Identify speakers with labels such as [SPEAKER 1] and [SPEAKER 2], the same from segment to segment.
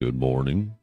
[SPEAKER 1] Good morning.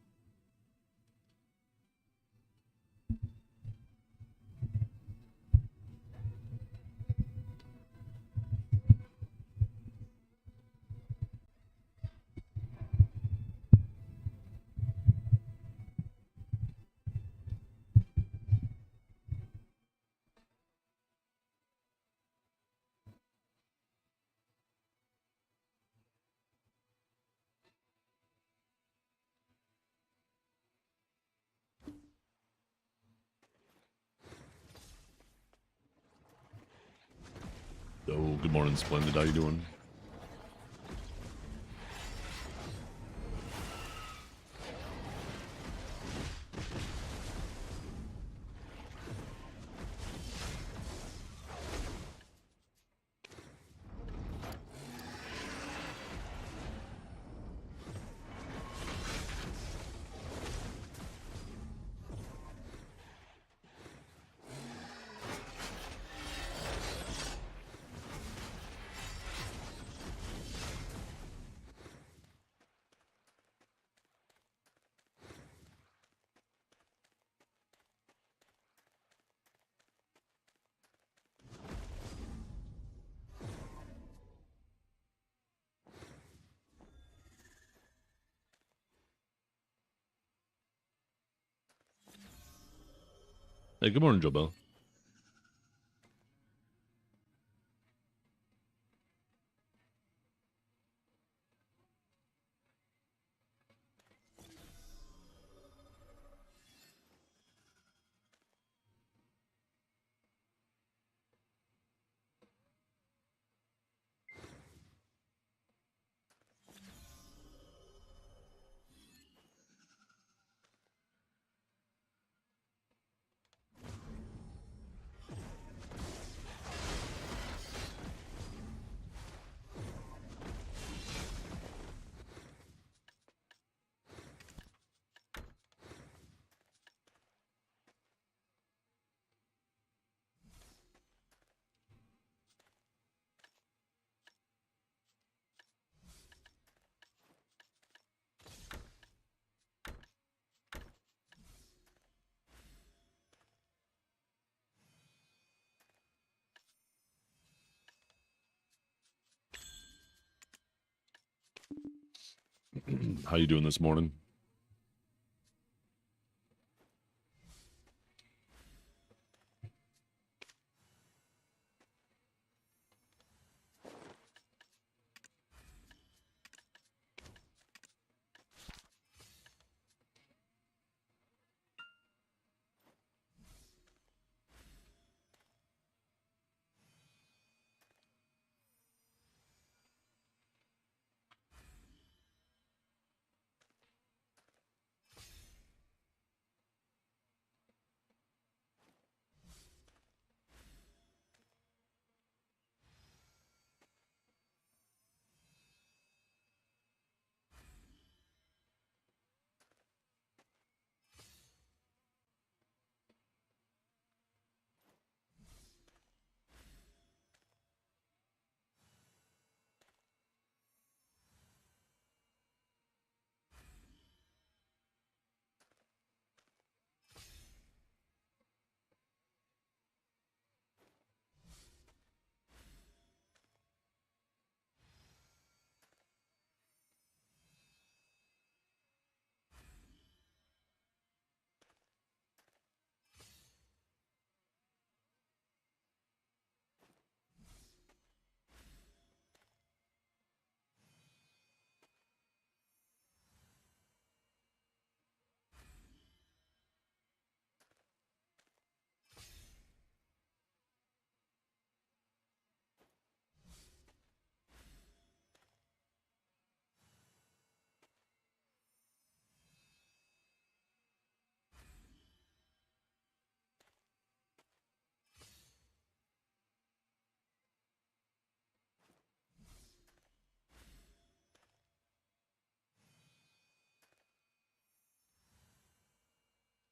[SPEAKER 1] Oh, good morning, Splendid. How you doing? Hey, good morning, Joe Bell. How you doing this morning?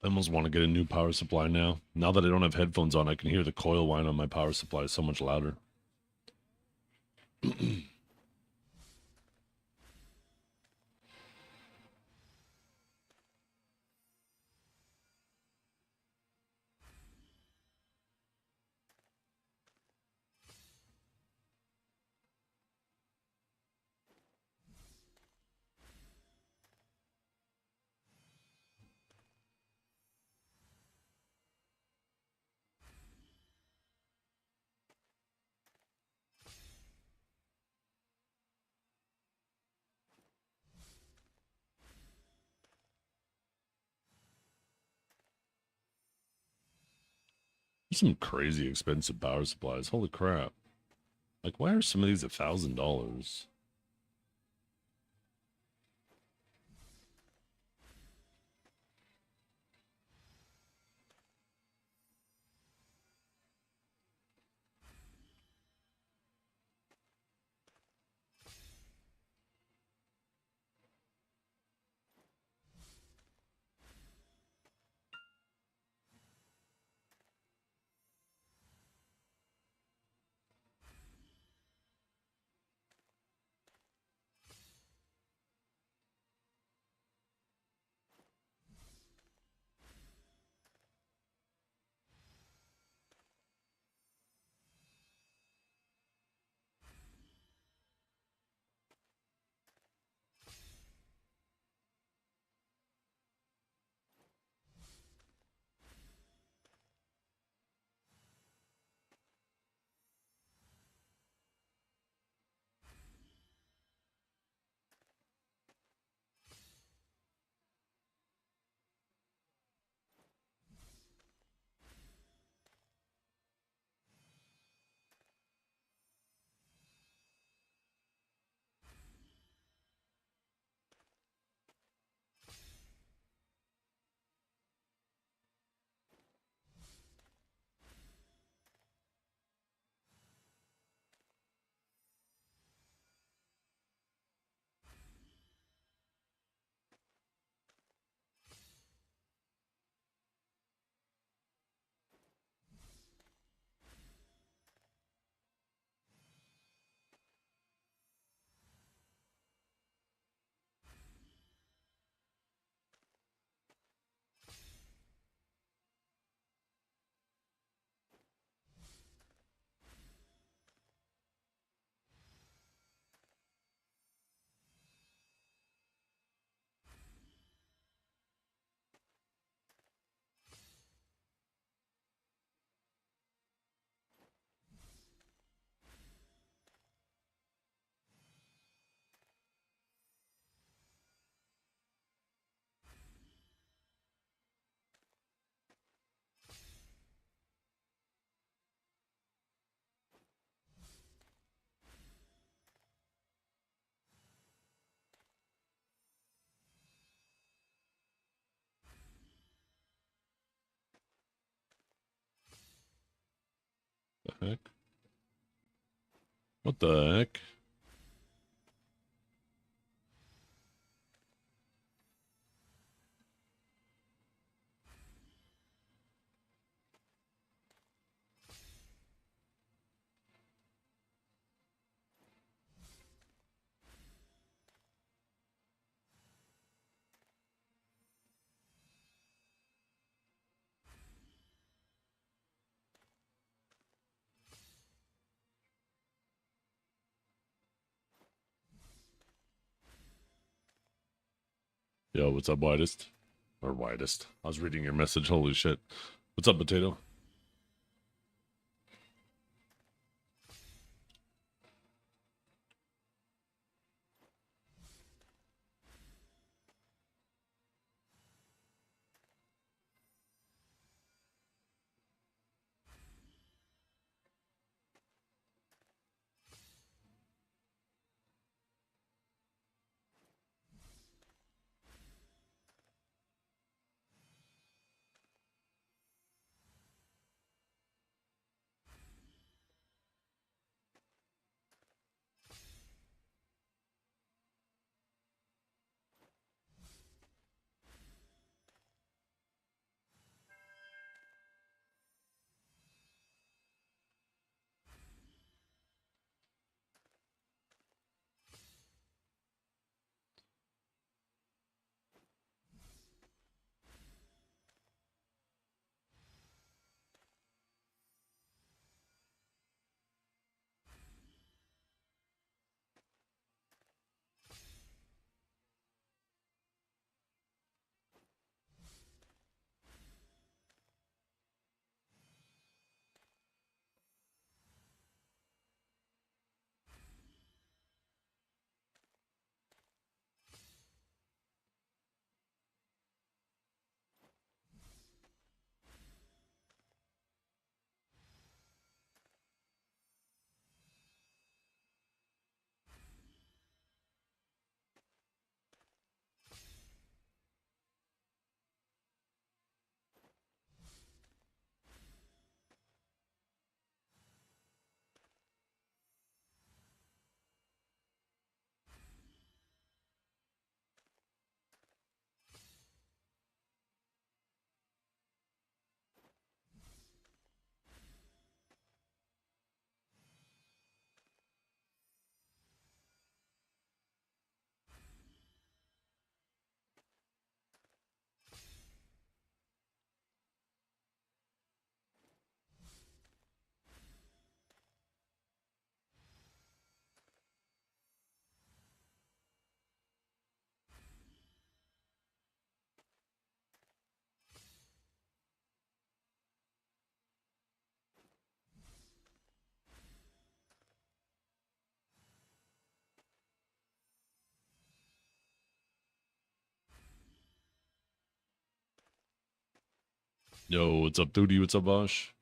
[SPEAKER 1] I almost want to get a new power supply now. Now that I don't have headphones on, I can hear the coil whine on my power supply so much louder. There's some crazy expensive power supplies. Holy crap. Like, why are some of these $1,000? The heck? What the heck? Yo, what's up, widest? Or widest. I was reading your message. Holy shit. What's up, potato? Yo, what's up, Duty? What's up, Bosh?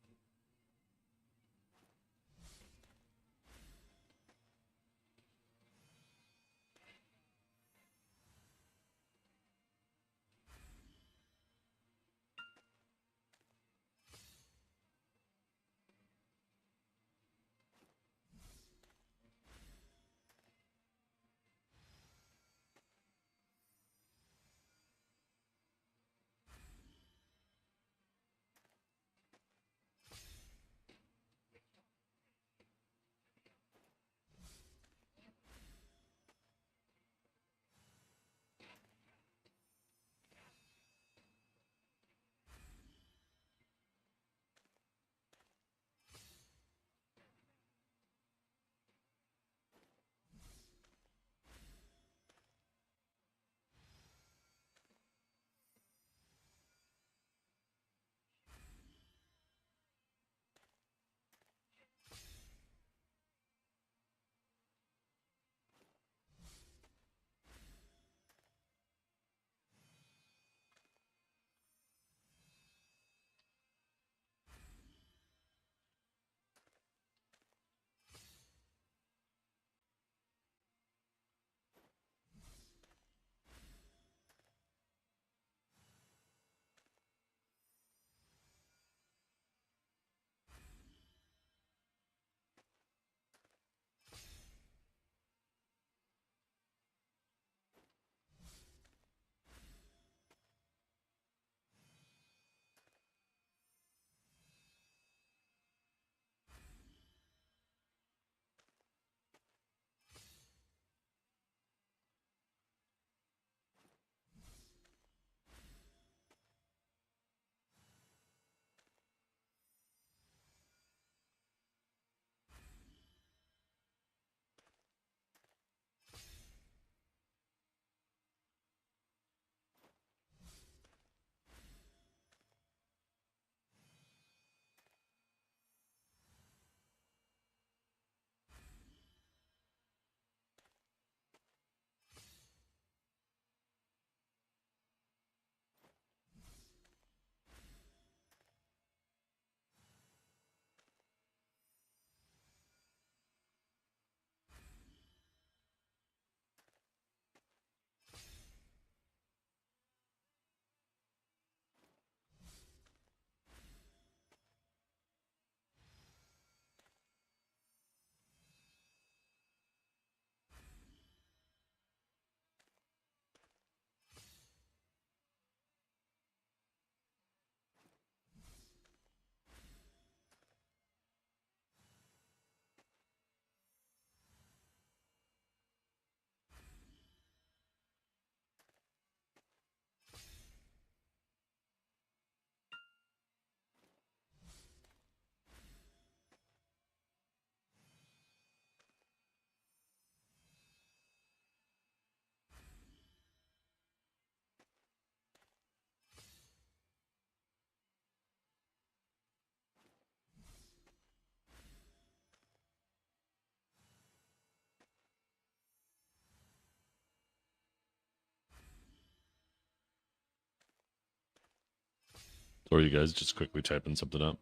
[SPEAKER 1] Or you guys just quickly typing something up?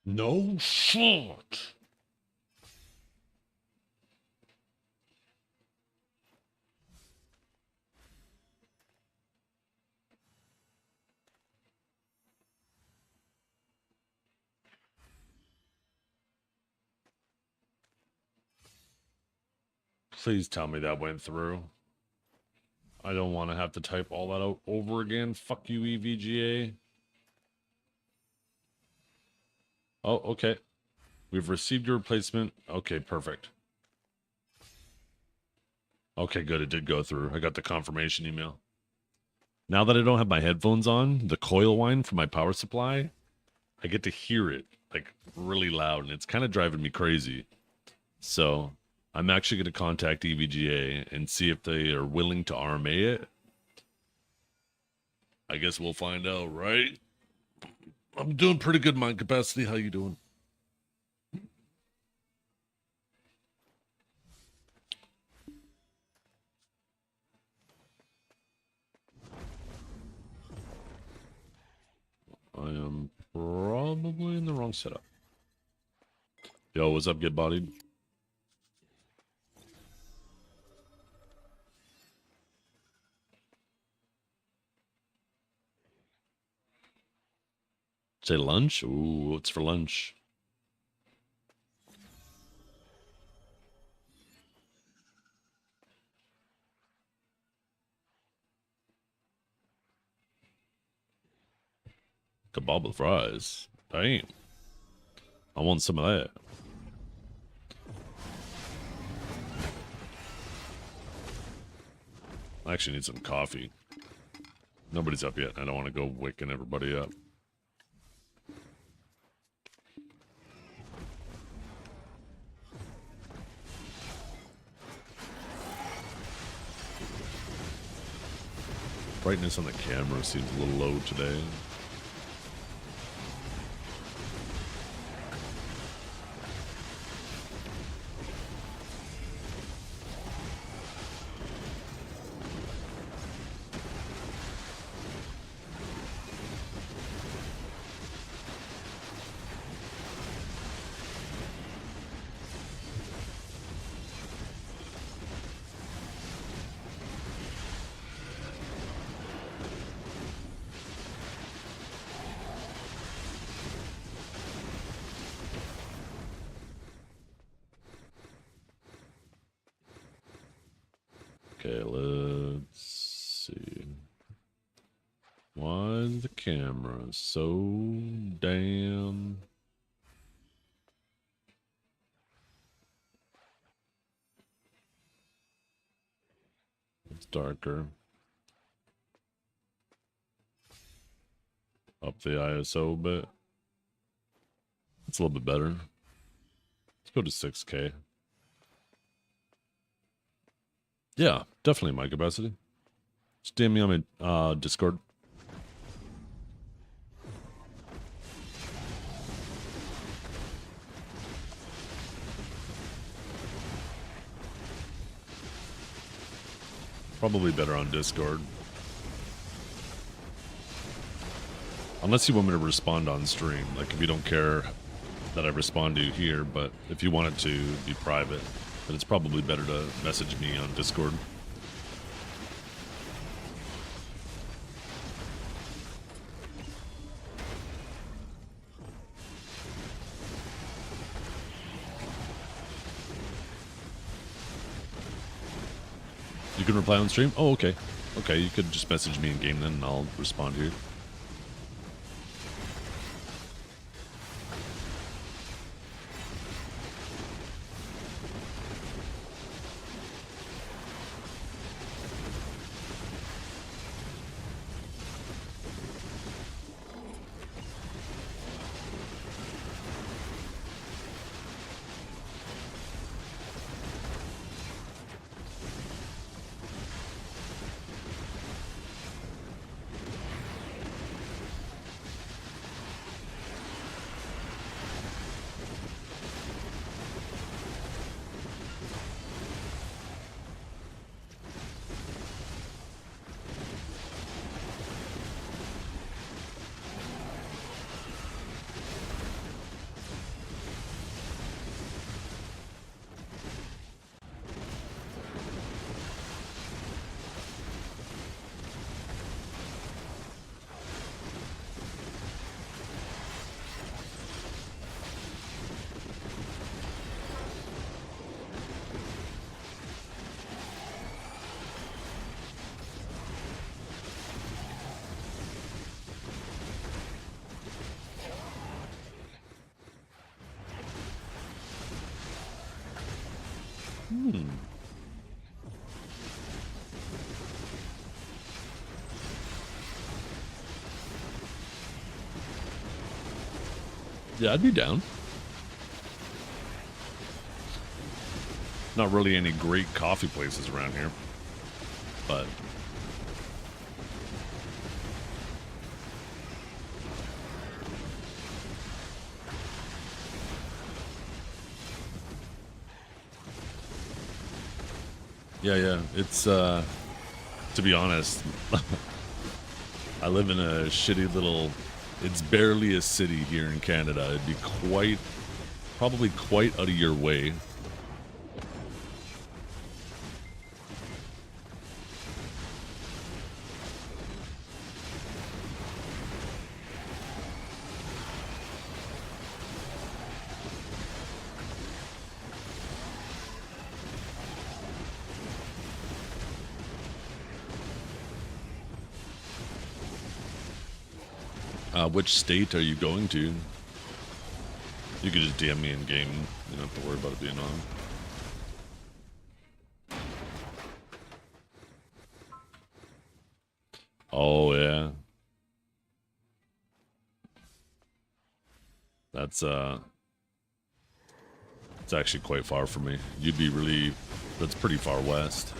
[SPEAKER 1] No shit. Please tell me that went through. I don't want to have to type all that out over again. Fuck you, EVGA. Oh, okay. We've received your replacement. Okay, perfect. Okay, good. It did go through. I got the confirmation email. Now that I don't have my headphones on, the coil whine from my power supply, I get to hear it like really loud, and it's kind of driving me crazy. So I'm actually going to contact EVGA and see if they are willing to RMA it. I guess we'll find out, right? I'm doing pretty good, mind capacity. How you doing? I am probably in the wrong setup. Yo, what's up, get bodied? Say lunch? Ooh, what's for lunch? Kebab with fries. Damn. I want some of that. I actually need some coffee. Nobody's up yet. I don't want to go waking everybody up. Brightness on the camera seems a little low today. Okay, let's see. Why is the camera so damn... It's darker. Up the ISO a bit. It's a little bit better. Let's go to 6K. Yeah, definitely my capacity. Just DM me on my Discord. Probably better on Discord. Unless you want me to respond on stream. Like, if you don't care that I respond to you here, but if you want it to be private, then it's probably better to message me on Discord. You can reply on stream? Oh, okay. Okay, you could just message me in game then, and I'll respond to you. Hmm. Yeah, I'd be down. Not really any great coffee places around here, but yeah, it's to be honest, I live in a shitty little, it's barely a city here in Canada. It'd be probably quite out of your way. Which state are you going to? You could just DM me in game. You don't have to worry about it being on. Oh, yeah. That's, it's actually quite far from me. That's pretty far west.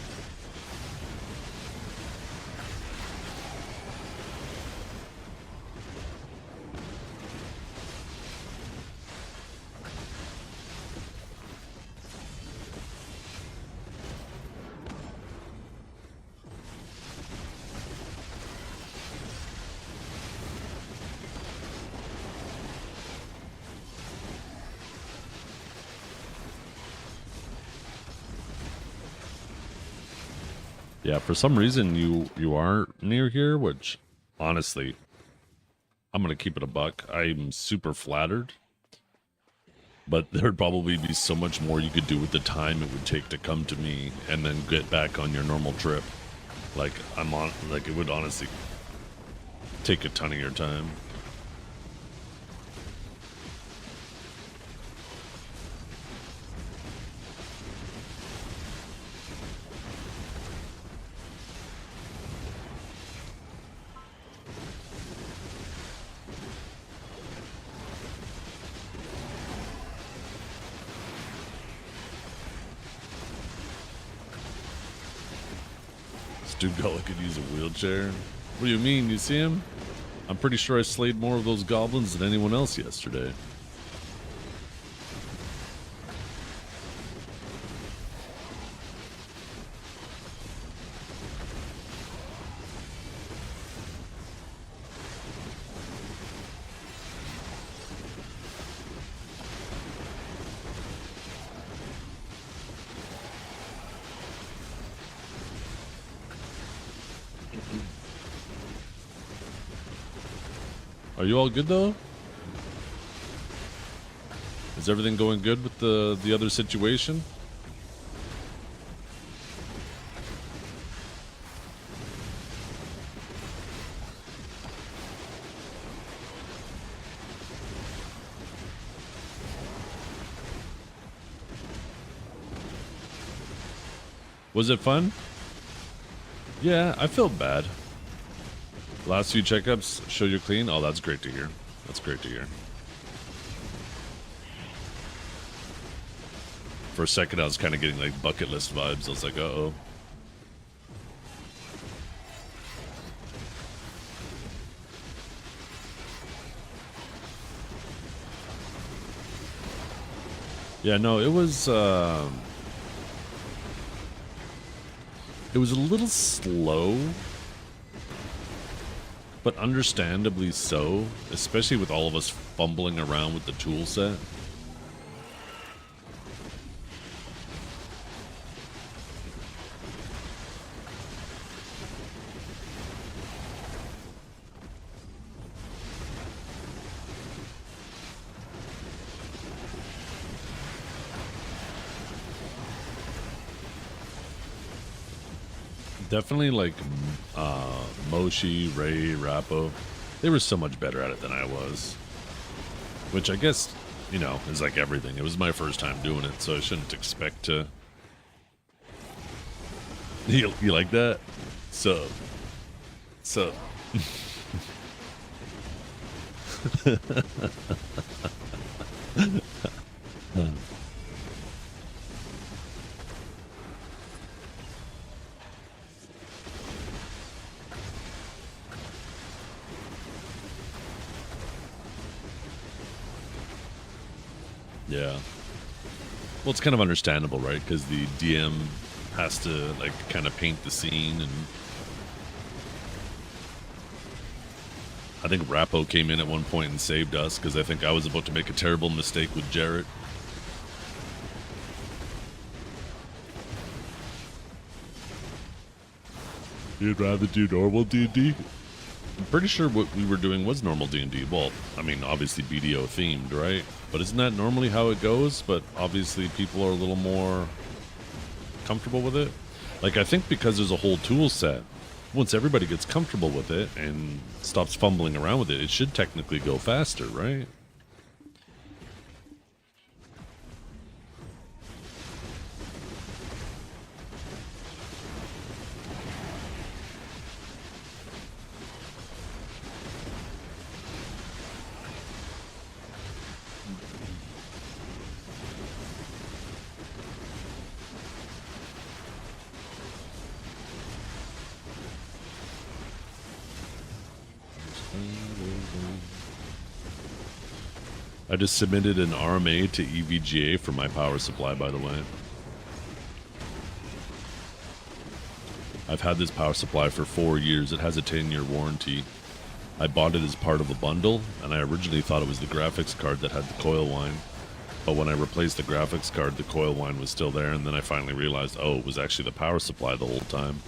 [SPEAKER 1] Yeah, for some reason you aren't near here, which honestly, I'm gonna keep it a buck. I'm super flattered, but there'd probably be so much more you could do with the time it would take to come to me and then get back on your normal trip. Like it would honestly take a ton of your time. Dude Gullah could use a wheelchair. What do you mean? You see him? I'm pretty sure I slayed more of those goblins than anyone else yesterday. Are you all good though? Is everything going good with the other situation? Was it fun? Yeah, I felt bad. Last few checkups show you're clean. Oh, that's great to hear. That's great to hear. For a second, I was kind of getting like bucket list vibes. I was like, uh-oh. Yeah, no, it was a little slow, but understandably so, especially with all of us fumbling around with the tool set. Definitely like Moshi, Ray, Rappo. They were so much better at it than I was. Which I guess, you know, is like everything. It was my first time doing it, so I shouldn't expect to You like that? So, so. Yeah. Well, it's kind of understandable, right? Because the DM has to like kind of paint the scene, and I think Rappo came in at one point and saved us because I think I was about to make a terrible mistake with Jarrett. You'd rather do normal D&D? I'm pretty sure what we were doing was normal D&D. Well, I mean, obviously BDO themed, right? But isn't that normally how it goes? But obviously people are a little more comfortable with it. Like, I think because there's a whole tool set, once everybody gets comfortable with it and stops fumbling around with it, it should technically go faster, right? I just submitted an RMA to EVGA for my power supply, by the way. I've had this power supply for 4 years. It has a 10-year warranty. I bought it as part of a bundle, and I originally thought it was the graphics card that had the coil whine. But when I replaced the graphics card, the coil whine was still there, and then I finally realized, oh, it was actually the power supply the whole time.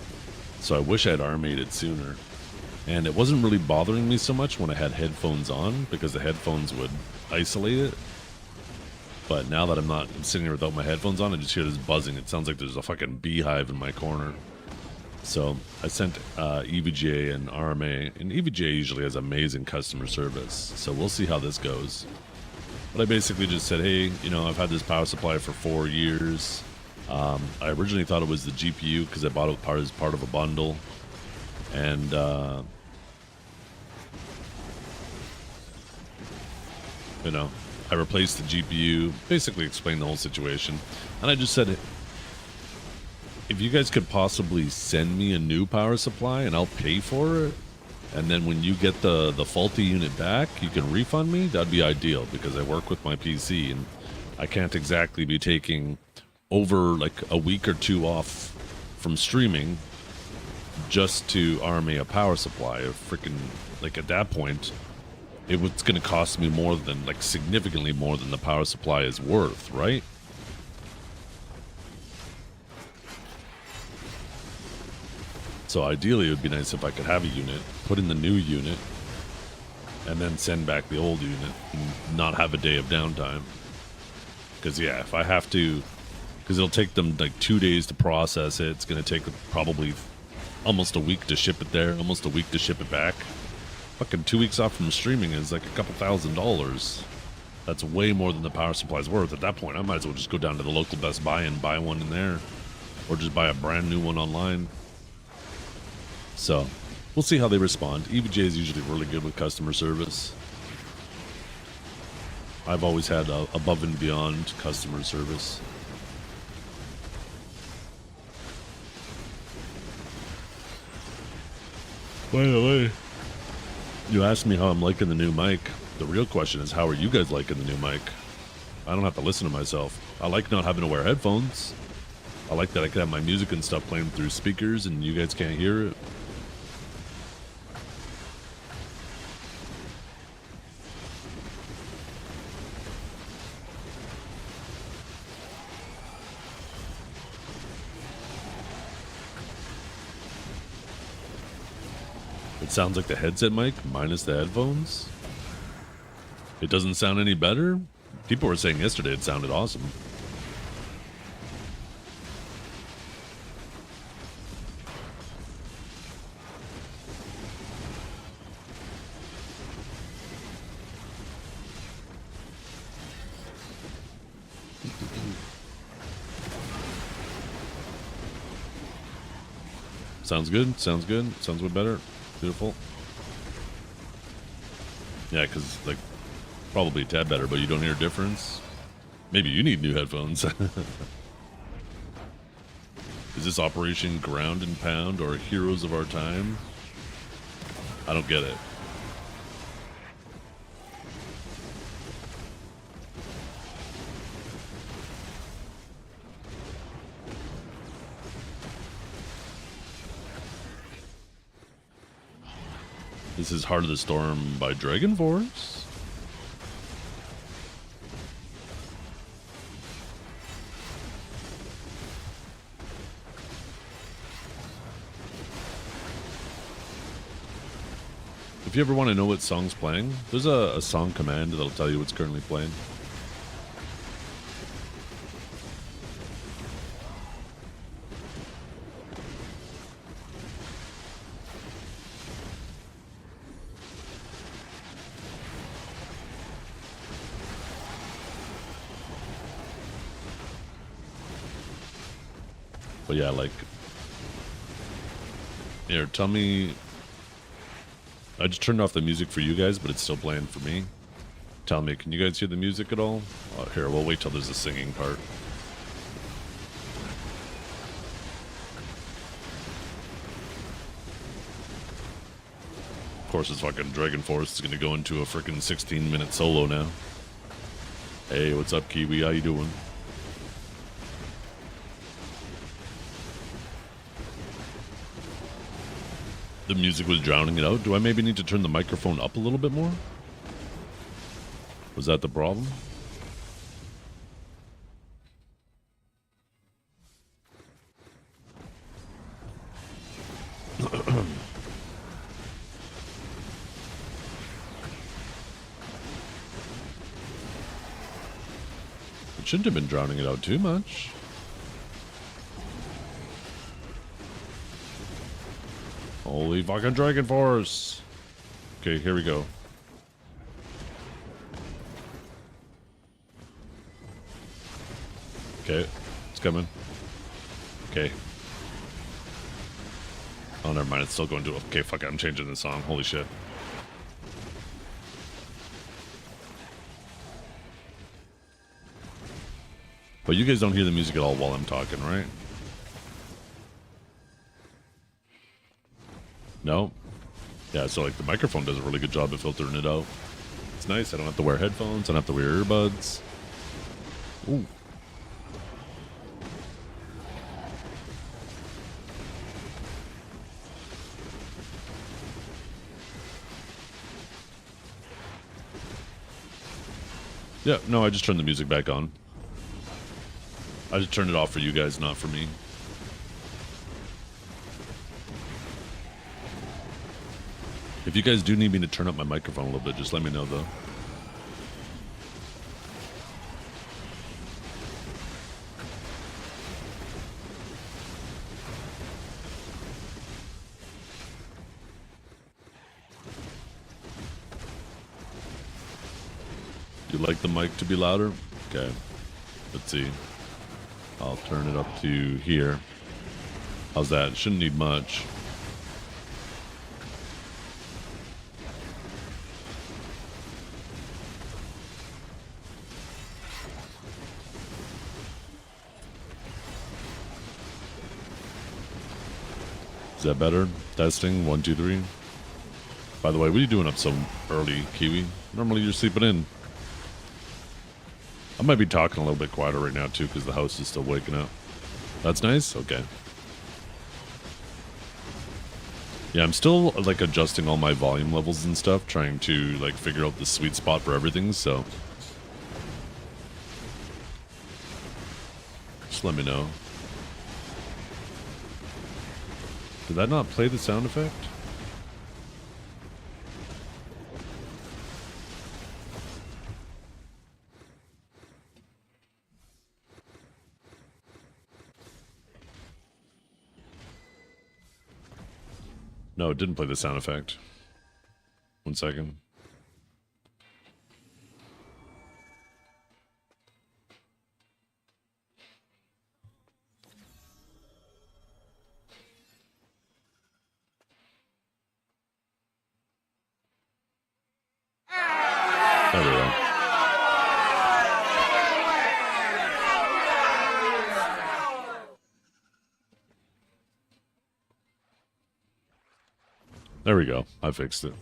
[SPEAKER 1] So I wish I had RMA'd it sooner. And it wasn't really bothering me so much when I had headphones on, because the headphones would isolate it. But now that I'm sitting here without my headphones on, I just hear this buzzing. It sounds like there's a fucking beehive in my corner. So I sent EVGA and RMA, and EVGA usually has amazing customer service. So we'll see how this goes. But I basically just said, hey, you know, I've had this power supply for 4 years. I originally thought it was the GPU because I bought it as part of a bundle. And you know, I replaced the GPU, basically explained the whole situation. And I just said, if you guys could possibly send me a new power supply and I'll pay for it, and then when you get the faulty unit back, you can refund me, that'd be ideal, because I work with my PC and I can't exactly be taking over like a week or two off from streaming just to RMA a power supply. Or freaking, like, at that point, it was going to cost me more than, like, significantly more than the power supply is worth, right? So ideally, it would be nice if I could have a unit, put in the new unit, and then send back the old unit and not have a day of downtime. Because, yeah, if I have to, because it'll take them like 2 days to process it. It's going to take probably almost a week to ship it there, almost a week to ship it back. Fucking 2 weeks off from streaming is like a couple $1,000s. That's way more than the power supply's worth. At that point, I might as well just go down to the local Best Buy and buy one in there. Or just buy a brand new one online. So, we'll see how they respond. EVJ is usually really good with customer service. I've always had above and beyond customer service. By the way, you asked me how I'm liking the new mic. The real question is, how are you guys liking the new mic? I don't have to listen to myself. I like not having to wear headphones. I like that I can have my music and stuff playing through speakers and you guys can't hear it. It sounds like the headset mic minus the headphones. It doesn't sound any better. People were saying yesterday it sounded awesome. Sounds good. Sounds good. Sounds way better. Beautiful. Yeah, because, like, probably a tad better, but you don't hear a difference. Maybe you need new headphones. Is this Operation Ground and Pound or Heroes of Our Time? I don't get it. This is Heart of the Storm by Dragon Force. If you ever want to know what song's playing, there's a song command that'll tell you what's currently playing. But yeah, like, here, tell me. I just turned off the music for you guys, but it's still playing for me. Tell me, can you guys hear the music at all? Here, we'll wait till there's a singing part. Of course, it's fucking Dragon Force. It's gonna go into a freaking 16-minute solo now. Hey, what's up, Kiwi? How you doing? The music was drowning it out. Do I maybe need to turn the microphone up a little bit more? Was that the problem? It shouldn't have been drowning it out too much. Holy fucking Dragon Force! Okay, here we go. Okay, it's coming. Okay. Oh, never mind. It's still going to. Okay, fuck it. I'm changing the song. Holy shit. But you guys don't hear the music at all while I'm talking, right? No? Yeah, so like the microphone does a really good job of filtering it out. It's nice. I don't have to wear headphones. I don't have to wear earbuds. Ooh. Yeah, no, I just turned the music back on. I just turned it off for you guys, not for me. If you guys do need me to turn up my microphone a little bit, just let me know, though. You like the mic to be louder? Okay. Let's see. I'll turn it up to here. How's that? Shouldn't need much. Is that better? Testing, 1, 2, 3. By the way, what are you doing up so early, Kiwi? Normally you're sleeping in. I might be talking a little bit quieter right now, too, because the house is still waking up. That's nice? Okay. Yeah, I'm still, like, adjusting all my volume levels and stuff, trying to, like, figure out the sweet spot for everything, so... just let me know. Did that not play the sound effect? No, it didn't play the sound effect. 1 second. There we go. I fixed it.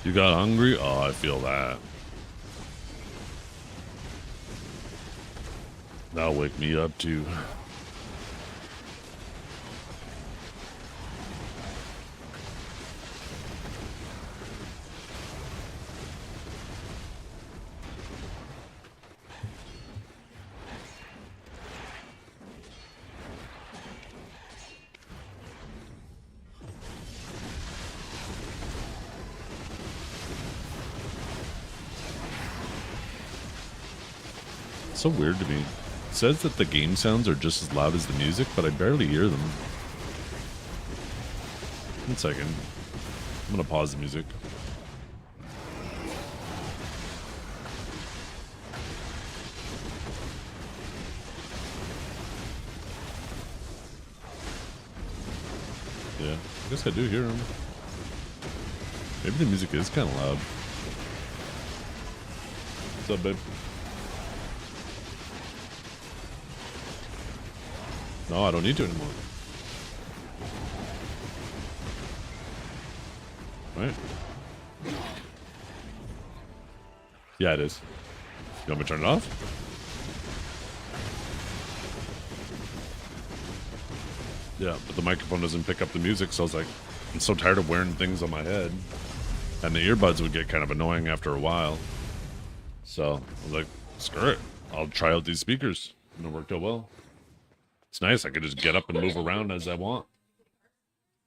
[SPEAKER 1] You got hungry? Oh, I feel that. That'll wake me up too. So weird to me. It says that the game sounds are just as loud as the music, but I barely hear them. 1 second. I'm gonna pause the music. Yeah, I guess I do hear them. Maybe the music is kind of loud. What's up, babe? No, I don't need to anymore. Right? Yeah, it is. You want me to turn it off? Yeah, but the microphone doesn't pick up the music, so I was like, I'm so tired of wearing things on my head. And the earbuds would get kind of annoying after a while. So I was like, screw it. I'll try out these speakers. And it worked out well. It's nice. I could just get up and move around as I want.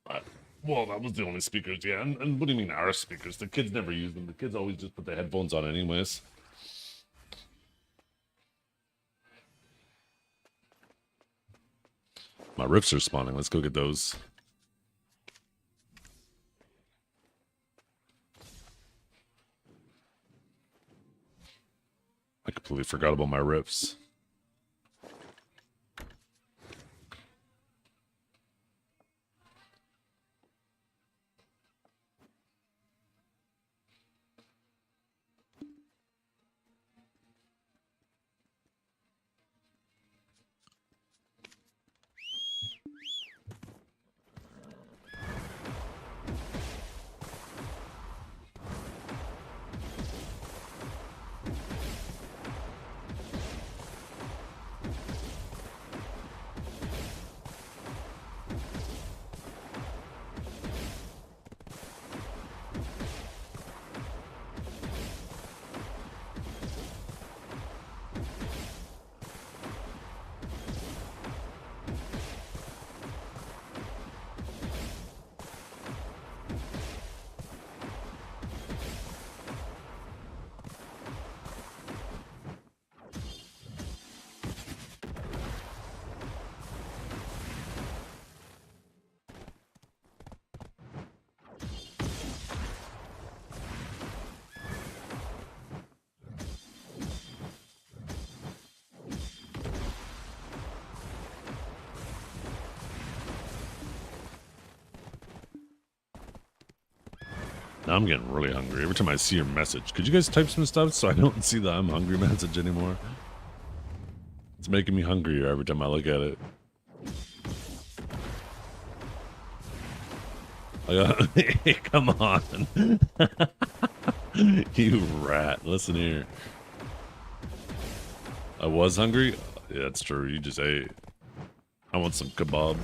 [SPEAKER 1] But, well, that was the only speakers, yeah. And what do you mean our speakers? The kids never use them. The kids always just put the headphones on anyways. My riffs are spawning. Let's go get those. I completely forgot about my riffs. Now I'm getting really hungry. Every time I see your message, could you guys type some stuff so I don't see the I'm hungry message anymore? It's making me hungrier every time I look at it. Hey, come on. You rat. Listen here. I was hungry? Yeah, that's true. You just ate. I want some kebab.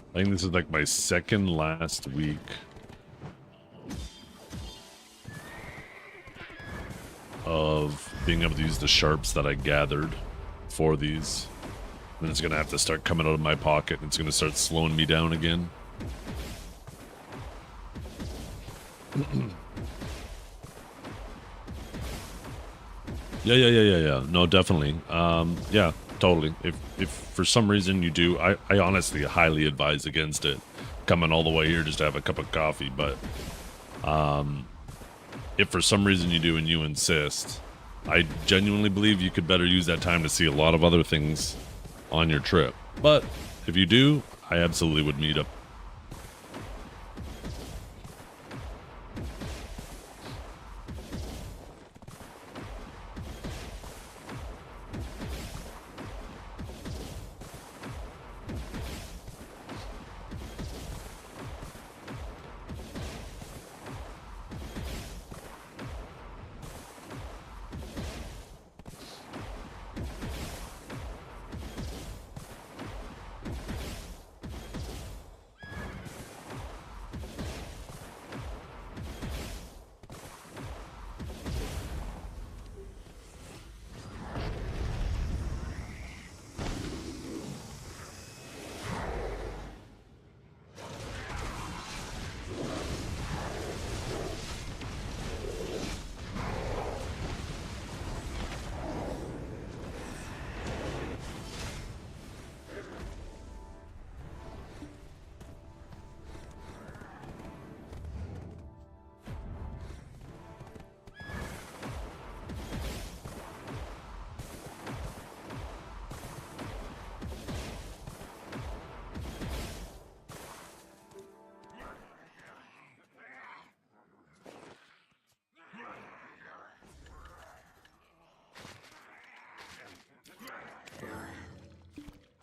[SPEAKER 1] I think this is like my second last week of being able to use the sharps that I gathered for these. Then it's gonna have to start coming out of my pocket. It's gonna start slowing me down again. Yeah. No, definitely. Yeah, totally. If for some reason you do, I honestly highly advise against it. Coming all the way here just to have a cup of coffee, but if for some reason you do and you insist, I genuinely believe you could better use that time to see a lot of other things on your trip. But if you do, I absolutely would meet up.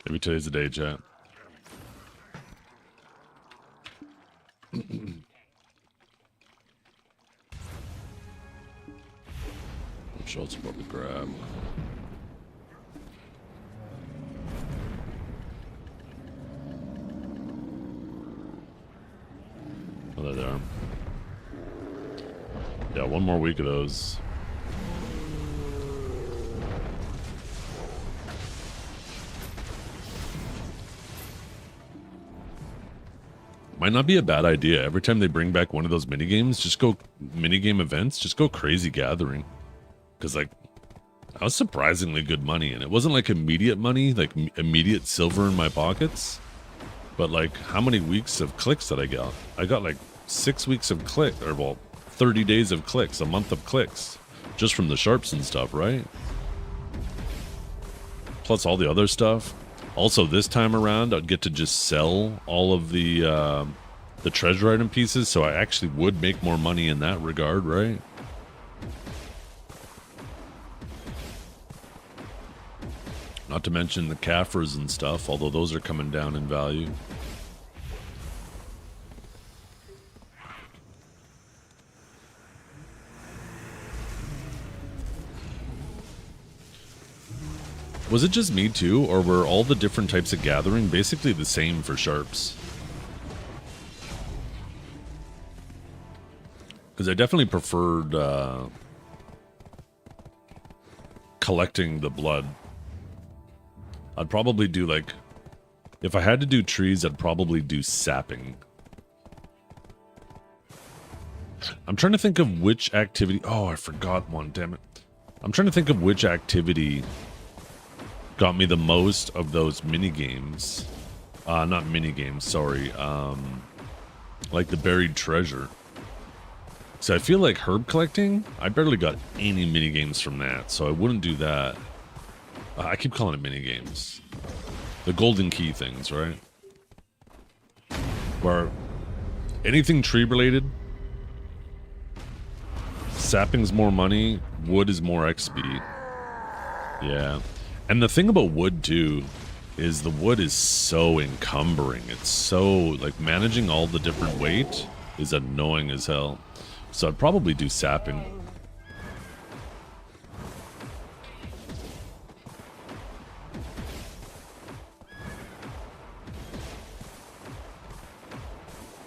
[SPEAKER 1] Maybe today's the day, chat. I'm sure it's what we grab. Oh, there they are. Yeah, one more week of those. Might not be a bad idea. Every time they bring back one of those mini games, just go minigame events, just go crazy gathering. Because, like, that was surprisingly good money. And it wasn't like immediate money, like immediate silver in my pockets. But, like, how many weeks of clicks did I get? I got, like, 6 weeks of click, or, well, 30 days of clicks, a month of clicks. Just from the sharps and stuff, right? Plus all the other stuff. Also, this time around, I'd get to just sell all of the treasure item pieces, so I actually would make more money in that regard, right? Not to mention the Kaffers and stuff, although those are coming down in value. Was it just me too, or were all the different types of gathering basically the same for sharps? Because I definitely preferred collecting the blood. I'd probably do, like, if I had to do trees, I'd probably do sapping. I'm trying to think of which activity. Oh, I forgot one, damn it. I'm trying to think of which activity got me the most of those mini games. Not mini games, sorry. Like the buried treasure. So I feel like herb collecting, I barely got any mini games from that, so I wouldn't do that. I keep calling it mini games. The golden key things, right? Where anything tree related, sapping's more money, wood is more XP. Yeah. And the thing about wood, too, is the wood is so encumbering. It's so, like, managing all the different weight is annoying as hell. So I'd probably do sapping.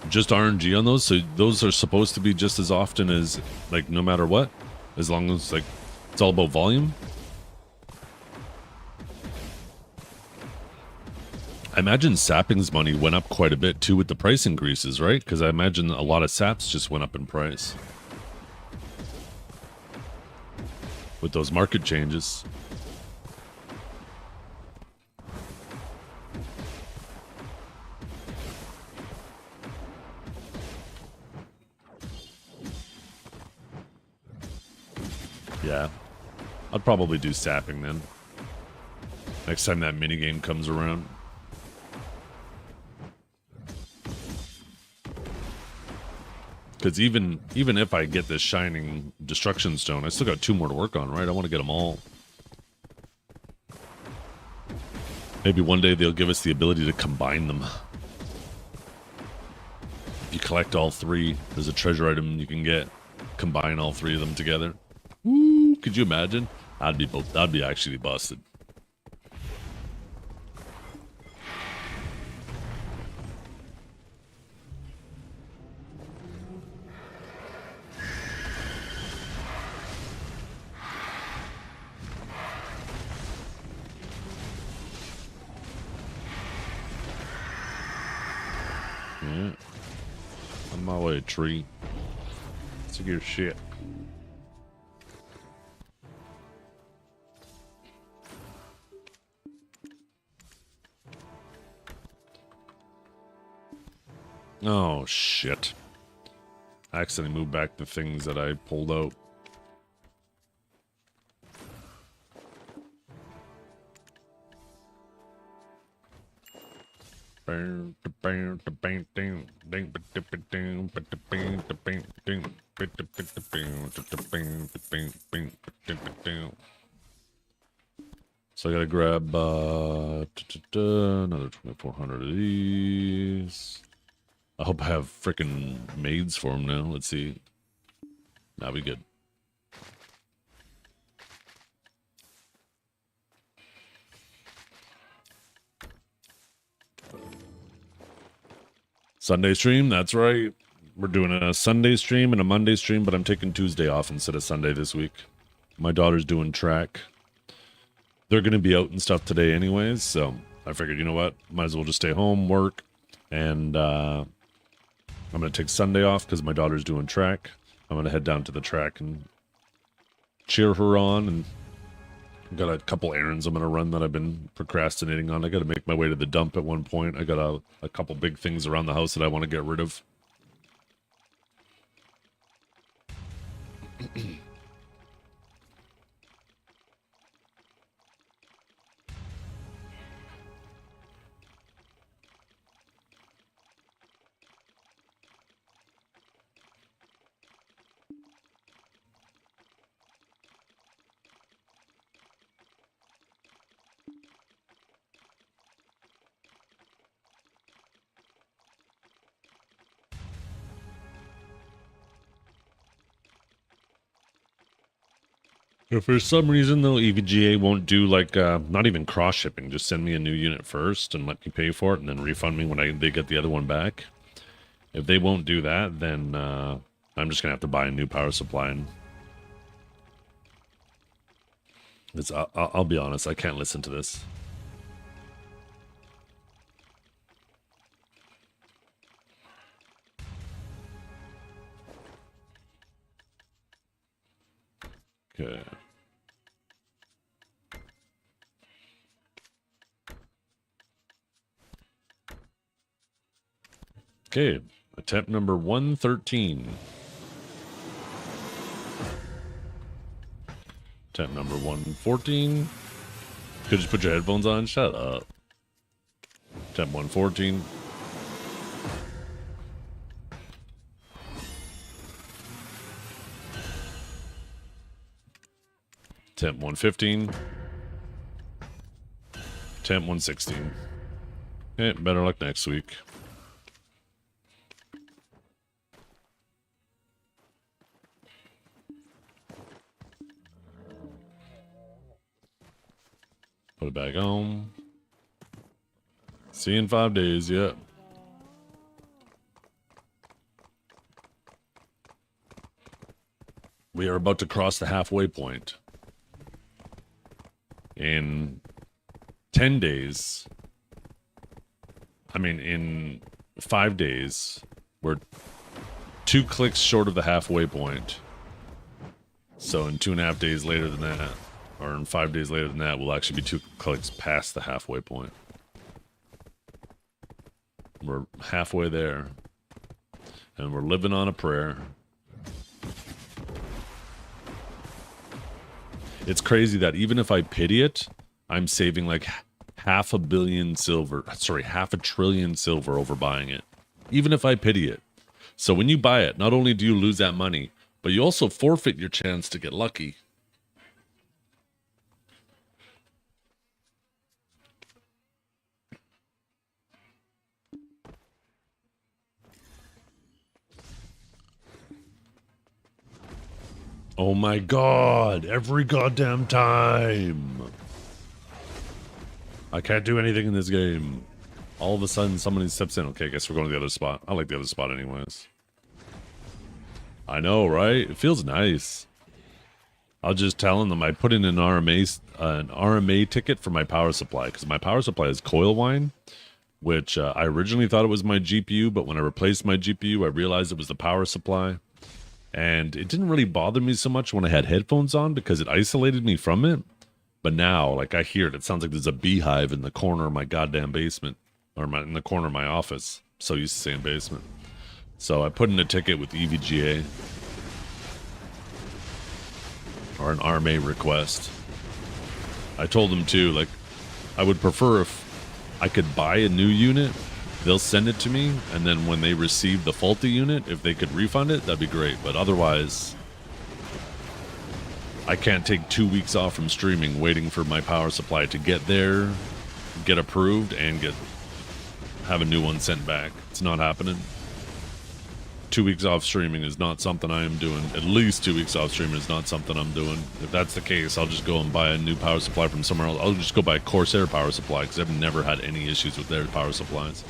[SPEAKER 1] Just RNG on those? So those are supposed to be just as often as, like, no matter what? As long as, like, it's all about volume? I imagine sapping's money went up quite a bit too with the price increases, right? Because I imagine a lot of saps just went up in price with those market changes. Yeah, I'd probably do sapping then. Next time that minigame comes around. Because even if I get this shining destruction stone, I still got 2 more to work on, right? I want to get them all. Maybe one day they'll give us the ability to combine them. If you collect all 3, there's a treasure item you can get. Combine all 3 of them together. Woo, could you imagine? That'd be actually busted. Yeah. On my way, tree. Let's get your shit. Oh, shit. I accidentally moved back the things that I pulled out. So I gotta grab another 2,400 of these. I hope I have frickin' maids for them now. Let's see. That'll be good. Sunday stream, that's right. We're doing a Sunday stream and a Monday stream, but I'm taking Tuesday off instead of Sunday this week. My daughter's doing track. They're going to be out and stuff today anyways, so I figured, you know what? Might as well just stay home, work, and I'm going to take Sunday off because my daughter's doing track. I'm going to head down to the track and cheer her on, and got a couple errands I'm going to run that I've been procrastinating on. I got to make my way to the dump at one point. I got a couple big things around the house that I want to get rid of. If for some reason, though, EVGA won't do, like, not even cross-shipping, just send me a new unit first and let me pay for it and then refund me when they get the other one back. If they won't do that, then I'm just going to have to buy a new power supply. And I'll be honest, I can't listen to this. Okay. Okay, attempt number 113. Attempt number 114. Could you just put your headphones on? Shut up. Attempt 114. Attempt 115. Attempt 116. Okay, better luck next week. Put it back on. See you in 5 days, yeah. We are about to cross the halfway point. In 10 days, I mean, in 5 days, we're 2 clicks short of the halfway point. So in 2.5 days later than that, or in 5 days later than that, we'll actually be 2 clicks past the halfway point. We're halfway there. And we're living on a prayer. It's crazy that even if I pity it, I'm saving like half a trillion silver over buying it. Even if I pity it. So when you buy it, not only do you lose that money, but you also forfeit your chance to get lucky. Oh my god, every goddamn time. I can't do anything in this game. All of a sudden, somebody steps in. Okay, I guess we're going to the other spot. I like the other spot anyways. I know, right? It feels nice. I was just telling them I put in an RMA ticket for my power supply because my power supply is coil wine, which I originally thought it was my GPU, but when I replaced my GPU, I realized it was the power supply. And it didn't really bother me so much when I had headphones on because it isolated me from it. But now, like, I hear it. It sounds like there's a beehive in the corner of my goddamn basement. Or in the corner of my office. So used to saying basement. So I put in a ticket with EVGA. Or an RMA request. I told them too, like, I would prefer if I could buy a new unit. They'll send it to me, and then when they receive the faulty unit, if they could refund it, that'd be great. But otherwise, I can't take 2 weeks off from streaming waiting for my power supply to get there, get approved, and have a new one sent back. It's not happening. 2 weeks off streaming is not something I am doing. At least 2 weeks off streaming is not something I'm doing. If that's the case, I'll just go and buy a new power supply from somewhere else. I'll just go buy a Corsair power supply because I've never had any issues with their power supplies.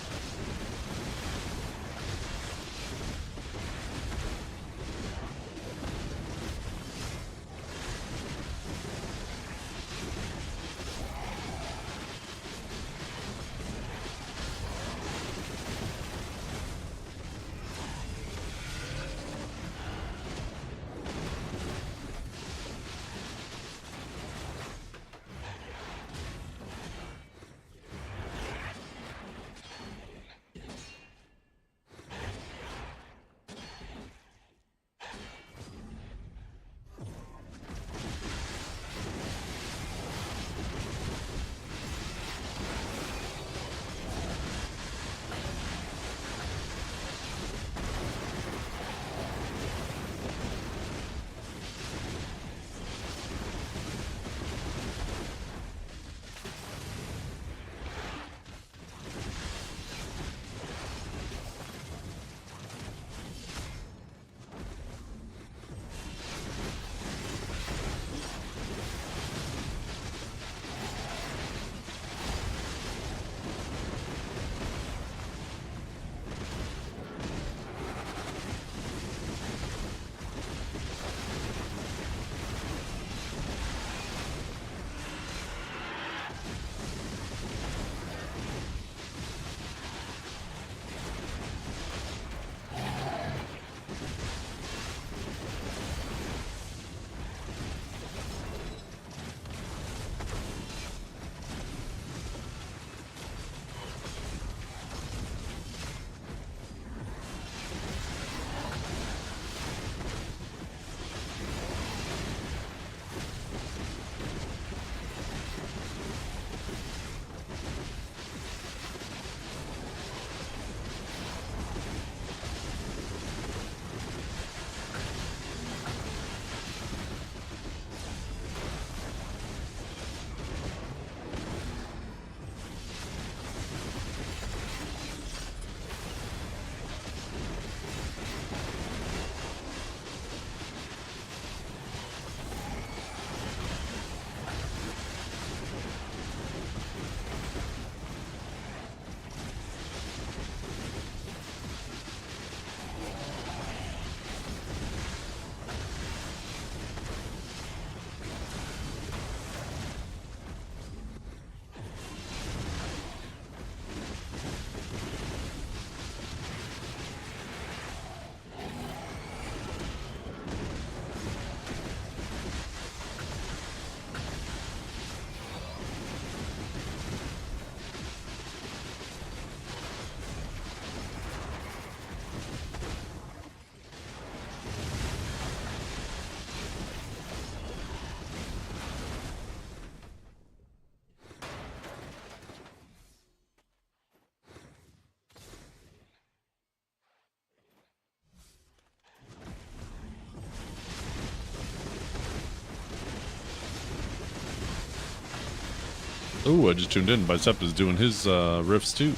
[SPEAKER 1] Oh, I just tuned in. Bicep is doing his riffs too.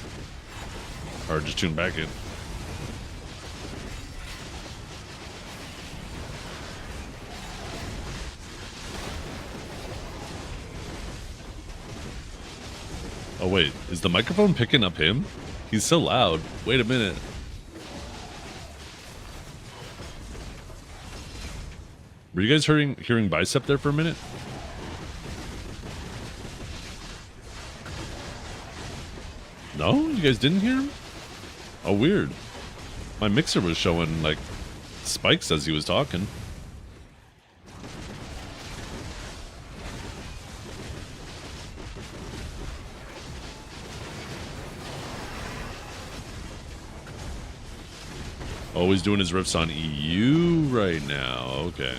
[SPEAKER 1] Or just tuned back in. Oh wait, is the microphone picking up him? He's so loud. Wait a minute. Were you guys hearing Bicep there for a minute? No? You guys didn't hear him? Oh, weird. My mixer was showing, like, spikes as he was talking. Oh, he's doing his riffs on EU right now. Okay.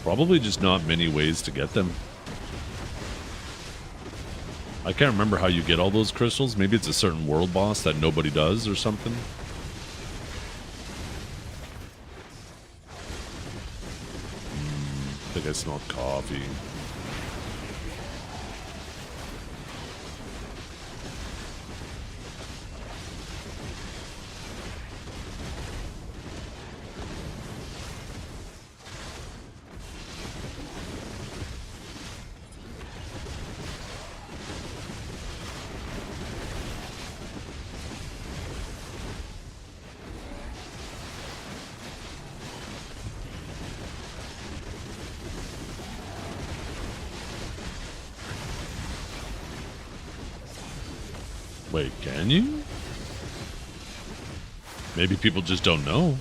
[SPEAKER 1] Probably just not many ways to get them. I can't remember how you get all those crystals. Maybe it's a certain world boss that nobody does or something. I think I smelled coffee. Wait, can you? Maybe people just don't know.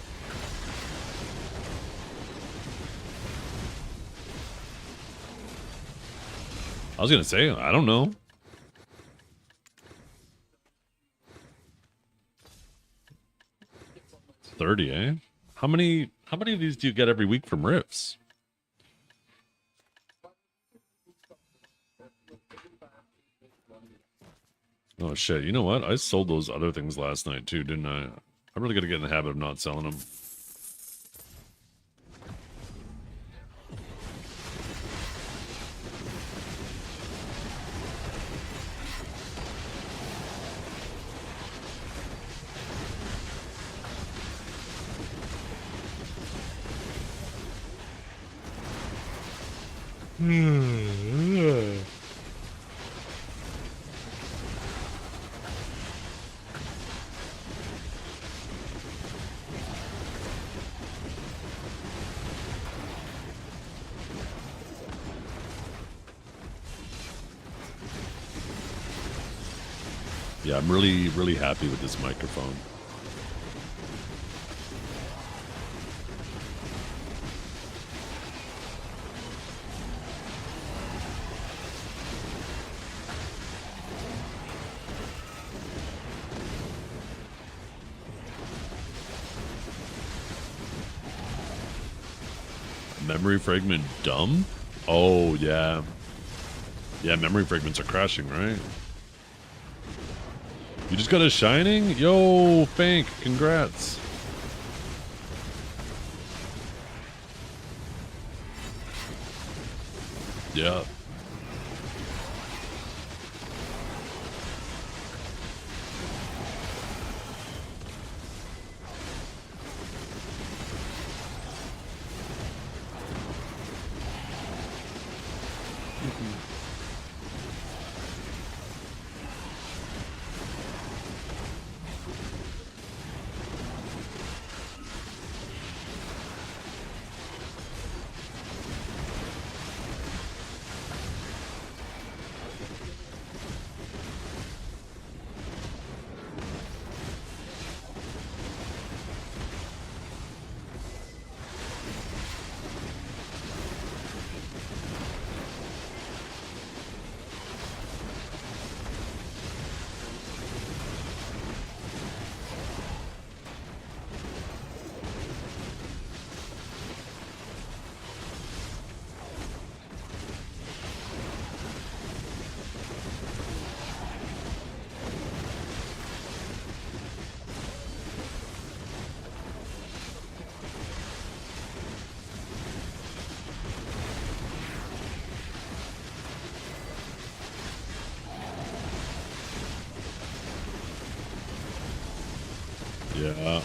[SPEAKER 1] I was gonna say, I don't know. $30, eh? How many of these do you get every week from Riffs? Oh shit, you know what? I sold those other things last night too, didn't I? I'm really gonna get in the habit of not selling them. Yeah, I'm really happy with this microphone. Memory fragment dumb? Oh, yeah. Yeah, memory fragments are crashing, right? You just got a shining? Yo, Fank, congrats. Yeah. Yeah.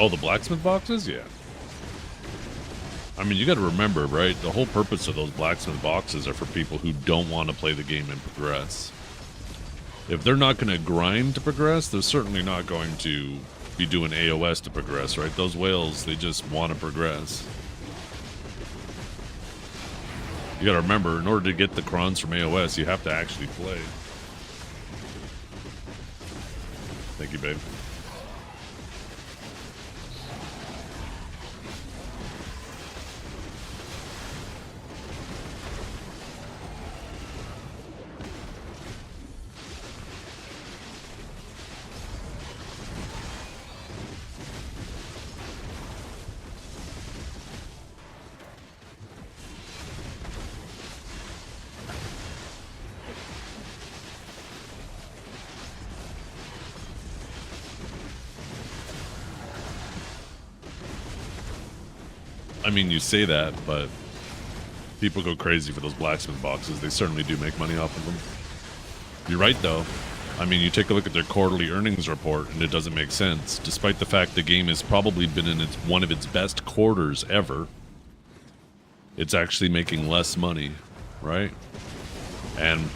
[SPEAKER 1] Oh, the blacksmith boxes? Yeah. I mean, you got to remember, right? The whole purpose of those blacksmith boxes are for people who don't want to play the game and progress. If they're not going to grind to progress, they're certainly not going to be doing AOS to progress, right? Those whales, they just want to progress. You got to remember, in order to get the crons from AOS, you have to actually play. Thank you, babe. I mean, you say that, but people go crazy for those blacksmith boxes. They certainly do make money off of them. You're right, though. I mean, you take a look at their quarterly earnings report, and it doesn't make sense. Despite the fact the game has probably been in one of its best quarters ever, it's actually making less money, right? And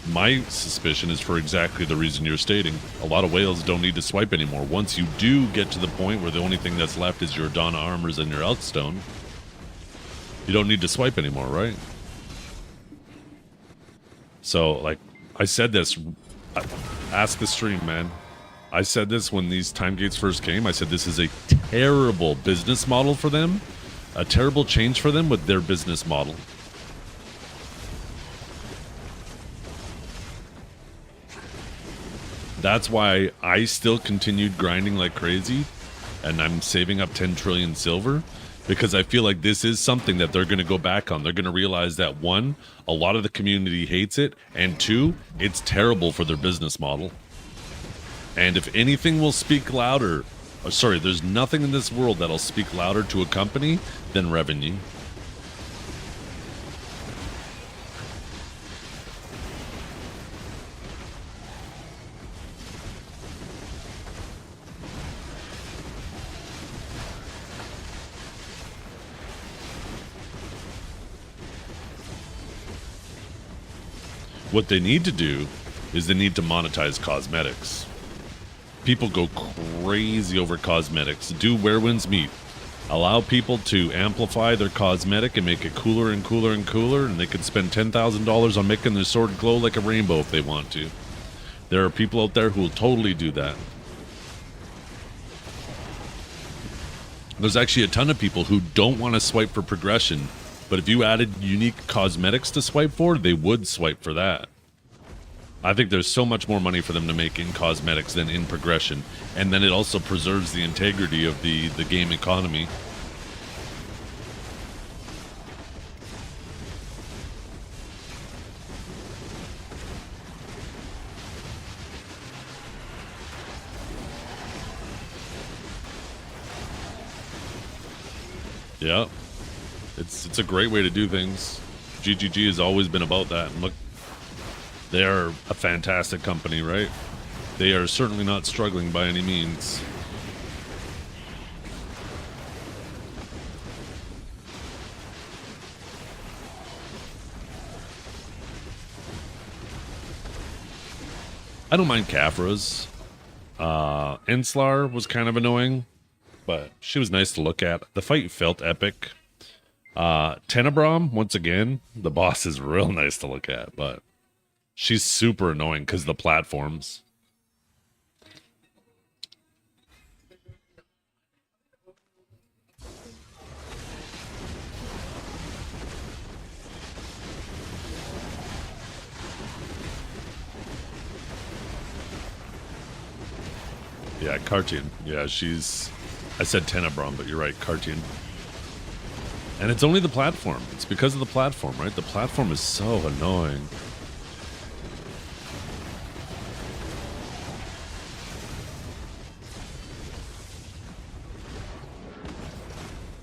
[SPEAKER 1] my suspicion is for exactly the reason you're stating. A lot of whales don't need to swipe anymore. Once you do get to the point where the only thing that's left is your Donna armors and your Elkstone, you don't need to swipe anymore, right? So, like, I said this. Ask the stream, man. I said this when these time gates first came. I said this is a terrible business model for them. A terrible change for them with their business model. That's why I still continued grinding like crazy and I'm saving up 10 trillion silver because I feel like this is something that they're going to go back on. They're going to realize that one, a lot of the community hates it, and two, it's terrible for their business model. And if anything will speak louder, sorry, there's nothing in this world that'll speak louder to a company than revenue. What they need to do is they need to monetize cosmetics. People go crazy over cosmetics. Do where winds meet. Allow people to amplify their cosmetic and make it cooler and cooler and cooler, and they could spend $10,000 on making their sword glow like a rainbow if they want to. There are people out there who will totally do that. There's actually a ton of people who don't want to swipe for progression, but if you added unique cosmetics to swipe for, they would swipe for that. I think there's so much more money for them to make in cosmetics than in progression, and then it also preserves the integrity of the game economy. Yeah, it's a great way to do things. GGG has always been about that, and look, they are a fantastic company, right? They are certainly not struggling by any means. I don't mind Kafra's. Enslar was kind of annoying, but she was nice to look at. The fight felt epic. Tenebrom, once again, the boss is real nice to look at, but she's super annoying because of the platforms. Yeah, Cartian. Yeah, she's... I said Tenebrom, but you're right, Cartian. And it's only the platform. It's because of the platform, right? The platform is so annoying.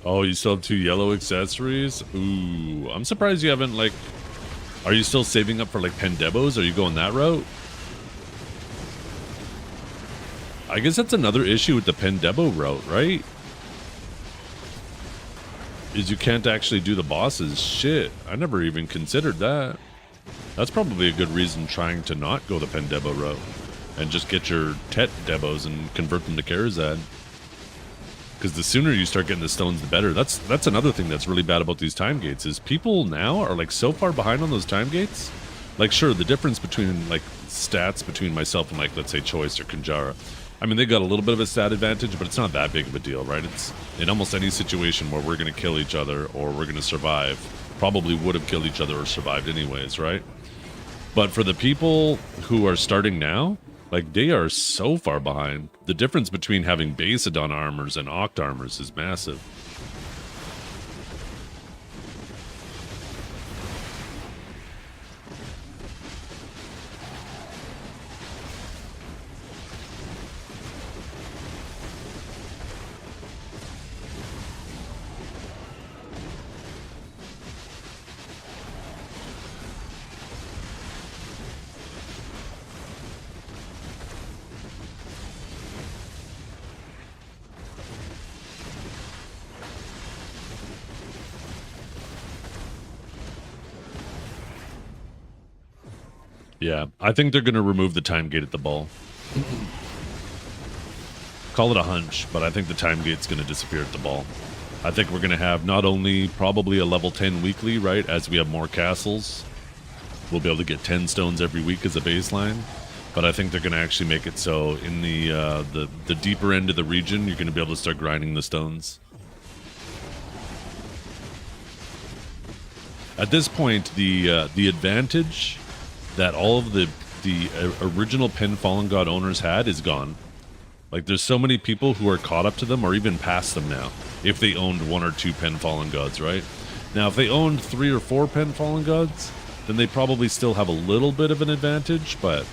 [SPEAKER 1] Oh, you still have 2 yellow accessories? Ooh, I'm surprised you haven't, like... Are you still saving up for, like, Pendebos? Are you going that route? I guess that's another issue with the Pendebo route, right? Is you can't actually do the bosses. Shit, I never even considered that. That's probably a good reason trying to not go the Pendebo route and just get your Tet Debos and convert them to Karazad. Because the sooner you start getting the stones, the better. That's another thing that's really bad about these time gates is people now are like so far behind on those time gates. Like, sure, the difference between like stats between myself and like, let's say, Choice or Kanjara, I mean, they got a little bit of a stat advantage, but it's not that big of a deal, right? It's in almost any situation where we're going to kill each other or we're going to survive, probably would have killed each other or survived anyways, right? But for the people who are starting now, like, they are so far behind. The difference between having Basadon armors and Oct armors is massive. Yeah, I think they're going to remove the time gate at the ball. Call it a hunch, but I think the time gate's going to disappear at the ball. I think we're going to have not only probably a level 10 weekly, right, as we have more castles. We'll be able to get 10 stones every week as a baseline. But I think they're going to actually make it so in the deeper end of the region, you're going to be able to start grinding the stones. At this point, the advantage that all of the original Pen Fallen God owners had is gone. Like, there's so many people who are caught up to them or even past them now, if they owned 1 or 2 Pen Fallen Gods, right? Now, if they owned 3 or 4 Pen Fallen Gods, then they probably still have a little bit of an advantage, but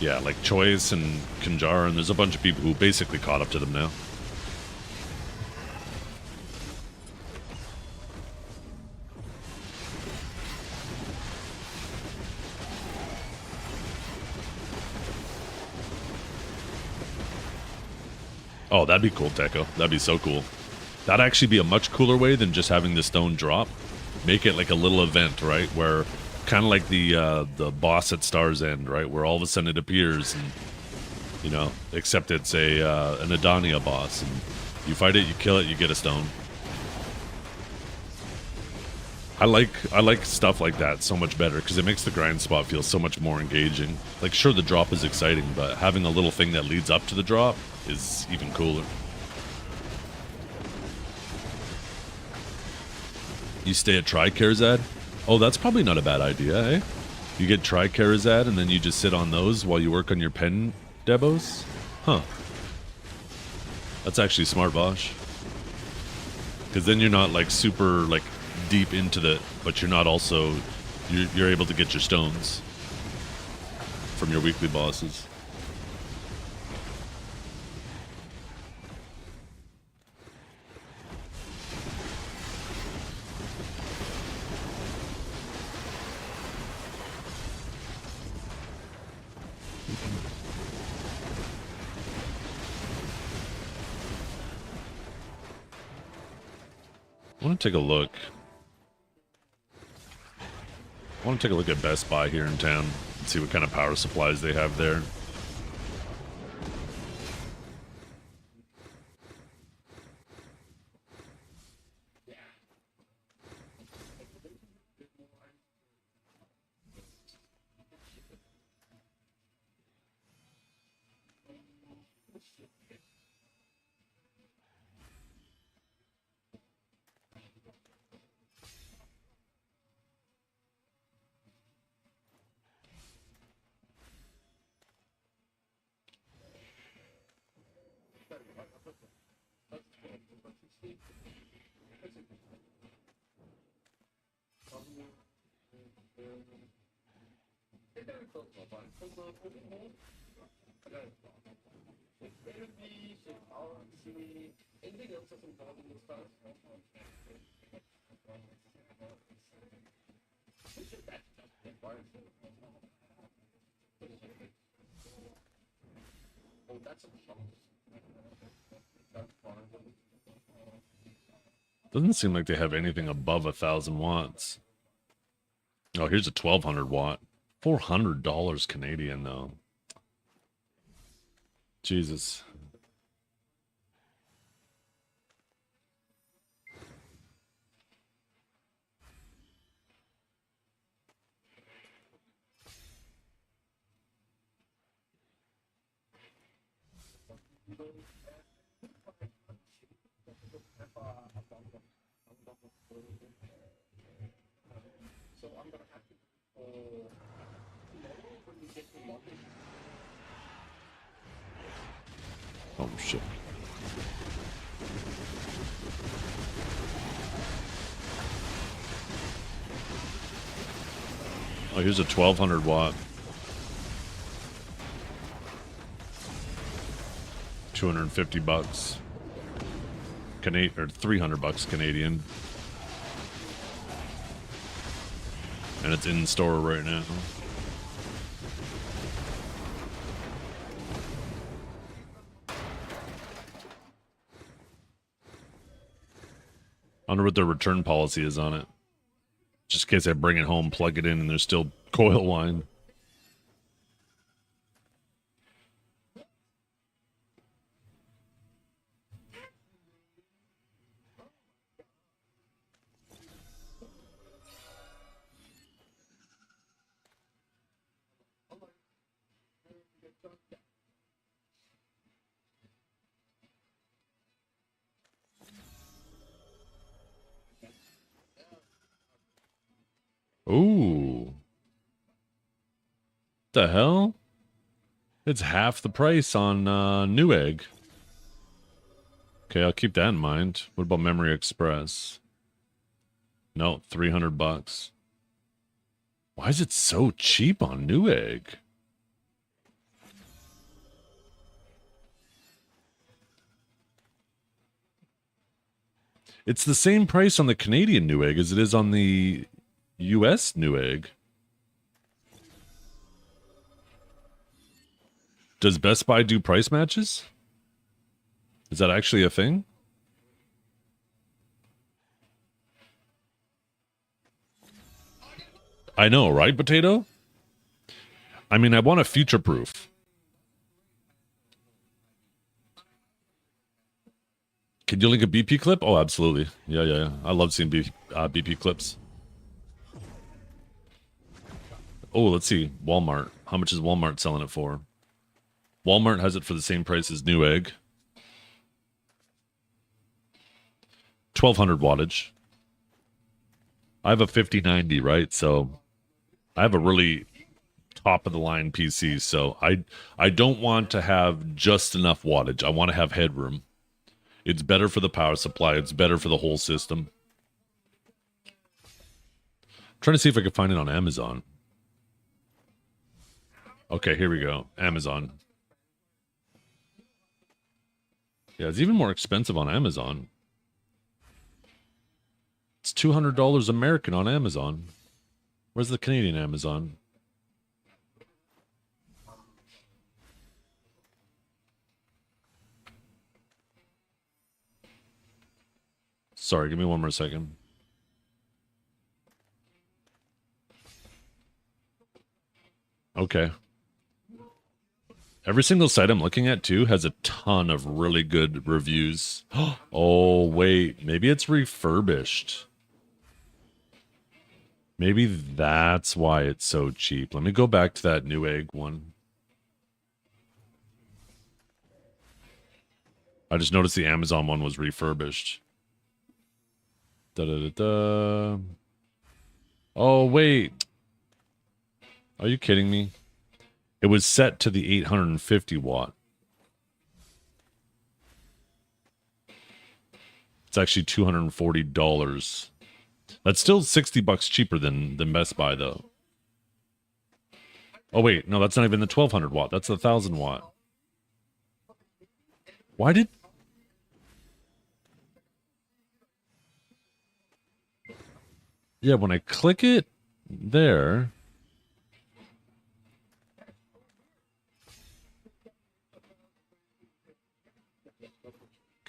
[SPEAKER 1] yeah, like Choice and Kanjar, and there's a bunch of people who basically caught up to them now. Oh, that'd be cool, Techo. That'd be so cool. That'd actually be a much cooler way than just having the stone drop. Make it like a little event, right? Where kind of like the boss at Star's End, right? Where all of a sudden it appears, and you know, except it's an Adania boss, and you fight it, you kill it, you get a stone. I like stuff like that so much better because it makes the grind spot feel so much more engaging. Like, sure, the drop is exciting, but having a little thing that leads up to the drop is even cooler. You stay at Tri-Karazad? Oh, that's probably not a bad idea, eh? You get Tri-Karazad and then you just sit on those while you work on your pen debos? Huh. That's actually smart, Bosch. Because then you're not like super like deep into the, but you're not also, you're able to get your stones from your weekly bosses. I want to take a look. I want to take a look at Best Buy here in town and see what kind of power supplies they have there. Doesn't seem like they have anything above 1,000 watts. Oh, here's a 1,200 watt. $400 Canadian, though. Jesus. Oh, shit. Oh, here's a 1,200 watt. 250 bucks. Canadian, or 300 bucks Canadian. And it's in store right now. I wonder what their return policy is on it. Just in case I bring it home, plug it in, and there's still coil wine. Ooh. The hell? It's half the price on Newegg. Okay, I'll keep that in mind. What about Memory Express? No, $300. Why is it so cheap on Newegg? It's the same price on the Canadian Newegg as it is on the US Newegg. Does Best Buy do price matches? Is that actually a thing? I know, right, Potato? I mean, I want a future proof. Can you link a BP clip? Oh, absolutely. Yeah. I love seeing BP clips. Oh, let's see. Walmart. How much is Walmart selling it for? Walmart has it for the same price as Newegg. 1200 wattage. I have a 5090, right? So I have a really top of the line PC. So I don't want to have just enough wattage. I want to have headroom. It's better for the power supply. It's better for the whole system. I'm trying to see if I can find it on Amazon. Okay, here we go. Amazon. Yeah, it's even more expensive on Amazon. It's $200 American on Amazon. Where's the Canadian Amazon? Sorry, give me one more second. Okay. Every single site I'm looking at, too, has a ton of really good reviews. Oh, wait. Maybe it's refurbished. Maybe that's why it's so cheap. Let me go back to that Newegg one. I just noticed the Amazon one was refurbished. Da-da-da-da. Oh, wait. Are you kidding me? It was set to the 850 watt. It's actually $240. That's still $60 cheaper than Best Buy, though. Oh, wait. No, that's not even the 1200 watt. That's the 1000 watt. Why did... Yeah, when I click it there...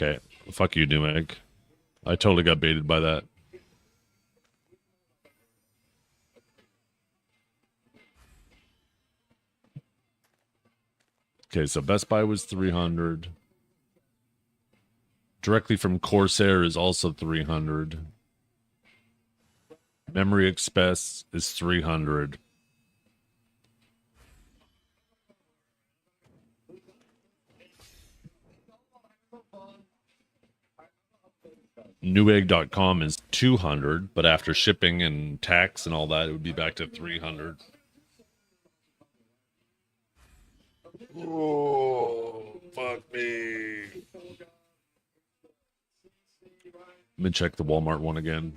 [SPEAKER 1] Okay, fuck you, Newegg. I totally got baited by that. Okay, so Best Buy was 300. Directly from Corsair is also 300. Memory Express is 300. Newegg.com is 200, but after shipping and tax and all that, it would be back to 300. Oh, fuck me. Let me check the Walmart one again.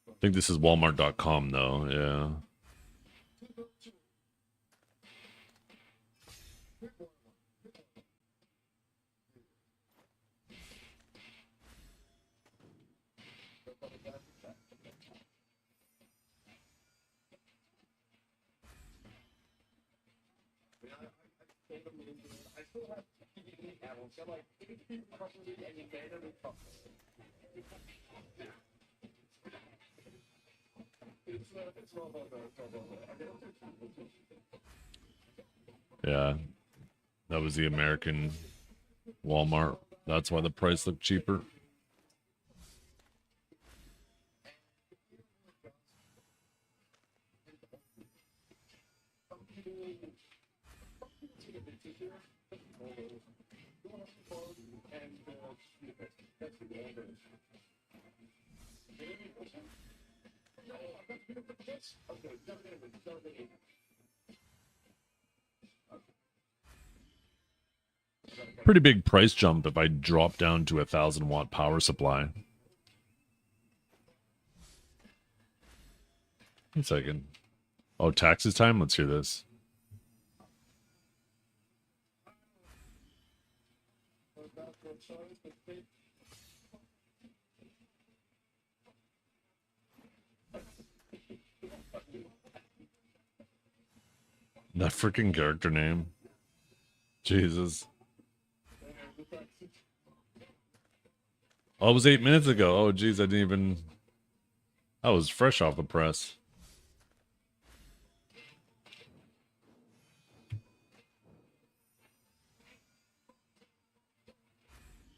[SPEAKER 1] I think this is Walmart.com, though. Yeah. Yeah, that was the American Walmart. That's why the price looked cheaper. Pretty big price jump if I drop down to 1,000 watt power supply. 1 second. Oh, taxes time? Let's hear this. That freaking character name. Jesus. Oh, it was 8 minutes ago. Oh, geez, I didn't even... I was fresh off the press.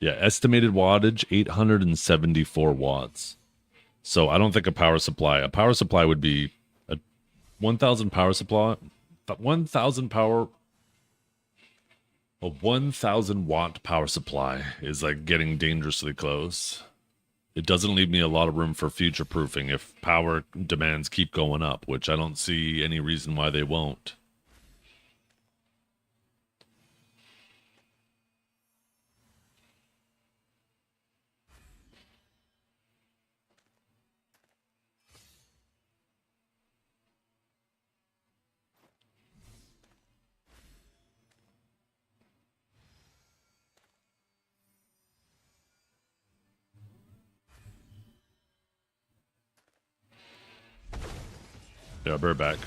[SPEAKER 1] Yeah, estimated wattage, 874 watts. So I don't think a power supply would be a 1,000 power supply. 1,000 power... A 1,000 watt power supply is like getting dangerously close. It doesn't leave me a lot of room for future proofing if power demands keep going up, which I don't see any reason why they won't. Yeah, bear back.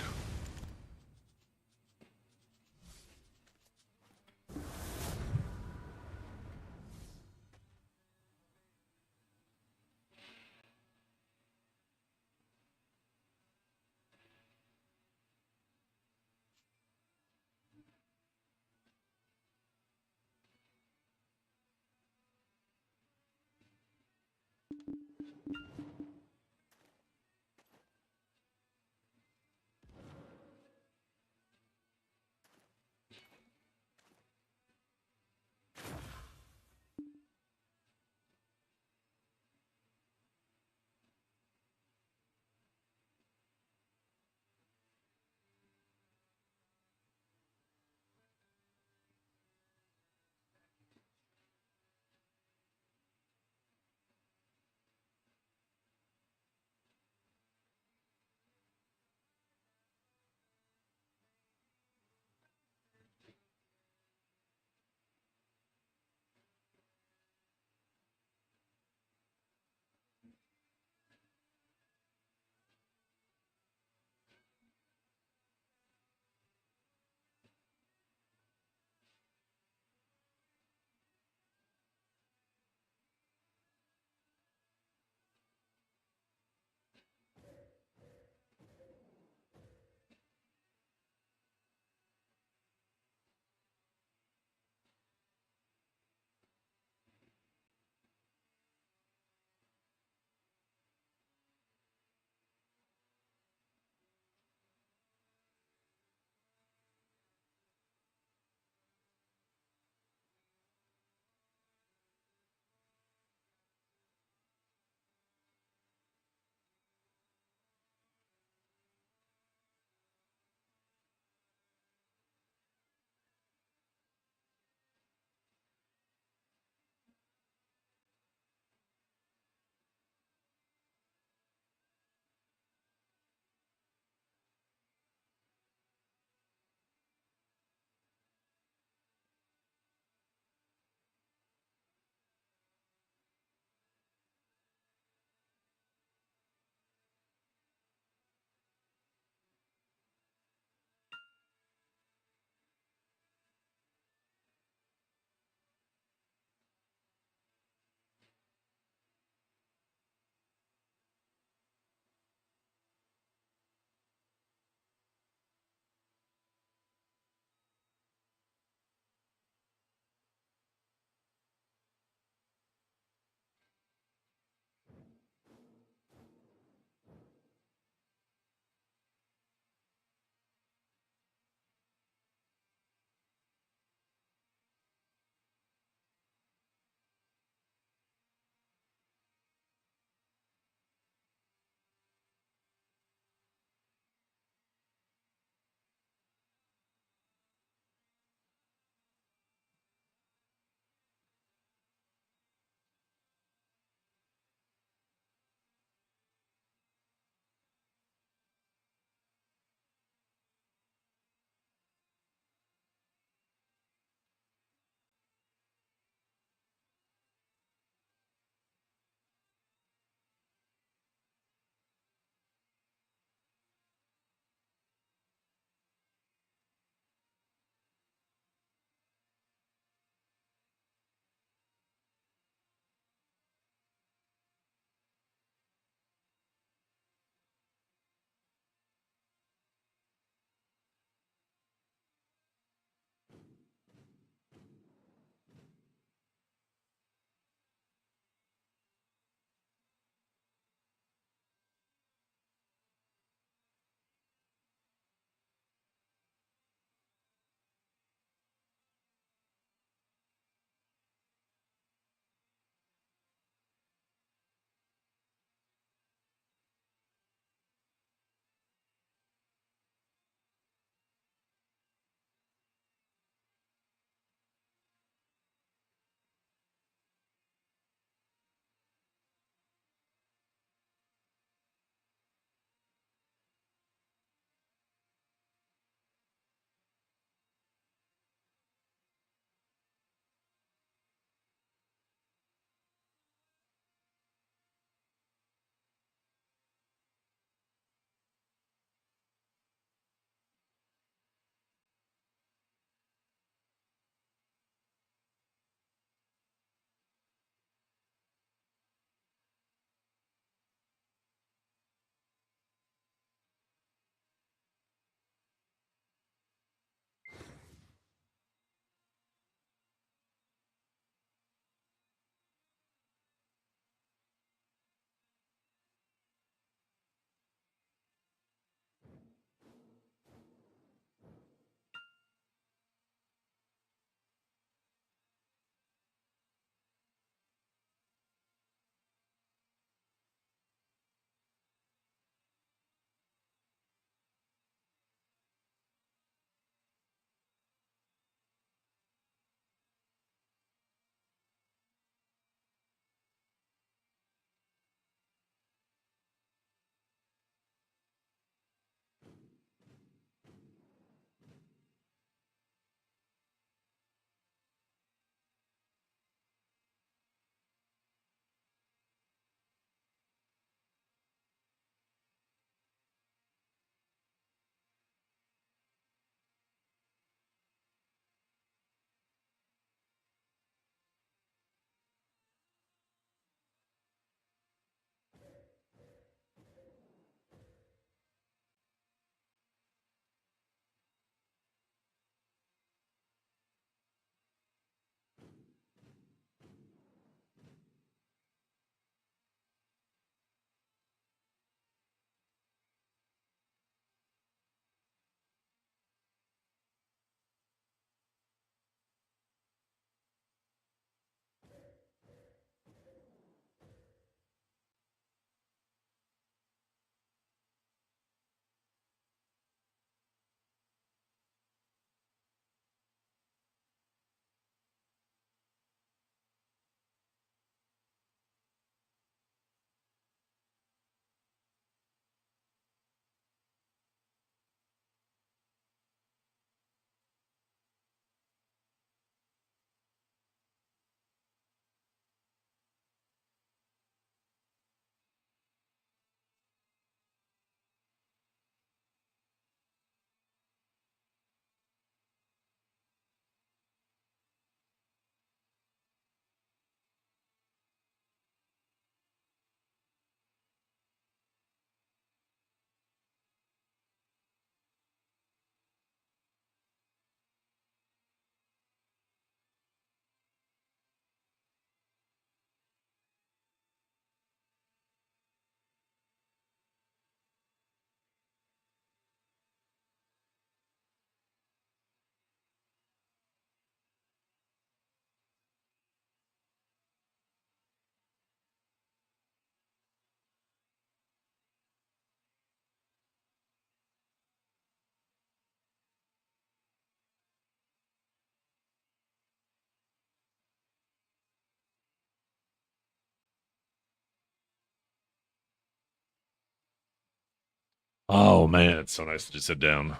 [SPEAKER 1] Oh man, it's so nice to just sit down.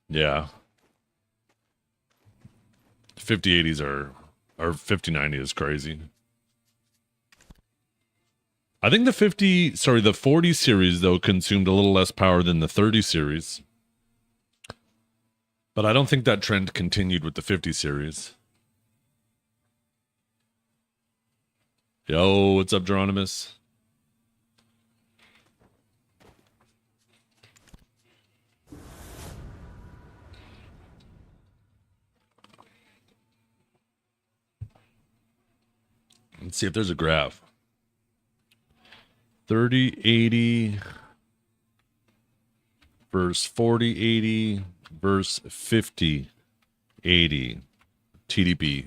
[SPEAKER 1] Yeah. 5080s are or 5090 is crazy. I think the 40 series though consumed a little less power than the 30 series. But I don't think that trend continued with the 50 series. Yo, what's up, Geronimus? Let's see if there's a graph. 3080 versus 4080 versus 5080 TDP.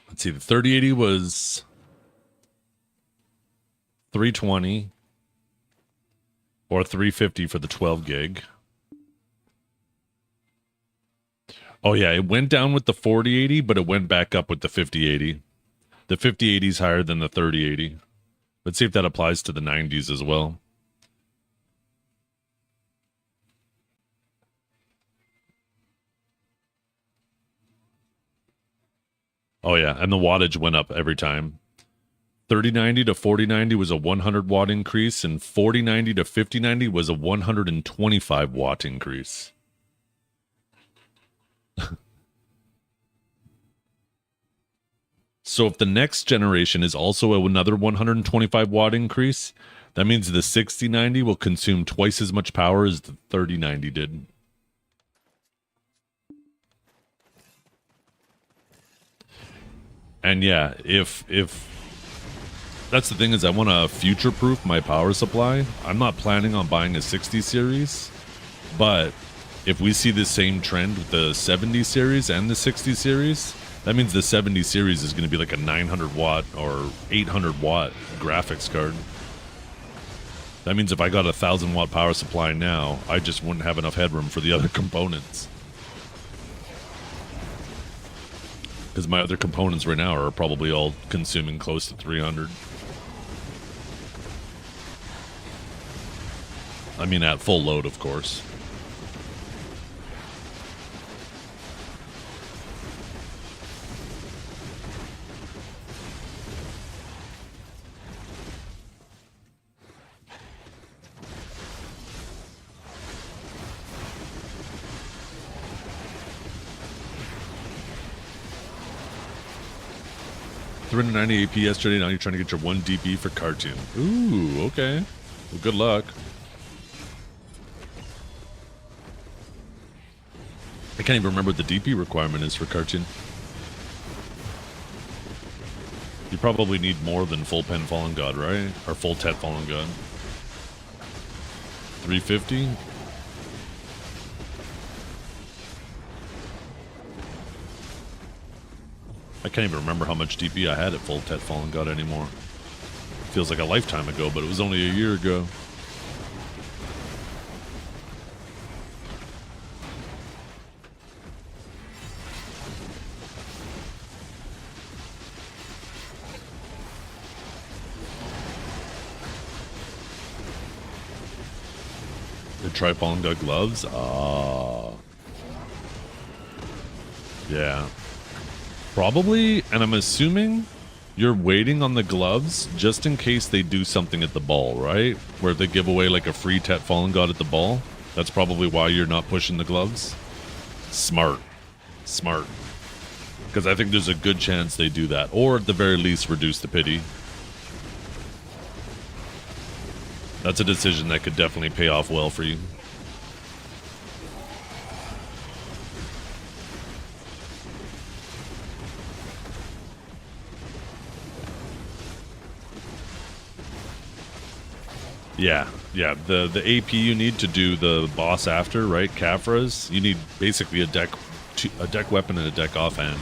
[SPEAKER 1] Let's see, the 3080 was 320 or 350 for the 12 gig. Oh yeah, it went down with the 4080, but it went back up with the 5080. The 5080 is higher than the 3080. Let's see if that applies to the 90s as well. Oh yeah, and the wattage went up every time. 3090 to 4090 was a 100 watt increase, and 4090 to 5090 was a 125 watt increase. So if the next generation is also another 125 watt increase, that means the 6090 will consume twice as much power as the 3090 did. And yeah, if that's the thing is I want to future-proof my power supply. I'm not planning on buying a 60 series, but if we see the same trend with the 70 series and the 60 series, that means the 70 series is going to be like a 900 watt or 800 watt graphics card. That means if I got a 1,000 watt power supply now, I just wouldn't have enough headroom for the other components. Because my other components right now are probably all consuming close to 300. I mean, at full load, of course. $390 AP yesterday. Now you're trying to get your 1 DP for cartoon. Ooh, okay. Well, good luck. I can't even remember what the DP requirement is for cartoon. You probably need more than full pen Fallen God, right? Or full Tet Fallen God. 350? I can't even remember how much DP I had at full Tet Fallen God anymore. Feels like a lifetime ago, but it was only a year ago. The Fallen God gloves? Ah. Yeah. Probably, and I'm assuming you're waiting on the gloves just in case they do something at the ball, right? Where they give away like a free Tet Fallen God at the ball. That's probably why you're not pushing the gloves. Smart. Smart. Because I think there's a good chance they do that. Or at the very least, reduce the pity. That's a decision that could definitely pay off well for you. Yeah, yeah. The AP you need to do the boss after, right? Kafras. You need basically a deck weapon and a deck offhand,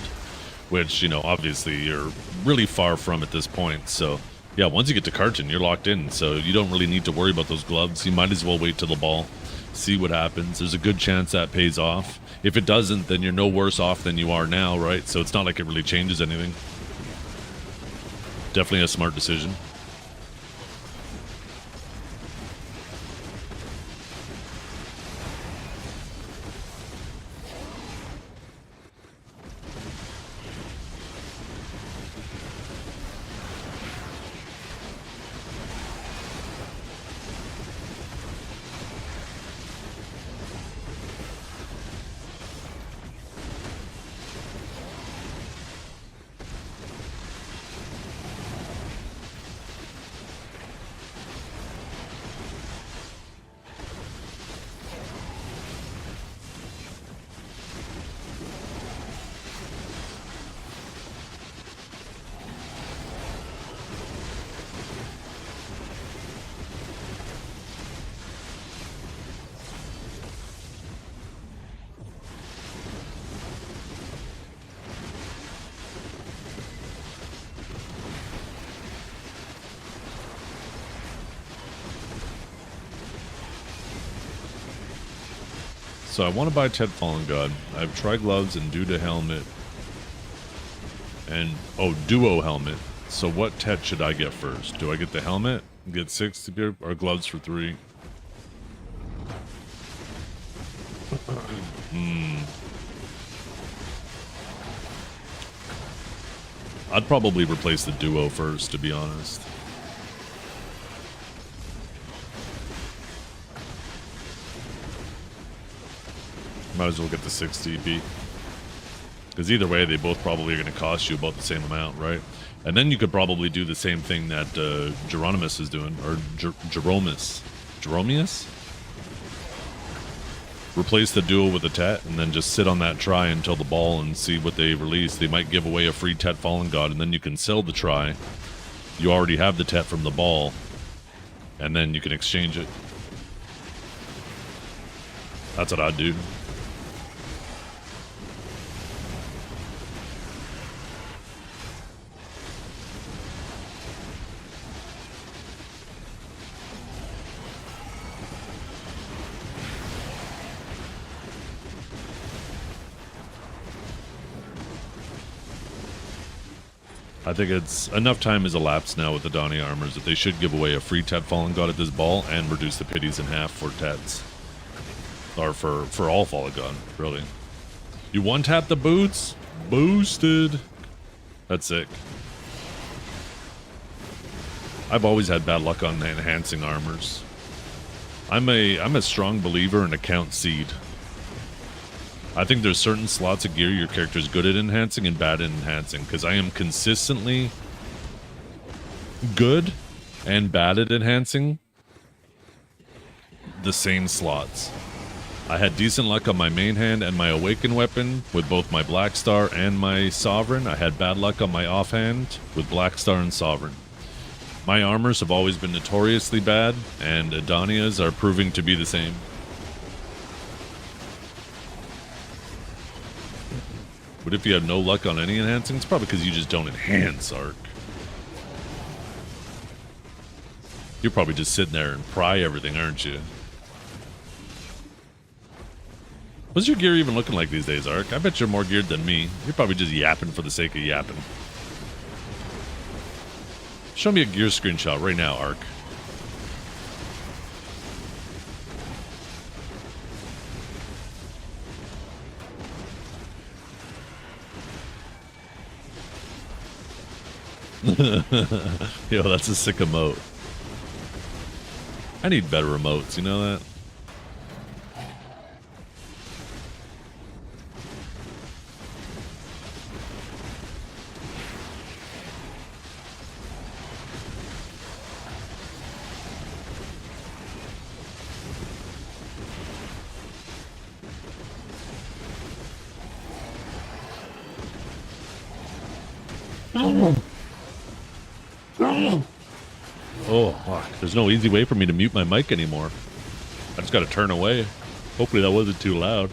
[SPEAKER 1] which, you know, obviously you're really far from at this point. So yeah, once you get to Carton, you're locked in. So you don't really need to worry about those gloves. You might as well wait till the ball, see what happens. There's a good chance that pays off. If it doesn't, then you're no worse off than you are now, right? So it's not like it really changes anything. Definitely a smart decision. So I want to buy Tet Fallen God. I have Tri-Gloves and Duda Helmet. And, oh, Duo Helmet. So what Tet should I get first? Do I get the helmet? Get 6 to be, or gloves for 3? I'd probably replace the Duo first, to be honest. Might as well get the 6 TP. Because either way, they both probably are going to cost you about the same amount, right? And then you could probably do the same thing that Geronimus is doing, or Jeromus. Jeromius? Replace the duo with a Tet, and then just sit on that try until the ball and see what they release. They might give away a free Tet Fallen God, and then you can sell the try. You already have the Tet from the ball, and then you can exchange it. That's what I'd do. I think it's enough time has elapsed now with the Donnie Armors that they should give away a free Tet Fallen God at this ball and reduce the pities in half for Tets. Or for all Fallen God, really. You one-tap the boots? Boosted. That's sick. I've always had bad luck on enhancing armors. I'm a strong believer in account seed. I think there's certain slots of gear your character's good at enhancing and bad at enhancing, because I am consistently good and bad at enhancing the same slots. I had decent luck on my main hand and my awakened weapon with both my Black Star and my Sovereign. I had bad luck on my offhand with Black Star and Sovereign. My armors have always been notoriously bad, and Adonia's are proving to be the same. But if you have no luck on any enhancing, it's probably because you just don't enhance, Ark. You're probably just sitting there and pry everything, aren't you? What's your gear even looking like these days, Ark? I bet you're more geared than me. You're probably just yapping for the sake of yapping. Show me a gear screenshot right now, Ark. Yo, that's a sick emote. I need better emotes, you know that? Oh, fuck. There's no easy way for me to mute my mic anymore. I just gotta turn away. Hopefully that wasn't too loud.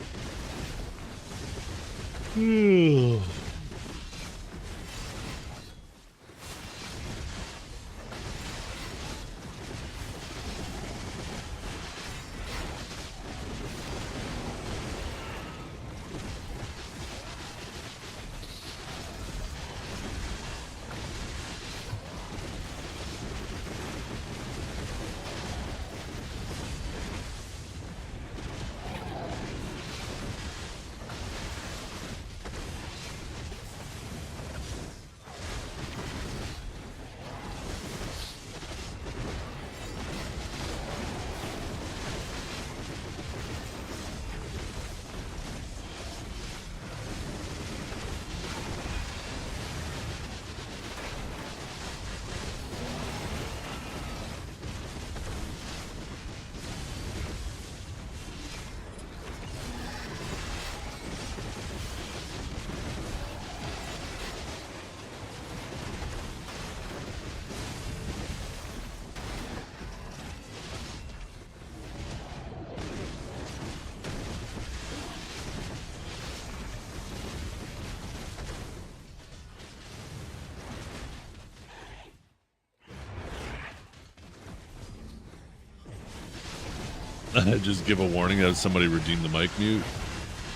[SPEAKER 1] Just give a warning as somebody redeem the mic mute.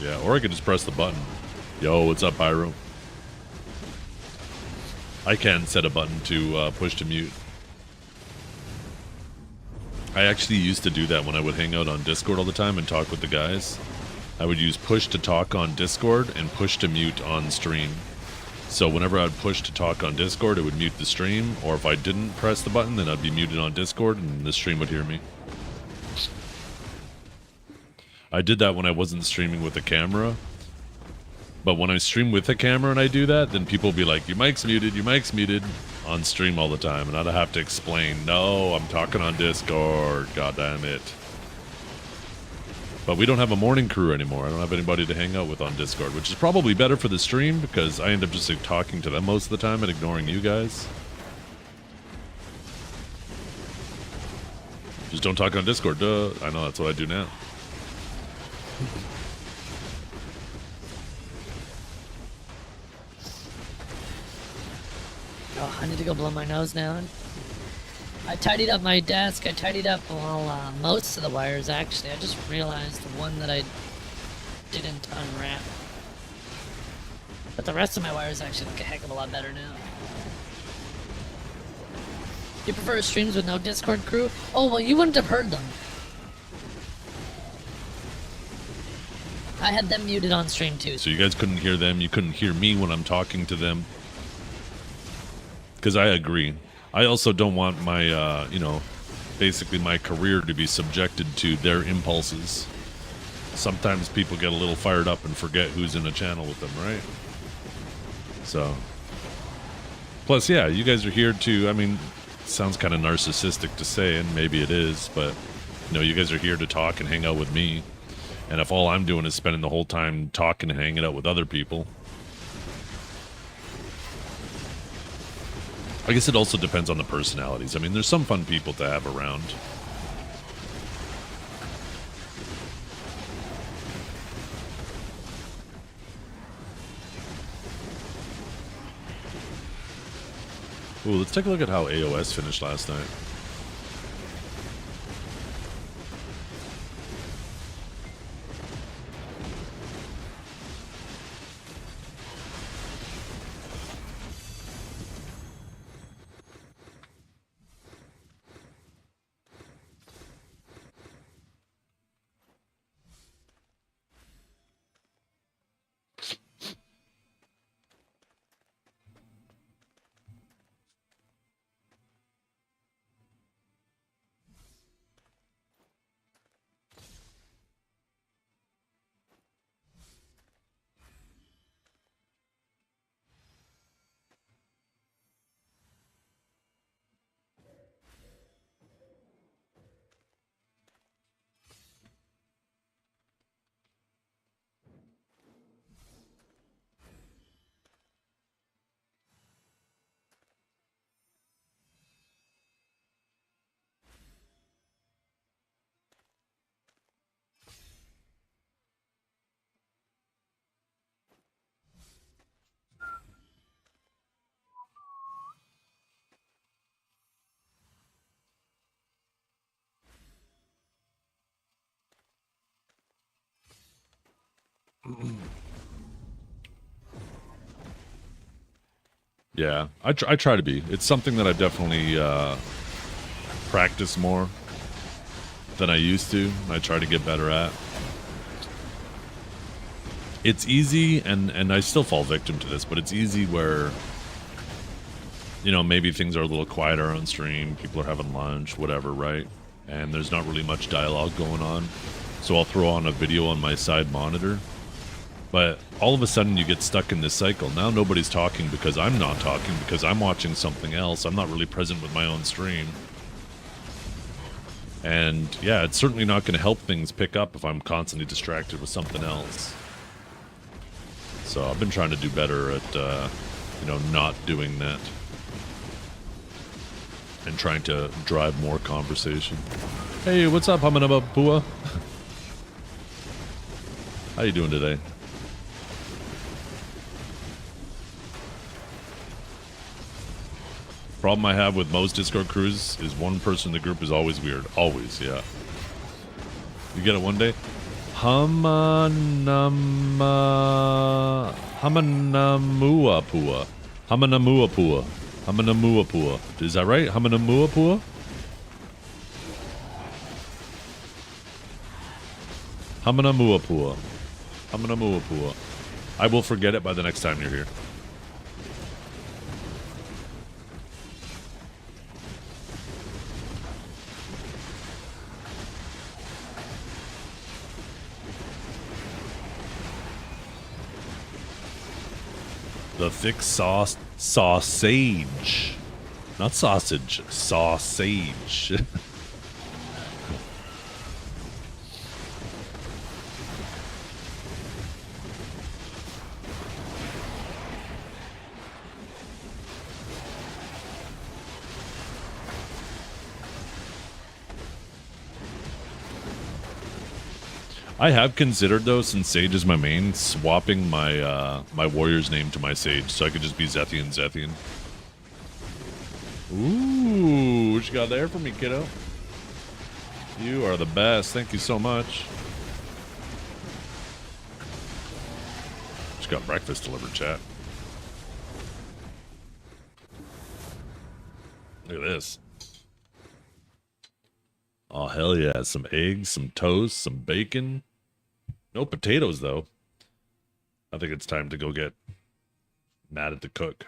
[SPEAKER 1] Yeah, or I could just press the button. Yo, what's up, Pyro? I can set a button to push to mute. I actually used to do that when I would hang out on Discord all the time and talk with the guys. I would use push to talk on Discord and push to mute on stream. So whenever I'd push to talk on Discord, it would mute the stream, or if I didn't press the button, then I'd be muted on Discord and the stream would hear me. I did that when I wasn't streaming with a camera. But when I stream with a camera and I do that, then people will be like, your mic's muted on stream all the time. And I'd have to explain, no, I'm talking on Discord, god damn it. But we don't have a morning crew anymore. I don't have anybody to hang out with on Discord, which is probably better for the stream because I end up just like, talking to them most of the time and ignoring you guys. Just don't talk on Discord, duh. I know, that's what I do now.
[SPEAKER 2] Oh, I need to go blow my nose now. I tidied up my desk. I tidied up, well, most of the wires, actually. I just realized the one that I didn't unwrap. But the rest of my wires actually look a heck of a lot better now. You prefer streams with no Discord crew? Oh, well, you wouldn't have heard them. I had them muted on stream, too.
[SPEAKER 1] So you guys couldn't hear them. You couldn't hear me when I'm talking to them. Because I agree. I also don't want my, you know, basically my career to be subjected to their impulses. Sometimes people get a little fired up and forget who's in a channel with them, right? So. Plus, yeah, you guys are here to, I mean, it sounds kind of narcissistic to say, and maybe it is, but, you know, you guys are here to talk and hang out with me. And if all I'm doing is spending the whole time talking and hanging out with other people, I guess it also depends on the personalities. I mean, there's some fun people to have around. Ooh, let's take a look at how AOS finished last night. Yeah, I try to be. It's something that I've definitely practiced more than I used to. I try to get better at. It's easy, and I still fall victim to this, but it's easy where, you know, maybe things are a little quieter on stream, people are having lunch, whatever, right? And there's not really much dialogue going on. So I'll throw on a video on my side monitor. But all of a sudden you get stuck in this cycle. Now nobody's talking because I'm not talking, because I'm watching something else. I'm not really present with my own stream. And yeah, it's certainly not going to help things pick up if I'm constantly distracted with something else. So I've been trying to do better at, you know, not doing that. And trying to drive more conversation. Hey, what's up, Hamanabapua? How you doing today? Problem I have with most Discord crews is one person in the group is always weird. Always, yeah. You get it one day. Hamanamuapua. Hamanamuapua. Hamanamuapua. Is that right? Hamanamuapua? Hamanamuapua. Hamanamuapua. I will forget it by the next time you're here. The thick sauce sausage. Not sausage, sausage. I have considered though, since Sage is my main, swapping my my warrior's name to my Sage, so I could just be Zethian Zethian. Ooh, what you got there for me, kiddo? You are the best. Thank you so much. Just got breakfast delivered, chat. Look at this. Oh, hell yeah. Some eggs, some toast, some bacon. No potatoes, though. I think it's time to go get mad at the cook.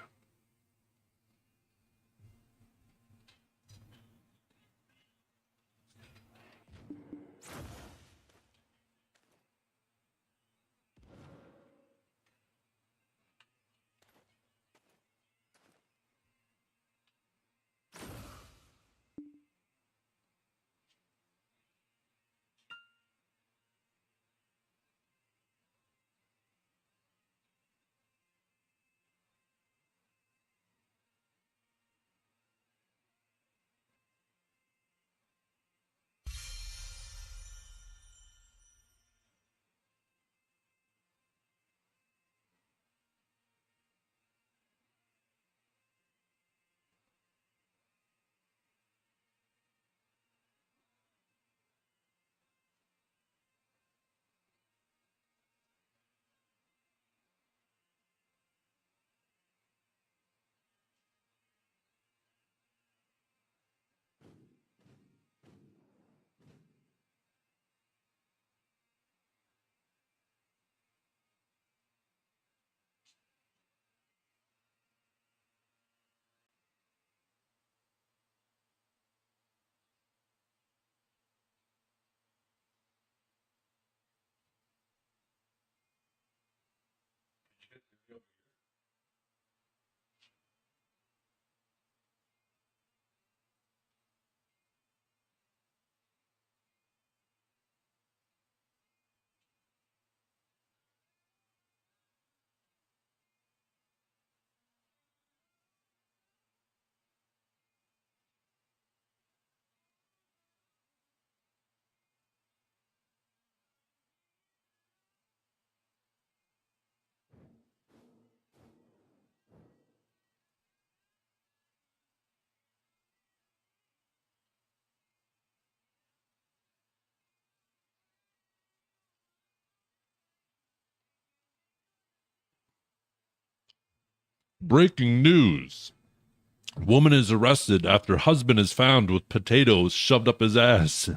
[SPEAKER 1] Breaking news. Woman is arrested after husband is found with potatoes shoved up his ass.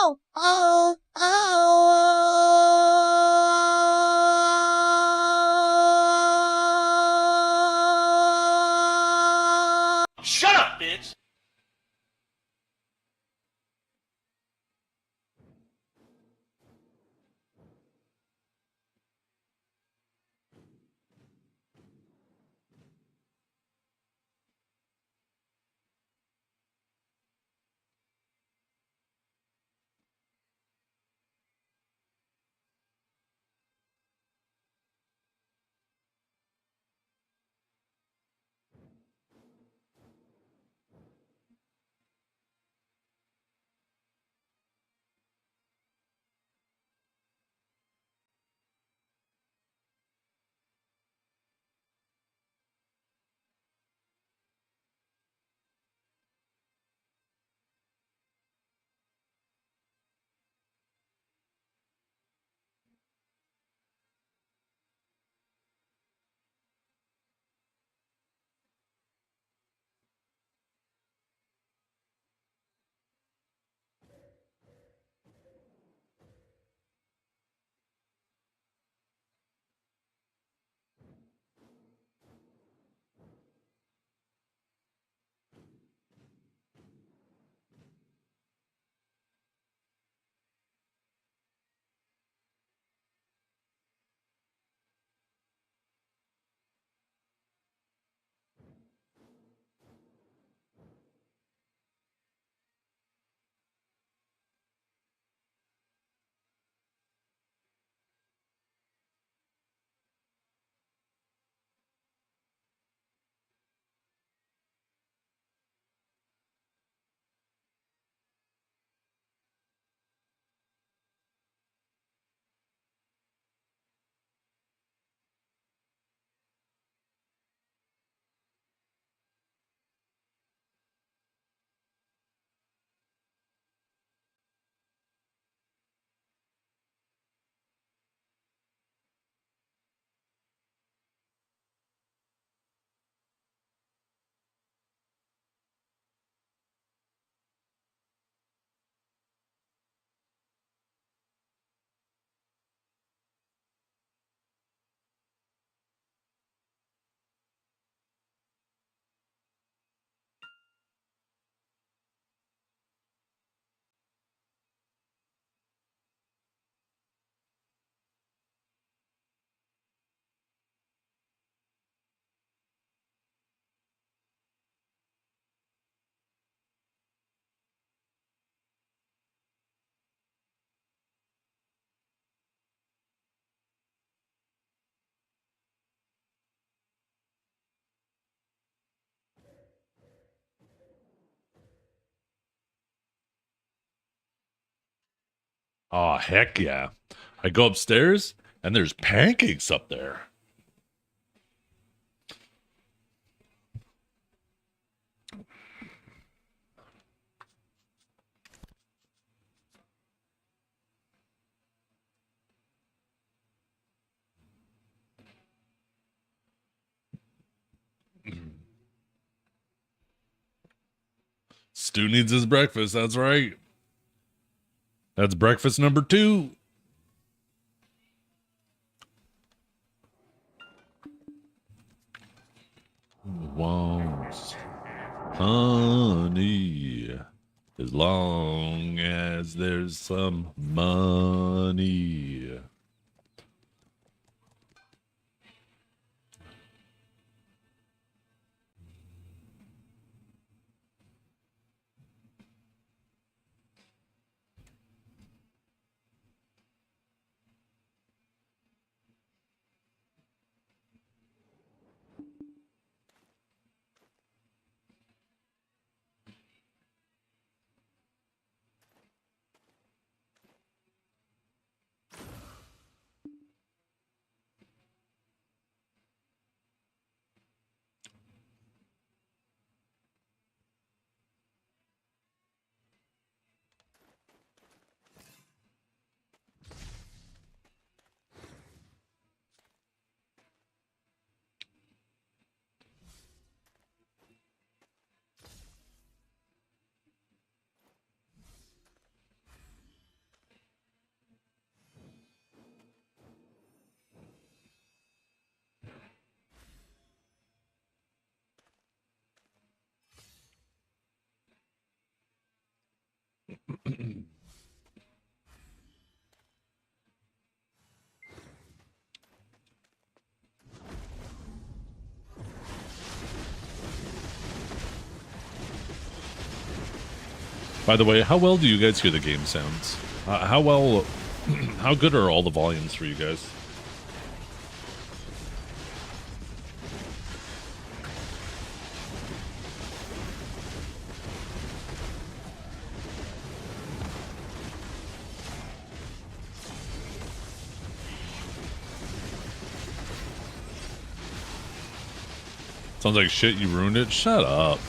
[SPEAKER 3] Oh, oh, oh.
[SPEAKER 4] Shut up, bitch!
[SPEAKER 1] Oh, heck yeah. I go upstairs and there's pancakes up there. Stu needs his breakfast. That's right. That's breakfast number 2. Wants honey as long as there's some money. By the way, how well do you guys hear the game sounds? How well, how good are all the volumes for you guys? Sounds like shit, you ruined it. Shut up.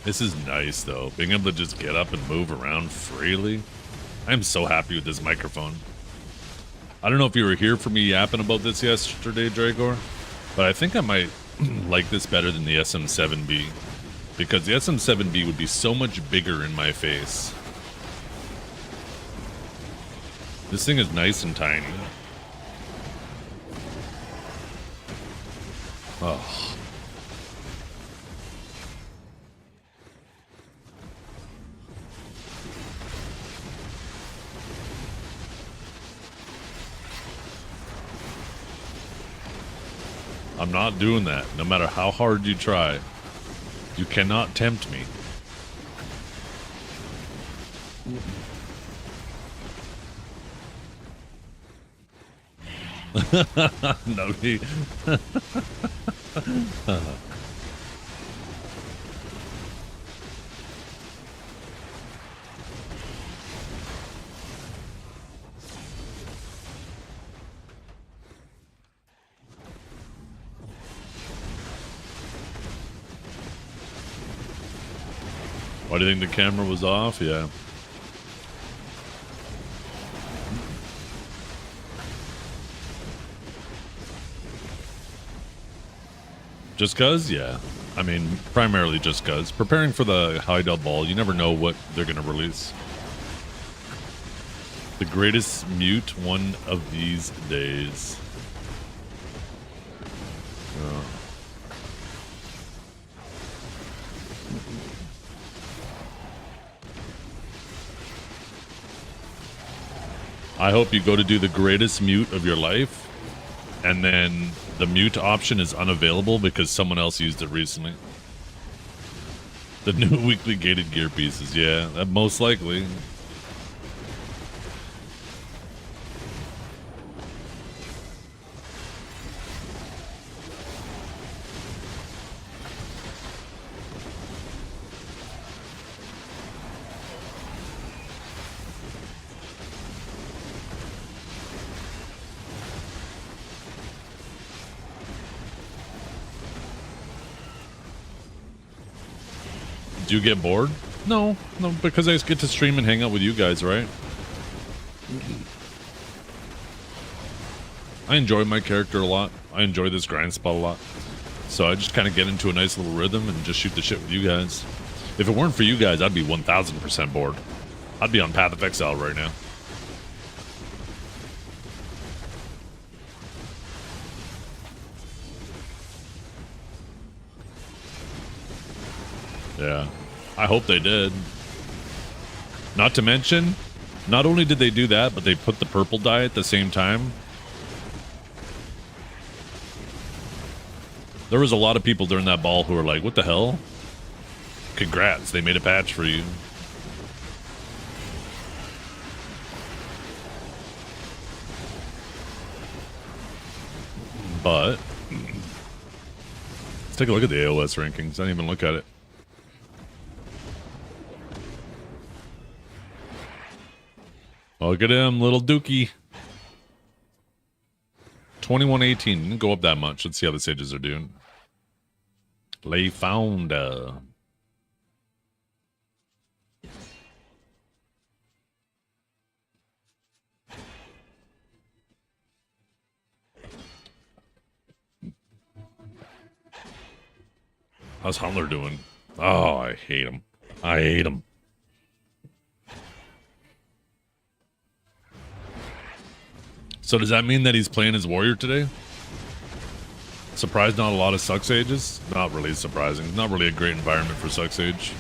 [SPEAKER 1] This is nice, though. Being able to just get up and move around freely. I'm so happy with this microphone. I don't know if you were here for me yapping about this yesterday, Dragor, but I think I might like this better than the SM7B. Because the SM7B would be so much bigger in my face. This thing is nice and tiny. Oh. I'm not doing that, no matter how hard you try. You cannot tempt me. No, me. Why do you think the camera was off? Yeah. Just cuz? Yeah. I mean, primarily just cuz. Preparing for the Heidel ball, you never know what they're going to release. The greatest mute one of these days. Oh. I hope you go to do the greatest mute of your life, and then the mute option is unavailable because someone else used it recently. The new weekly gated gear pieces, yeah, that most likely. Do you get bored? No, because I get to stream and hang out with you guys, right? I enjoy my character a lot. I enjoy this grind spot a lot. So I just kind of get into a nice little rhythm and just shoot the shit with you guys. If it weren't for you guys, I'd be 1000% bored. I'd be on Path of Exile right now. Yeah, I hope they did. Not to mention, not only did they do that, but they put the purple dye at the same time. There was a lot of people during that ball who were like, what the hell? Congrats, they made a patch for you. But let's take a look at the AOS rankings. I didn't even look at it. Oh, look at him, little Dookie. 2118. Didn't go up that much. Let's see how the sages are doing. Lay found. How's Hunter doing? Oh, I hate him. I hate him. So does that mean that he's playing his warrior today? Surprised not a lot of Suck Sages? Not really surprising. Not really a great environment for Suck Sage.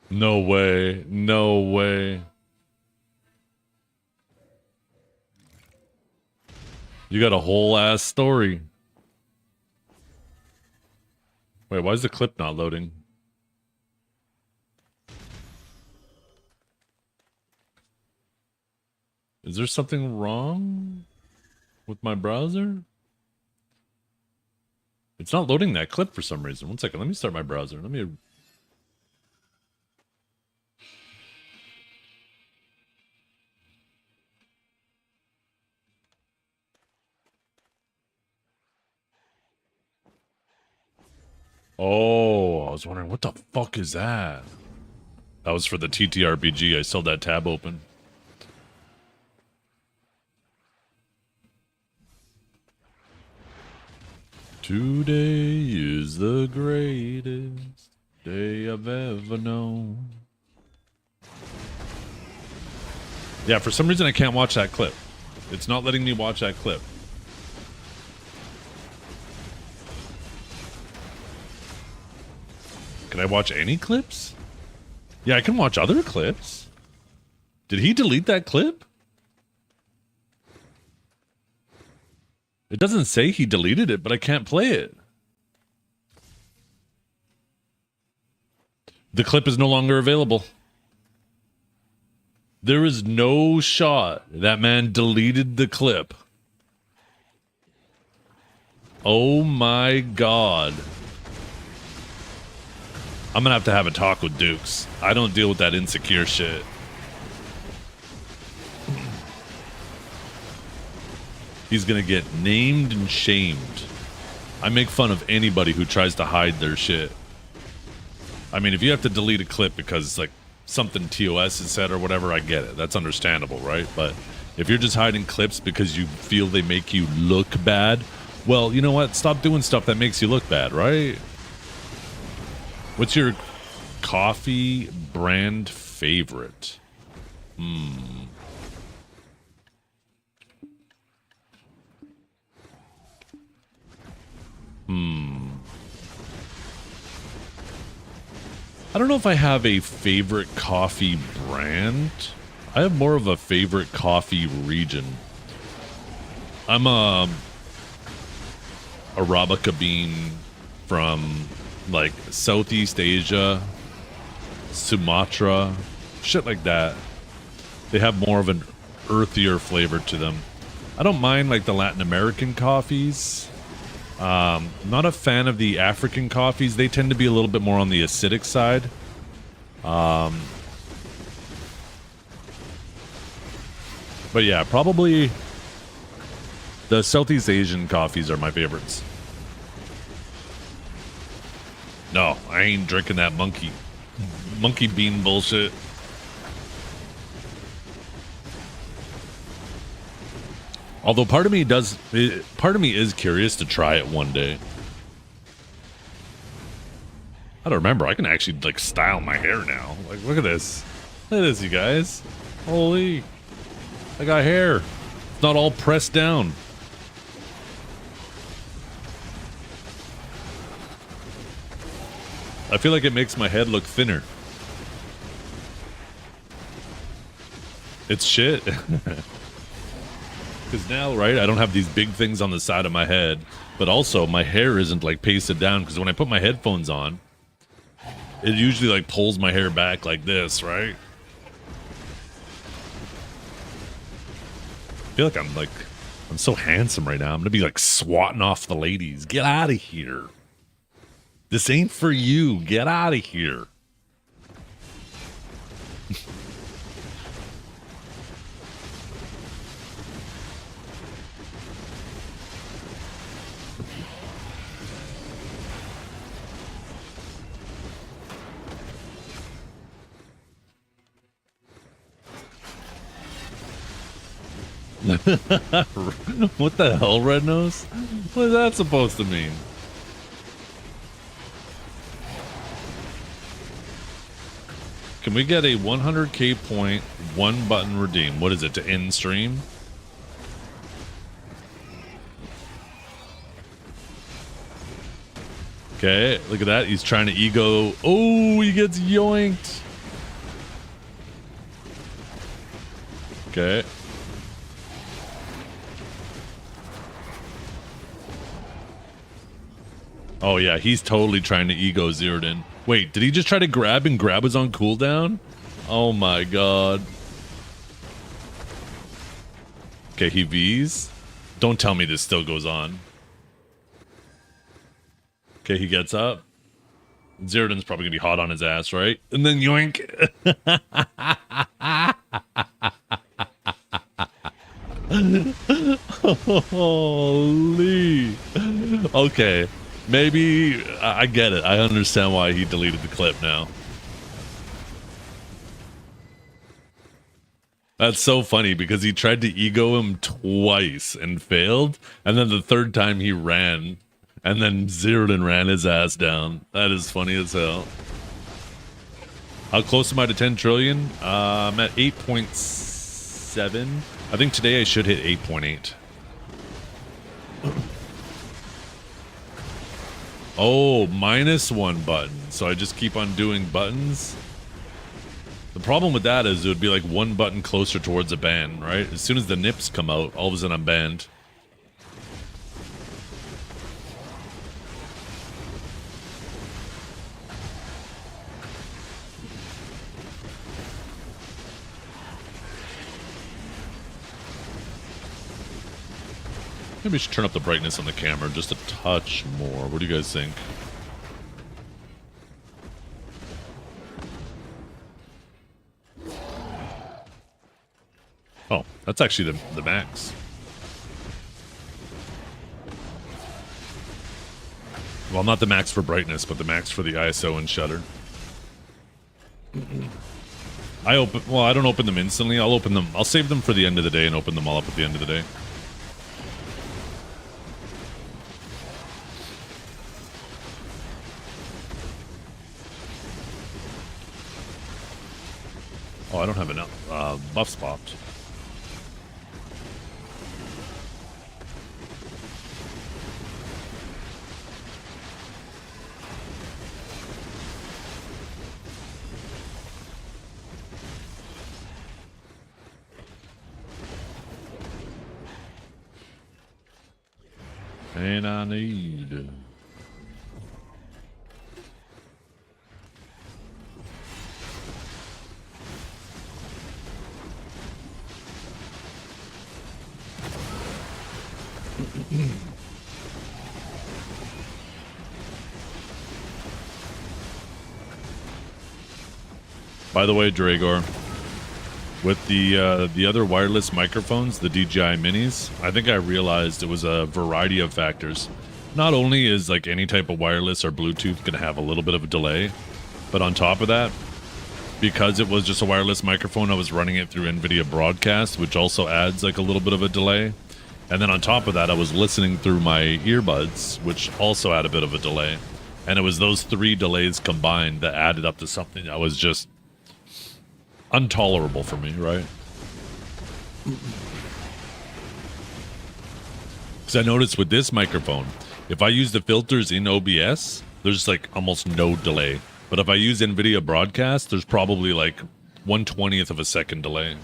[SPEAKER 1] No way. No way. You got a whole ass story. Wait, why is the clip not loading? Is there something wrong with my browser? It's not loading that clip for some reason. One second, let me start my browser. Let me... Oh, I was wondering, what the fuck is that? That was for the TTRPG. I still had that tab open. Today is the greatest day I've ever known. Yeah, for some reason I can't watch that clip. It's not letting me watch that clip. Can I watch any clips? Yeah, I can watch other clips. Did he delete that clip? It doesn't say he deleted it, but I can't play it. The clip is no longer available. There is no shot that man deleted the clip. Oh my God. I'm gonna have a talk with Dukes. I don't deal with that insecure shit. He's gonna get named and shamed. I make fun of anybody who tries to hide their shit. I mean, if you have to delete a clip because like something TOS has said or whatever, I get it. That's understandable, right? But if you're just hiding clips because you feel they make you look bad, well, you know what? Stop doing stuff that makes you look bad, right? What's your coffee brand favorite? I don't know if I have a favorite coffee brand. I have more of a favorite coffee region. I'm a Arabica bean from like Southeast Asia, Sumatra, shit like that. They have more of an earthier flavor to them. I don't mind like the Latin American coffees. Not a fan of the African coffees. They tend to be a little bit more on the acidic side. But yeah, probably the Southeast Asian coffees are my favorites. No, I ain't drinking that monkey bean bullshit. Although part of me is curious to try it one day. I don't remember. I can actually like style my hair now. Like, look at this. Look at this, you guys. Holy. I got hair. It's not all pressed down. I feel like it makes my head look thinner. It's shit. Because now, right, I don't have these big things on the side of my head, but also my hair isn't like pasted down because when I put my headphones on, it usually like pulls my hair back like this, right? I feel like I'm so handsome right now. I'm gonna be like swatting off the ladies. Get out of here. This ain't for you. Get out of here. What the hell, Red Nose? What is that supposed to mean? Can we get a 100k point, one button redeem? What is it, to end stream? Okay, look at that. He's trying to ego. Oh, he gets yoinked. Okay. Oh, yeah, he's totally trying to ego zeroed in. Wait, did he just try to grab and grab was on cooldown? Oh my god. Okay, he Vs. Don't tell me this still goes on. Okay, he gets up. Zeridan's probably gonna be hot on his ass, right? And then yoink. Holy. Okay. Maybe I get it. I understand why he deleted the clip now. That's so funny because he tried to ego him twice and failed. And then the third time he ran and then zeroed and ran his ass down. That is funny as hell. How close am I to 10 trillion? I'm at 8.7. I think today I should hit 8.8. Oh, -1 button. So I just keep on doing buttons. The problem with that is it would be like one button closer towards a ban, right? As soon as the nips come out, all of a sudden I'm banned. Maybe I should turn up the brightness on the camera just a touch more. What do you guys think? Oh, that's actually the max. Well, not the max for brightness, but the max for the ISO and shutter. I don't open them instantly. I'll open them. I'll save them for the end of the day and open them all up at the end of the day. Oh, I don't have enough buffs popped. And I need... By the way, Dragor, with the other wireless microphones, the DJI Minis, I think I realized it was a variety of factors. Not only is like any type of wireless or Bluetooth going to have a little bit of a delay, but on top of that, because it was just a wireless microphone, I was running it through NVIDIA Broadcast, which also adds like a little bit of a delay. And then on top of that, I was listening through my earbuds, which also had a bit of a delay. And it was those three delays combined that added up to something that was just intolerable for me, right? Because I noticed with this microphone, if I use the filters in OBS, there's like almost no delay. But if I use NVIDIA Broadcast, there's probably like 1/20th of a second delay.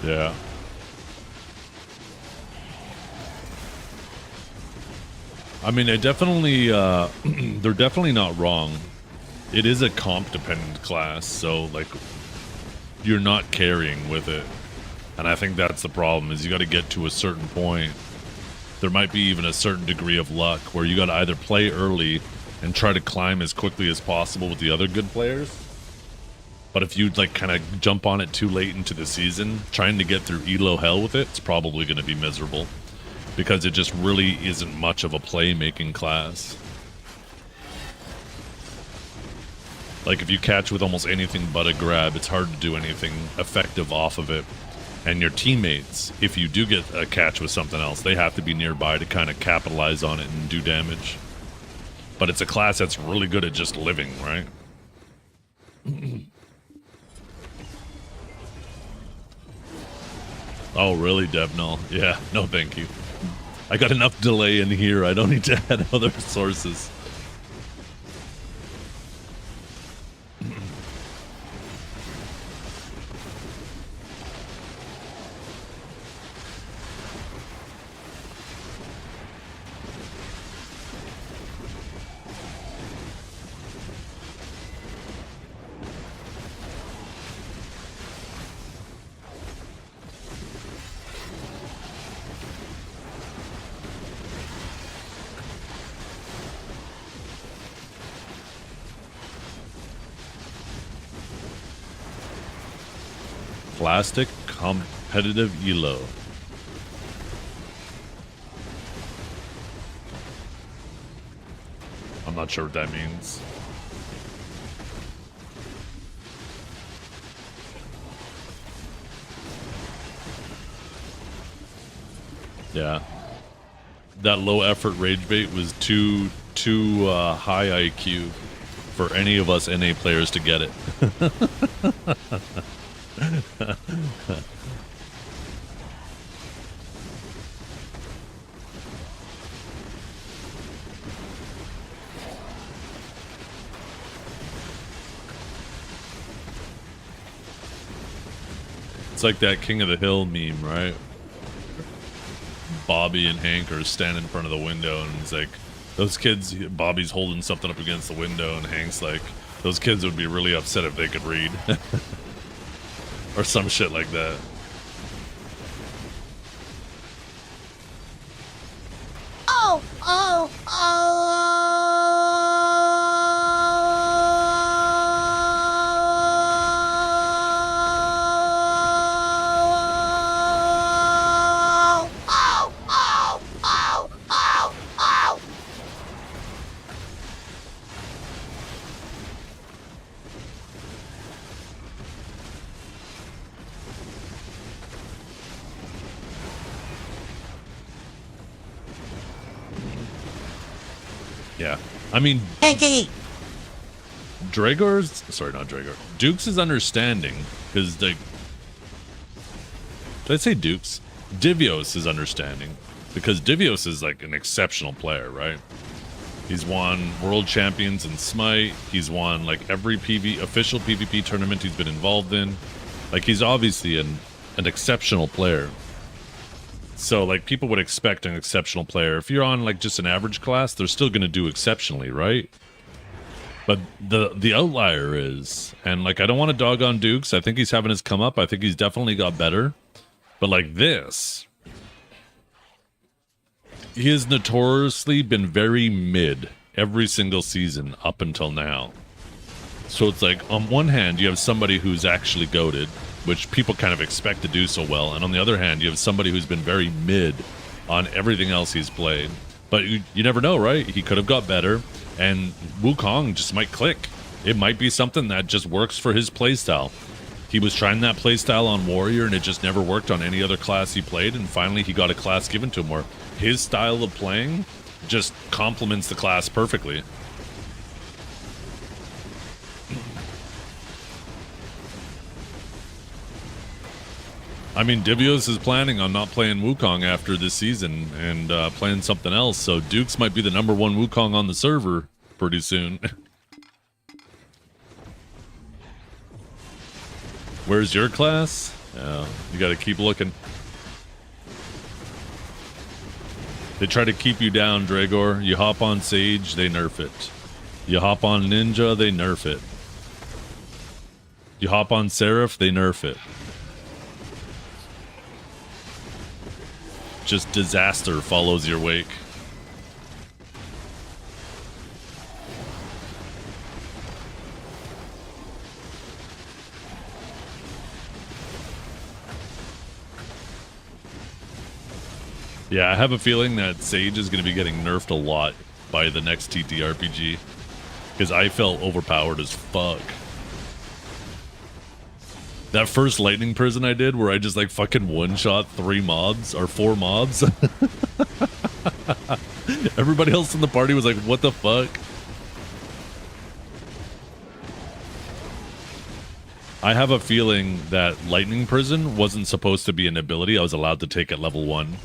[SPEAKER 1] Yeah. I mean, they definitely, they're definitely not wrong. It is a comp-dependent class, so, like, you're not carrying with it. And I think that's the problem, is you got to get to a certain point. There might be even a certain degree of luck where you got to either play early and try to climb as quickly as possible with the other good players. But if you, like, kind of jump on it too late into the season, trying to get through Elo hell with it, it's probably going to be miserable. Because it just really isn't much of a playmaking class. Like, if you catch with almost anything but a grab, it's hard to do anything effective off of it. And your teammates, if you do get a catch with something else, they have to be nearby to kind of capitalize on it and do damage. But it's a class that's really good at just living, right? Oh, really, Devnall? Yeah, no thank you. I got enough delay in here. I don't need to add other sources. Plastic competitive Elo. I'm not sure what that means. Yeah. That low effort rage bait was too high IQ for any of us NA players to get it. It's like that King of the Hill meme, right? Bobby and Hank are standing in front of the window, and it's like, those kids, Bobby's holding something up against the window, and Hank's like, those kids would be really upset if they could read. Or some shit like that.
[SPEAKER 3] Oh, oh, oh, oh, oh, oh, oh, oh.
[SPEAKER 1] Yeah. I mean,
[SPEAKER 3] Hey,
[SPEAKER 1] Dragor's, sorry, not Dragor. Dukes is understanding, because, like, did I say Dukes? Divios is understanding, because Divios is, like, an exceptional player, right? He's won world champions in Smite. He's won, like, every official PvP tournament he's been involved in. Like, he's obviously an exceptional player. So, like, people would expect an exceptional player. If you're on, like, just an average class, they're still going to do exceptionally, right? But the outlier is, and, like, I don't want to dog on Dukes. I think he's having his come up. I think he's definitely got better. But, like, this, he has notoriously been very mid every single season up until now. So it's like, on one hand, you have somebody who's actually goated, which people kind of expect to do so well. And on the other hand, you have somebody who's been very mid on everything else he's played. But you never know, right? He could have got better, and Wukong just might click. It might be something that just works for his playstyle. He was trying that playstyle on Warrior, and it just never worked on any other class he played, and finally he got a class given to him where his style of playing just complements the class perfectly. I mean, Divios is planning on not playing Wukong after this season and playing something else, so Dukes might be the #1 Wukong on the server pretty soon. Where's your class? Yeah, you got to keep looking. They try to keep you down, Dragor. You hop on Sage, they nerf it. You hop on Ninja, they nerf it. You hop on Seraph, they nerf it. Just disaster follows your wake. Yeah, I have a feeling that Sage is going to be getting nerfed a lot by the next TTRPG. Because I felt overpowered as fuck. That first lightning prison I did where I just like fucking one-shot 3 mobs or 4 mobs. Everybody else in the party was like, what the fuck? I have a feeling that lightning prison wasn't supposed to be an ability I was allowed to take at level 1.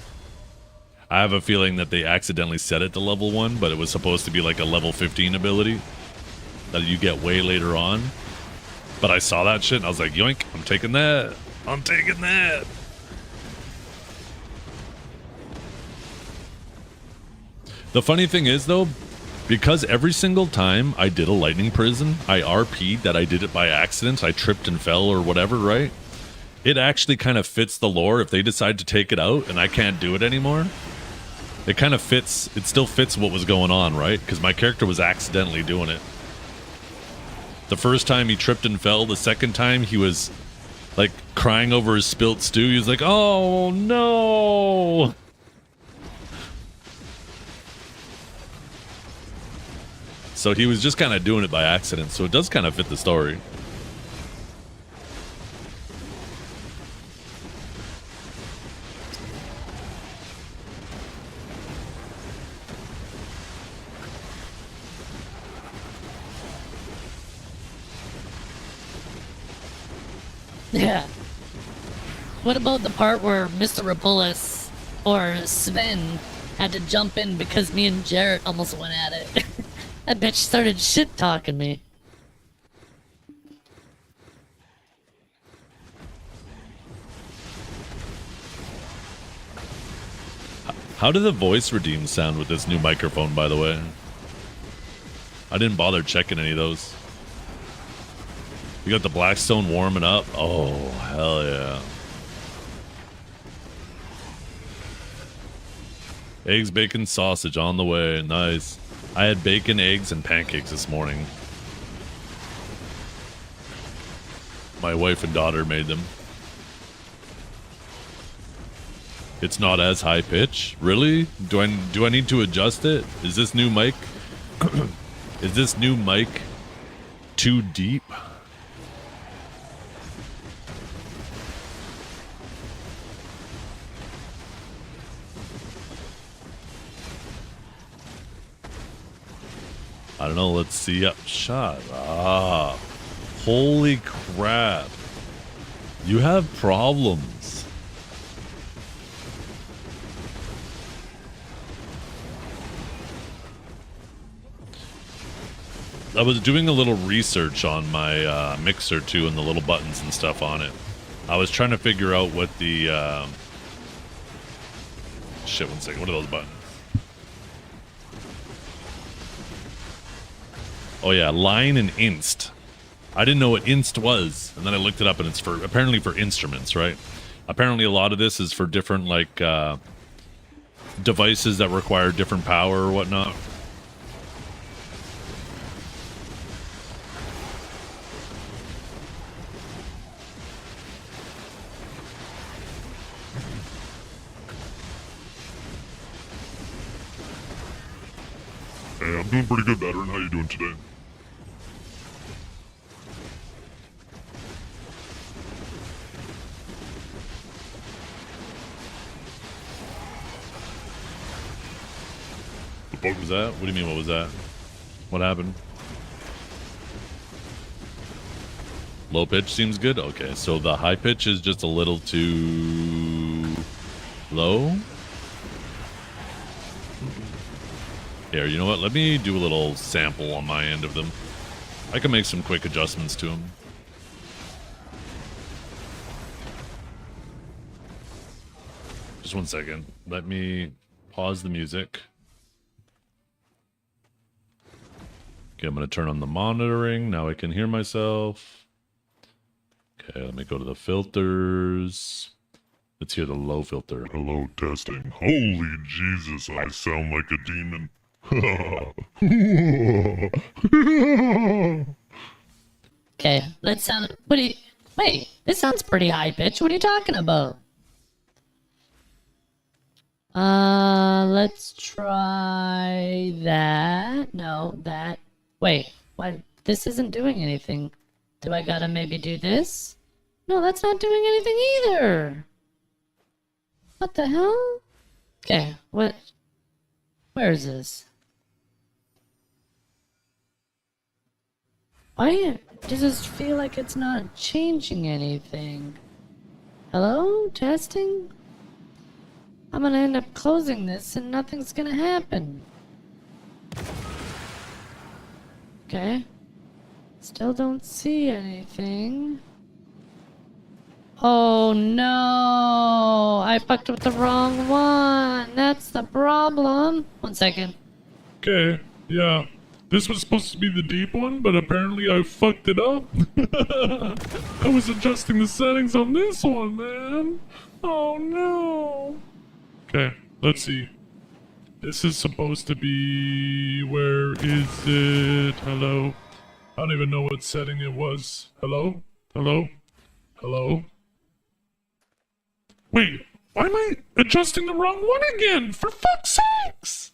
[SPEAKER 1] I have a feeling that they accidentally set it to level 1, but it was supposed to be like a level 15 ability that you get way later on. But I saw that shit and I was like, yoink, I'm taking that. I'm taking that. The funny thing is, though, because every single time I did a lightning prison, I RP'd that I did it by accident. I tripped and fell or whatever, right? It actually kind of fits the lore if they decide to take it out and I can't do it anymore. It kind of fits, it still fits what was going on, right? Because my character was accidentally doing it. The first time he tripped and fell, the second time he was like crying over his spilt stew. He was like, oh no! So he was just kind of doing it by accident, so it does kind of fit the story.
[SPEAKER 2] Yeah. What about the part where Mr. Rapulus or Sven had to jump in because me and Jarrett almost went at it? That bitch started shit-talking me.
[SPEAKER 1] How did the voice redeem sound with this new microphone, by the way? I didn't bother checking any of those. You got the Blackstone warming up? Oh, hell yeah. Eggs, bacon, sausage on the way. Nice. I had bacon, eggs, and pancakes this morning. My wife and daughter made them. It's not as high pitch? Really? Do I need to adjust it? Is this new mic? Is this new mic too deep? I don't know. Let's see. Yep. Shut up. Holy crap. You have problems. I was doing a little research on my mixer too and the little buttons and stuff on it. I was trying to figure out what the... Shit, 1 second. What are those buttons? Oh yeah, line and inst. I didn't know what inst was, and then I looked it up, and it's for apparently for instruments, right? Apparently, a lot of this is for different like devices that require different power or whatnot. Hey, I'm doing pretty good, veteran. How you doing today? What was that? What do you mean, what was that? What happened? Low pitch seems good? Okay, so the high pitch is just a little too low? Here, you know what? Let me do a little sample on my end of them. I can make some quick adjustments to them. Just one second. Let me pause the music. Okay, I'm going to turn on the monitoring. Now I can hear myself. Okay, let me go to the filters. Let's hear the low filter.
[SPEAKER 4] Hello, testing. Holy Jesus, I sound like a demon.
[SPEAKER 2] Okay, that sound. What do you. Wait, this sounds pretty high pitched. What are you talking about? Let's try that. No, that. Wait, why? This isn't doing anything. Do I gotta maybe do this? No, that's not doing anything either. What the hell? Okay, what? Where is this? Why does this feel like it's not changing anything? Hello? Testing? I'm gonna end up closing this and nothing's gonna happen. Okay. Still don't see anything. Oh no! I fucked with the wrong one! That's the problem! 1 second.
[SPEAKER 4] Okay, yeah. This was supposed to be the deep one, but apparently I fucked it up. I was adjusting the settings on this one, man. Oh no. Okay, let's see. This is supposed to be... Where is it? Hello? I don't even know what setting it was. Hello? Hello? Hello? Wait, why am I adjusting the wrong one again? For fuck's sakes!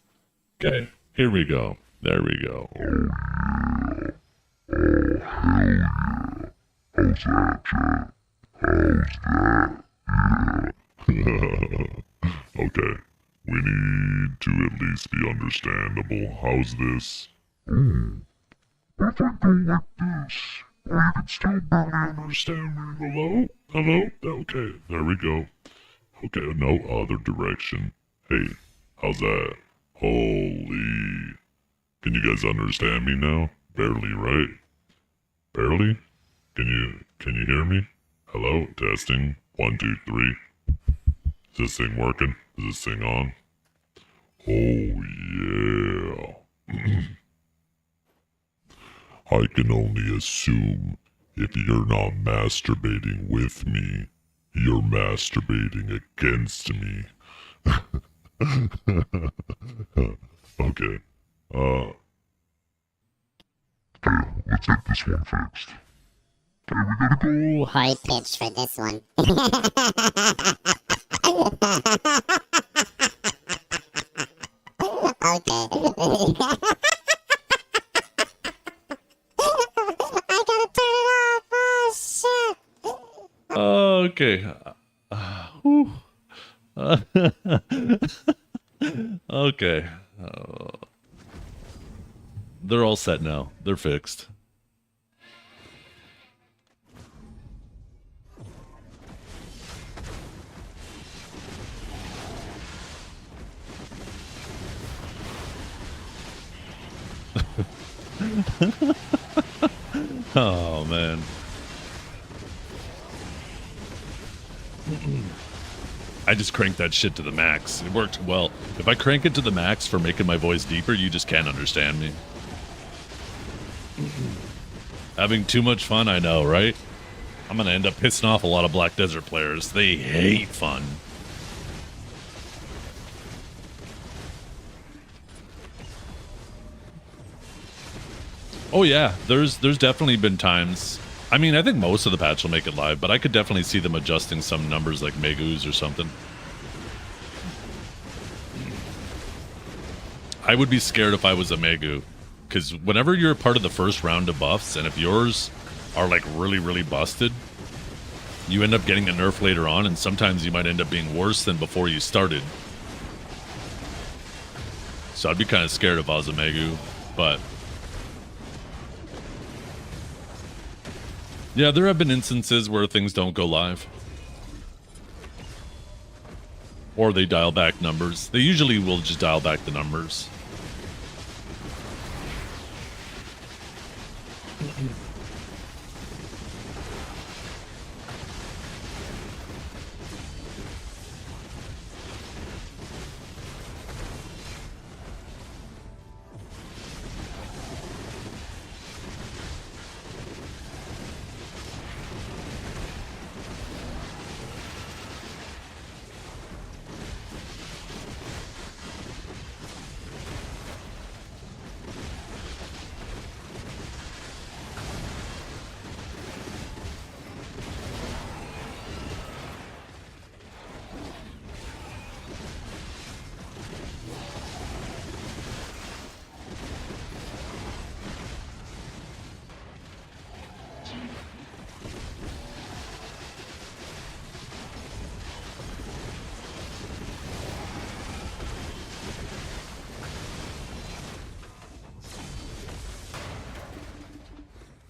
[SPEAKER 4] Okay, here we go. There we go. How's that, Chat? Okay, we need to at least be understandable. How's this? If I go like this, I can still barely understand me. Hello? Hello? Okay, there we go. Okay, no other direction. Hey, how's that? Holy... Can you guys understand me now? Barely, right? Barely? Can you hear me? Hello? Testing. 1, 2, 3. Is this thing working? Is this thing on? Oh yeah. I can only assume if you're not masturbating with me, you're masturbating against me. Okay. Let's get this one fixed. Okay, we gotta go.
[SPEAKER 5] Ooh, high pitch for this one. Okay. I gotta turn it off. Oh shit.
[SPEAKER 1] Okay. Whew. Okay. They're all set now. They're fixed. Oh man. I just cranked that shit to the max. It worked well. If I crank it to the max for making my voice deeper, you just can't understand me. Having too much fun, I know, right? I'm gonna end up pissing off a lot of Black Desert players. They hate fun. Oh yeah, there's definitely been times. I mean, I think most of the patch will make it live, but I could definitely see them adjusting some numbers like Megus or something. I would be scared if I was a Megu, because whenever you're part of the first round of buffs, and if yours are like really, really busted, you end up getting a nerf later on, and sometimes you might end up being worse than before you started. So I'd be kind of scared if I was a Megu, but... yeah, there have been instances where things don't go live. Or they dial back numbers. They usually will just dial back the numbers.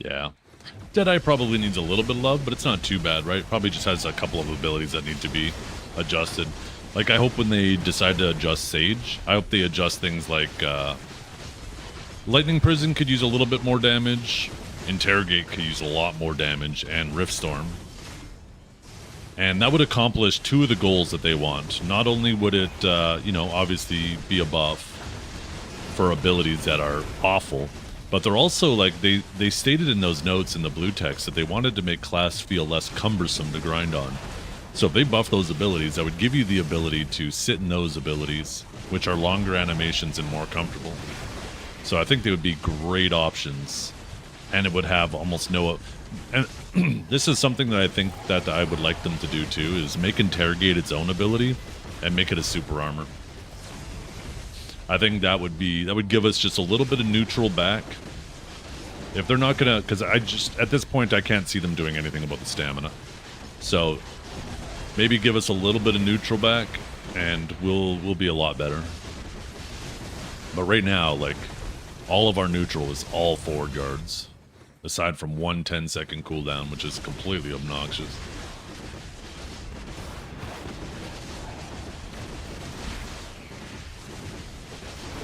[SPEAKER 1] Yeah. Deadeye probably needs a little bit of love, but it's not too bad, right? Probably just has a couple of abilities that need to be adjusted. Like, I hope when they decide to adjust Sage, I hope they adjust things like, Lightning Prison could use a little bit more damage, Interrogate could use a lot more damage, and Riftstorm. And that would accomplish two of the goals that they want. Not only would it, you know, obviously be a buff for abilities that are awful, but they're also, like, they stated in those notes in the blue text that they wanted to make class feel less cumbersome to grind on. So if they buff those abilities, that would give you the ability to sit in those abilities, which are longer animations and more comfortable. So I think they would be great options, and it would have almost no... And this is something that I think that I would like them to do too, is make Interrogate its own ability and make it a super armor. I think that would give us just a little bit of neutral back. If they're not gonna, because at this point I can't see them doing anything about the stamina. So maybe give us a little bit of neutral back, and we'll be a lot better. But right now, like, all of our neutral is all forward guards, aside from one 10-second cooldown, which is completely obnoxious.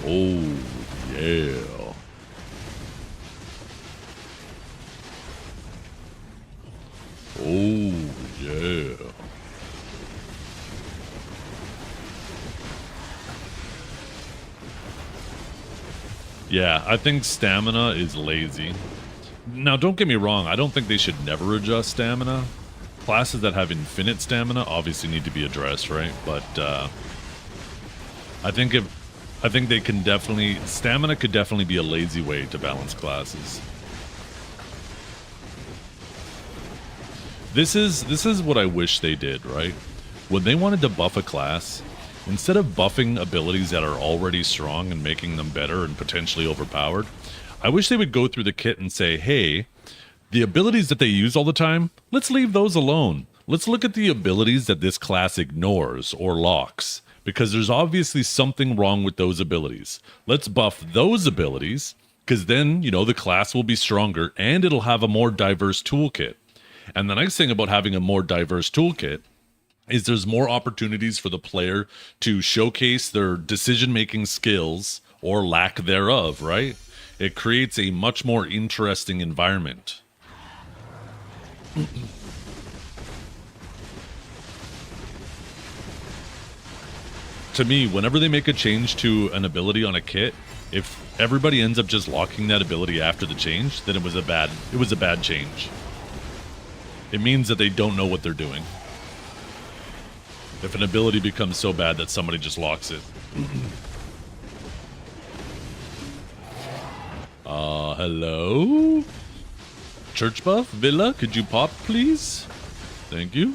[SPEAKER 1] Oh, yeah. Oh, yeah. Yeah, I think stamina is lazy. Now, don't get me wrong, I don't think they should never adjust stamina. Classes that have infinite stamina obviously need to be addressed, right? But I think they can definitely... Stamina could definitely be a lazy way to balance classes. This is what I wish they did, right? When they wanted to buff a class, instead of buffing abilities that are already strong and making them better and potentially overpowered, I wish they would go through the kit and say, hey, the abilities that they use all the time, let's leave those alone. Let's look at the abilities that this class ignores or locks, because there's obviously something wrong with those abilities. Let's buff those abilities, because then, you know, the class will be stronger and it'll have a more diverse toolkit. And the nice thing about having a more diverse toolkit is there's more opportunities for the player to showcase their decision-making skills or lack thereof, right? It creates a much more interesting environment. To me, whenever they make a change to an ability on a kit, if everybody ends up just locking that ability after the change, then it was a bad change. It means that they don't know what they're doing. If an ability becomes so bad that somebody just locks it. Hello? Church buff? Villa? Could you pop, please? Thank you.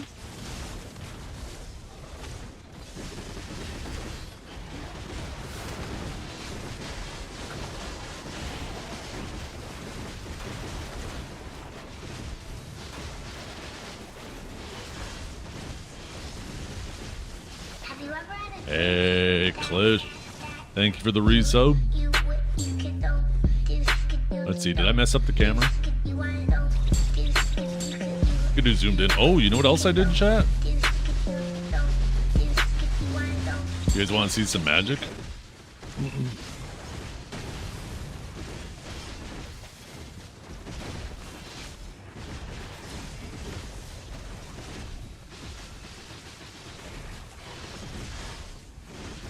[SPEAKER 1] Hey, Clish. Thank you for the resub. Let's see, did I mess up the camera? Could do zoomed in. Oh, you know what else I did, chat? You guys want to see some magic?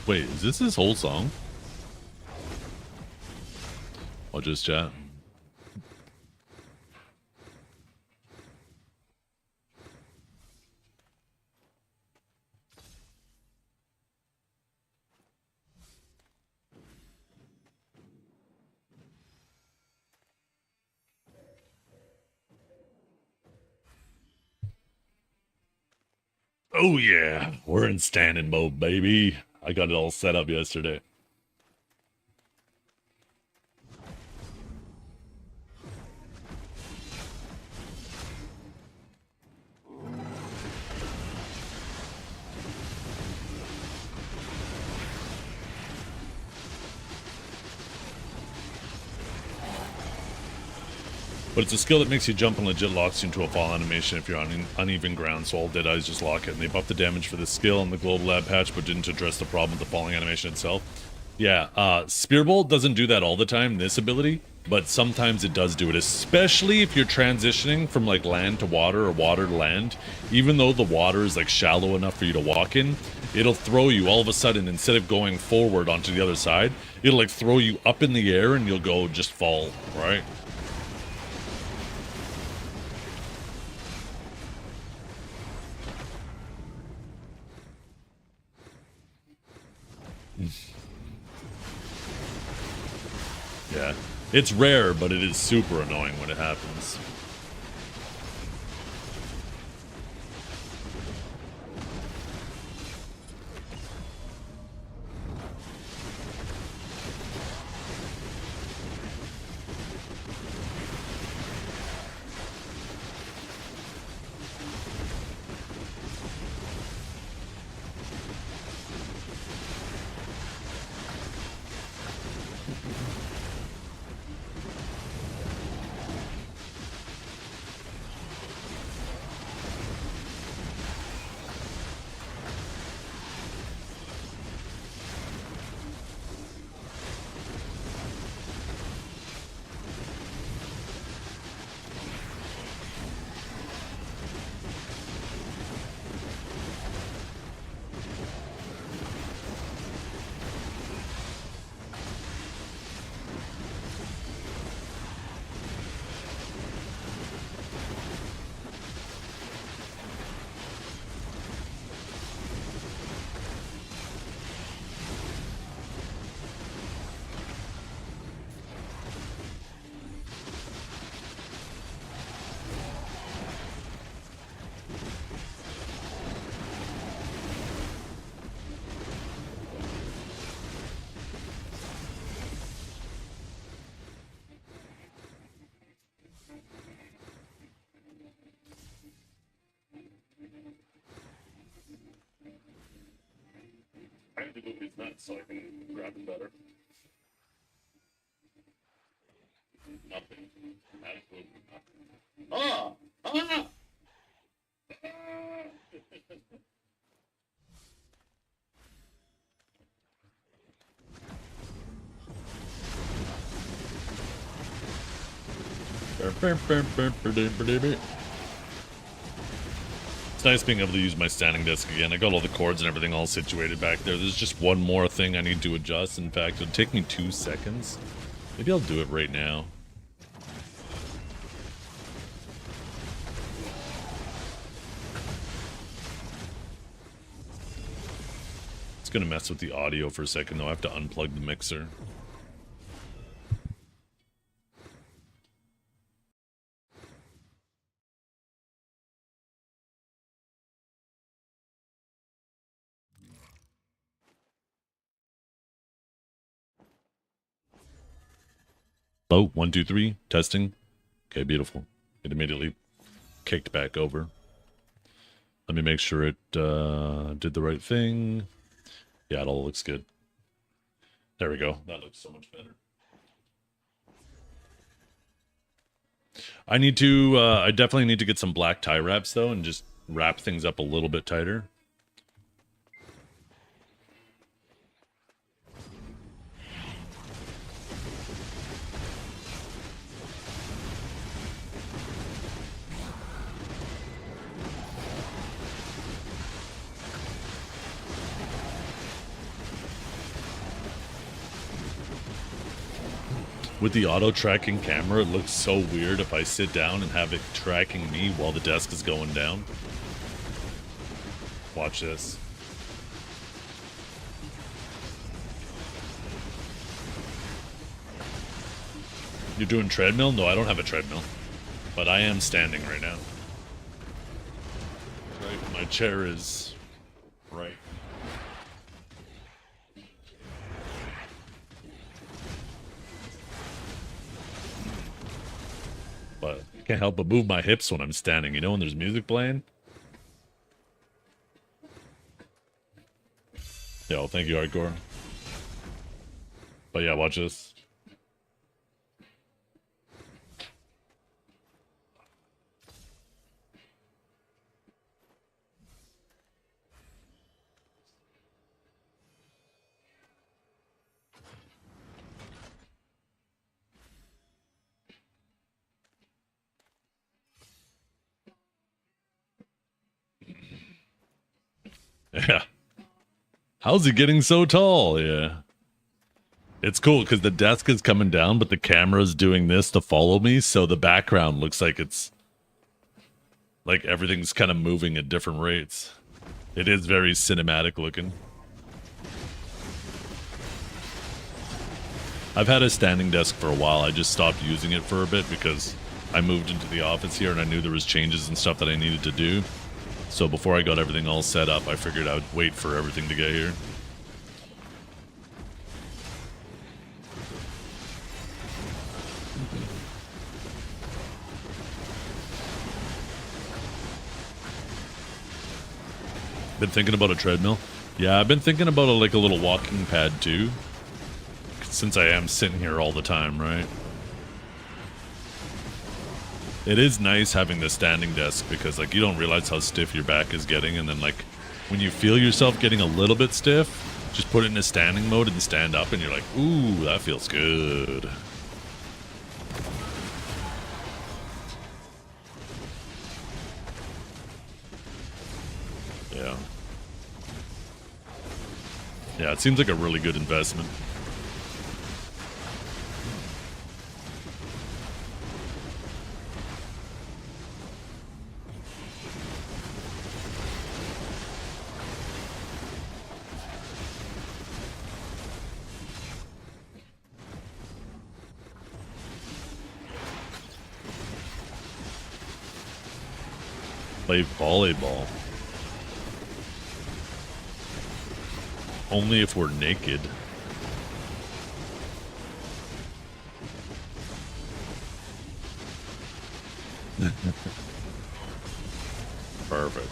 [SPEAKER 1] Wait, is this his whole song? I'll just chat. Oh yeah, we're in standing mode, baby. I got it all set up yesterday. But it's a skill that makes you jump and legit locks you into a fall animation if you're on uneven ground, so all Deadeyes just lock it. And they buffed the damage for this skill in the Global Lab patch, but didn't address the problem with the falling animation itself. Yeah, Spearbolt doesn't do that all the time, this ability, but sometimes it does do it, especially if you're transitioning from like land to water or water to land. Even though the water is like shallow enough for you to walk in, it'll throw you all of a sudden, instead of going forward onto the other side, it'll like throw you up in the air and you'll go just fall, right? Yeah, it's rare, but it is super annoying when it happens. I have to move his nuts so I can grab him better. Nothing. Absolutely nothing. Ah! Ah! It's nice being able to use my standing desk again. I got all the cords and everything all situated back there. There's just one more thing I need to adjust. In fact, it'll take me 2 seconds. Maybe I'll do it right now. It's gonna mess with the audio for a second though. I have to unplug the mixer. Hello, 1, 2, 3, testing. Okay, beautiful. It immediately kicked back over. Let me make sure it did the right thing. Yeah, it all looks good. There we go. That looks so much better. I definitely need to get some black tie wraps though and just wrap things up a little bit tighter. With the auto-tracking camera, it looks so weird if I sit down and have it tracking me while the desk is going down. Watch this. You're doing treadmill? No, I don't have a treadmill. But I am standing right now. Right, my chair is right. But I can't help but move my hips when I'm standing, you know, when there's music playing. Yo, thank you, Hardcore. But yeah, watch this. How's he getting so tall? Yeah. It's cool because the desk is coming down, but the camera's doing this to follow me, so the background looks like it's like everything's kind of moving at different rates. It is very cinematic looking. I've had a standing desk for a while. I just stopped using it for a bit because I moved into the office here and I knew there was changes and stuff that I needed to do. So before I got everything all set up, I figured I would wait for everything to get here. Been thinking about a treadmill? Yeah, I've been thinking about like a little walking pad too. Since I am sitting here all the time, right? It is nice having the standing desk because like you don't realize how stiff your back is getting, and then like when you feel yourself getting a little bit stiff, just put it in a standing mode and stand up and you're like, ooh, that feels good. Yeah. Yeah, it seems like a really good investment. Play volleyball. Only if we're naked. Perfect.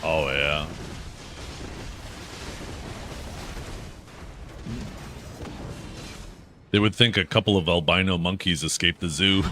[SPEAKER 1] Oh, yeah. They would think a couple of albino monkeys escaped the zoo.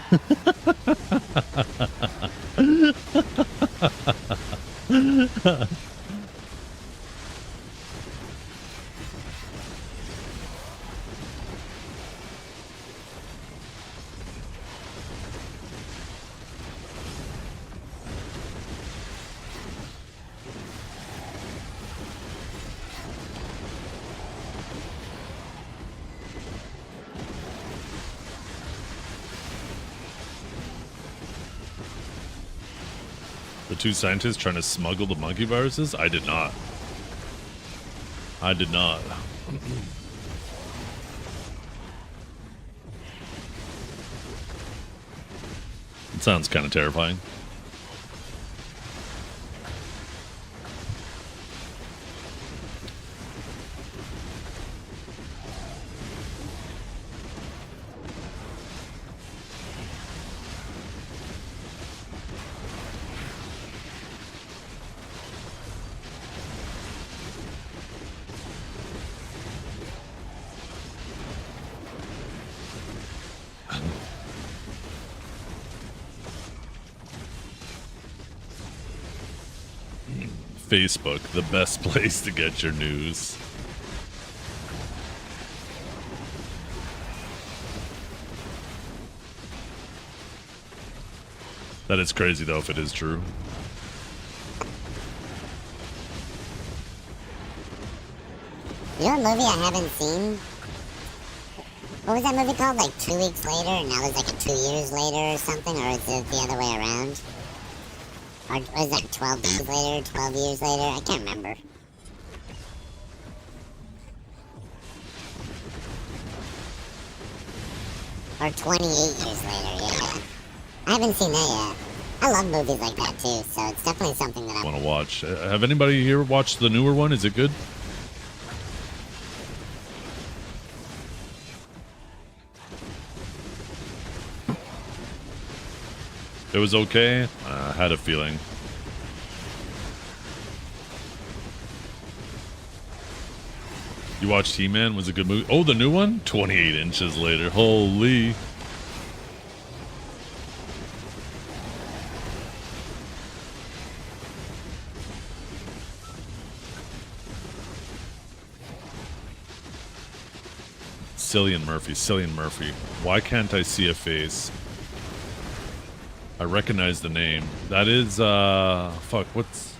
[SPEAKER 1] The two scientists trying to smuggle the monkey viruses? I did not. I did not. It sounds kind of terrifying. Facebook, the best place to get your news. That is crazy though if it is true.
[SPEAKER 5] You know a movie I haven't seen? What was that movie called? Like 2 weeks later, and now it's like 2 years later or something? Or is it the other way around? Or was that 12 days later, 12 years later? I can't remember. Or 28 years later, yeah. I haven't seen that yet. I love movies like that too, so it's definitely something that I
[SPEAKER 1] Want to watch? Have anybody here watched the newer one? Is it good? It was okay. I had a feeling. You watched He-Man? Was it a good movie? Oh, the new one? 28 inches later. Holy. Cillian Murphy. Cillian Murphy. Why can't I see a face? I recognize the name. That is, fuck, what's...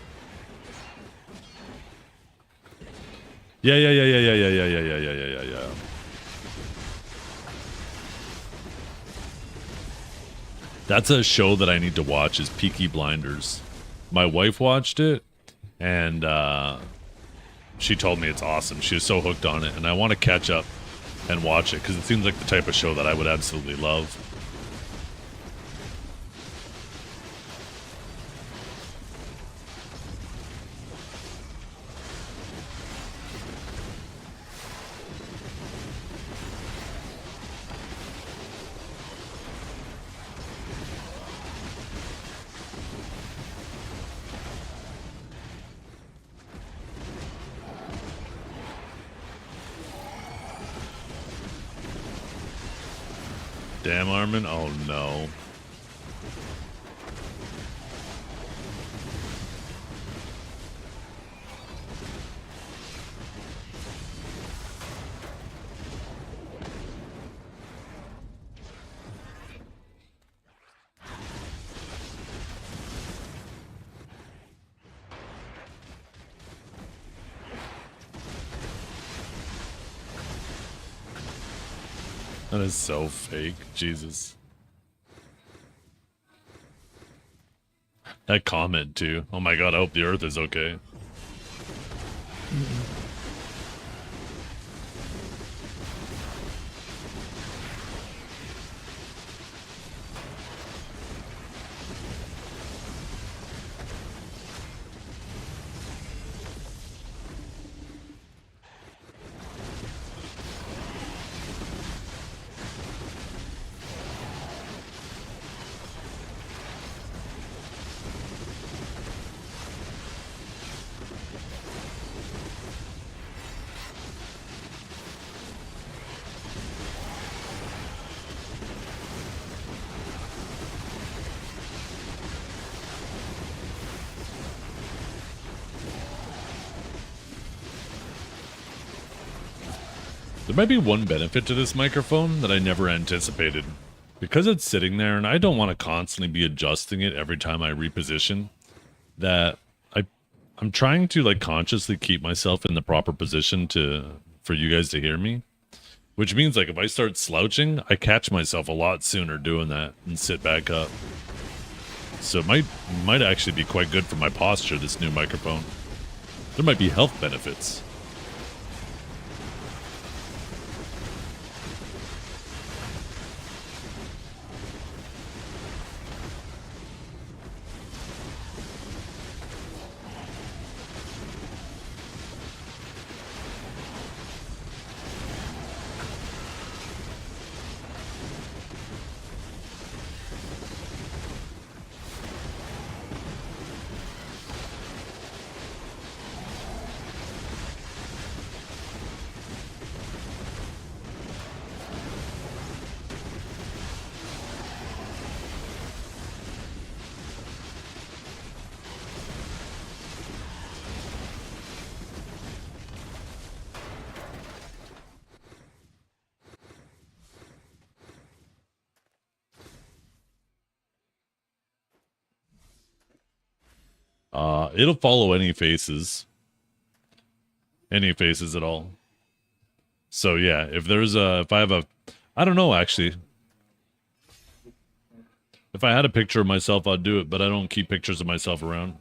[SPEAKER 1] Yeah. That's a show that I need to watch, is Peaky Blinders. My wife watched it, and she told me it's awesome. She was so hooked on it, and I want to catch up and watch it, because it seems like the type of show that I would absolutely love. Damn, Armin. Oh, no. That is so fake. Jesus. That comment, too. Oh my god, I hope the Earth is okay. There might be one benefit to this microphone that I never anticipated. Because it's sitting there and I don't want to constantly be adjusting it every time I reposition, that I'm trying to like consciously keep myself in the proper position for you guys to hear me. Which means like if I start slouching, I catch myself a lot sooner doing that and sit back up. So it might actually be quite good for my posture, this new microphone. There might be health benefits. It'll follow any faces. Any faces at all. So yeah, if I have a, I don't know actually. If I had a picture of myself, I'd do it, but I don't keep pictures of myself around.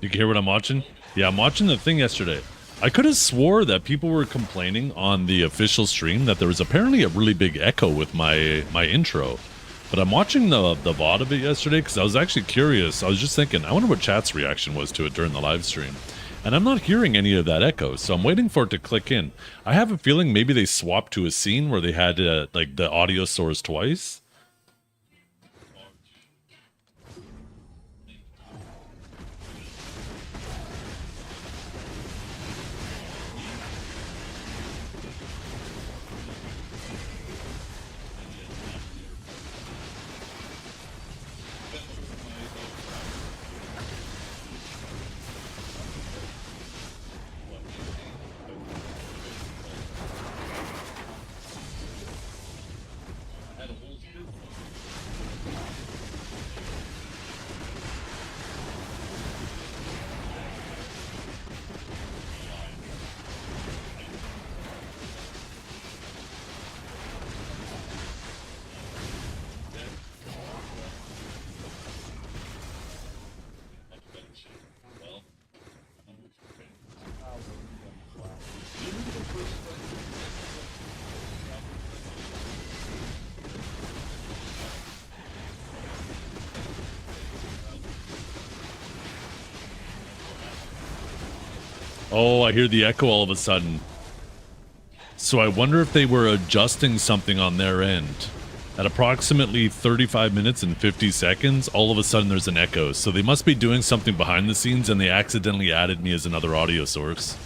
[SPEAKER 1] You can hear what I'm watching? Yeah, I'm watching the thing yesterday. I could have swore that people were complaining on the official stream that there was apparently a really big echo with my intro. But I'm watching the VOD of it yesterday because I was actually curious. I was just thinking, I wonder what chat's reaction was to it during the live stream. And I'm not hearing any of that echo, so I'm waiting for it to click in. I have a feeling maybe they swapped to a scene where they had like the audio source twice. Oh, I hear the echo all of a sudden. So I wonder if they were adjusting something on their end. At approximately 35 minutes and 50 seconds, all of a sudden there's an echo. So they must be doing something behind the scenes and they accidentally added me as another audio source.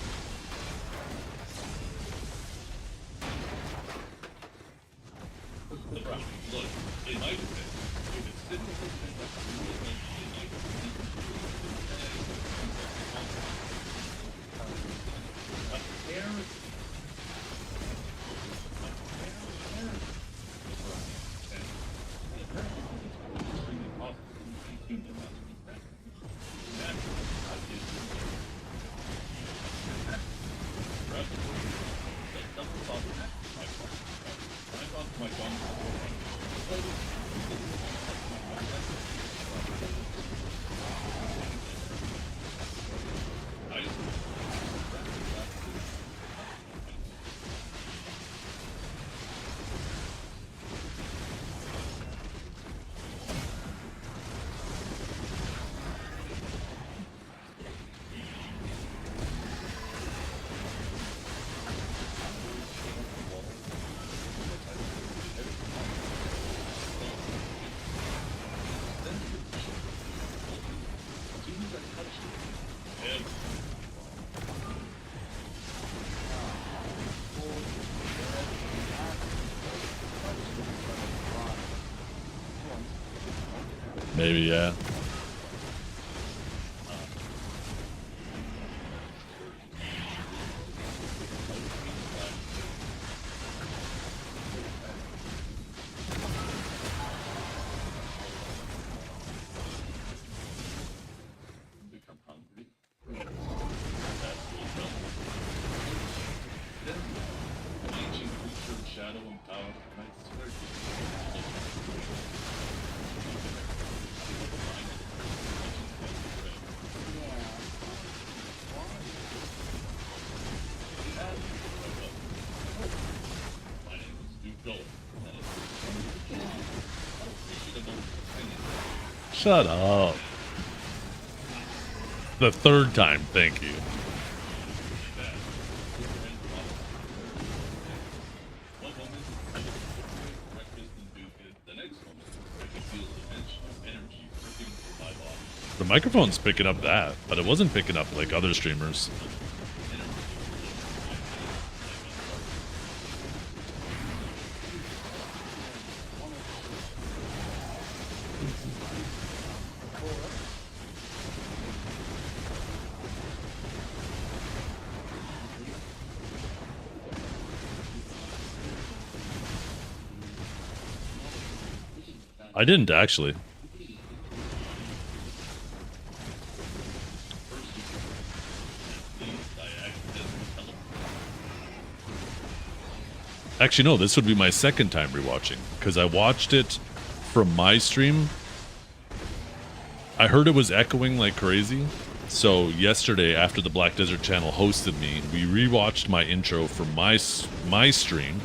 [SPEAKER 1] Maybe, yeah. Shut up. The third time, thank you. The microphone's picking up that, but it wasn't picking up like other streamers. I didn't actually. Actually, no, this would be my second time rewatching because I watched it from my stream. I heard it was echoing like crazy. So yesterday, after the Black Desert channel hosted me, we rewatched my intro from my stream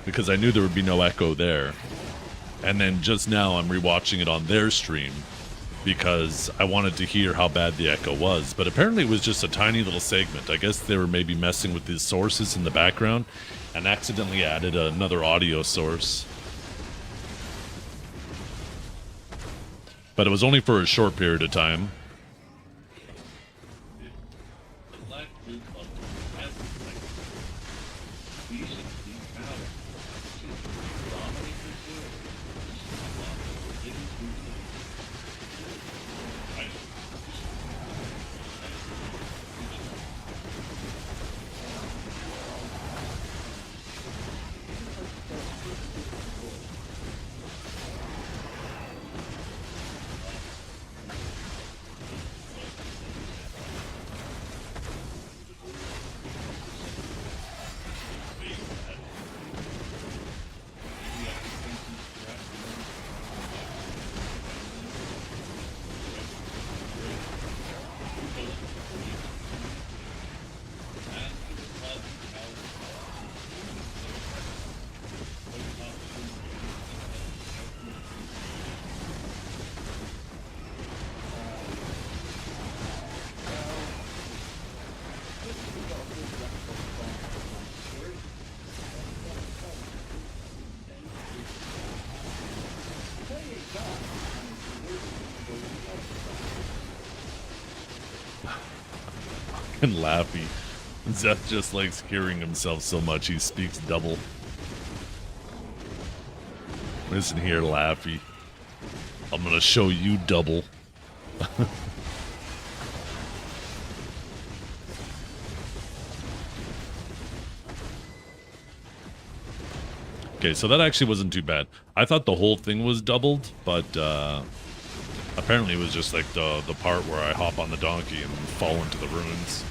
[SPEAKER 1] because I knew there would be no echo there. And then just now I'm rewatching it on their stream because I wanted to hear how bad the echo was. But apparently it was just a tiny little segment. I guess they were maybe messing with the sources in the background and accidentally added another audio source. But it was only for a short period of time. And Laffy. Zeth just likes hearing himself so much he speaks double. Listen here, Laffy. I'm gonna show you double. Okay, so that actually wasn't too bad. I thought the whole thing was doubled, but apparently it was just like the part where I hop on the donkey and fall into the ruins.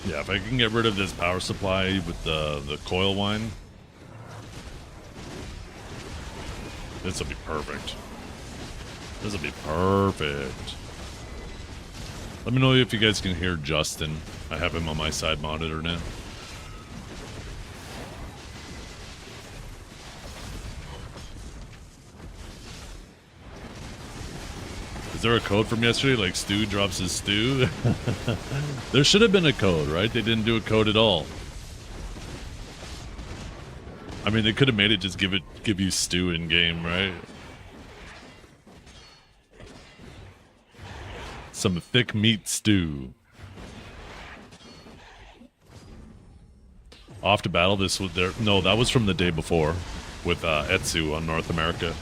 [SPEAKER 1] Yeah, if I can get rid of this power supply with the coil wine, this will be perfect. This will be perfect. Let me know if you guys can hear Justin. I have him on my side monitor now. Is there a code from yesterday, like Stu drops his stew? There should have been a code, right? They didn't do a code at all. I mean, they could have made it just give you stew in game, right? Some thick meat stew. Off to battle. This was there. No, that was from the day before with Etsu on North America.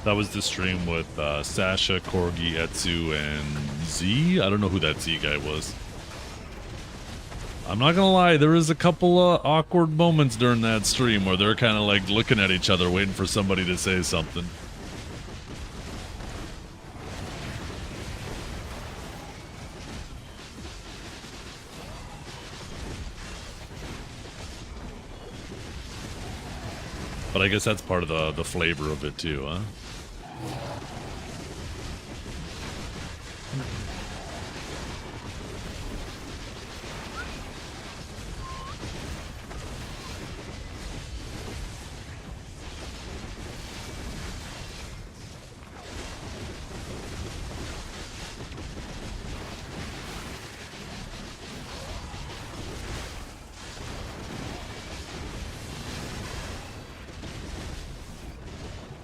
[SPEAKER 1] That was the stream with Sasha, Corgi, Etsu, and Z. I don't know who that Z guy was. I'm not gonna lie, there was a couple awkward moments during that stream where they're kind of like looking at each other, waiting for somebody to say something. But I guess that's part of the flavor of it too, huh?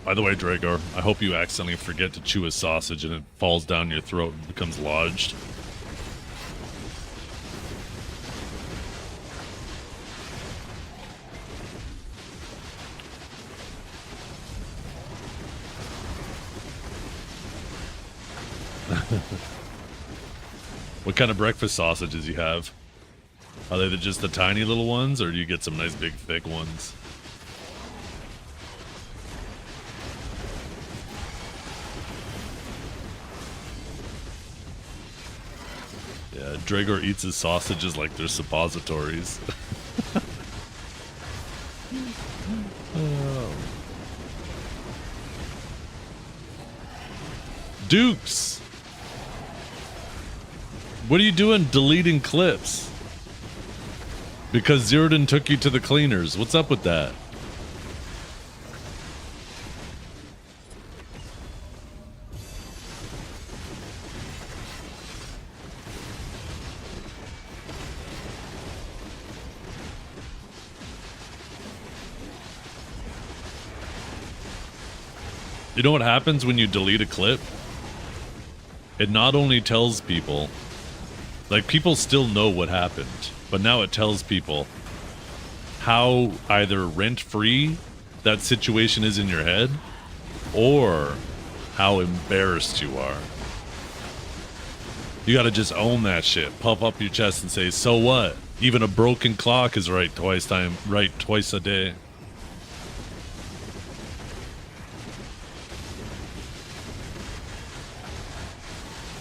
[SPEAKER 1] By the way, Dragor, I hope you accidentally forget to chew a sausage and it falls down your throat and becomes lodged. What kind of breakfast sausages you have? Are they just the tiny little ones, or do you get some nice big thick ones? Yeah, Dragor eats his sausages like they're suppositories. Oh. Dukes! What are you doing deleting clips? Because Zirdan took you to the cleaners. What's up with that? You know what happens when you delete a clip? It not only tells people, like, people still know what happened, but now it tells people how either rent-free that situation is in your head, or how embarrassed you are. You gotta just own that shit. Puff up your chest and say, so what? Even a broken clock is right twice a day.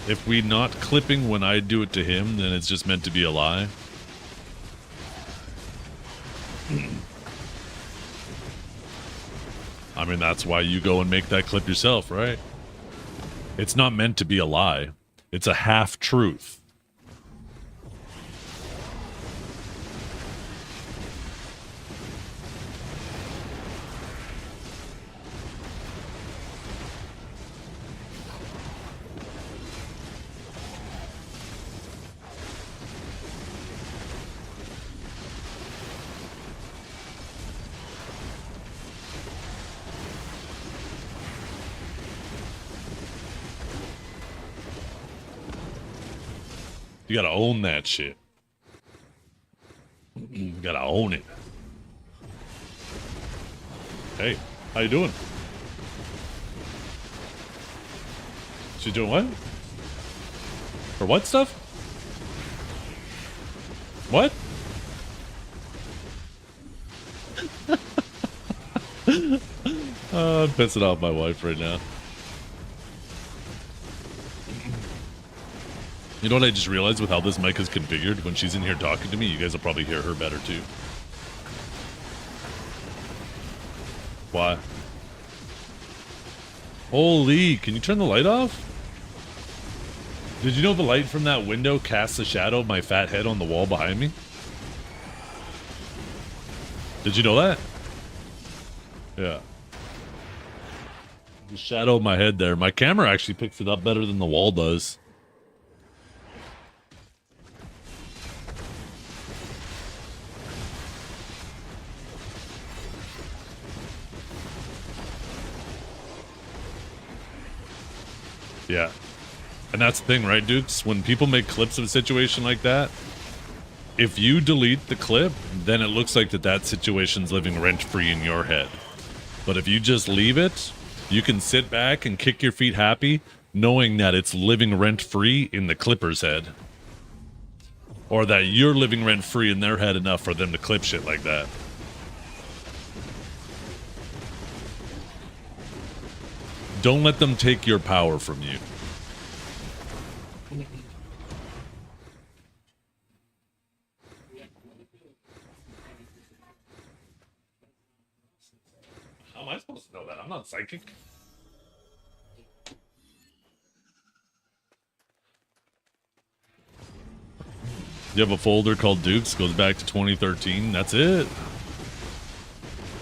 [SPEAKER 1] If we not clipping when I do it to him, then it's just meant to be a lie. I mean, that's why you go and make that clip yourself, right? It's not meant to be a lie. It's a half-truth. You gotta own that shit. You gotta own it. Hey, how you doing? She's doing what? For what stuff? What? I'm pissing off my wife right now. You know what I just realized with how this mic is configured? When she's in here talking to me, you guys will probably hear her better too. Why? Holy, can you turn the light off? Did you know the light from that window casts a shadow of my fat head on the wall behind me? Did you know that? Yeah. The shadow of my head there. My camera actually picks it up better than the wall does. Yeah. And that's the thing, right, Dukes? When people make clips of a situation like that, if you delete the clip, then it looks like that situation's living rent-free in your head. But if you just leave it, you can sit back and kick your feet happy, knowing that it's living rent-free in the clipper's head. Or that you're living rent-free in their head enough for them to clip shit like that. Don't let them take your power from you. I'm not psychic. You have a folder called Dukes, goes back to 2013. That's it.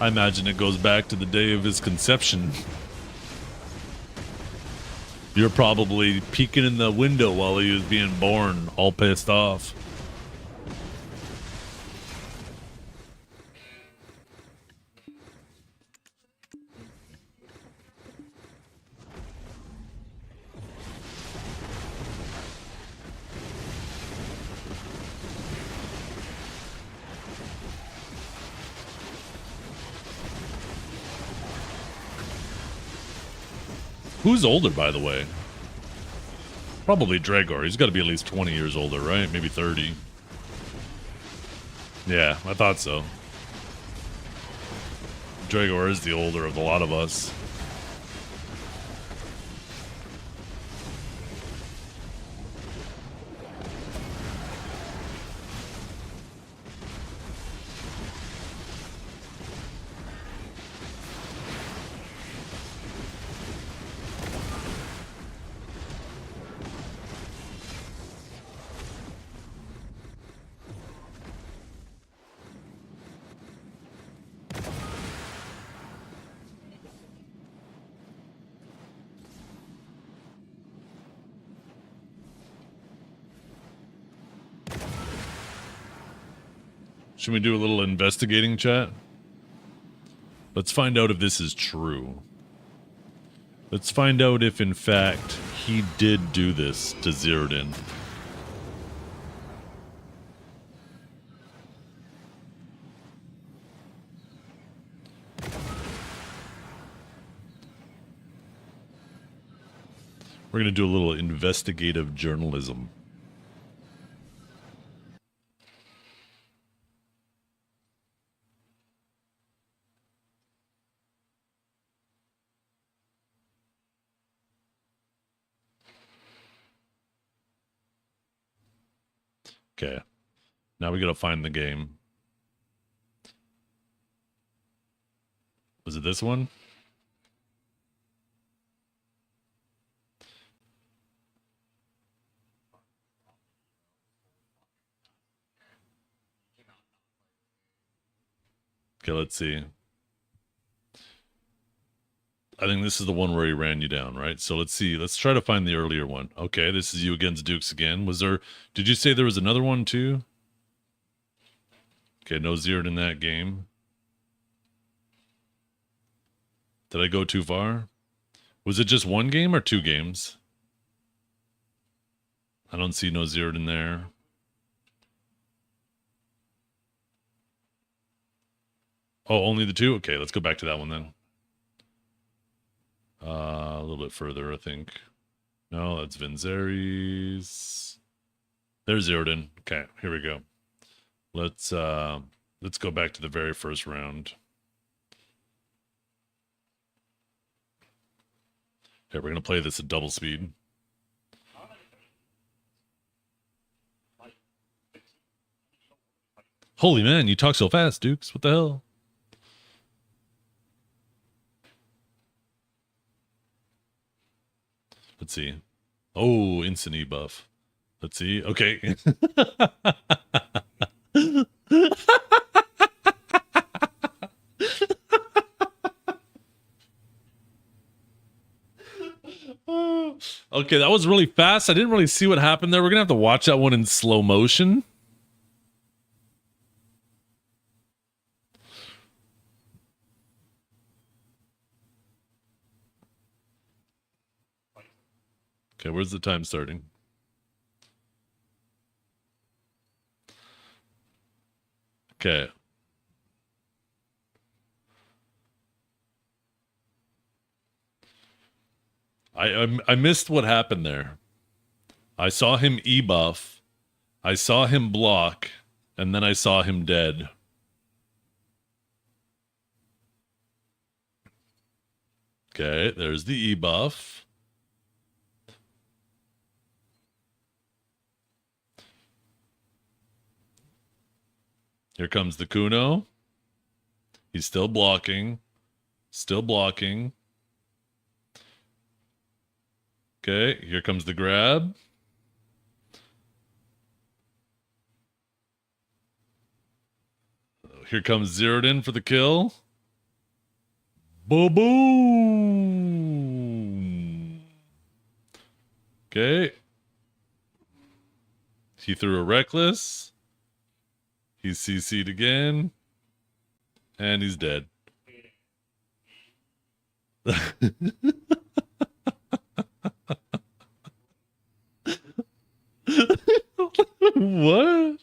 [SPEAKER 1] I imagine it goes back to the day of his conception. You're probably peeking in the window while he was being born, all pissed off. Who's older, by the way? Probably Dragor. He's got to be at least 20 years older, right? Maybe 30. Yeah, I thought so. Dragor is the older of a lot of us. Should we do a little investigating, chat? Let's find out if this is true. Let's find out if, in fact, he did do this to Zirdan. We're going to do a little investigative journalism. Okay. Now we gotta find the game. Was it this one? Okay, let's see. I think this is the one where he ran you down, right? So let's see. Let's try to find the earlier one. Okay, this is you against Dukes again. Was there... Did you say there was another one too? Okay, no zeroed in that game. Did I go too far? Was it just one game or two games? I don't see no zeroed in there. Oh, only the two? Okay, let's go back to that one then. A little bit further, I think. No, that's Vinzeri's. There's Zirdan. Okay, here we go. Let's go back to the very first round. Okay, we're gonna play this at double speed. Holy man, you talk so fast, Dukes. What the hell? Let's see. Oh, instant e-buff. Let's see. Okay. Okay, that was really fast. I didn't really see what happened there. We're going to have to watch that one in slow motion. Okay, where's the time starting? Okay. I missed what happened there. I saw him e-buff. I saw him block, and then I saw him dead. Okay, there's the e-buff. Here comes the Kuno. He's still blocking. Still blocking. Okay, here comes the grab. Here comes zeroed in for the kill. Boom. Okay. He threw a reckless. He's CC'd again. And he's dead. What?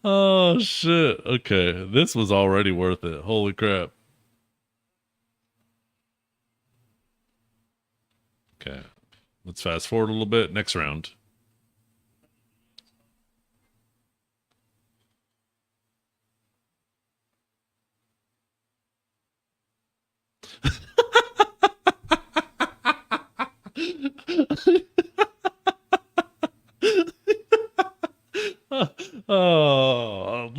[SPEAKER 1] Oh shit. Okay. This was already worth it. Holy crap. Okay. Let's fast forward a little bit. Next round. Oh,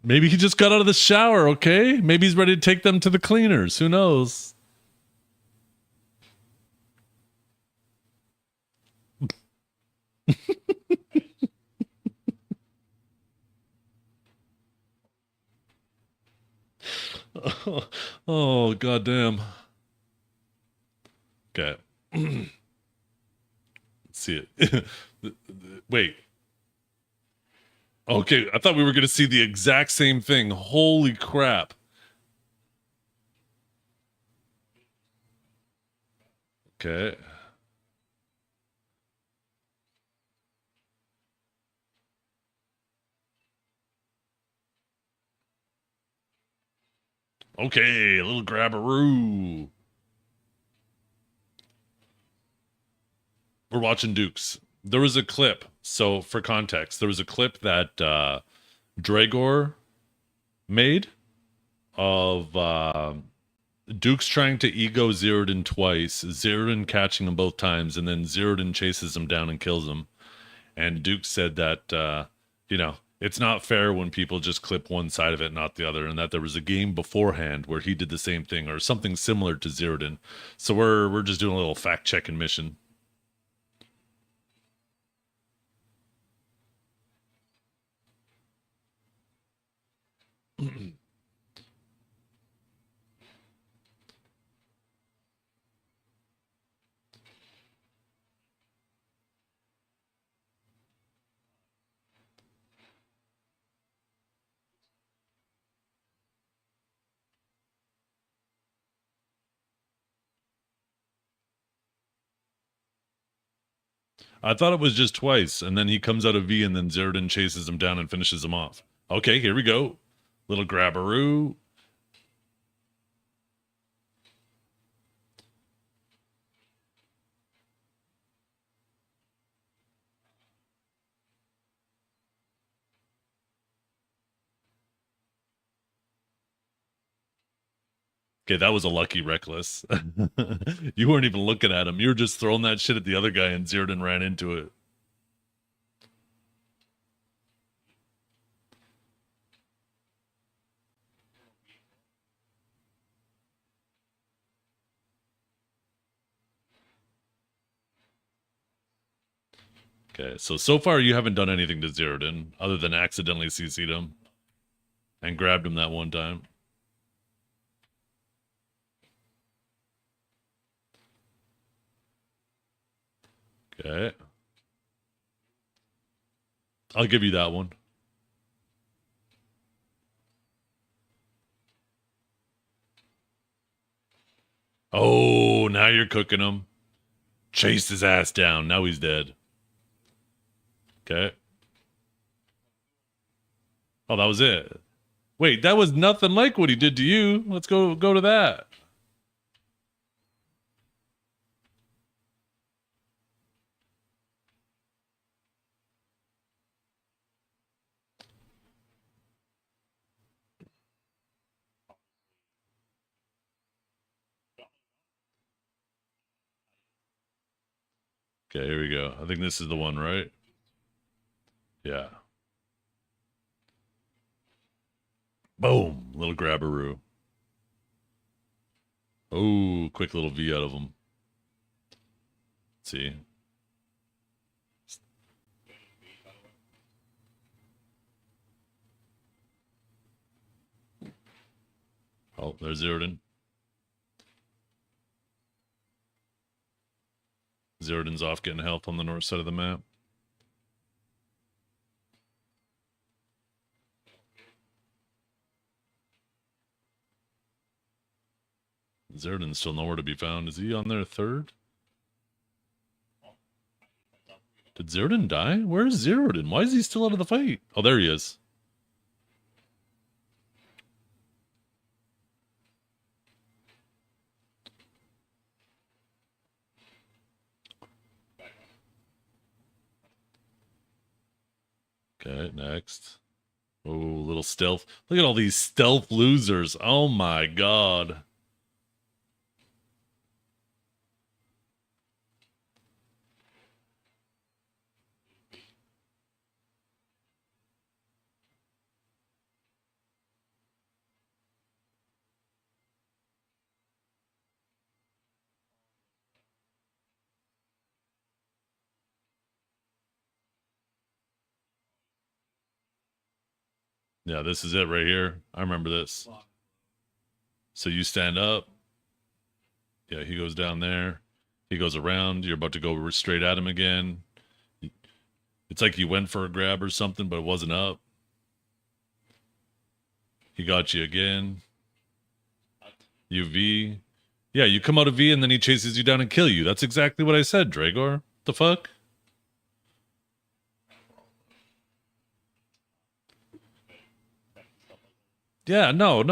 [SPEAKER 1] maybe he just got out of the shower, okay? Maybe he's ready to take them to the cleaners. Who knows? Oh, goddamn. Okay. Let's see it. Wait. Okay, I thought we were going to see the exact same thing. Holy crap. Okay. Okay, a little grabberoo. We're watching Dukes. There was a clip. So, for context, there was a clip that Dragor made of Dukes trying to ego Zerodin twice, Zerodin catching him both times, and then Zerodin chases him down and kills him. And Duke said that, it's not fair when people just clip one side of it, not the other, and that there was a game beforehand where he did the same thing or something similar to Zerodin. So we're just doing a little fact checking mission. I thought it was just twice, and then he comes out of V, and then Zerodin chases him down and finishes him off. Okay, here we go. Little grabberoo. Okay, that was a lucky reckless. You weren't even looking at him. You were just throwing that shit at the other guy, and Zerodin ran into it. Okay, so far you haven't done anything to Zerodin other than accidentally CC'd him and grabbed him that one time. Okay. I'll give you that one. Oh, now you're cooking him. Chased his ass down. Now he's dead. Okay. Oh, that was it. Wait, that was nothing like what he did to you. Let's go to that. Okay, here we go. I think this is the one, right? Yeah. Boom. Little grabberoo. Oh, quick little V out of him. Let's see. Oh, there's Zeratin. Zeratin's off getting health on the north side of the map. Zeratin's still nowhere to be found. Is he on their third? Did Zeratin die? Where's Zeratin? Why is he still out of the fight? Oh, there he is. Okay, next. Oh, little stealth. Look at all these stealth losers. Oh my god. Yeah, this is it right here. I remember this. So you stand up. Yeah, he goes down there. He goes around. You're about to go straight at him again. It's like you went for a grab or something, but it wasn't up. He got you again. You V. Yeah, you come out of V and then he chases you down and kill you. That's exactly what I said, Dragor. The fuck? Yeah, no.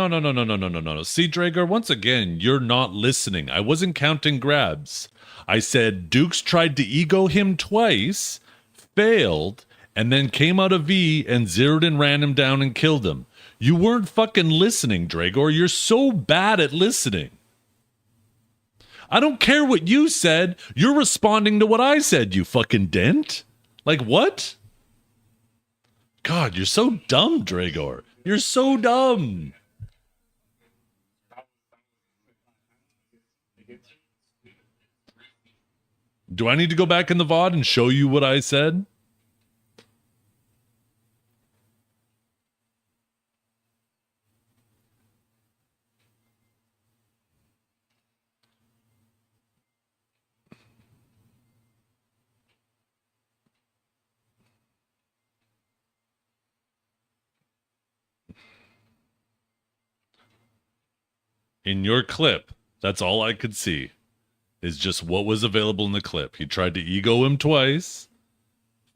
[SPEAKER 1] See, Dragor, once again, you're not listening. I wasn't counting grabs. I said Dukes tried to ego him twice, failed, and then came out of V and Zeratin ran him down and killed him. You weren't fucking listening, Dragor. You're so bad at listening. I don't care what you said. You're responding to what I said, you fucking dent. Like, what? God, you're so dumb, Dragor. You're so dumb. Do I need to go back in the VOD and show you what I said? In your clip, that's all I could see, is just what was available in the clip. He tried to ego him twice,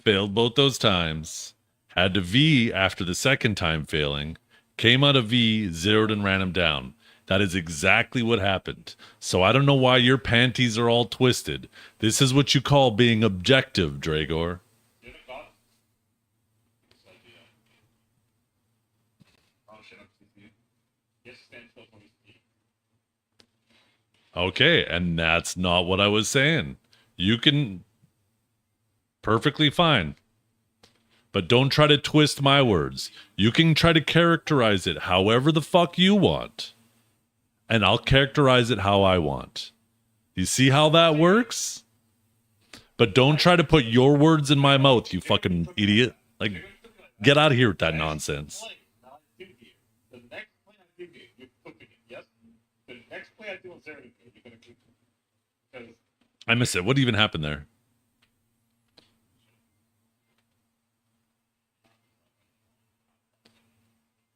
[SPEAKER 1] failed both those times, had to V after the second time failing, came out of V, zeroed and ran him down. That is exactly what happened. So I don't know why your panties are all twisted. This is what you call being objective, Dragor. Okay, and that's not what I was saying. You can perfectly fine. But don't try to twist my words. You can try to characterize it however the fuck you want. And I'll characterize it how I want. You see how that works? But don't try to put your words in my mouth, you fucking idiot. Like, get out of here with that nonsense. I missed it. What even happened there?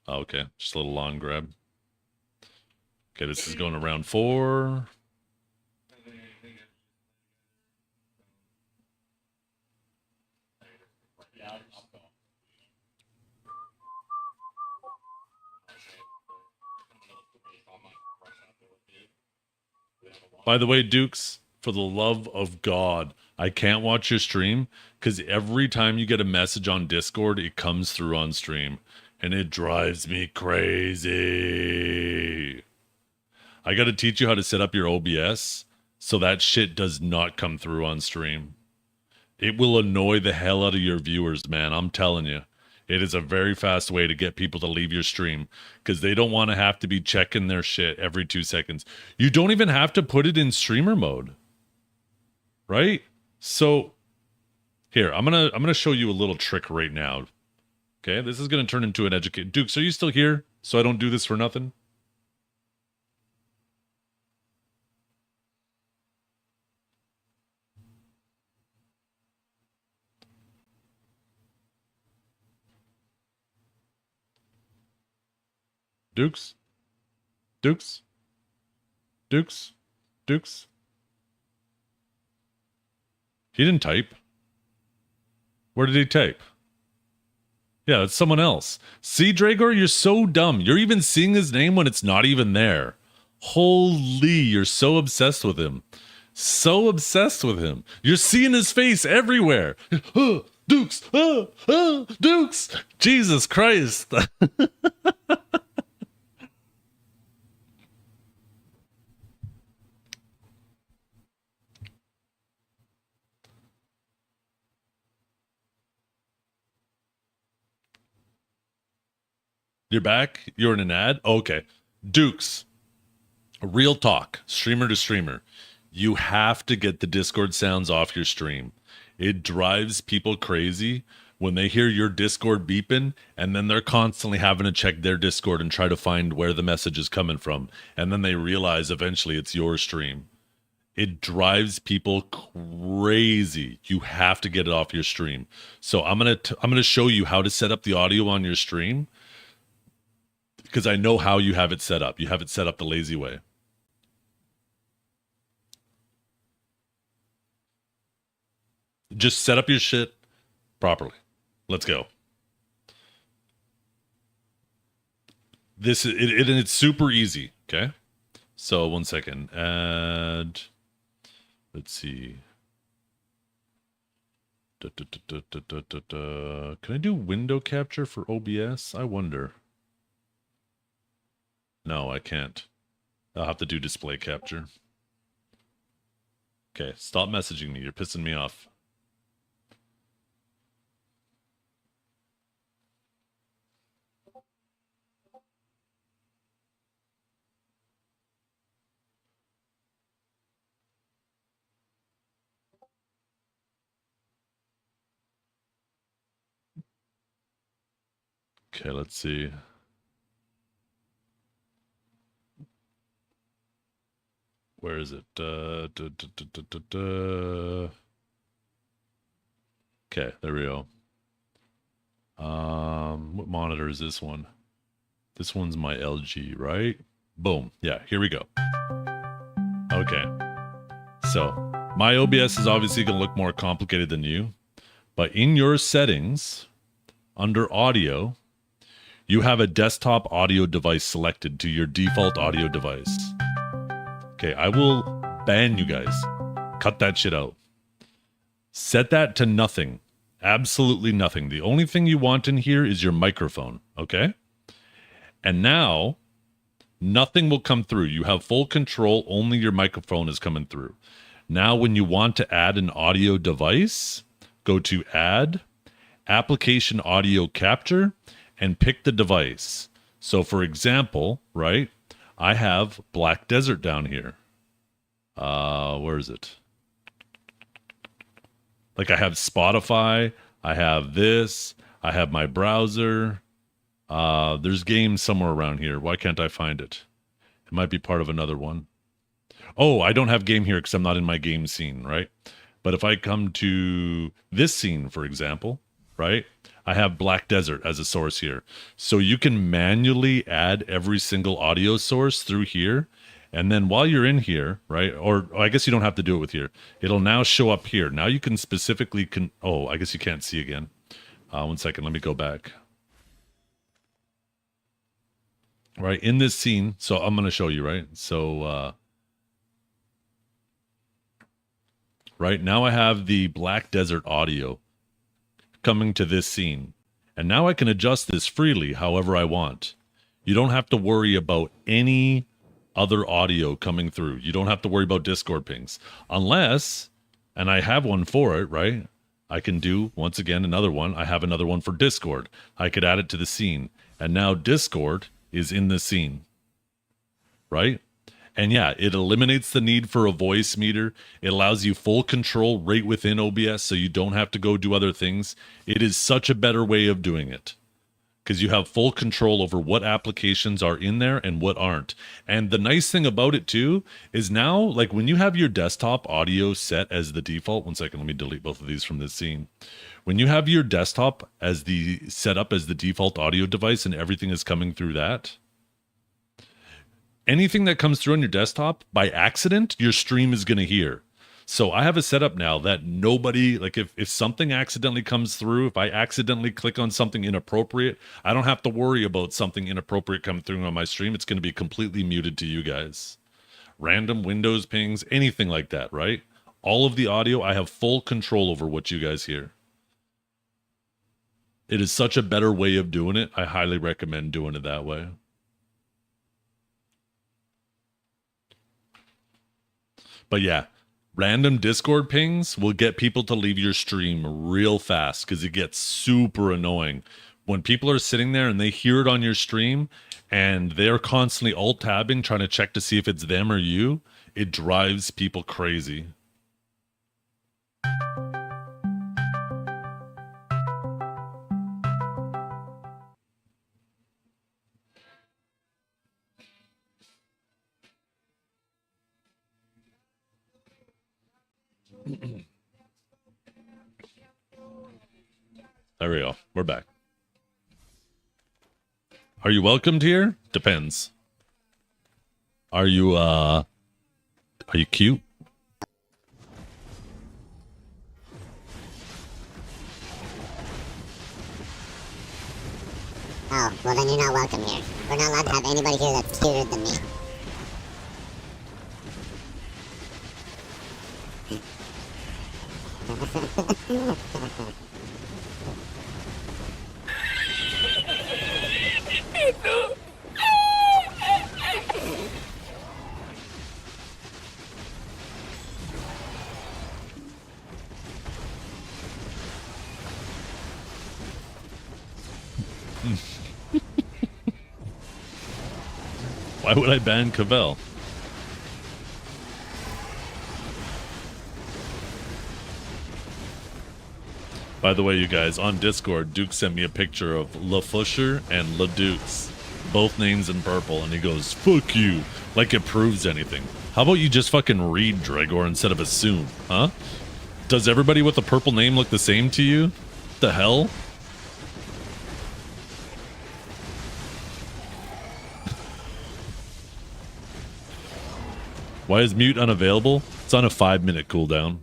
[SPEAKER 1] Oh, okay. Just a little long grab. Okay, this is going to round 4. By the way, Dukes, for the love of God, I can't watch your stream because every time you get a message on Discord, it comes through on stream. And it drives me crazy. I got to teach you how to set up your OBS so that shit does not come through on stream. It will annoy the hell out of your viewers, man. I'm telling you. It is a very fast way to get people to leave your stream because they don't want to have to be checking their shit every 2 seconds. You don't even have to put it in streamer mode. Right? So here, I'm gonna show you a little trick right now. Okay, this is gonna turn into an educate. Dukes, are you still here? So I don't do this for nothing? Dukes? Dukes? Dukes? Dukes? He didn't type. Where did he type? Yeah, it's someone else. See, Dragor, you're so dumb. You're even seeing his name when it's not even there. Holy, you're so obsessed with him. So obsessed with him. You're seeing his face everywhere. Dukes! Dukes! Jesus Christ. You're back? You're in an ad? Okay. Dukes, real talk, streamer to streamer. You have to get the Discord sounds off your stream. It drives people crazy when they hear your Discord beeping and then they're constantly having to check their Discord and try to find where the message is coming from. And then they realize eventually it's your stream. It drives people crazy. You have to get it off your stream. So I'm gonna show you how to set up the audio on your stream because I know how you have it set up. You have it set up the lazy way. Just set up your shit properly. Let's go. This is it, and it's super easy. Okay. So 1 second. Add. Let's see. Can I do window capture for OBS? I wonder. No, I can't. I'll have to do display capture. Okay, stop messaging me. You're pissing me off. Okay, let's see. Where is it? Okay, there we go. What monitor is this one? This one's my LG, right? Boom. Yeah, here we go. Okay. So, my OBS is obviously going to look more complicated than you, but in your settings, under audio, you have a desktop audio device selected to your default audio device. Okay, I will ban you guys. Cut that shit out. Set that to nothing. Absolutely nothing. The only thing you want in here is your microphone, okay? And now, nothing will come through. You have full control. Only your microphone is coming through. Now, when you want to add an audio device, go to Add, Application Audio Capture, and pick the device. So, for example, right, I have Black Desert down here. Where is it? Like I have Spotify, I have this, I have my browser. There's games somewhere around here. Why can't I find it? It might be part of another one. Oh, I don't have game here because I'm not in my game scene, right? But if I come to this scene, for example, right? I have Black Desert as a source here. So you can manually add every single audio source through here. And then while you're in here, right? Or I guess you don't have to do it with here. It'll now show up here. Now you can specifically, oh, I guess you can't see again. 1 second, let me go back. Right, in this scene, so I'm going to show you, right? So, right, now I have the Black Desert audio coming to this scene. And now I can adjust this freely however I want. You don't have to worry about any other audio coming through. You don't have to worry about Discord pings. Unless, and I have one for it, right? I can do, once again, another one. I have another one for Discord. I could add it to the scene. And now Discord is in the scene. Right? And yeah, it eliminates the need for a voice meter. It allows you full control right within OBS so you don't have to go do other things. It is such a better way of doing it because you have full control over what applications are in there and what aren't. And the nice thing about it too is now, like when you have your desktop audio set as the default, one second, let me delete both of these from this scene. When you have your desktop as the setup as the default audio device and everything is coming through that, anything that comes through on your desktop by accident, your stream is going to hear. So I have a setup now that nobody, like if something accidentally comes through, if I accidentally click on something inappropriate, I don't have to worry about something inappropriate coming through on my stream. It's going to be completely muted to you guys. Random Windows pings, anything like that, right? All of the audio, I have full control over what you guys hear. It is such a better way of doing it. I highly recommend doing it that way. But yeah, random Discord pings will get people to leave your stream real fast because it gets super annoying. When people are sitting there and they hear it on your stream and they're constantly alt-tabbing, trying to check to see if it's them or you, it drives people crazy. There we go. We're back. Are you welcomed here? Depends. Are you cute?
[SPEAKER 5] Oh, well then you're not welcome here. We're not allowed to have anybody here that's cuter than me.
[SPEAKER 1] Why would I ban Cavell? By the way, you guys, on Discord, Duke sent me a picture of LaFusher and LaDukes. Both names in purple, and he goes, fuck you, like it proves anything. How about you just fucking read Dregor instead of assume, huh? Does everybody with a purple name look the same to you? The hell? Why is mute unavailable? It's on a 5-minute cooldown.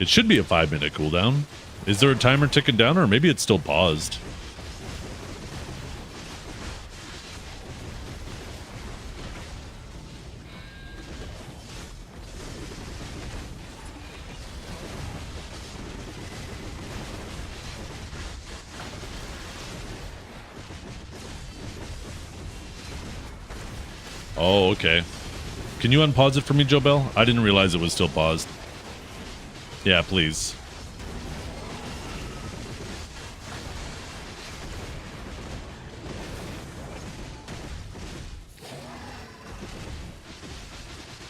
[SPEAKER 1] It should be a 5-minute cooldown. Is there a timer ticking down, or maybe it's still paused? Oh, okay. Can you unpause it for me, Joe Bell? I didn't realize it was still paused. Yeah, please.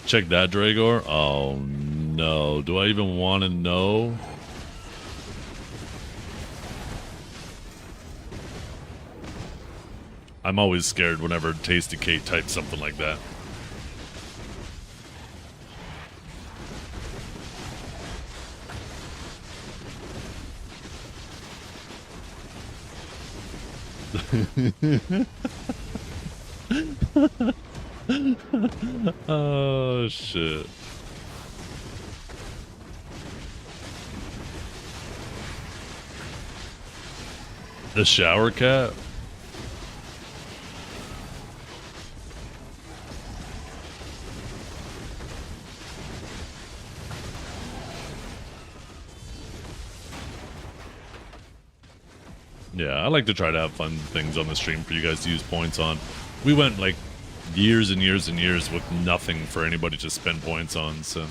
[SPEAKER 1] Check that, Dragor. Oh, no. Do I even want to know? I'm always scared whenever Tasty Kate types something like that. Oh, shit. The shower cat? Yeah, I like to try to have fun things on the stream for you guys to use points on. We went like years and years and years with nothing for anybody to spend points on, so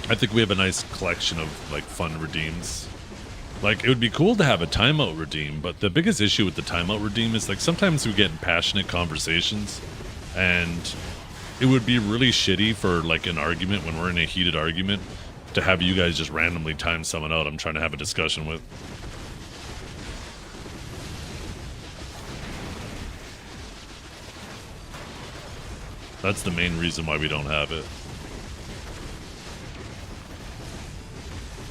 [SPEAKER 1] I think we have a nice collection of like fun redeems. Like, it would be cool to have a timeout redeem, but the biggest issue with the timeout redeem is like sometimes we get in passionate conversations, and it would be really shitty for like an argument when we're in a heated argument to have you guys just randomly time someone out I'm trying to have a discussion with. That's the main reason why we don't have it.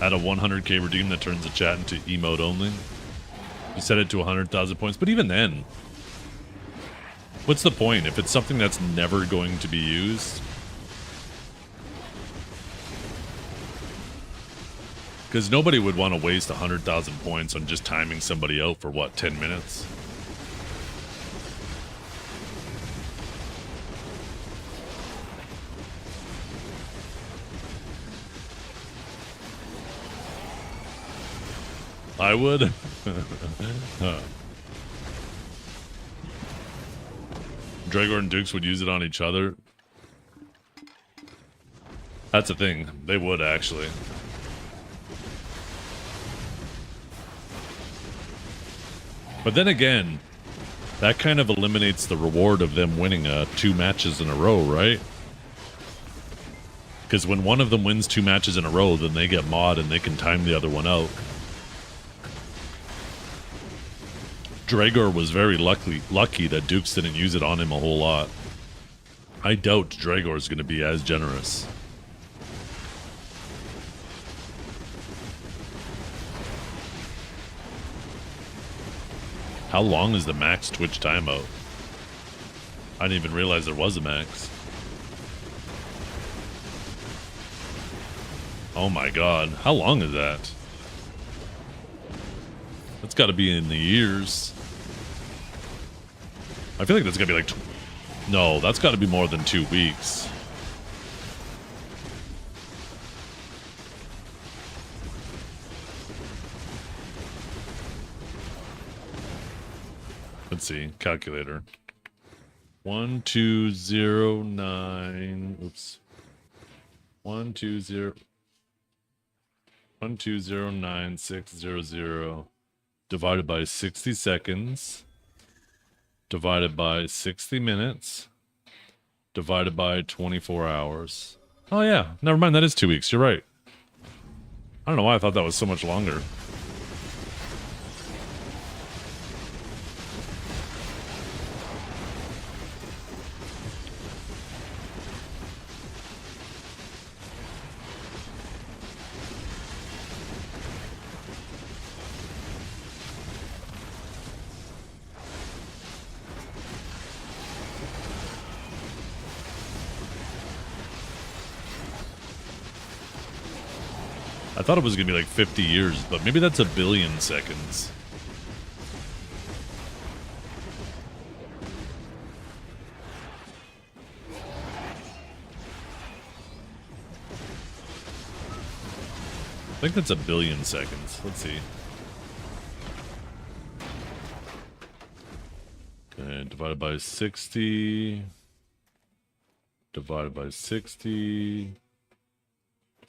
[SPEAKER 1] Add a 100k redeem that turns the chat into emote only. You set it to 100,000 points, but even then, what's the point if it's something that's never going to be used? Because nobody would want to waste 100,000 points on just timing somebody out for, what, 10 minutes? I would. Dragor and Dukes would use it on each other. That's a thing. They would, actually. But then again, that kind of eliminates the reward of them winning 2 matches in a row, right? Because when one of them wins 2 matches in a row, then they get mod and they can time the other one out. Dragor was very lucky that Dukes didn't use it on him a whole lot. I doubt Dragor is going to be as generous. How long is the max Twitch timeout? I didn't even realize there was a max. Oh my god, how long is that? That's got to be in the years. I feel like that's got to be like... No, that's got to be more than 2 weeks. Let's see. Calculator. 1209... Oops. 1209,600 divided by 60 seconds divided by 60 minutes divided by 24 hours. Oh yeah, never mind, that is 2 weeks. You're right. I don't know why I thought that was so much longer. I thought it was going to be like 50 years, but maybe that's 1 billion seconds. I think that's 1 billion seconds. Let's see. Okay, divided by 60. Divided by 60.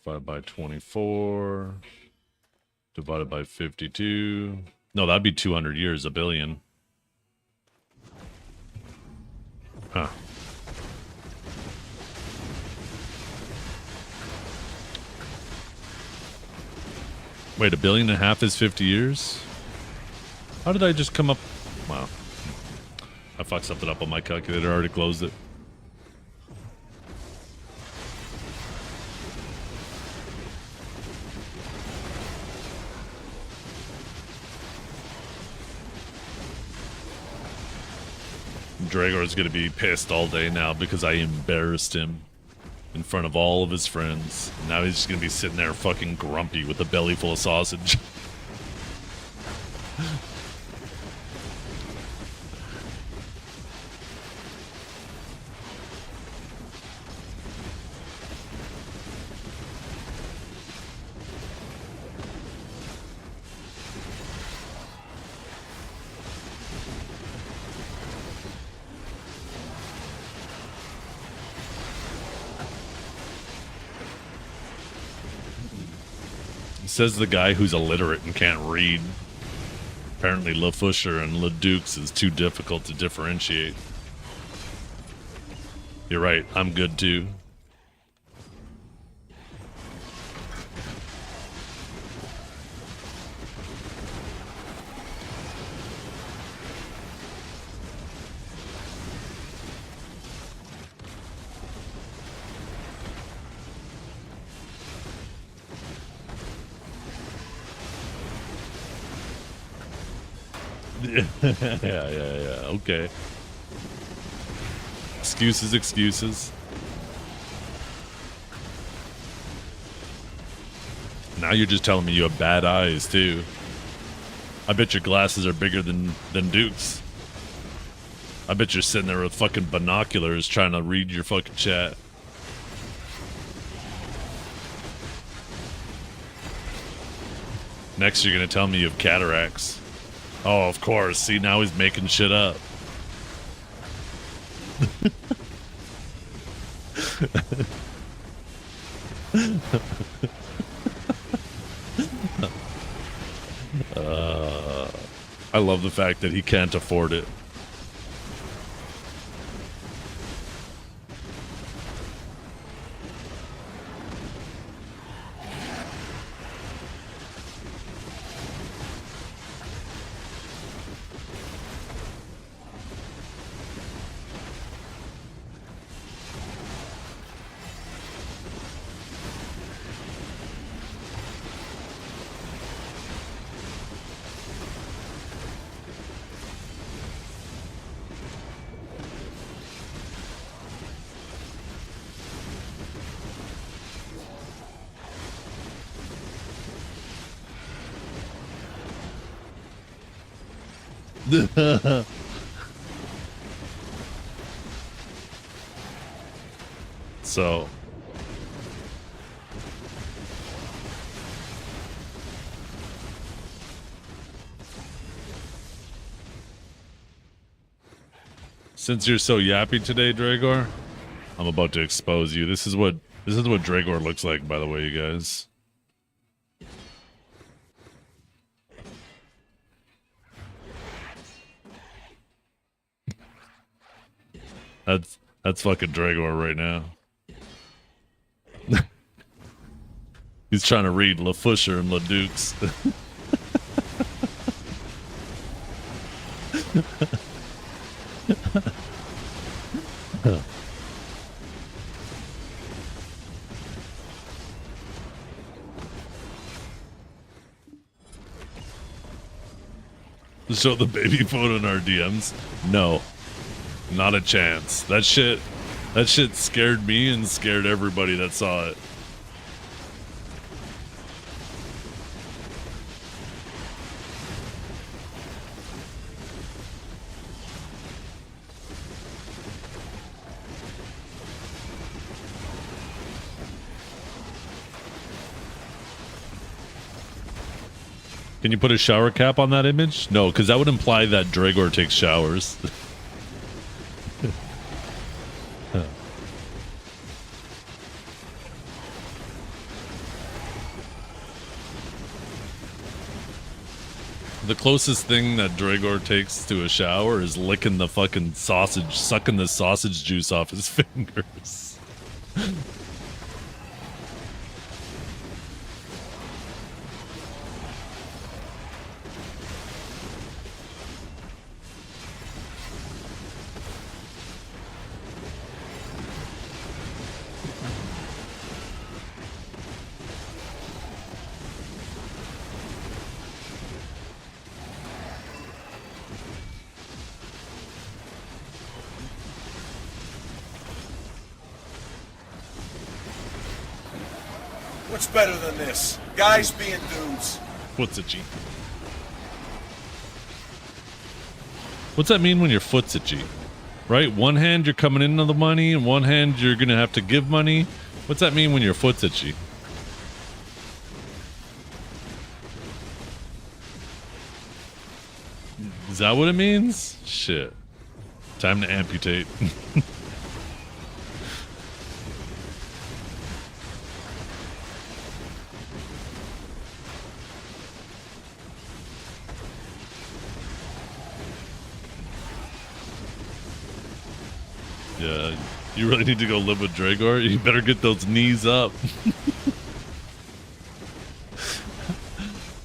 [SPEAKER 1] Divided by 24, divided by 52. No, that'd be 200 years, 1 billion. Huh. Wait, 1.5 billion is 50 years? How did I just come up? Wow. I fucked something up on my calculator. I already closed it. Dragor's gonna be pissed all day now because I embarrassed him in front of all of his friends. Now he's just gonna be sitting there fucking grumpy with a belly full of sausage. Says the guy who's illiterate and can't read. Apparently Le Fusher and Le Dukes is too difficult to differentiate. You're right, I'm good too. Yeah. Okay. Excuses. Now you're just telling me you have bad eyes too. I bet your glasses are bigger than Duke's. I bet you're sitting there with fucking binoculars trying to read your fucking chat. Next, you're gonna tell me you have cataracts. Oh, of course. See, now he's making shit up. I love the fact that he can't afford it. So since you're so yappy today, Dragor, I'm about to expose you. This is what Dragor looks like, by the way, you guys. That's fucking Dragor right now. He's trying to read Le Fusher and Le Dukes. Show the baby photo in our DMs? No. Not a chance. That shit scared me and scared everybody that saw it. Can you put a shower cap on that image? No, because that would imply that Dragor takes showers. The closest thing that Dragor takes to a shower is licking the fucking sausage, sucking the sausage juice off his fingers.
[SPEAKER 6] What's better than this? Guys being dudes.
[SPEAKER 1] What's a G? What's that mean when your foot's itchy? Right? One hand you're coming into the money, and one hand you're gonna have to give money. What's that mean when your foot's itchy? Is that what it means? Shit. Time to amputate. Yeah, you really need to go live with Dragor. You better get those knees up.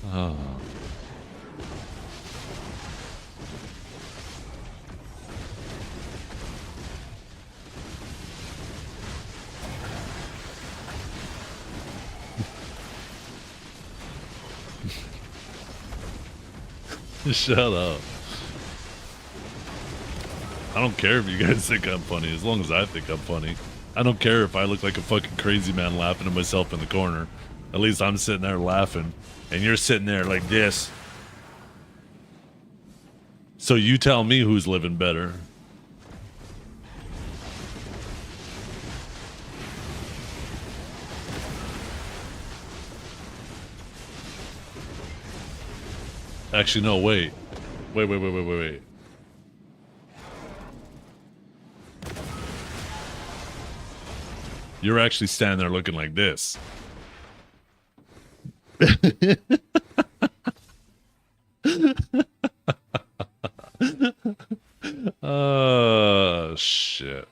[SPEAKER 1] Oh. Shut up. I don't care if you guys think I'm funny, as long as I think I'm funny. I don't care if I look like a fucking crazy man laughing to myself in the corner. At least I'm sitting there laughing, and you're sitting there like this. So you tell me who's living better. Actually, no, wait. Wait. You're actually standing there looking like this. Oh, shit.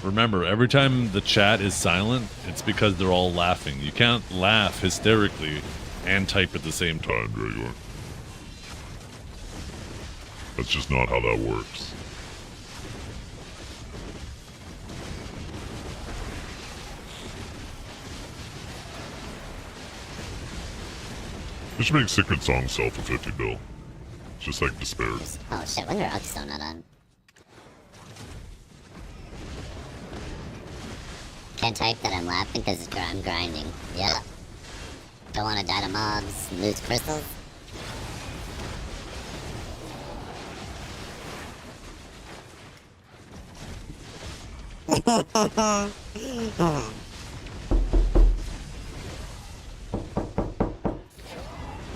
[SPEAKER 1] Remember, every time the chat is silent, it's because they're all laughing. You can't laugh hysterically and type at the same time, Dragor.
[SPEAKER 4] That's just not how that works. We should make Secret Song sell for 50 bill. Just like Despair.
[SPEAKER 5] Oh shit, when are Uggs still not on? Can't type that I'm laughing because I'm grinding. Yeah. Don't want to die to mobs, lose crystals.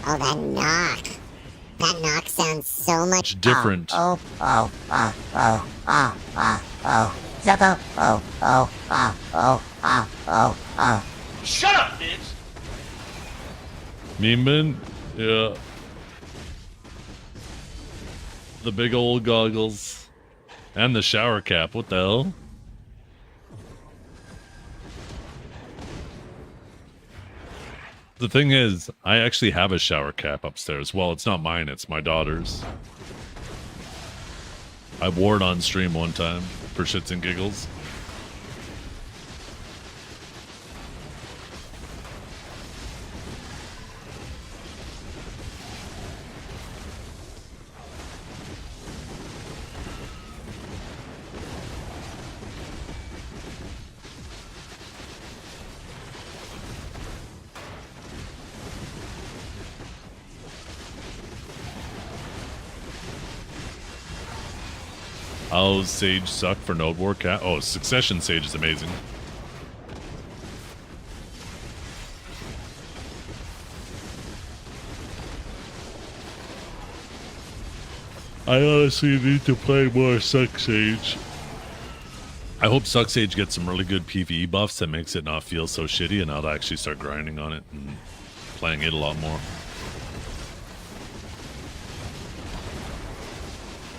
[SPEAKER 5] Oh, that knock. That knock sounds so much
[SPEAKER 1] different.
[SPEAKER 3] Oh. Zeppo. Oh.
[SPEAKER 6] Shut up, bitch!
[SPEAKER 1] Mememan? Yeah. The big old goggles. And the shower cap. What the hell? The thing is, I actually have a shower cap upstairs. Well, it's not mine, it's my daughter's. I wore it on stream one time for shits and giggles. Oh, Sage suck for Node War Cat. Oh, Succession Sage is amazing. I honestly need to play more Suck Sage. I hope Suck Sage gets some really good PvE buffs that makes it not feel so shitty, and I'll actually start grinding on it and playing it a lot more.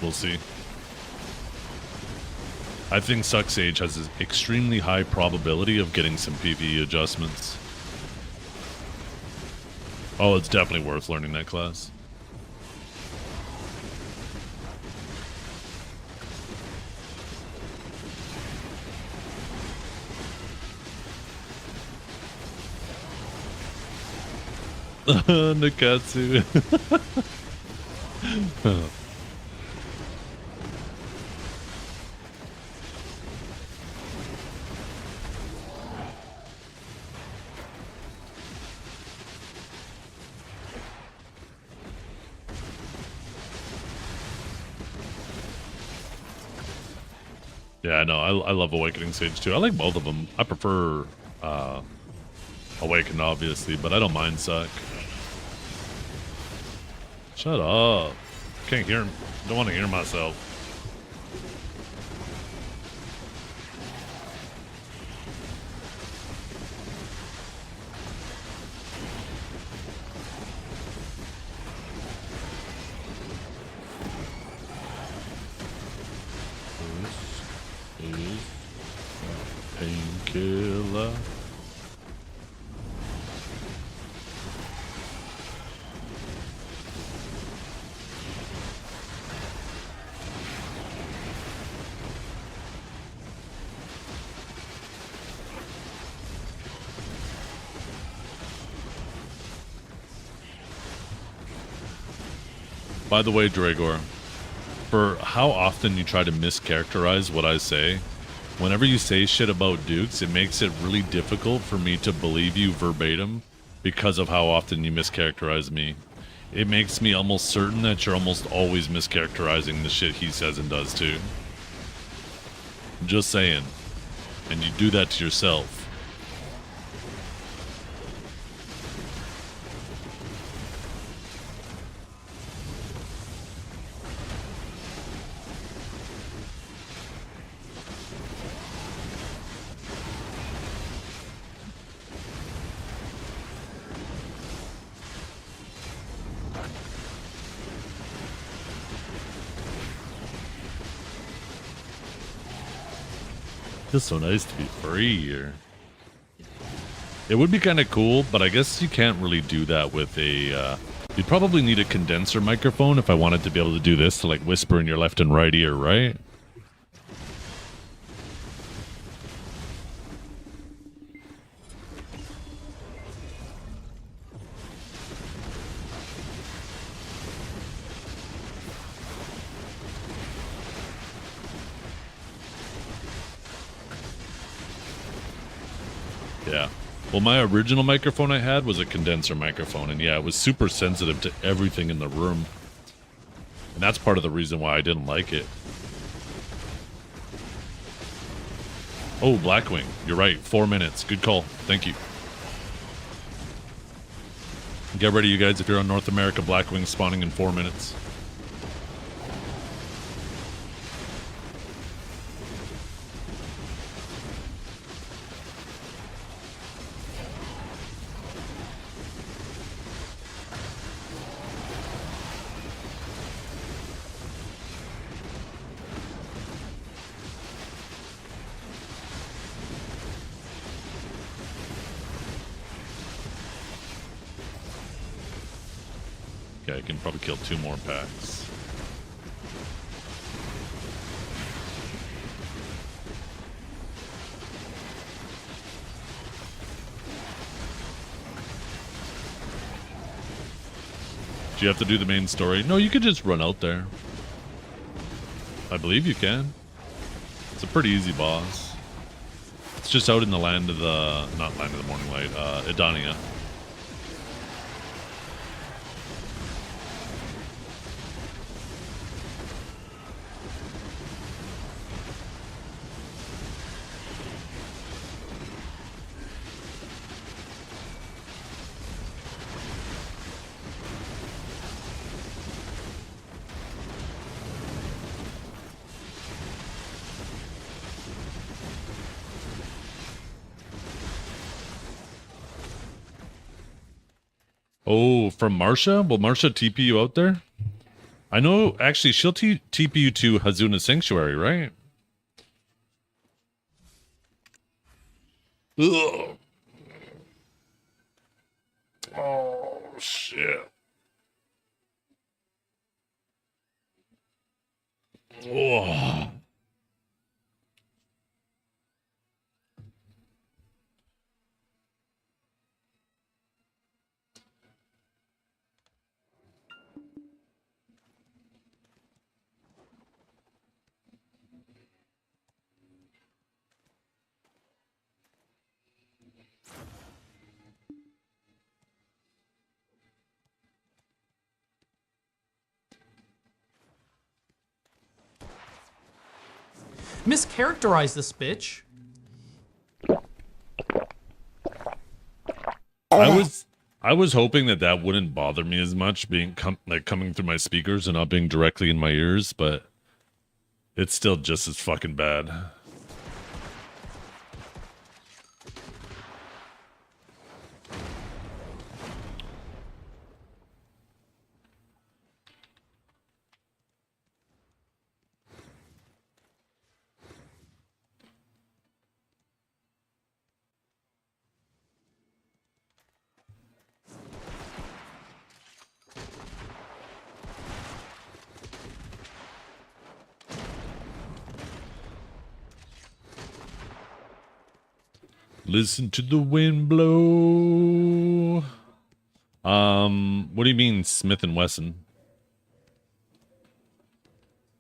[SPEAKER 1] We'll see. I think Suck Sage has an extremely high probability of getting some PvE adjustments. Oh, it's definitely worth learning that class. Nikatsu. Yeah, I know. I love Awakening Sage too. I like both of them. I prefer Awakened, obviously, but I don't mind Suck. Shut up. Can't hear him. Don't want to hear myself. This is painkiller. By the way, Dragor, for how often you try to mischaracterize what I say, whenever you say shit about Dukes, it makes it really difficult for me to believe you verbatim because of how often you mischaracterize me. It makes me almost certain that you're almost always mischaracterizing the shit he says and does too. Just saying. And you do that to yourself. Feels so nice to be free here. It would be kind of cool, but I guess you can't really do that with a, you'd probably need a condenser microphone if I wanted to be able to do this, to like whisper in your left and right ear, right? Yeah. Well, my original microphone I had was a condenser microphone, and yeah, it was super sensitive to everything in the room. And that's part of the reason why I didn't like it. Oh, Blackwing. You're right. 4 minutes. Good call. Thank you. Get ready, you guys, if you're on North America, Blackwing spawning in 4 minutes. Okay, I can probably kill 2 more packs. Do you have to do the main story? No, you could just run out there. I believe you can. It's a pretty easy boss. It's just out in the land of the... not land of the morning light, Edania. Oh, from Marsha? Will Marsha TP you out there? I know, actually, she'll TP you to Hazuna Sanctuary, right? Ugh. Oh, shit. Oh.
[SPEAKER 7] Mischaracterize this bitch.
[SPEAKER 1] I was hoping that that wouldn't bother me as much being coming through my speakers and not being directly in my ears, but it's still just as fucking bad. Listen to the wind blow. What do you mean, Smith and Wesson?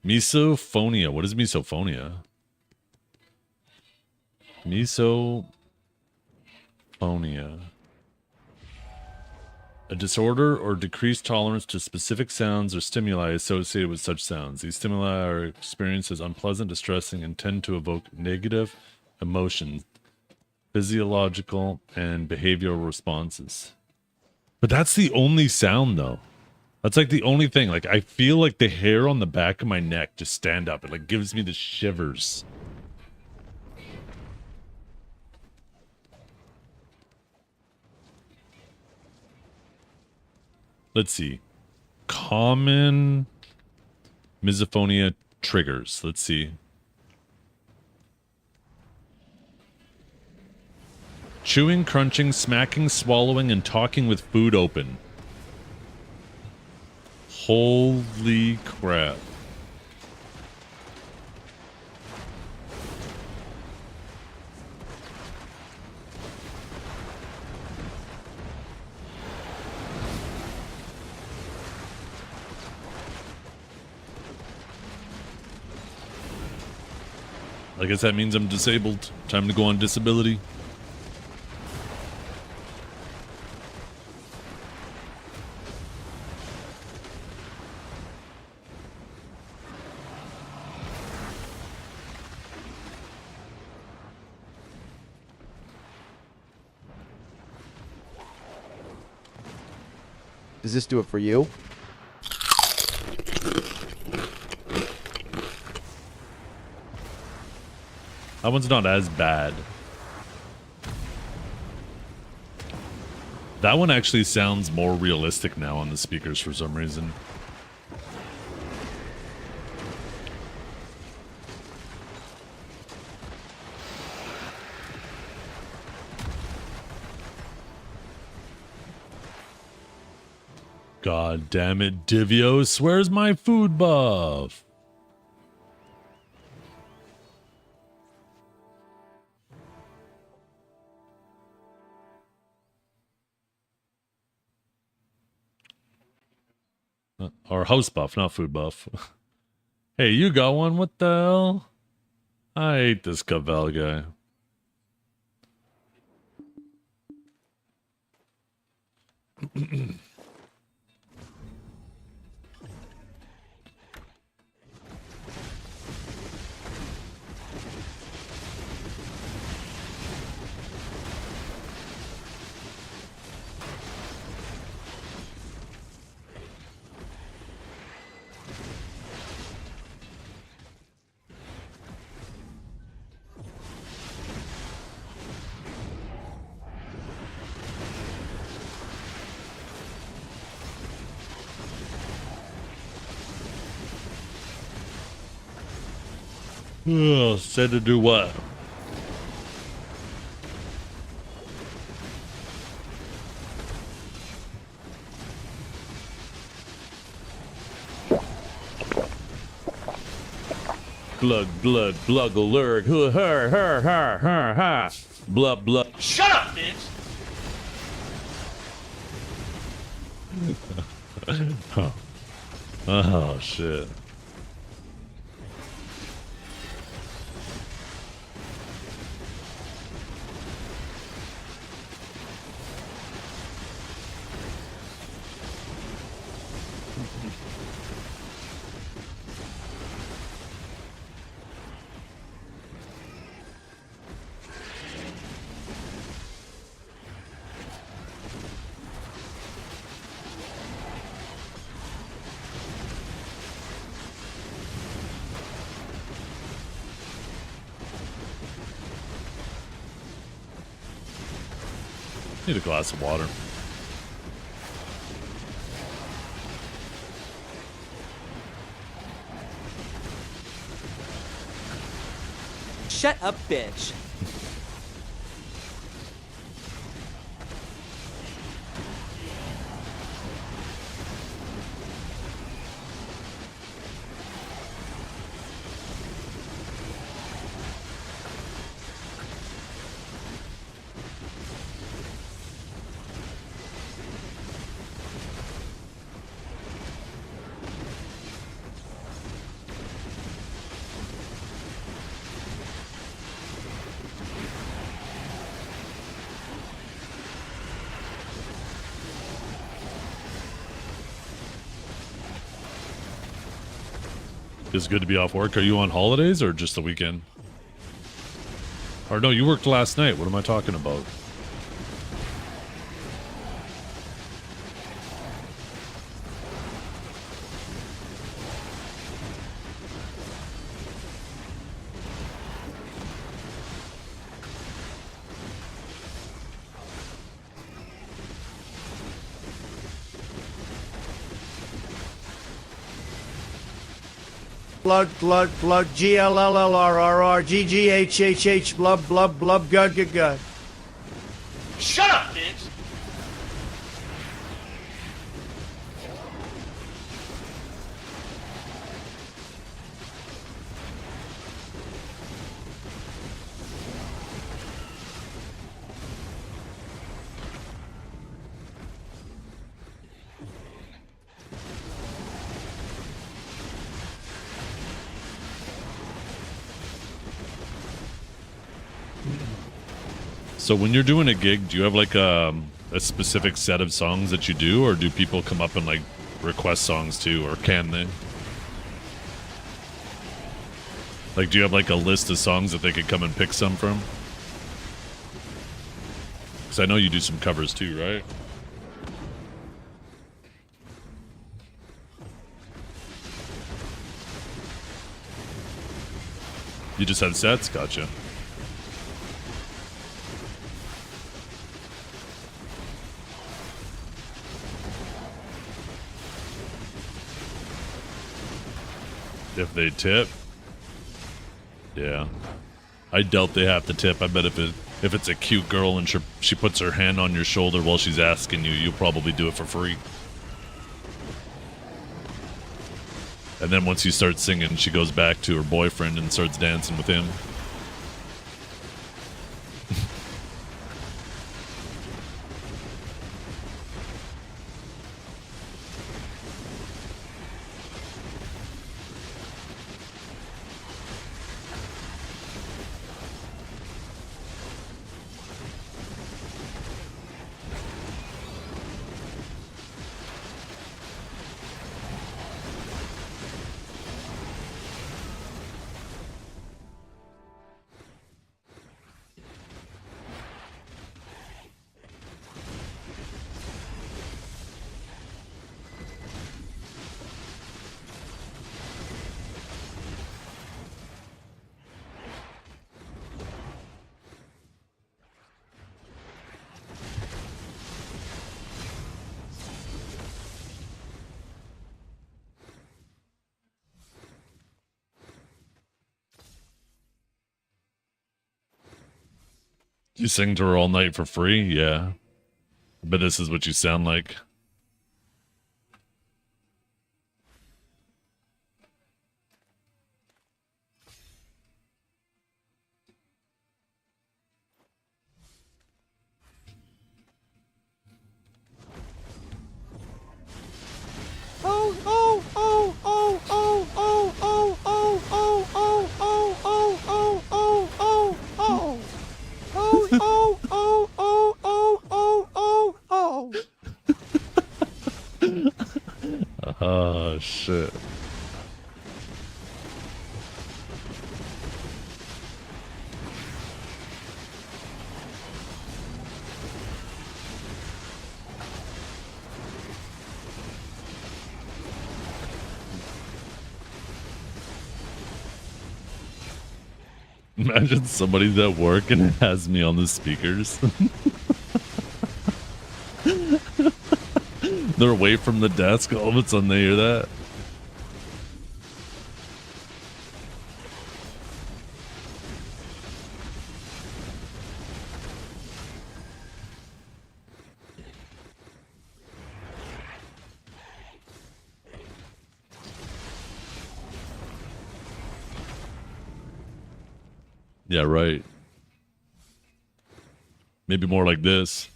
[SPEAKER 1] Misophonia. What is misophonia? Misophonia. A disorder or decreased tolerance to specific sounds or stimuli associated with such sounds. These stimuli are experienced as unpleasant, distressing, and tend to evoke negative emotions, physiological, and behavioral responses. But that's the only sound, though. That's like the only thing. Like, I feel like the hair on the back of my neck just stand up. It like gives me the shivers. Let's see. Common misophonia triggers. Let's see. Chewing, crunching, smacking, swallowing, and talking with food open. Holy crap. I guess that means I'm disabled. Time to go on disability.
[SPEAKER 8] Does this do it for you?
[SPEAKER 1] That one's not as bad. That one actually sounds more realistic now on the speakers for some reason. God damn it, Divios, where's my food buff? Or house buff, not food buff. Hey, you got one? What the hell? I hate this Cavell guy. Said to do what? Blood, alert. Her. Blood.
[SPEAKER 6] Shut up, bitch!
[SPEAKER 1] Oh, shit. Need a glass of water.
[SPEAKER 8] Shut up, bitch.
[SPEAKER 1] It's good to be off work. Are you on holidays or just the weekend? Or no, you worked last night. What am I talking about?
[SPEAKER 9] Glug, glug, glug, GLLLRRR, GGHHH, blub, blub, blub, gud, gud, gud.
[SPEAKER 6] Shut up, bitch!
[SPEAKER 1] So when you're doing a gig, do you have like a specific set of songs that you do, or do people come up and like request songs too, or can they? Like, do you have like a list of songs that they could come and pick some from? Because I know you do some covers too, right? You just have sets? Gotcha. If they tip, yeah, I doubt they have to tip. I bet if it's a cute girl and she puts her hand on your shoulder while she's asking you, you'll probably do it for free. And then once you start singing, she goes back to her boyfriend and starts dancing with him. You sing to her all night for free? Yeah. But this is what you sound like.
[SPEAKER 9] Oh, oh, oh, oh, oh, oh, oh, oh, oh, oh, oh, oh, oh, oh, oh, oh. Oh, oh, oh, oh, oh, oh, oh, oh.
[SPEAKER 1] Oh, shit. Imagine somebody's at work and has me on the speakers. They're away from the desk. All of a sudden they hear that. Yeah, right. Maybe more like this.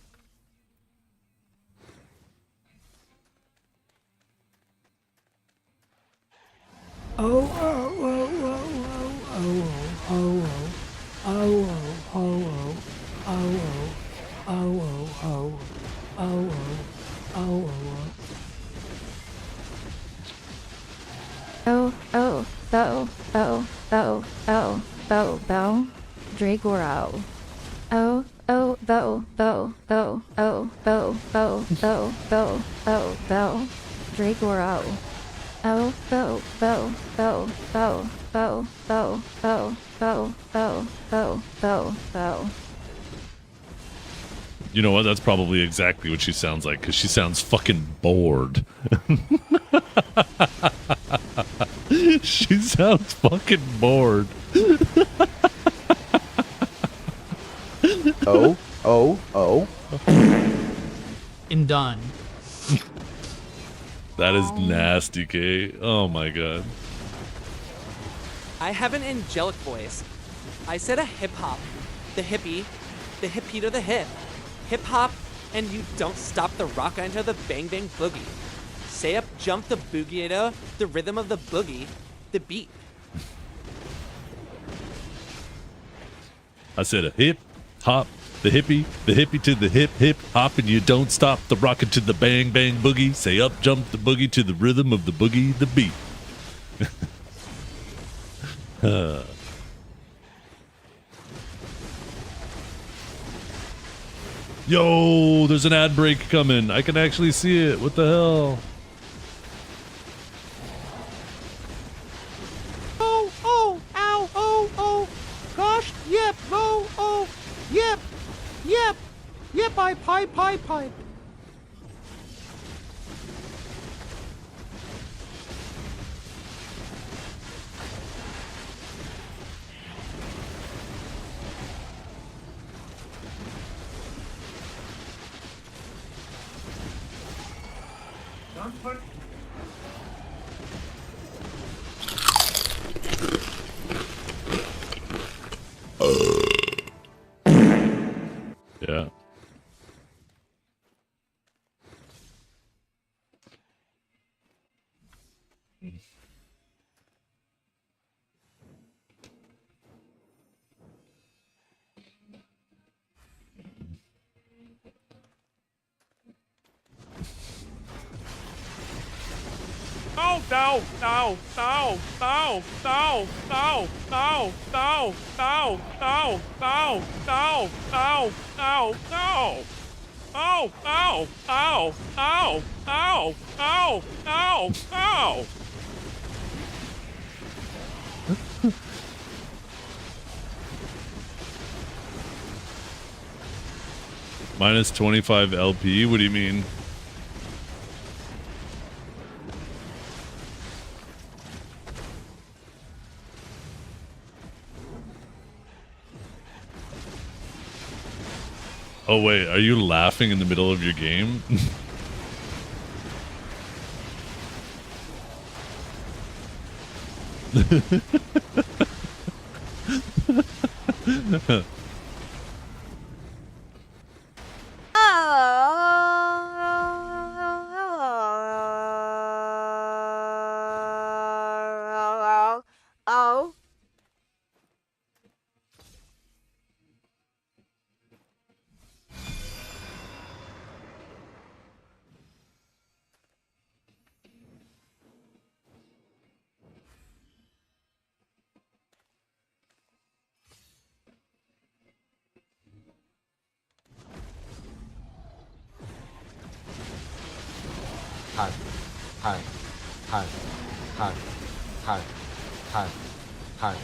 [SPEAKER 10] Dragoro. Oh, oh, bo, bo, bo, oh, bo, bo, bo, bo, bo, bo. Dragoro. Oh, bo, bo, bo, bo, bo, bo, bo, bo, bo, bo, bo, bo.
[SPEAKER 1] You know what? That's probably exactly what she sounds like, because she sounds fucking bored. She sounds fucking bored.
[SPEAKER 9] Oh, oh, oh.
[SPEAKER 7] And done.
[SPEAKER 1] That is nasty, Kate. Oh my god.
[SPEAKER 8] I have an angelic voice. I said a hip hop. The hippie to the hip. Hip hop, and you don't stop the rock into the bang bang boogie. Say up, jump the boogie the rhythm of the boogie, the beat.
[SPEAKER 1] I said a hip hop, the hippie to the hip hop, and you don't stop the rockin' to the bang bang boogie. Say up, jump the boogie to the rhythm of the boogie, the beat. Yo, there's an ad break coming. I can actually see it. What the hell?
[SPEAKER 9] Oh, oh, ow, oh, oh. Gosh, yep, no, oh, yep, yep, yep, I pipe.
[SPEAKER 1] Yeah.
[SPEAKER 9] No, no, no, no, no, no, no, no, no, no, no, no, no, no, no, no. Oh, oh, oh, oh, oh, oh, oh, oh.
[SPEAKER 1] Minus 25 LP? What do you mean? Oh wait, are you laughing in the middle of your game?
[SPEAKER 10] Oh.
[SPEAKER 9] Hi, hi, hi, hi, hi, hi, hi,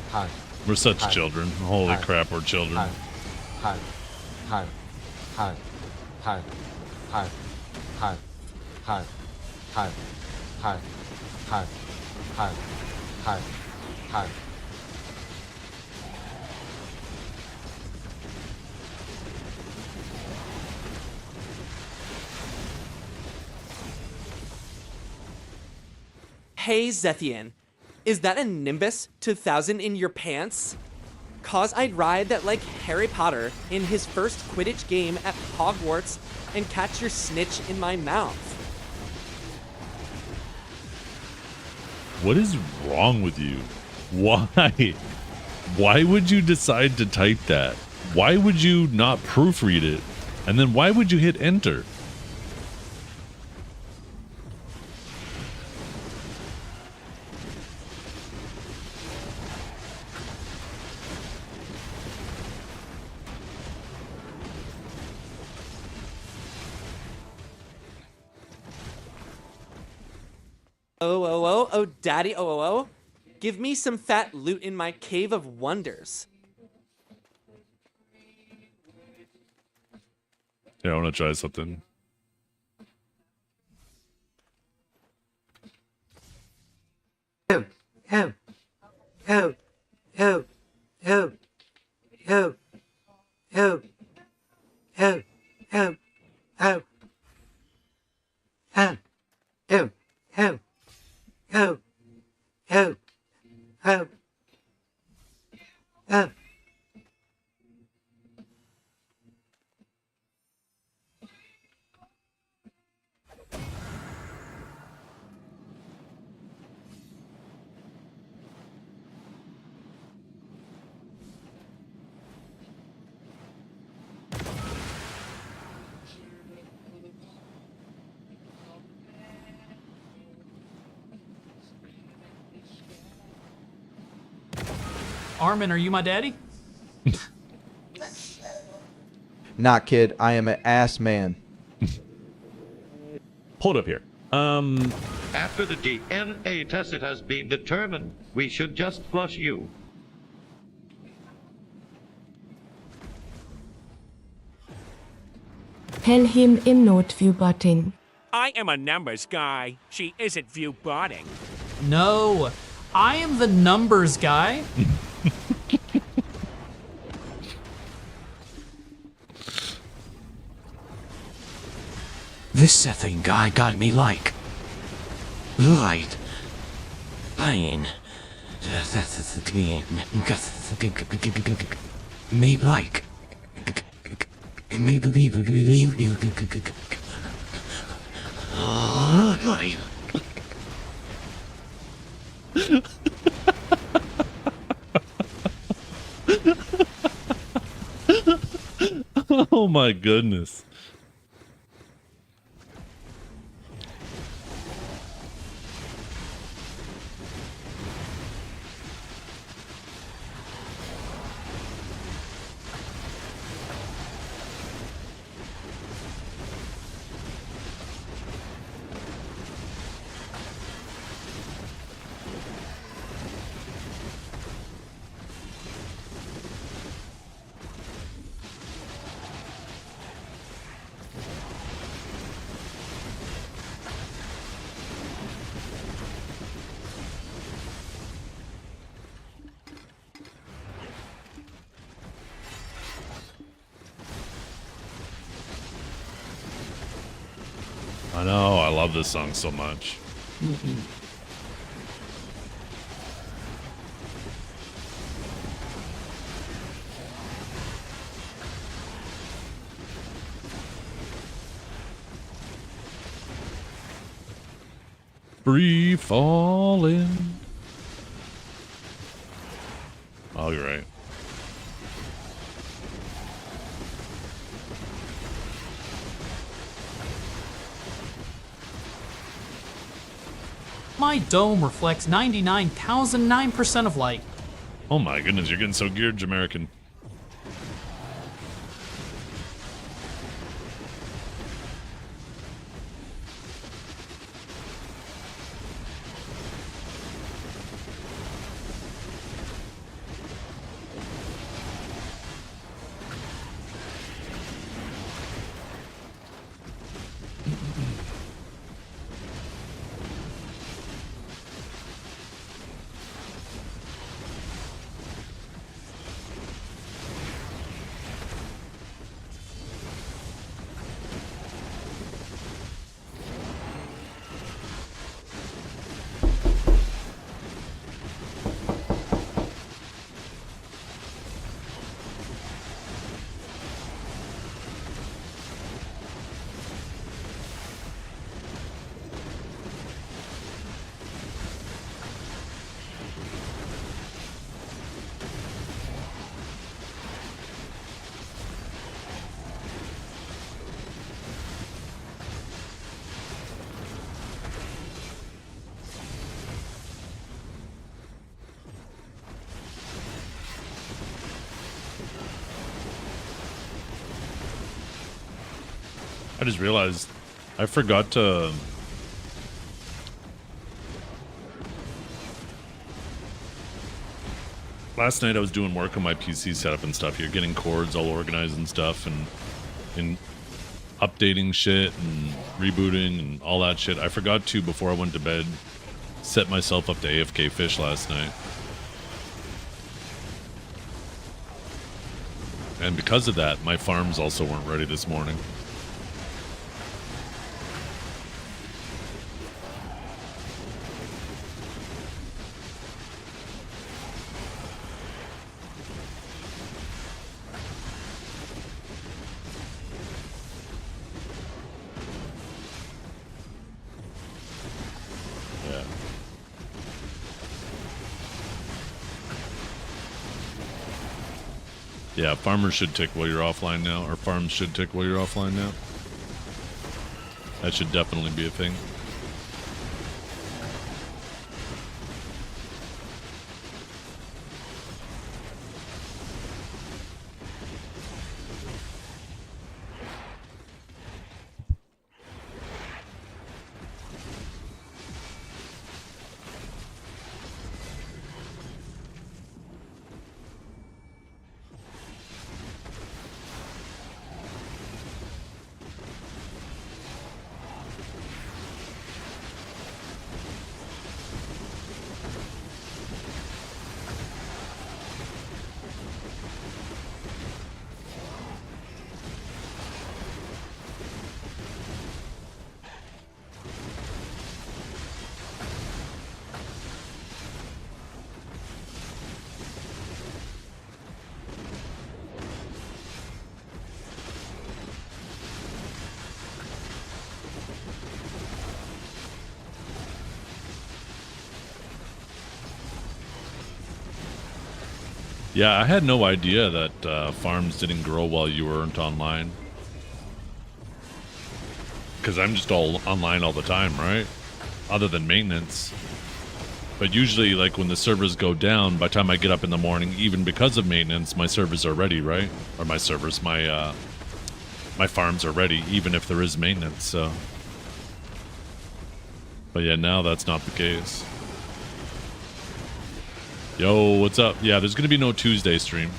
[SPEAKER 9] hi.
[SPEAKER 1] We're such
[SPEAKER 9] Hi.
[SPEAKER 1] children. Holy
[SPEAKER 9] Hi.
[SPEAKER 1] crap, we're children.
[SPEAKER 9] Hi, hi, hi, hi, hi, hi, hi,
[SPEAKER 11] Hi. Hi. Hi. Hi. Hi. Hi. Hi.
[SPEAKER 8] Hey, Zethian, is that a Nimbus 2000 in your pants? 'Cause I'd ride that like Harry Potter in his first Quidditch game at Hogwarts and catch your snitch in my mouth.
[SPEAKER 1] What is wrong with you? Why? Why would you decide to type that? Why would you not proofread it? And then why would you hit enter?
[SPEAKER 8] Oh, daddy, oh. Give me some fat loot in my cave of wonders.
[SPEAKER 1] Yeah, I want to try something.
[SPEAKER 3] Oh, oh, oh, oh, oh, oh, oh, oh, oh, oh, oh, oh, oh, oh, oh, oh, oh.
[SPEAKER 7] Armin, are you my daddy?
[SPEAKER 12] Not kid, I am an ass man.
[SPEAKER 13] Hold up here.
[SPEAKER 14] After the DNA test, it has been determined we should just flush you.
[SPEAKER 15] Tell him I'm not view-botting.
[SPEAKER 9] I am a numbers guy. She isn't view-botting.
[SPEAKER 7] No, I am the numbers guy.
[SPEAKER 16] This Sethian guy got me like... light. Pain. Me like... me believe you...
[SPEAKER 1] Oh my goodness. I know, I love this song so much. Free falling. Oh, you're right.
[SPEAKER 7] My dome reflects 99,009% of light.
[SPEAKER 1] Oh my goodness, you're getting so geared, Jamaican. I just realized I forgot to... Last night I was doing work on my PC setup and stuff here, getting cords all organized and stuff, and updating shit and rebooting and all that shit. I forgot to, before I went to bed, set myself up to AFK fish last night. And because of that, my farms also weren't ready this morning. Yeah. Yeah, farmers should tick while you're offline now, or farms should tick while you're offline now. That should definitely be a thing. Yeah, I had no idea that farms didn't grow while you weren't online. Because I'm just all online all the time, right? Other than maintenance. But usually, like, when the servers go down, by the time I get up in the morning, even because of maintenance, my servers are ready, right? Or my servers, my farms are ready, even if there is maintenance, so... But yeah, now that's not the case. Yo, what's up? Yeah, there's gonna be no Tuesday stream.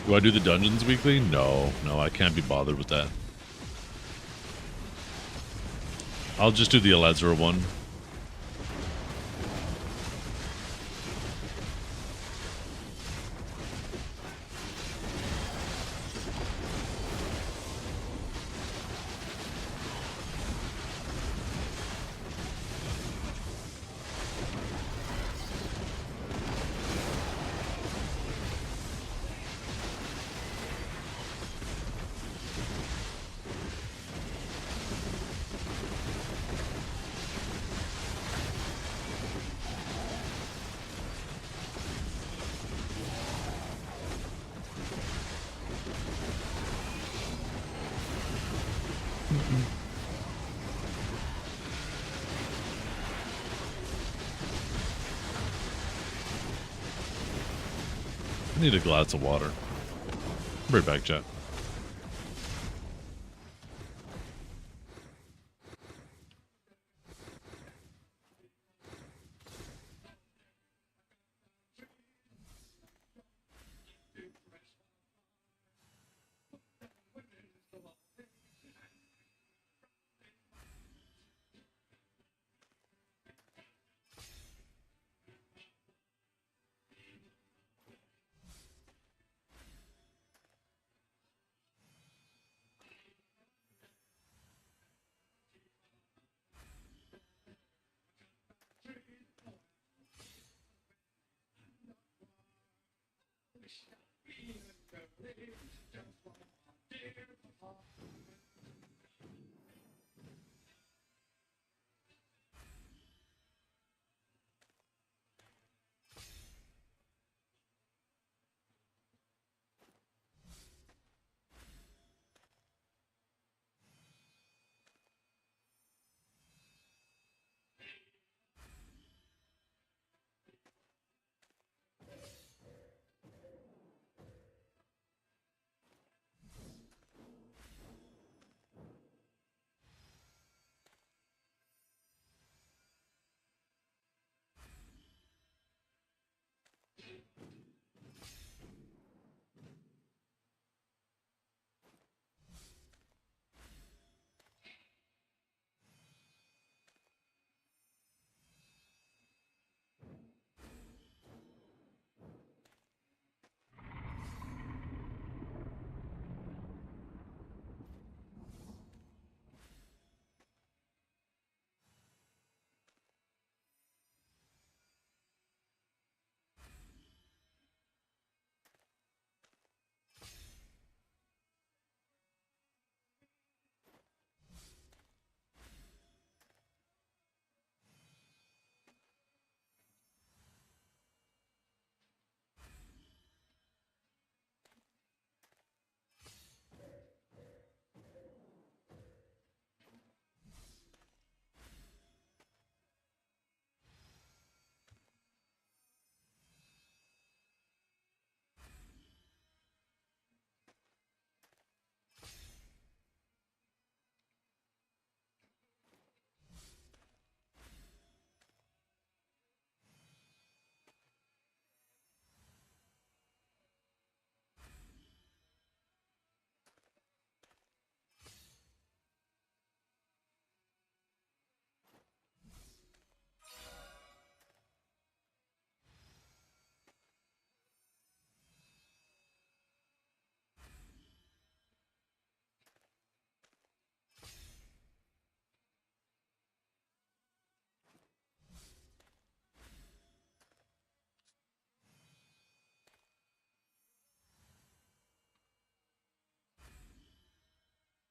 [SPEAKER 1] Do I do the dungeons weekly? No, I can't be bothered with that. I'll just do the Elezra one. I need a glass of water. Right back, chat.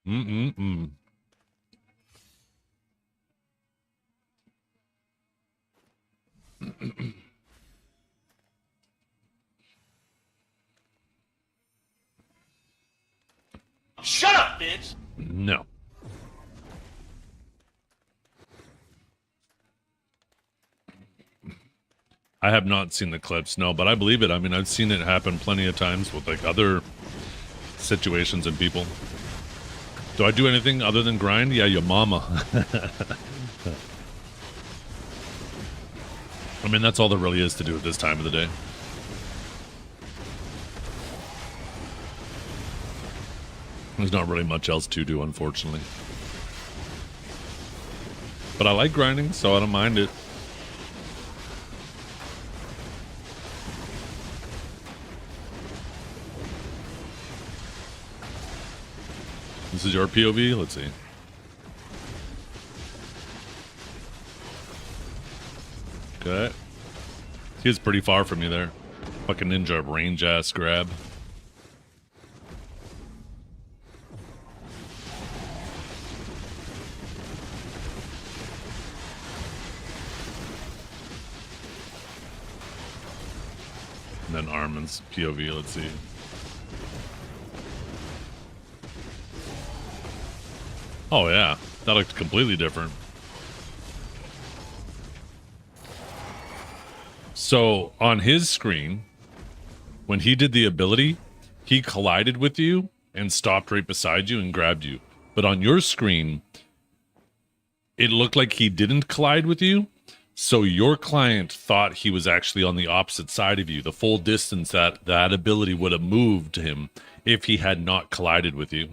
[SPEAKER 1] Mm-mm-mm.
[SPEAKER 13] Shut up, bitch!
[SPEAKER 1] No. I have not seen the clips, no, but I believe it. I mean, I've seen it happen plenty of times with like other situations and people. Do I do anything other than grind? Yeah, your mama. I mean, that's all there really is to do at this time of the day. There's not really much else to do, unfortunately. But I like grinding, so I don't mind it. This is your POV? Let's see. Okay. He is pretty far from me there. Fucking ninja range ass grab. And then Armin's POV, let's see. Oh yeah, that looked completely different. So on his screen, When he did the ability, he collided with you and stopped right beside you and grabbed you. But on your screen, it looked like he didn't collide with you. So your client thought he was actually on the opposite side of you, the full distance that that ability would have moved him if he had not collided with you.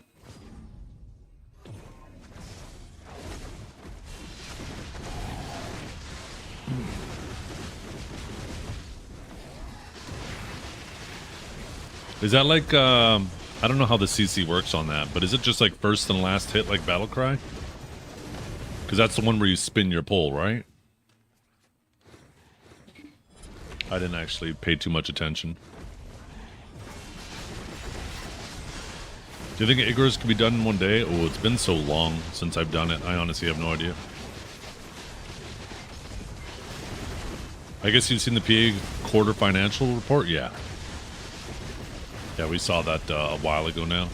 [SPEAKER 1] Is that like, I don't know how the CC works on that, but is it just like first and last hit like Battlecry? Because that's the one where you spin your pole, right? I didn't actually pay too much attention. Do you think Icarus could be done in one day? Oh, it's been so long since I've done it. I honestly have no idea. I guess you've seen the PA quarter financial report? Yeah. Yeah, we saw that a while ago now.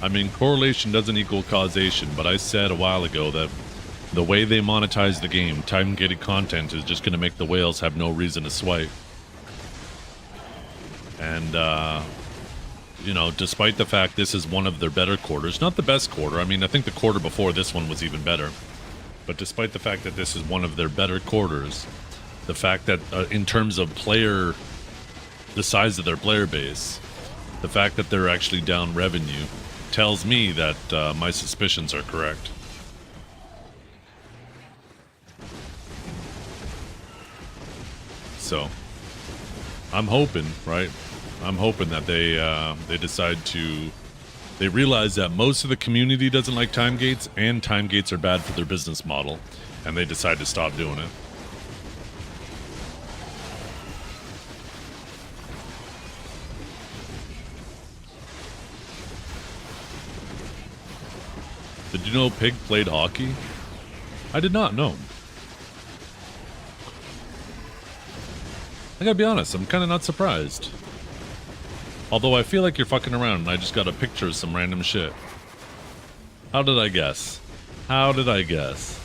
[SPEAKER 1] I mean, correlation doesn't equal causation, but I said a while ago that the way they monetize the game, time-gated content is just going to make the whales have no reason to swipe. And, you know, despite the fact this is one of their better quarters, not the best quarter. I mean, I think the quarter before this one was even better. But despite the fact that this is one of their better quarters, the fact that in terms of player, the size of their player base, the fact that they're actually down revenue tells me that my suspicions are correct. So, I'm hoping, right? I'm hoping that they decide to, they realize that most of the community doesn't like time gates, and time gates are bad for their business model, and they decide to stop doing it. Did you know Pig played hockey? I did not know. I gotta be honest, I'm kinda not surprised. Although I feel like you're fucking around and I just got a picture of some random shit. How did I guess? How did I guess?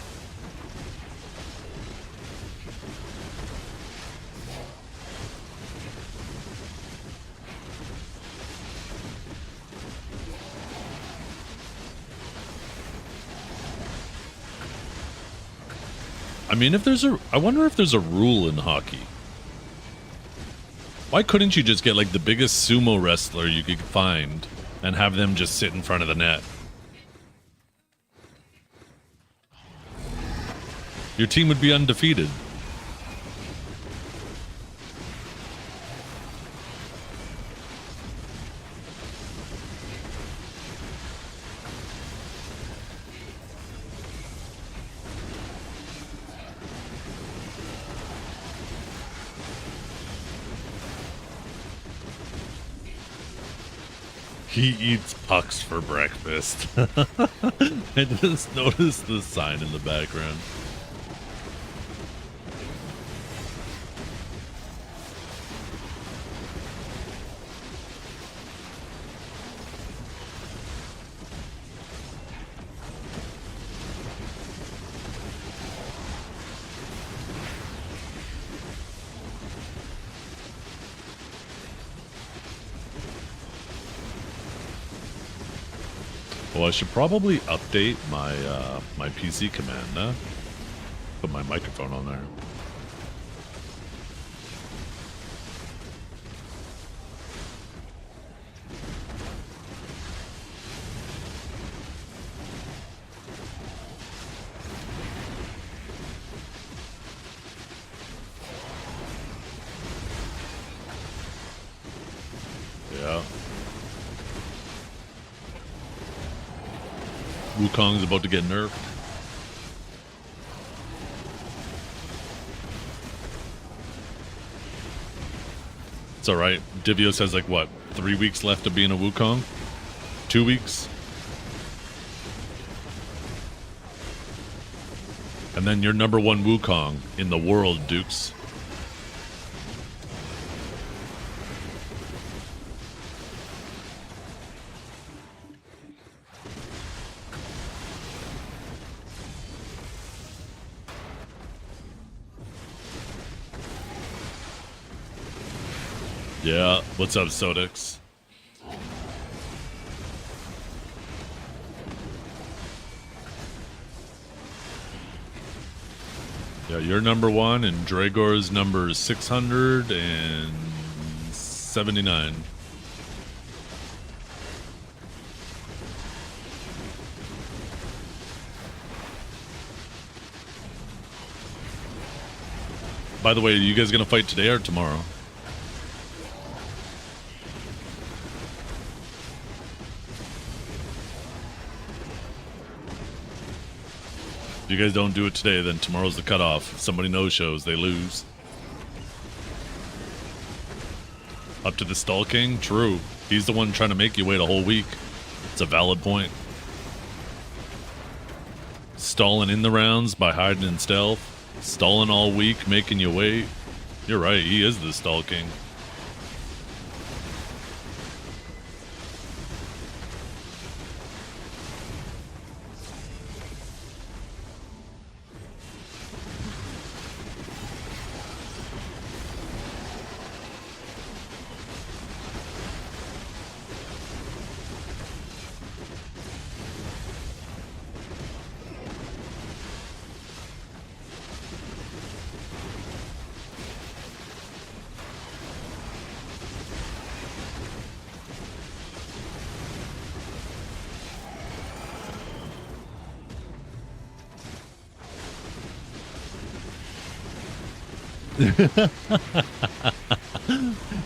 [SPEAKER 1] I mean, if there's I wonder if there's a rule in hockey. Why couldn't you just get like the biggest sumo wrestler you could find and have them just sit in front of the net? Your team would be undefeated. He eats pucks for breakfast. I just noticed the sign in the background. Well, I should probably update my my PC command. Put my microphone on there. Yeah. Wukong's about to get nerfed. It's alright. Divios has like, what, 3 weeks left of being a Wukong? 2 weeks? And then you're number one Wukong in the world, Dukes. Yeah, what's up, Sodix? Yeah, you're number 1, and Dragor's number 679. By the way, are you guys gonna fight today or tomorrow? If you guys don't do it today, then tomorrow's the cutoff. If somebody no-shows, they lose. Up to the Stall King? True. He's the one trying to make you wait a whole week. It's a valid point. Stalling in the rounds by hiding in stealth. Stalling all week, making you wait. You're right, he is the Stall King.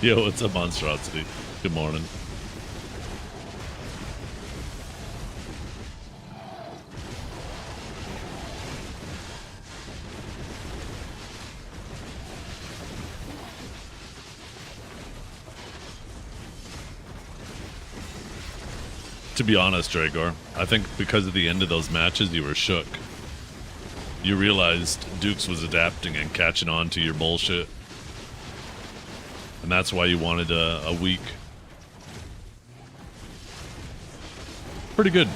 [SPEAKER 1] Yo, what's up, Monstrosity? Good morning. To be honest, Dragor, I think because of the end of those matches, you were shook. You realized Dukes was adapting and catching on to your bullshit. And that's why you wanted a week. Pretty good.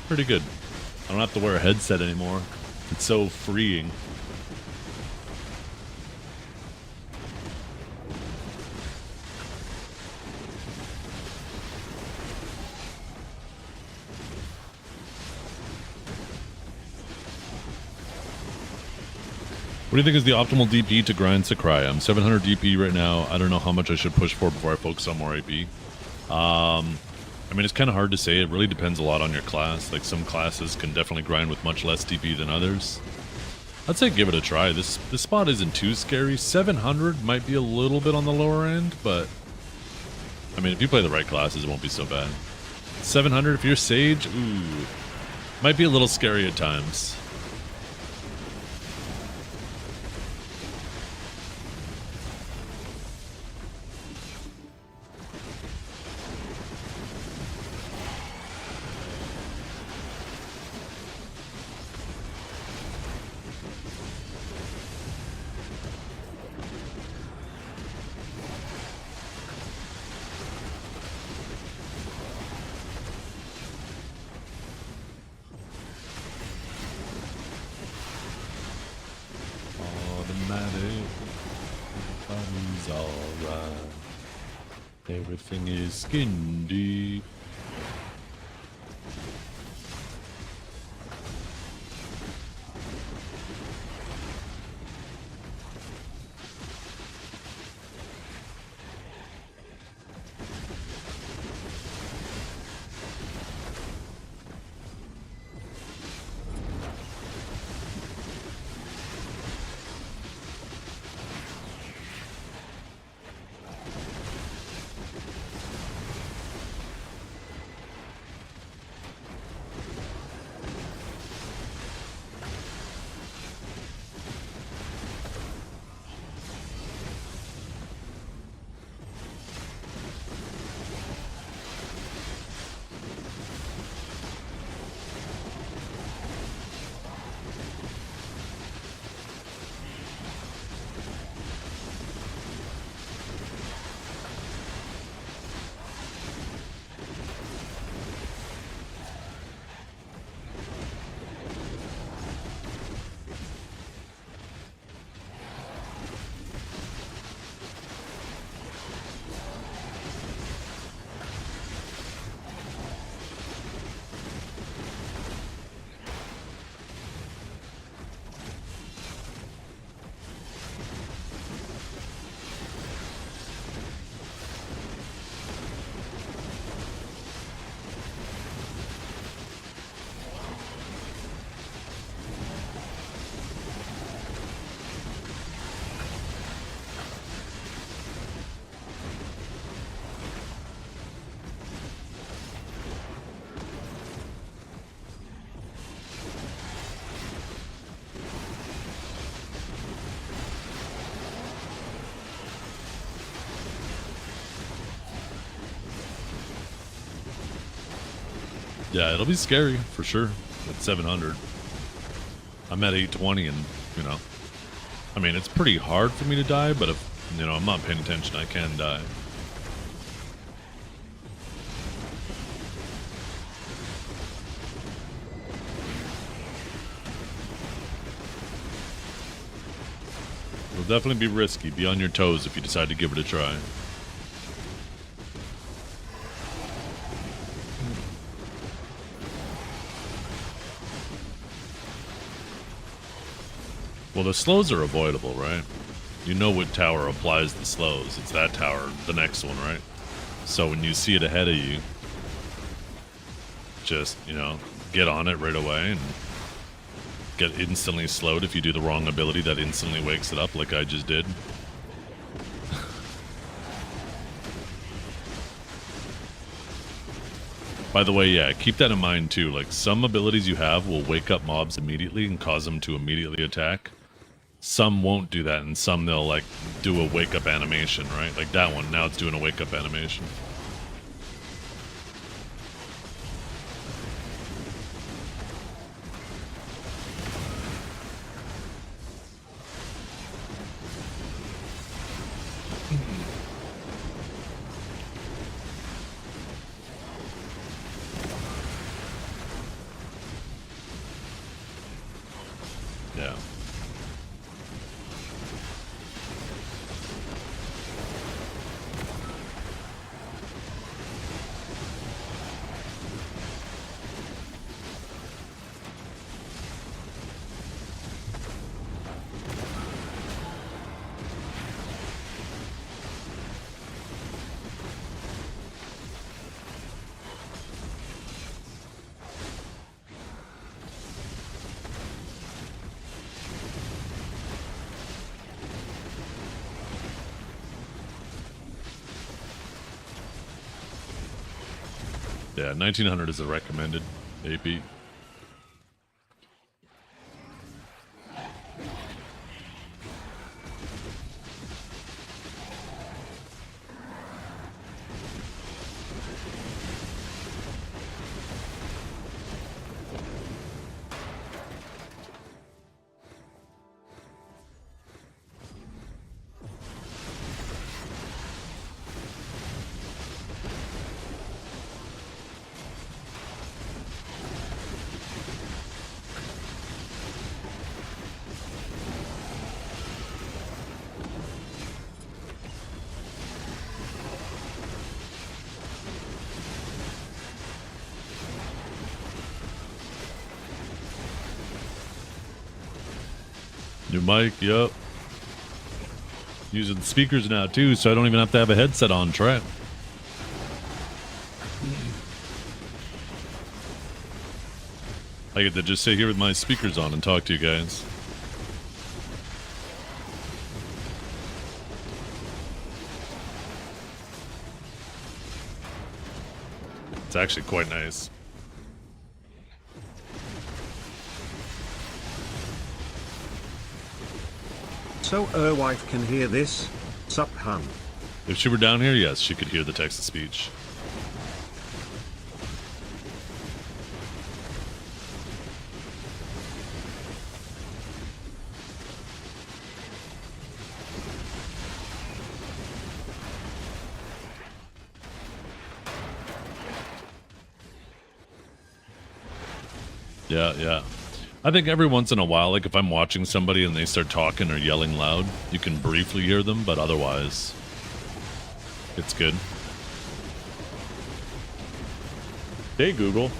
[SPEAKER 1] Pretty good. I don't have to wear a headset anymore. It's so freeing. What do you think is the optimal DP to grind Sakurai? I'm 700 DP right now. I don't know how much I should push for before I focus on more AP. I mean, it's kind of hard to say. It really depends a lot on your class. Like, some classes can definitely grind with much less DP than others. I'd say give it a try. This spot isn't too scary. 700 might be a little bit on the lower end, but I mean, if you play the right classes, it won't be so bad. 700 if you're Sage, ooh, might be a little scary at times. Everybody's alright. Everything is skin deep. Yeah, it'll be scary for sure at 700. I'm at 820 and, you know, I mean, it's pretty hard for me to die, but if, you know, I'm not paying attention, I can die. It'll definitely be risky. Be on your toes if you decide to give it a try. Well, the slows are avoidable, right? You know what tower applies the slows. It's that tower, the next one, right? So when you see it ahead of you, just, you know, get on it right away and get instantly slowed if you do the wrong ability that instantly wakes it up like I just did. By the way, yeah, keep that in mind too. Like, some abilities you have will wake up mobs immediately and cause them to immediately attack. Some won't do that, and some they'll, like, do a wake-up animation, right? Like that one, now it's doing a wake-up animation. Yeah. Yeah, 1900 is a recommended AP. New mic, yep. Using speakers now too, so I don't even have to have a headset on trap. I get to just sit here with my speakers on and talk to you guys. It's actually quite nice.
[SPEAKER 17] So wife can hear this? Sup, hun?
[SPEAKER 1] If she were down here, yes, she could hear the text-to-speech. Yeah, yeah. I think every once in a while, like if I'm watching somebody and they start talking or yelling loud, you can briefly hear them, but otherwise, it's good. Hey, Google.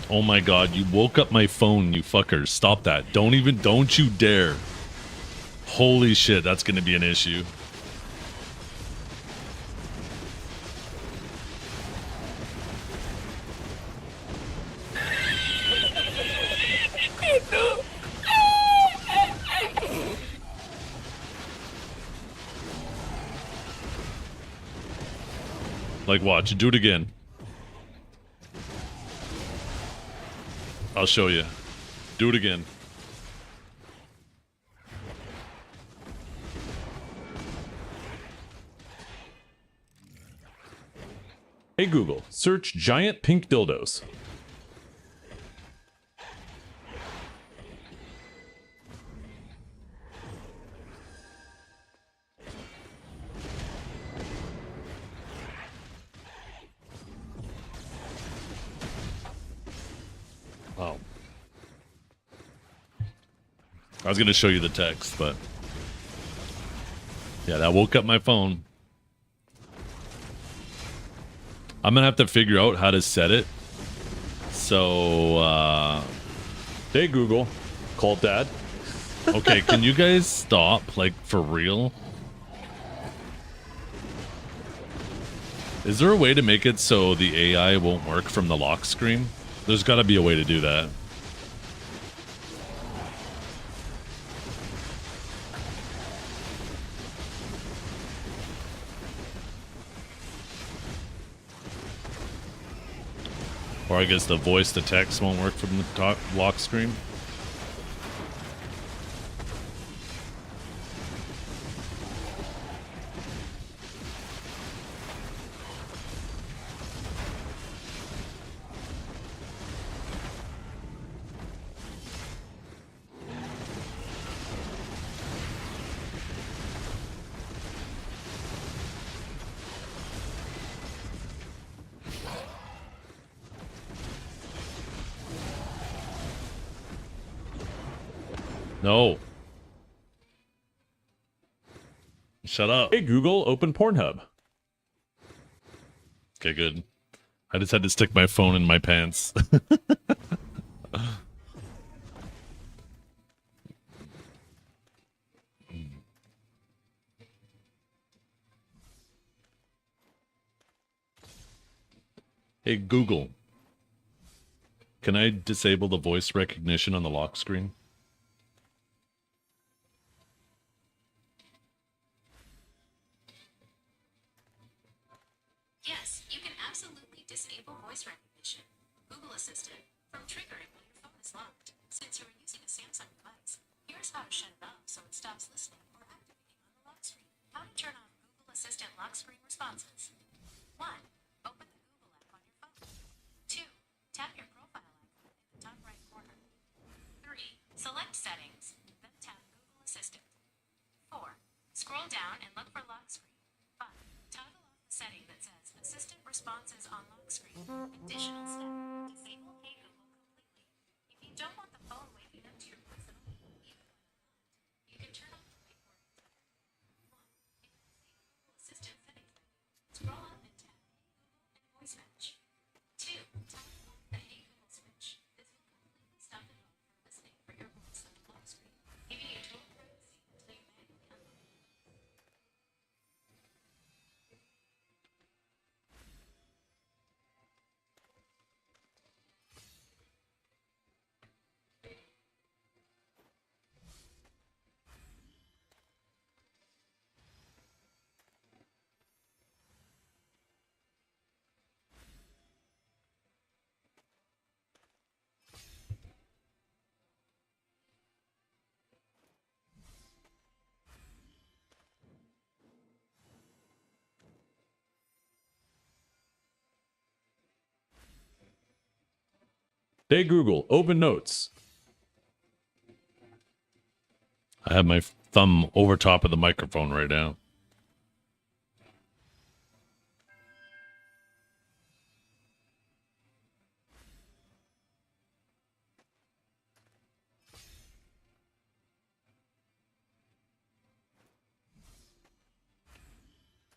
[SPEAKER 1] Oh my god, you woke up my phone, you fuckers. Stop that. Don't you dare. Holy shit, that's gonna be an issue. Like, watch. Do it again. I'll show you. Do it again.
[SPEAKER 18] Hey Google, search giant pink dildos.
[SPEAKER 1] Oh. I was going to show you the text, but yeah, that woke up my phone. I'm going to have to figure out how to set it. So,
[SPEAKER 18] hey Google, call Dad.
[SPEAKER 1] Okay, can you guys stop, like, for real? Is there a way to make it so the AI won't work from the lock screen? There's got to be a way to do that. Or I guess the voice to text won't work from the lock screen. No. Shut up.
[SPEAKER 18] Hey Google, open Pornhub.
[SPEAKER 1] Okay, good. I just had to stick my phone in my pants. Hey, Google. Can I disable the voice recognition on the lock screen?
[SPEAKER 19] Yes, you can absolutely disable voice recognition. Google Assistant from triggering when your phone is locked. Since you are using a Samsung device, here's how to shut it off so it stops listening or activating on the lock screen. How to turn on Google Assistant lock screen responses. 1. Open the Google app on your phone. 2. Tap your profile icon in the top right corner. 3. Select Settings, then tap Google Assistant. 4. Scroll down and look for lock screen. 5. Toggle off the setting that says Assistant responses on lock screen. Additional step. Disable Hey Google completely. If you don't want the phone waking up to your voice at all, even when unlocked, you can turn off the wake word entirely. 1. In the Google Assistant settings menu, scroll up and tap Hey Google and voice match. 2. Toggle off the Hey Google switch. This will completely stop the phone from listening for your voice on the lock screen, giving you total privacy until you manually unlock it.
[SPEAKER 18] Hey Google, open Notes.
[SPEAKER 1] I have my thumb over top of the microphone right now.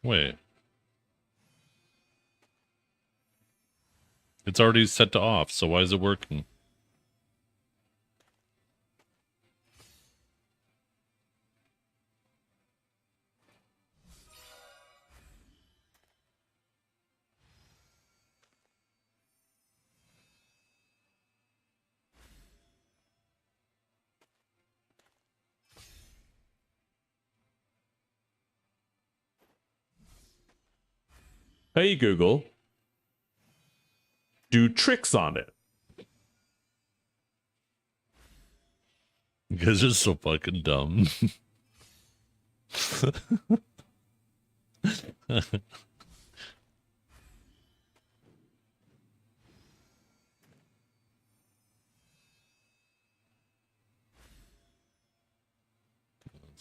[SPEAKER 1] Wait. It's already set to off, so why is it working?
[SPEAKER 18] Hey Google, do tricks on it.
[SPEAKER 1] You guys are so fucking dumb.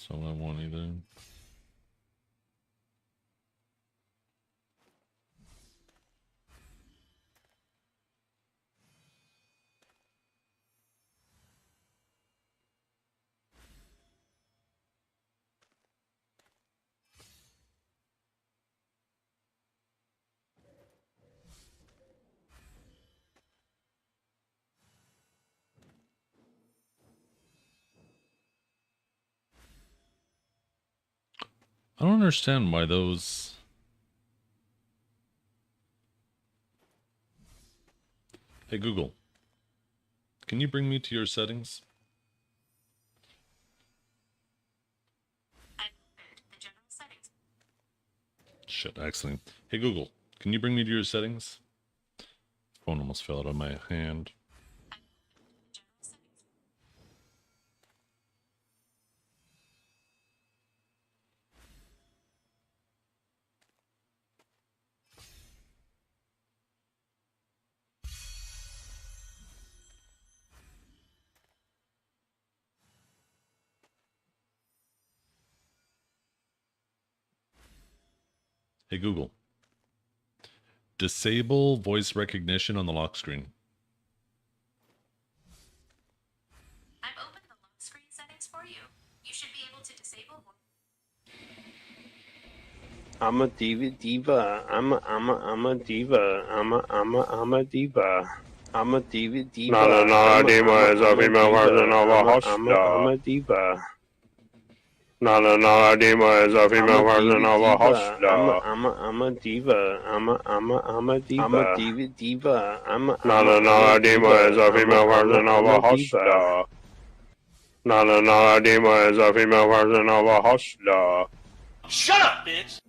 [SPEAKER 1] That's not what I want either. I don't understand why those... Hey Google, can you bring me to your settings? Shit, accidentally. Hey Google, can you bring me to your settings? Phone almost fell out of my hand. Hey Google, disable voice recognition on the lock screen.
[SPEAKER 19] I've opened the lock screen settings for you. You should be able to disable
[SPEAKER 20] I'm a diva. I'm a diva. I'm a diva. I'm a diva.
[SPEAKER 21] Not a diva is a female version of a hush
[SPEAKER 20] I'm
[SPEAKER 21] dog.
[SPEAKER 20] a diva.
[SPEAKER 21] Not a diva is a female version of a hush dog.
[SPEAKER 20] I'm a diva. I'm a diva. I'm a diva.
[SPEAKER 21] Not a diva is a female version of a hush dog. Not a diva is a female version of a hush dog.
[SPEAKER 13] Shut up, bitch!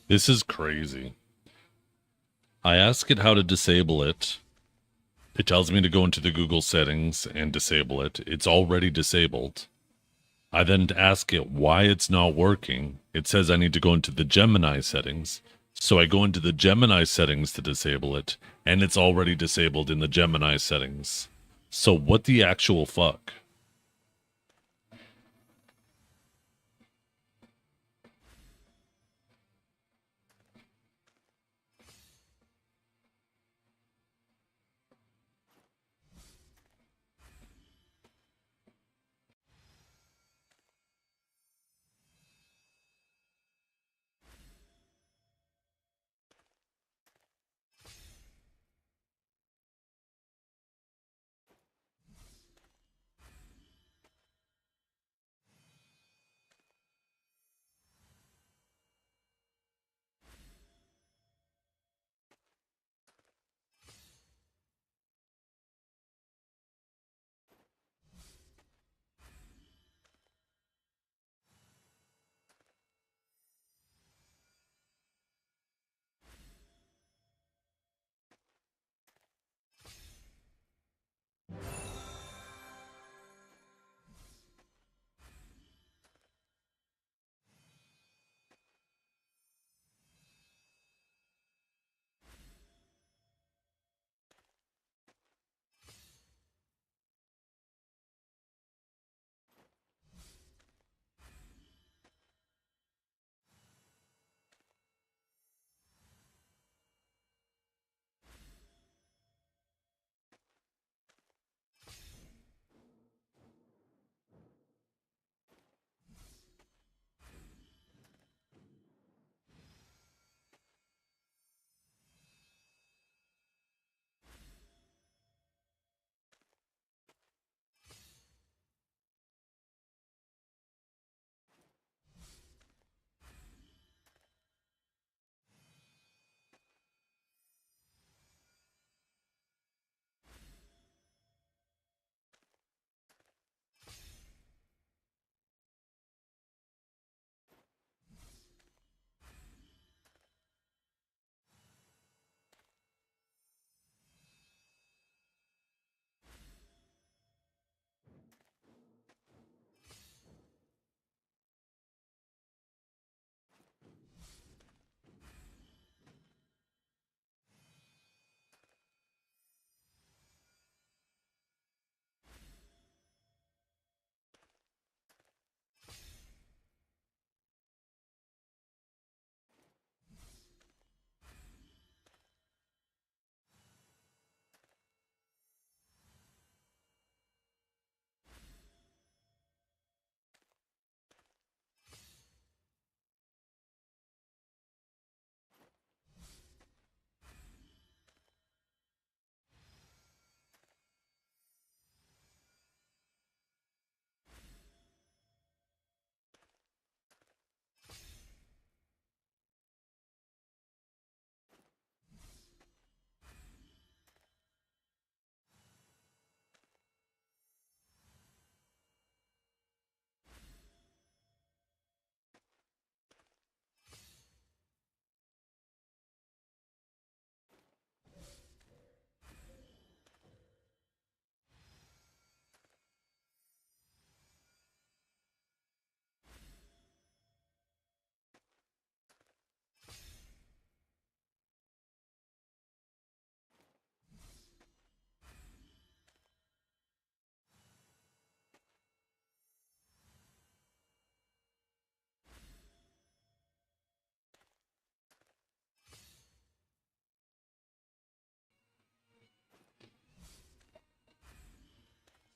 [SPEAKER 1] This is crazy. I ask it how to disable it. It tells me to go into the Google settings and disable it. It's already disabled. I then ask it why it's not working. It says I need to go into the Gemini settings. So I go into the Gemini settings to disable it, and it's already disabled in the Gemini settings. So what the actual fuck?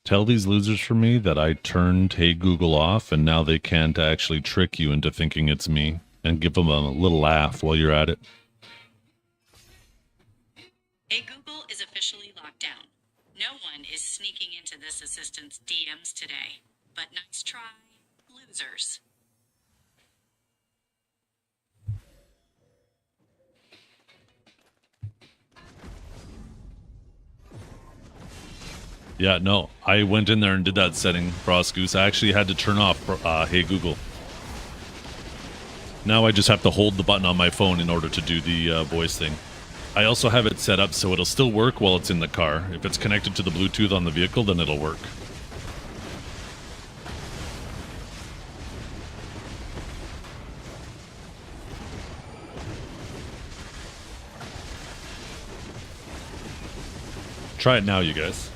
[SPEAKER 1] Tell these losers for me that I turned Hey Google off and now they can't actually trick you into thinking it's me, and give them a little laugh while you're at it.
[SPEAKER 19] Hey Google is officially locked down. No one is sneaking into this assistant's DMs today. But nice try, losers.
[SPEAKER 1] Yeah, no, I went in there and did that setting, Frostgoose. I actually had to turn off Hey Google. Now I just have to hold the button on my phone in order to do the voice thing. I also have it set up so it'll still work while it's in the car. If it's connected to the Bluetooth on the vehicle, then it'll work. Try it now, you guys.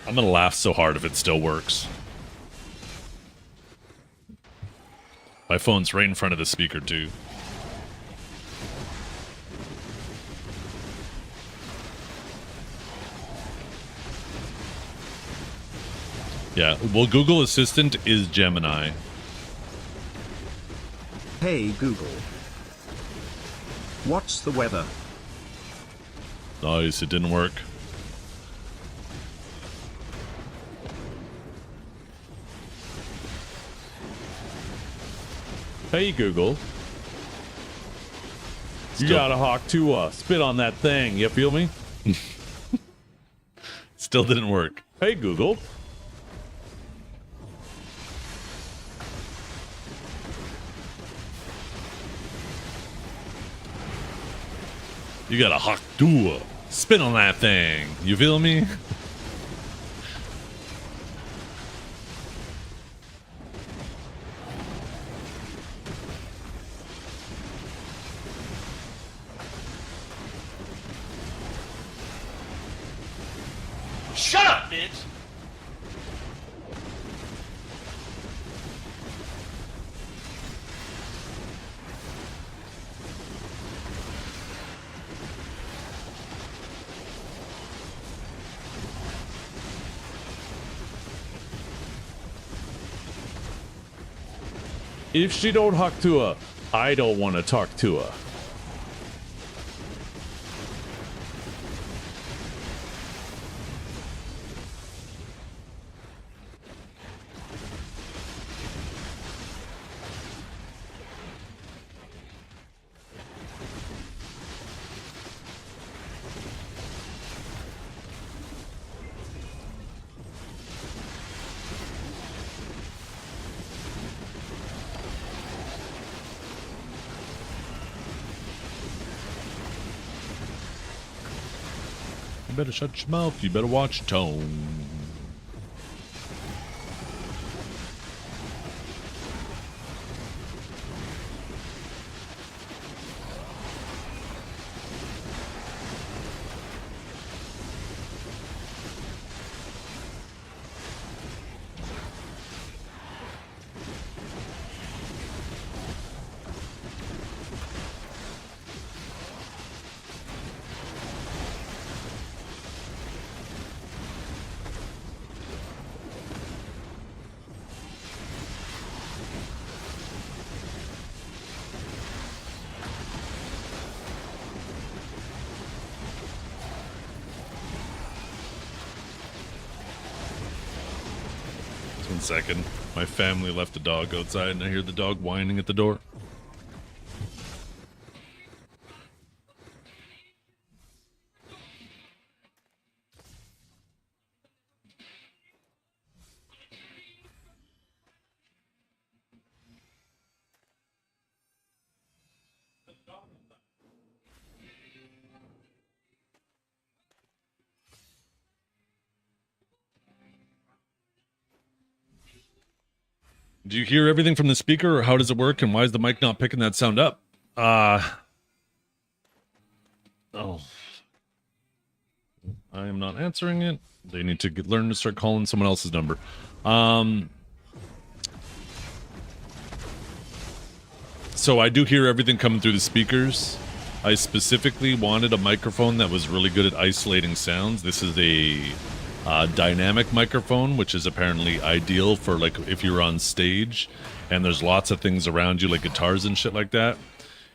[SPEAKER 1] I'm gonna laugh so hard if it still works. My phone's right in front of the speaker, too. Yeah, well, Google Assistant is Gemini.
[SPEAKER 17] Hey Google. What's the weather?
[SPEAKER 1] Nice, it didn't work.
[SPEAKER 18] Hey Google. You gotta hawk to spit on that thing, you feel me?
[SPEAKER 1] Still didn't work.
[SPEAKER 18] Hey Google.
[SPEAKER 1] You gotta hawk to spin on that thing. You feel me?
[SPEAKER 13] Shut up, bitch!
[SPEAKER 18] If she don't hawk to her, I don't want to talk to her.
[SPEAKER 1] You better shut your mouth. You better watch your tone. One second. My family left a dog outside and I hear the dog whining at the door. Do you hear everything from the speaker, or how does it work, and why is the mic not picking that sound up? Oh. I am not answering it. They need to learn to start calling someone else's number. So I do hear everything coming through the speakers. I specifically wanted a microphone that was really good at isolating sounds. This is a dynamic microphone, which is apparently ideal for like if you're on stage and there's lots of things around you like guitars and shit like that.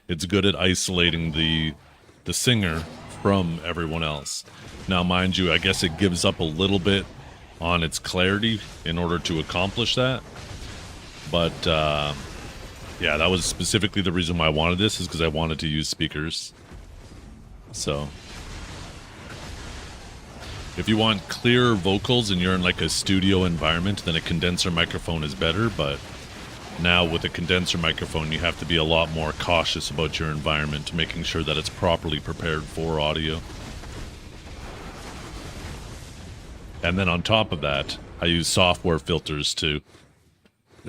[SPEAKER 1] It's good at isolating the singer from everyone else. Now, mind you, I guess it gives up a little bit on its clarity in order to accomplish that. But yeah, that was specifically the reason why I wanted this, is because I wanted to use speakers. So if you want clear vocals and you're in like a studio environment, then a condenser microphone is better. But Now with a condenser microphone, you have to be a lot more cautious about your environment, making sure that it's properly prepared for audio. And then on top of that, I use software filters to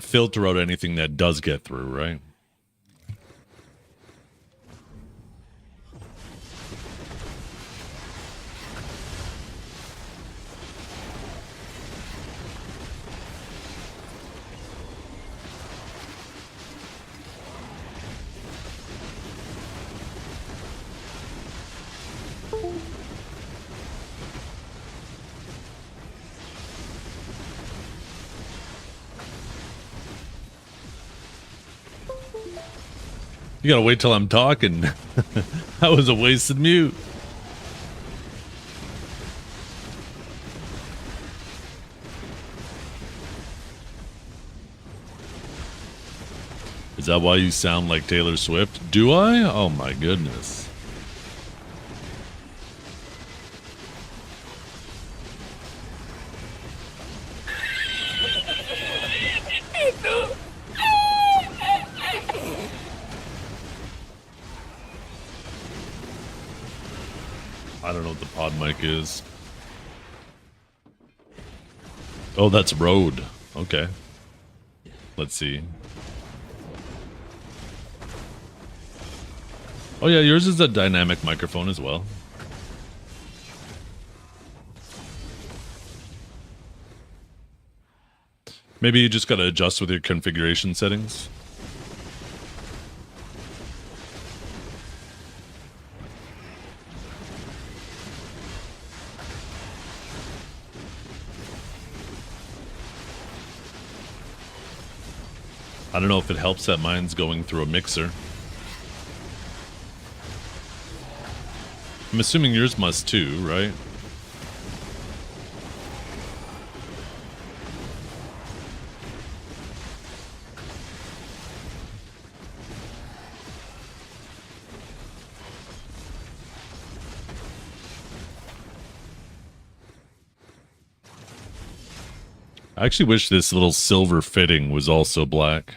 [SPEAKER 1] filter out anything that does get through, right? You gotta wait till I'm talking. That was a wasted mute. Is that why you sound like Taylor Swift? Do I? Oh my goodness. I don't know what the pod mic is. Oh, that's Rode. Okay. Let's see. Oh yeah, yours is a dynamic microphone as well. Maybe you just gotta adjust with your configuration settings. I don't know if it helps that mine's going through a mixer. I'm assuming yours must too, right? I actually wish this little silver fitting was also black.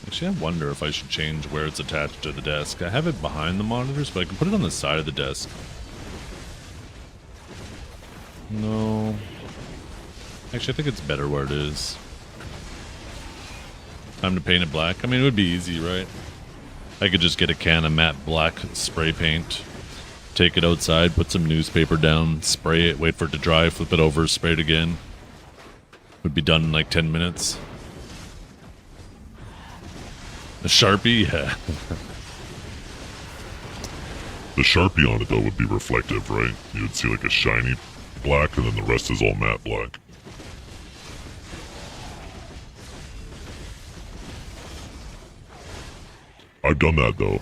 [SPEAKER 1] Actually, I wonder if I should change where it's attached to the desk. I have it behind the monitors, but I can put it on the side of the desk. No. Actually, I think it's better where it is. Time to paint it black. I mean, it would be easy, right? I could just get a can of matte black spray paint, take it outside, put some newspaper down, spray it, wait for it to dry, flip it over, spray it again. Would be done in like 10 minutes. A Sharpie? Yeah.
[SPEAKER 4] The Sharpie on it, though, would be reflective, right? You'd see like a shiny black, and then the rest is all matte black. I've done that, though.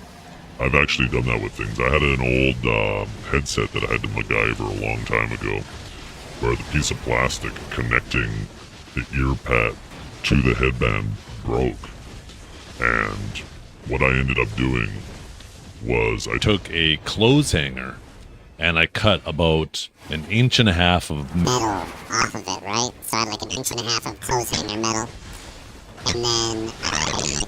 [SPEAKER 4] I've actually done that with things. I had an old headset that I had to MacGyver a long time ago, where the piece of plastic connecting the ear pad to the headband broke. And what I ended up doing was I
[SPEAKER 1] took a clothes hanger and I cut about 1.5 inches of
[SPEAKER 5] metal off of it, right? So I had like 1.5 inches of clothes hanger metal. And then I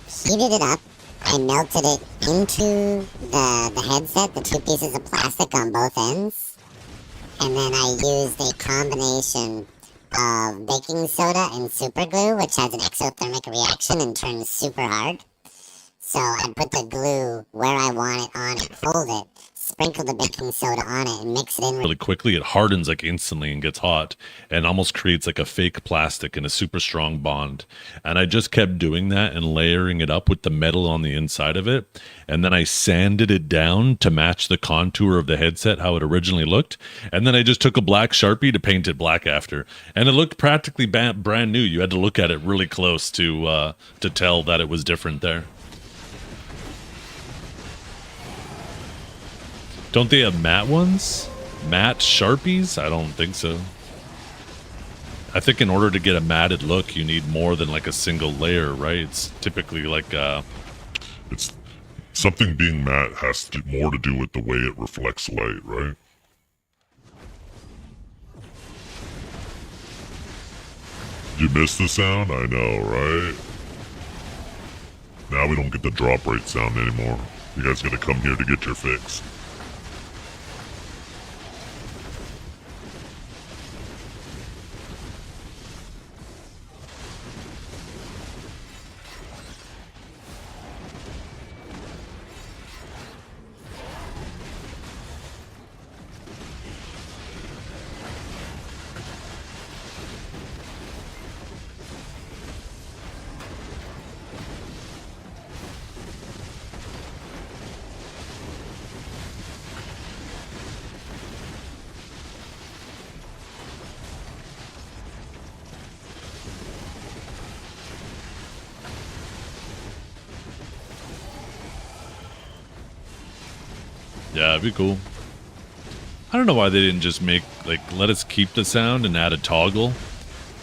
[SPEAKER 5] heated it up. I melted it into the headset, the two pieces of plastic on both ends. And then I used a combination of baking soda and super glue, which has an exothermic reaction and turns super hard. So I put the glue where I want it on it, hold it, sprinkle the baking soda on it and mix it in.
[SPEAKER 1] really quickly, it hardens like instantly and gets hot and almost creates like a fake plastic and a super strong bond. And I just kept doing that and layering it up with the metal on the inside of it. And then I sanded it down to match the contour of the headset, how it originally looked. And then I just took a black Sharpie to paint it black after. And it looked practically brand new. You had to look at it really close to tell that it was different there. Don't they have matte ones? Matte Sharpies? I don't think so. I think in order to get a matted look, you need more than like a single layer, right? It's typically like
[SPEAKER 4] It's something being matte has more to do with the way it reflects light, right? You missed the sound? I know, right? Now we don't get the drop rate sound anymore. You guys gotta come here to get your fix.
[SPEAKER 1] Yeah, it'd be cool. I don't know why they didn't just make, like, let us keep the sound and add a toggle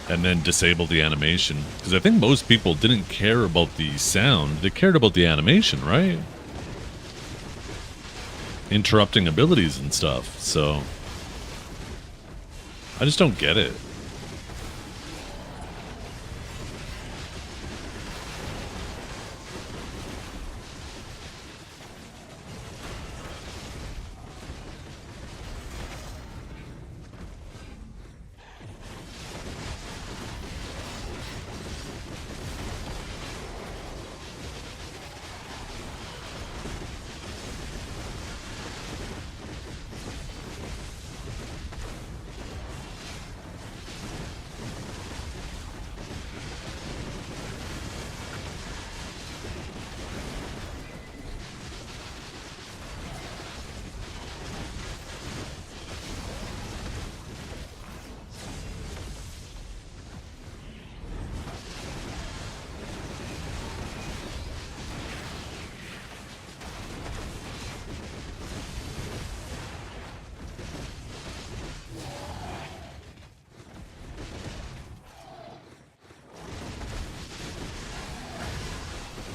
[SPEAKER 1] and then disable the animation. Because I think most people didn't care about the sound. They cared about the animation, right? Interrupting abilities and stuff. So I just don't get it.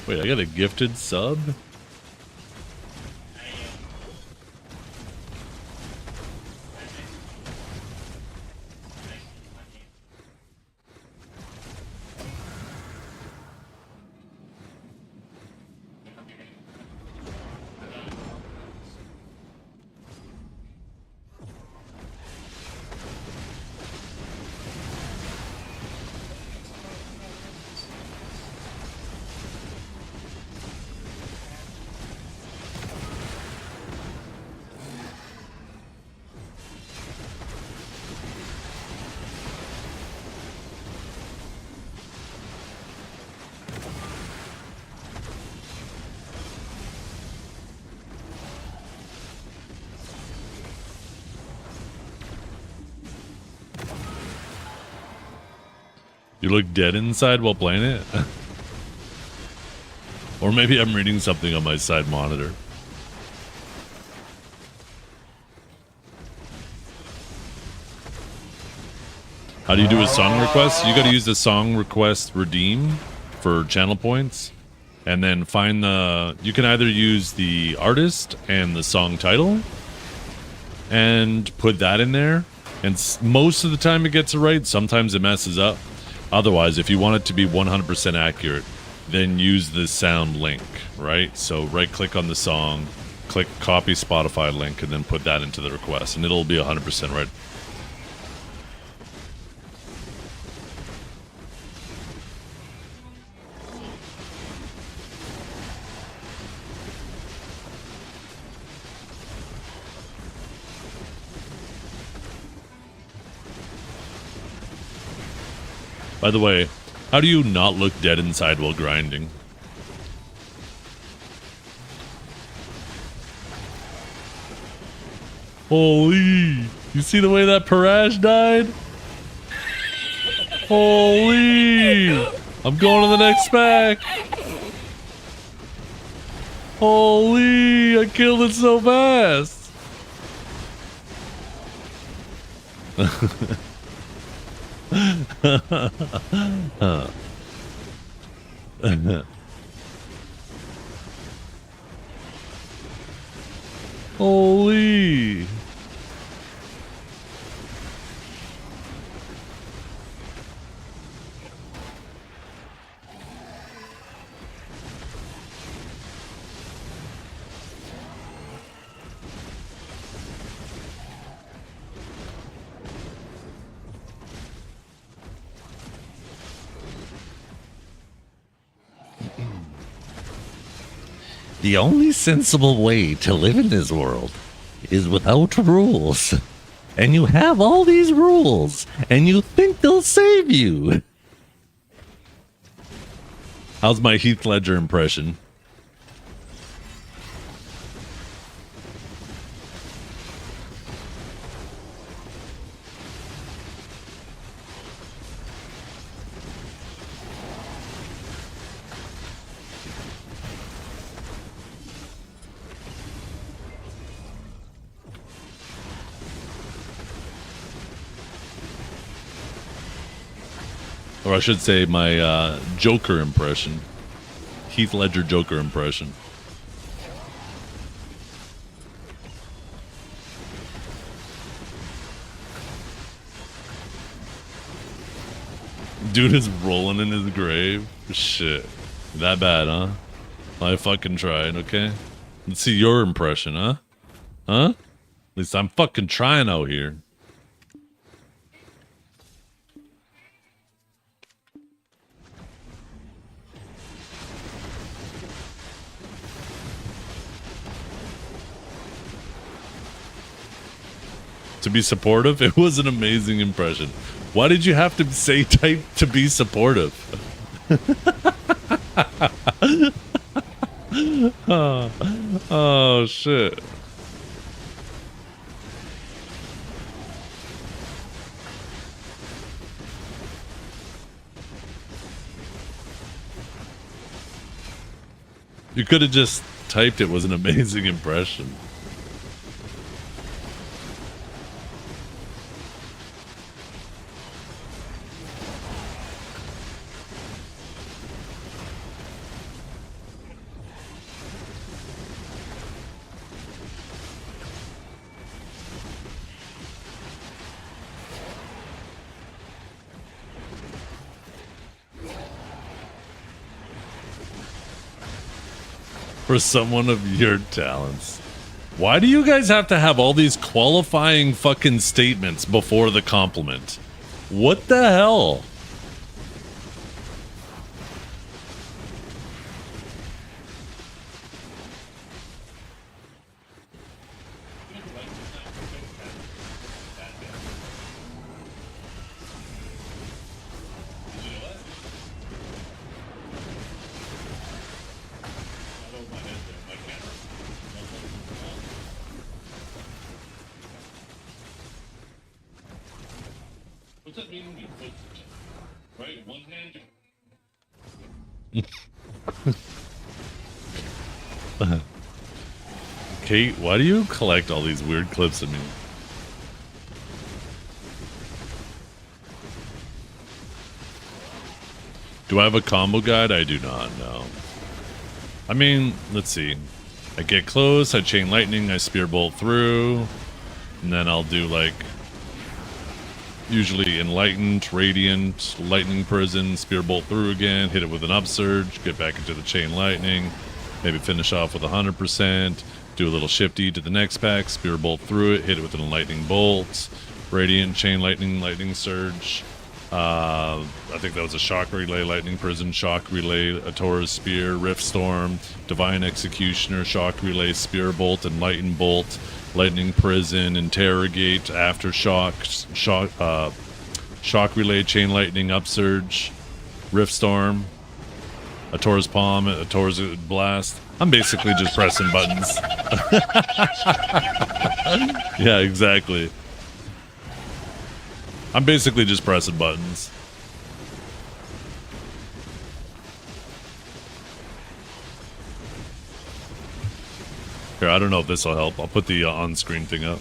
[SPEAKER 1] Wait, I got a gifted sub? You look dead inside while playing it? Or maybe I'm reading something on my side monitor. How do you do a song request? You gotta use the song request redeem for channel points. And then find the... You can either use the artist and the song title and put that in there. And most of the time it gets it right. Sometimes it messes up. Otherwise, if you want it to be 100% accurate, then use the sound link, right? So right-click on the song, click copy Spotify link, and then put that into the request, and it'll be 100% right. By the way, how do you not look dead inside while grinding? Holy! You see the way that Parash died? Holy! I'm going to the next pack! Holy! I killed it so fast! Holy!
[SPEAKER 2] The only sensible way to live in this world is without rules. And you have all these rules, and you think they'll save you.
[SPEAKER 1] How's my Heath Ledger impression? Or I should say my Joker impression. Heath Ledger Joker impression. Dude is rolling in his grave. Shit. That bad, huh? I fucking tried, okay? Let's see your impression, huh? Huh? At least I'm fucking trying out here. To be supportive? It was an amazing impression. Why did you have to say type to be supportive? Oh, shit. You could have just typed it was an amazing impression. For someone of your talents. Why do you guys have to have all these qualifying fucking statements before the compliment? What the hell?
[SPEAKER 4] What's that mean when you put, right, one hand?
[SPEAKER 1] Kate, why do you collect all these weird clips of me? Do I have a combo guide? I do not know. I mean, let's see. I get close, I chain lightning, I spear bolt through, and then I'll do like usually enlightened, radiant, lightning prison, spear bolt through again, hit it with an upsurge, get back into the chain lightning, maybe finish off with 100%, do a little shifty to the next pack, spear bolt through it, hit it with an lightning bolt, radiant, chain lightning, lightning surge. I think that was a shock relay, lightning prison, shock relay, a Taurus spear, rift storm, divine executioner, shock relay, spear bolt, and lightning bolt, lightning prison, interrogate, aftershock, shock, Shock Relay, Chain Lightning, Upsurge, Rift Storm, a Taurus Palm, a Taurus Blast. I'm basically just pressing buttons. Yeah, exactly. I'm basically just pressing buttons. Here, I don't know if this will help. I'll put the on-screen thing up.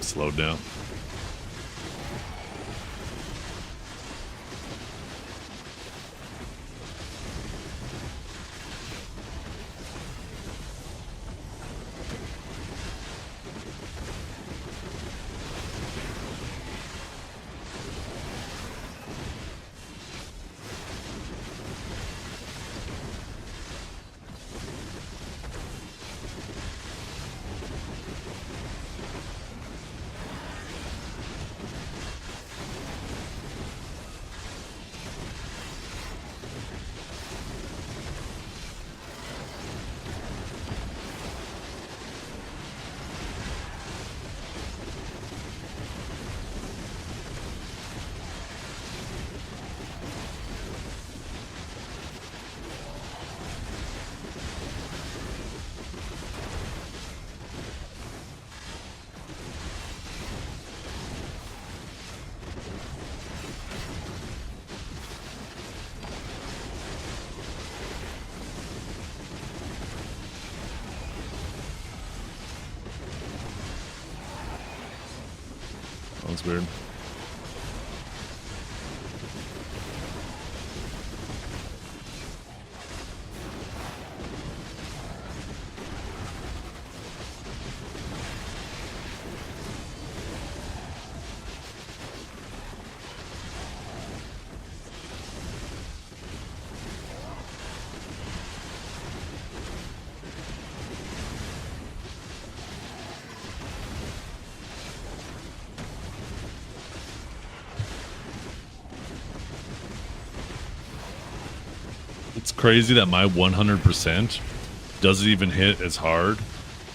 [SPEAKER 1] Slowed down. That's weird. It's crazy that my 100% doesn't even hit as hard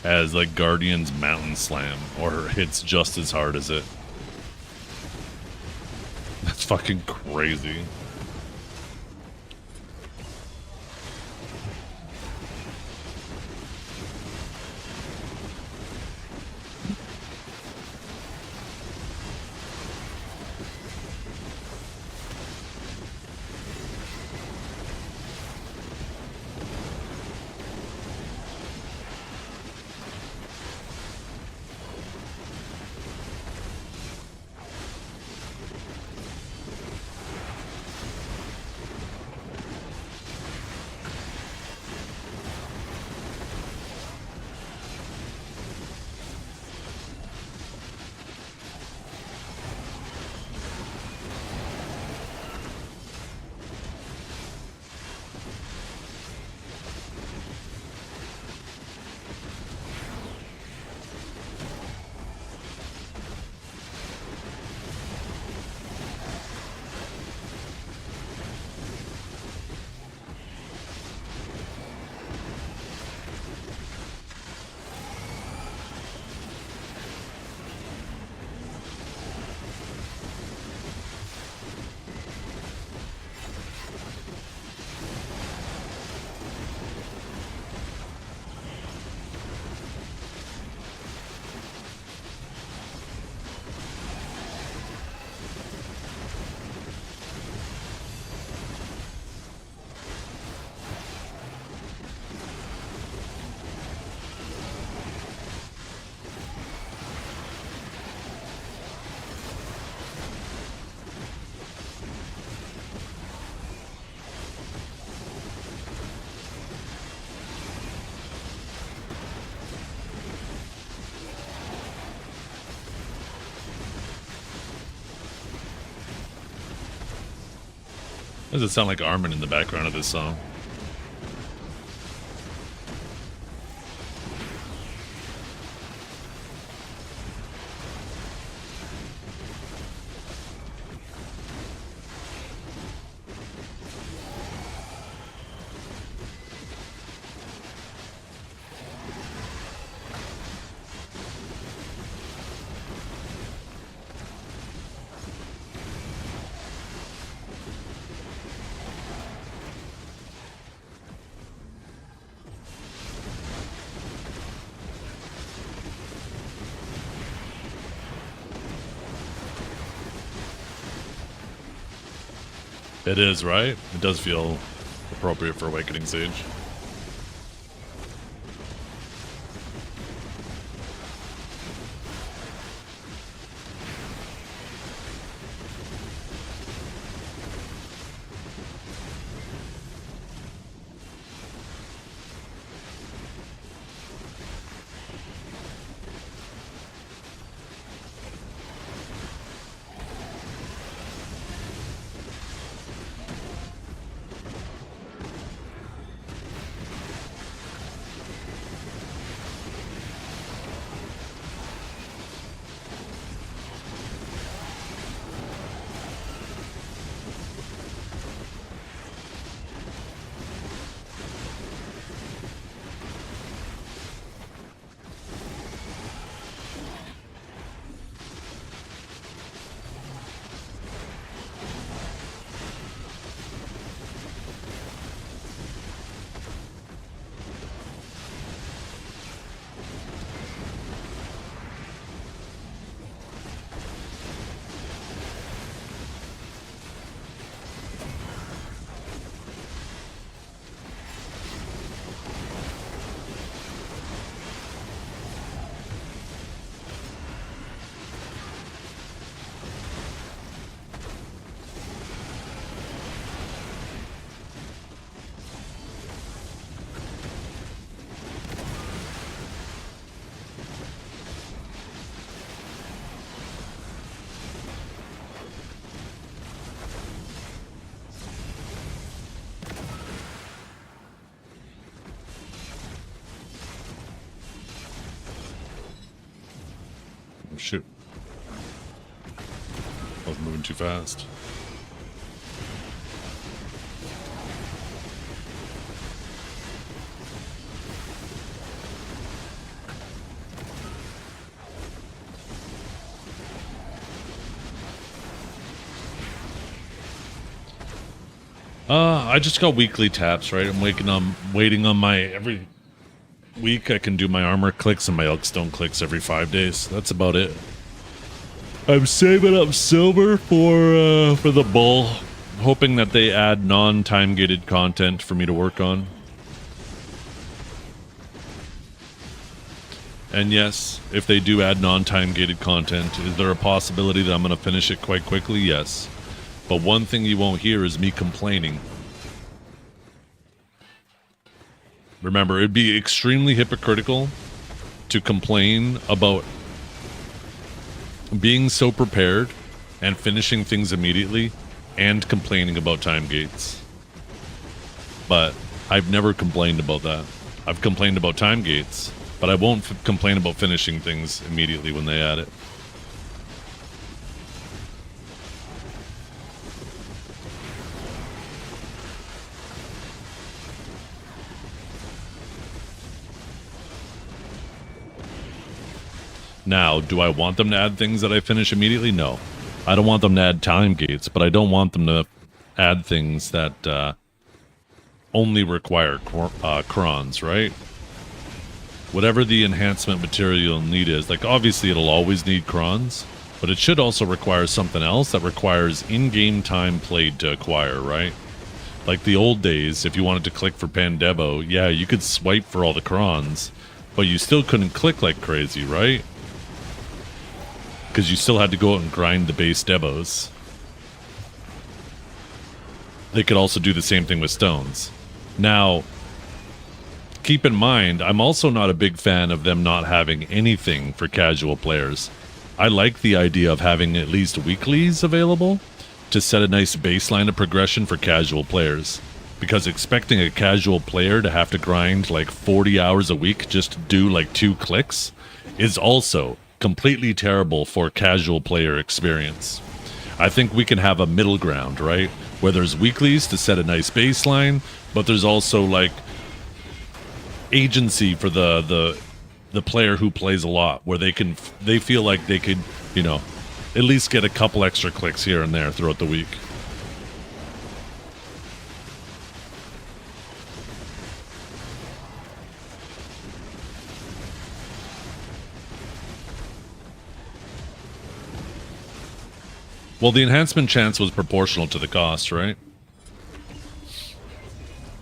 [SPEAKER 1] as like Guardian's Mountain Slam, or hits just as hard as it. That's fucking crazy. Does it sound like Armin in the background of this song? It is, right? It does feel appropriate for Awakening Sage. Oh, shoot. I was moving too fast. I just got weekly taps, right? I'm waiting on my every week I can do my armor clicks and my Elkstone clicks every 5 days. That's about it. I'm saving up silver for the bull, hoping that they add non-time gated content for me to work on. And yes, if they do add non-time gated content, is there a possibility that I'm going to finish it quite quickly? Yes. But one thing you won't hear is me complaining. Remember, it'd be extremely hypocritical to complain about being so prepared and finishing things immediately and complaining about time gates. But I've never complained about that. I've complained about time gates, but I won't complain about finishing things immediately when they add it. Now, do I want them to add things that I finish immediately? No. I don't want them to add time gates, but I don't want them to add things that only require crons, right? Whatever the enhancement material you'll need is, like obviously it'll always need crons, but it should also require something else that requires in-game time played to acquire, right? Like the old days, if you wanted to click for Pandevo, yeah, you could swipe for all the crons, but you still couldn't click like crazy, right? Because you still had to go out and grind the base devos. They could also do the same thing with stones. Now, keep in mind, I'm also not a big fan of them not having anything for casual players. I like the idea of having at least weeklies available to set a nice baseline of progression for casual players. Because expecting a casual player to have to grind like 40 hours a week just to do like 2 clicks is also completely terrible for casual player experience. I think we can have a middle ground, right? Where there's weeklies to set a nice baseline, but there's also like agency for the player who plays a lot, where they feel like they could, you know, at least get a couple extra clicks here and there throughout the week. Well, the enhancement chance was proportional to the cost, right?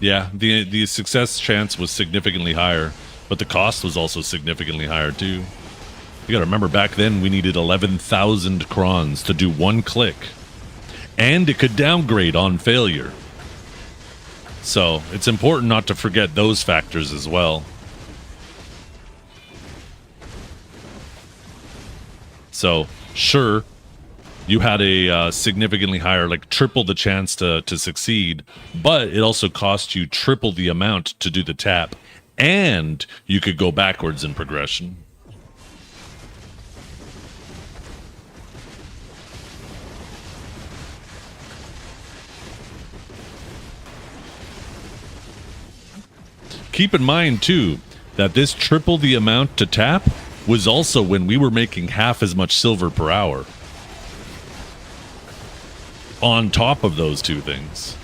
[SPEAKER 1] Yeah, the success chance was significantly higher, but the cost was also significantly higher too. You gotta remember, back then we needed 11,000 crons to do one click, and it could downgrade on failure. So it's important not to forget those factors as well. So sure, you had a significantly higher, like triple the chance to succeed, but it also cost you triple the amount to do the tap, and you could go backwards in progression. Keep in mind, too, that this triple the amount to tap was also when we were making half as much silver per hour. On top of those two things.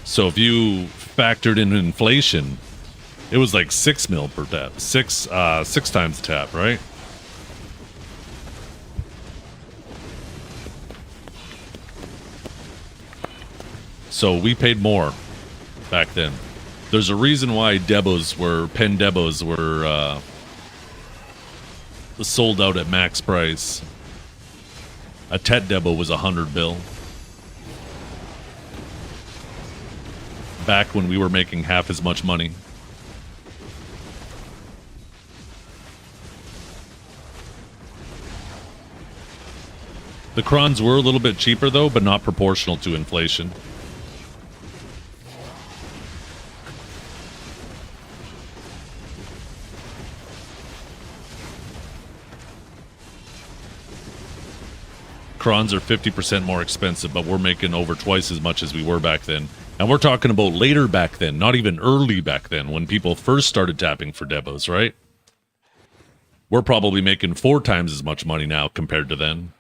[SPEAKER 1] So if you factored in inflation, it was like 6 mil per tap. Six times the tap, right? So we paid more back then. There's a reason why pen debos were sold out at max price. A Tet debo was 100 bill. Back when we were making half as much money. The crons were a little bit cheaper though, but not proportional to inflation. Crons are 50% more expensive, but we're making over twice as much as we were back then. And we're talking about later back then, not even early back then, when people first started tapping for debos, right? We're probably making 4 times as much money now compared to then.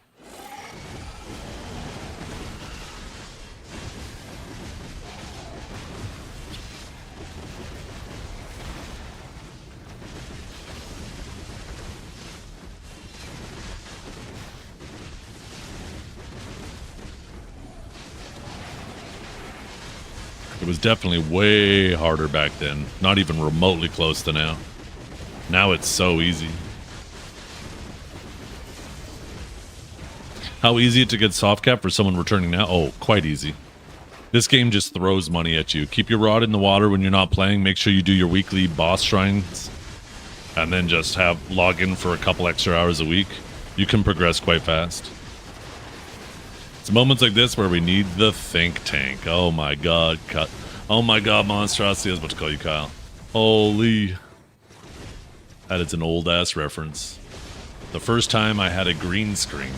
[SPEAKER 1] It was definitely way harder back then. Not even remotely close to now. Now it's so easy. How easy it to get soft cap for someone returning now? Oh, quite easy. This game just throws money at you. Keep your rod in the water when you're not playing. Make sure you do your weekly boss shrines. And then just log in for a couple extra hours a week. You can progress quite fast. It's moments like this where we need the think tank. Oh my god, oh my god, Monstrosity. I was about to call you Kyle. Holy. That is an old ass reference. The first time I had a green screen.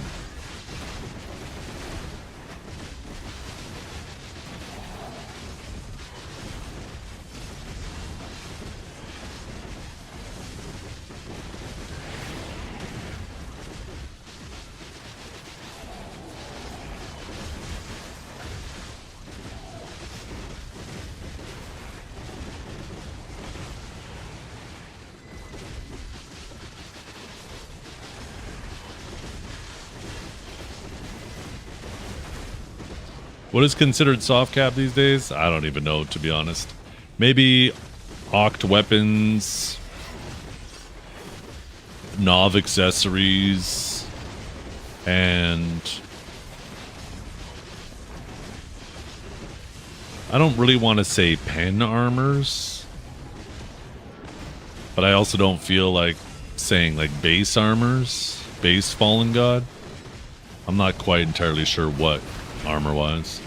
[SPEAKER 1] What is considered soft cap these days? I don't even know, to be honest. Maybe Oct weapons, Nov accessories, and I don't really want to say pen armors, but I also don't feel like saying like base armors, base Fallen God. I'm not quite entirely sure what armor wise.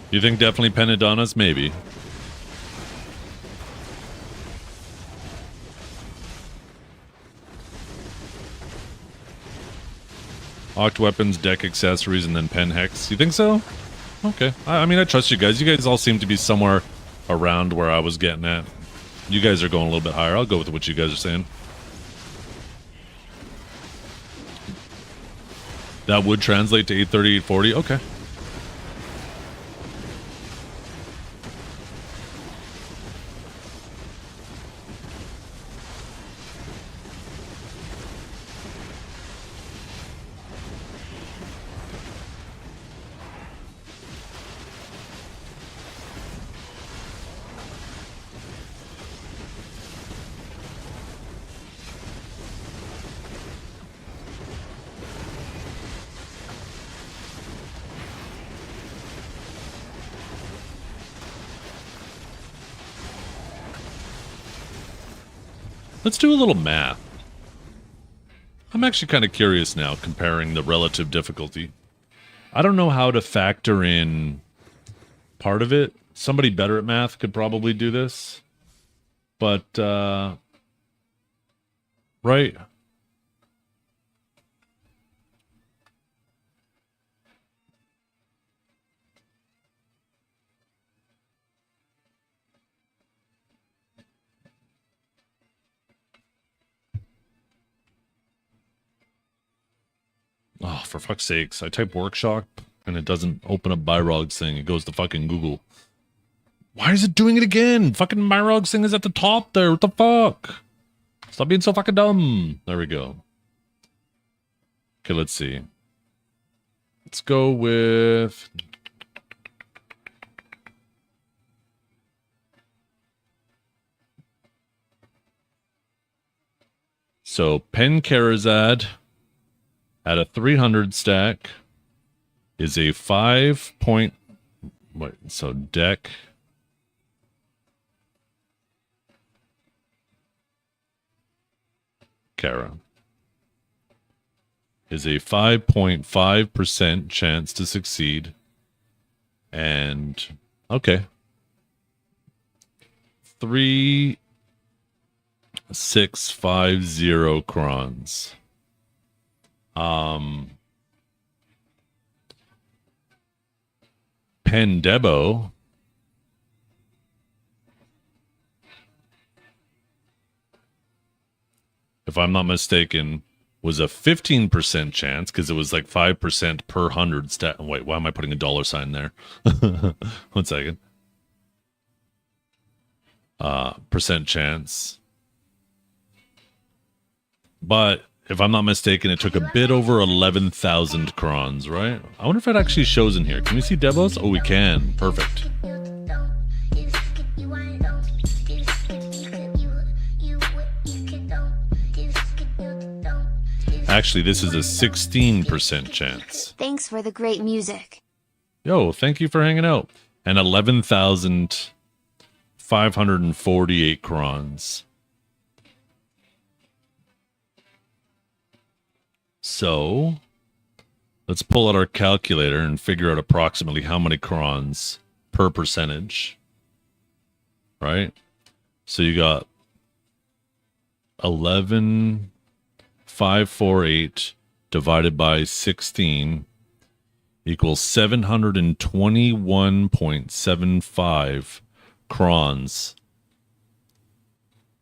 [SPEAKER 1] You think definitely Penadonnas? Maybe. Oct weapons, deck accessories, and then pen hex. You think so? Okay. I mean, I trust you guys. You guys all seem to be somewhere around where I was getting at. You guys are going a little bit higher. I'll go with what you guys are saying. That would translate to 830, 840. Okay. Let's do a little math. I'm actually kind of curious now, comparing the relative difficulty. I don't know how to factor in part of it. Somebody better at math could probably do this. But, right? Oh, for fuck's sakes. I type workshop and it doesn't open up Byrog's thing. It goes to fucking Google. Why is it doing it again? Fucking Byrog's thing is at the top there. What the fuck? Stop being so fucking dumb. There we go. Okay, let's see. Let's go with... So, Pen Karazad at a 300 stack is a 5 point... Wait, so deck... Kara is a 5.5% chance to succeed. And, okay. 3650 crons. Pendebo if I'm not mistaken, was a 15% chance because it was like 5% per 100 stat. Wait, why am I putting a dollar sign there? 1 second. Percent chance. But if I'm not mistaken, it took a bit over 11,000 crons, right? I wonder if it actually shows in here. Can we see Devos? Oh, we can. Perfect. Actually, this is a 16% chance.
[SPEAKER 6] Thanks for the great music.
[SPEAKER 1] Yo, thank you for hanging out. And 11,548 crons. So, let's pull out our calculator and figure out approximately how many crons per percentage. Right? So you got 11,548 divided by 16 equals 721.75 crons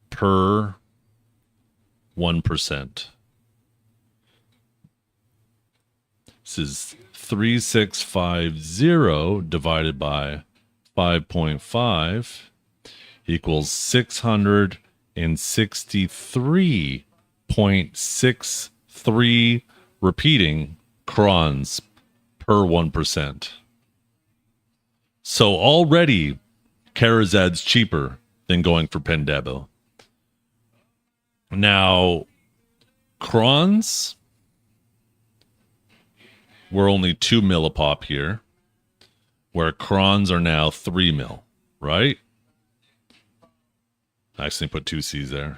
[SPEAKER 1] per 1%. This is 3650 divided by 5.5 equals 663.63 repeating crons per 1%. So already Karazad's cheaper than going for Pendebo. Now, crons were only 2 mil a pop here, where crons are now 3 mil, right? I accidentally put 2 C's there.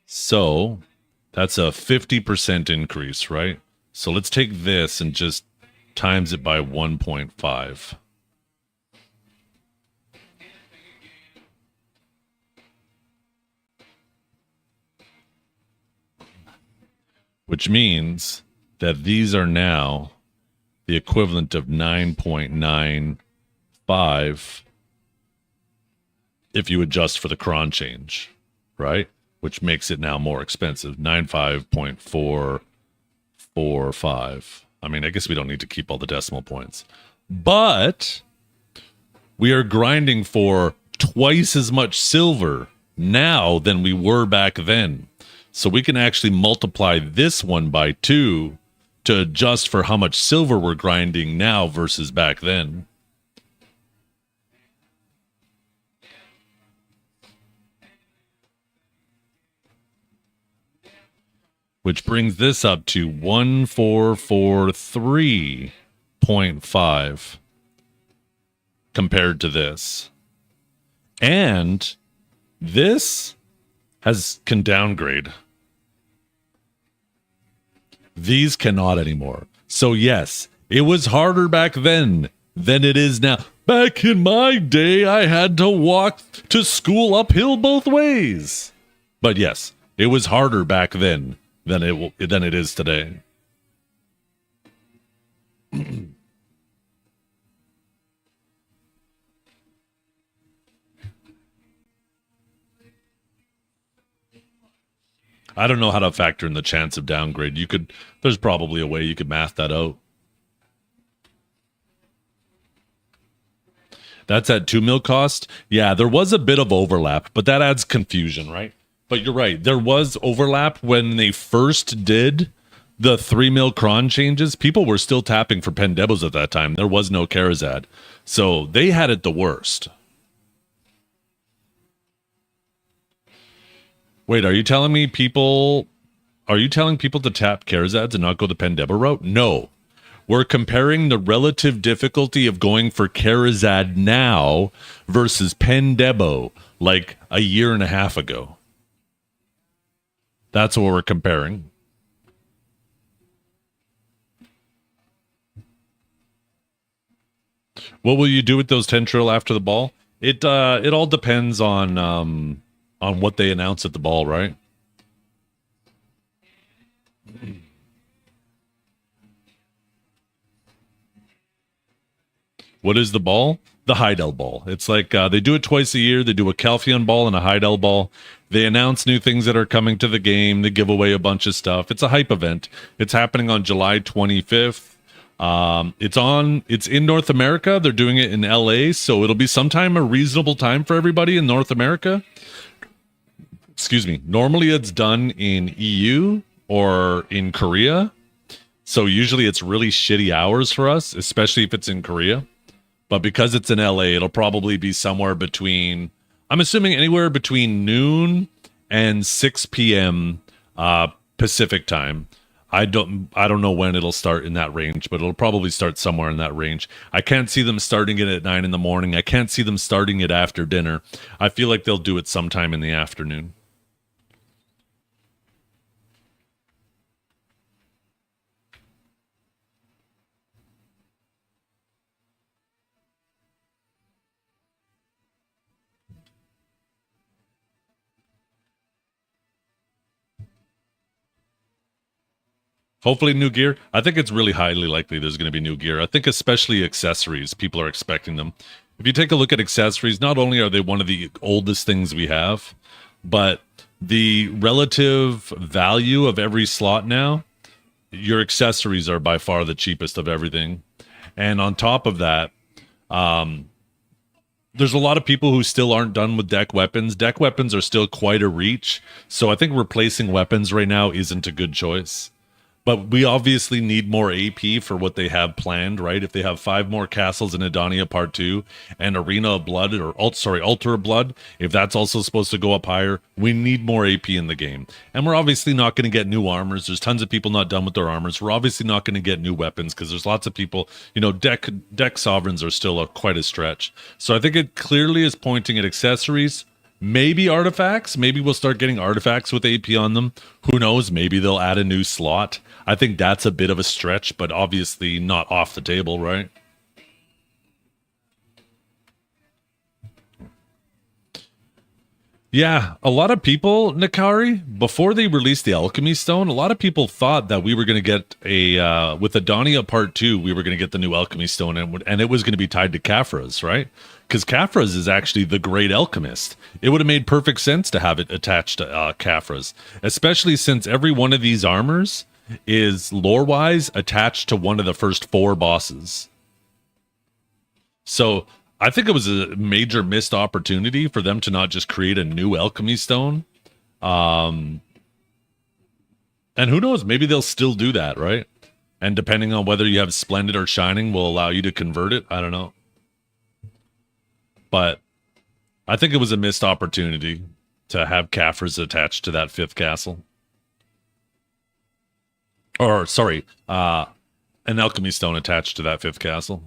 [SPEAKER 1] So that's a 50% increase, right? So let's take this and just times it by 1.5. Which means that these are now the equivalent of 9.95 if you adjust for the cron change, right? Which makes it now more expensive, 95.445. I mean, I guess we don't need to keep all the decimal points. But we are grinding for twice as much silver now than we were back then. So we can actually multiply this one by 2 to adjust for how much silver we're grinding now versus back then. Which brings this up to 1443.5 compared to this. And This can downgrade. These cannot anymore. So yes, it was harder back then than it is now. Back in my day, I had to walk to school uphill both ways. But yes, it was harder back then than it is today. I don't know how to factor in the chance of downgrade. There's probably a way you could math that out. That's at 2 mil cost. Yeah, there was a bit of overlap, but that adds confusion, right? But you're right. There was overlap when they first did the 3 mil cron changes. People were still tapping for Pendebos at that time. There was no Karazad. So they had it the worst. Wait, are you telling people to tap Karazads and not go the Pendeba route? No. We're comparing the relative difficulty of going for Karazad now versus Pendebo like a year and a half ago. That's what we're comparing. What will you do with those 10 trill after the ball? It all depends on what they announce at the ball, right? What is the ball? The Heidel ball. It's like they do it twice a year. They do a Calpheon ball and a Heidel ball. They announce new things that are coming to the game. They give away a bunch of stuff. It's a hype event. It's happening on July 25th. It's in North America. They're doing it in LA, so it'll be sometime a reasonable time for everybody in North America. Excuse me. Normally it's done in EU or in Korea. So usually it's really shitty hours for us, especially if it's in Korea. But because it's in LA, it'll probably be somewhere between, I'm assuming anywhere between noon and 6 p.m. Pacific time. I don't know when it'll start in that range, but it'll probably start somewhere in that range. I can't see them starting it at 9 in the morning. I can't see them starting it after dinner. I feel like they'll do it sometime in the afternoon. Hopefully new gear. I think it's really highly likely there's going to be new gear. I think especially accessories, people are expecting them. If you take a look at accessories, not only are they one of the oldest things we have, but the relative value of every slot now, your accessories are by far the cheapest of everything. And on top of that, there's a lot of people who still aren't done with deck weapons. Deck weapons are still quite a reach. So I think replacing weapons right now isn't a good choice. But we obviously need more AP for what they have planned, right? If they have 5 more castles in Adania Part 2 and Arena of Blood, Altar of Blood, if that's also supposed to go up higher, we need more AP in the game. And we're obviously not going to get new armors. There's tons of people not done with their armors. We're obviously not going to get new weapons because there's lots of people, deck sovereigns are still quite a stretch. So I think it clearly is pointing at accessories. Maybe artifacts. Maybe we'll start getting artifacts with AP on them. Who knows? Maybe they'll add a new slot. I think that's a bit of a stretch, but obviously not off the table, right? Yeah, a lot of people, Nikari, before they released the Alchemy Stone, a lot of people thought that we were going to get with Adania Part 2, we were going to get the new Alchemy Stone, and it was going to be tied to Kafra's, right? Because Kafra's is actually the great alchemist. It would have made perfect sense to have it attached to Kafra's, especially since every one of these armors is lore-wise attached to one of the first 4 bosses. So I think it was a major missed opportunity for them to not just create a new alchemy stone. And who knows, maybe they'll still do that, right? And depending on whether you have Splendid or Shining will allow you to convert it. I don't know. But I think it was a missed opportunity to have Kafra's attached to that 5th castle. Or, sorry, an alchemy stone attached to that 5th castle.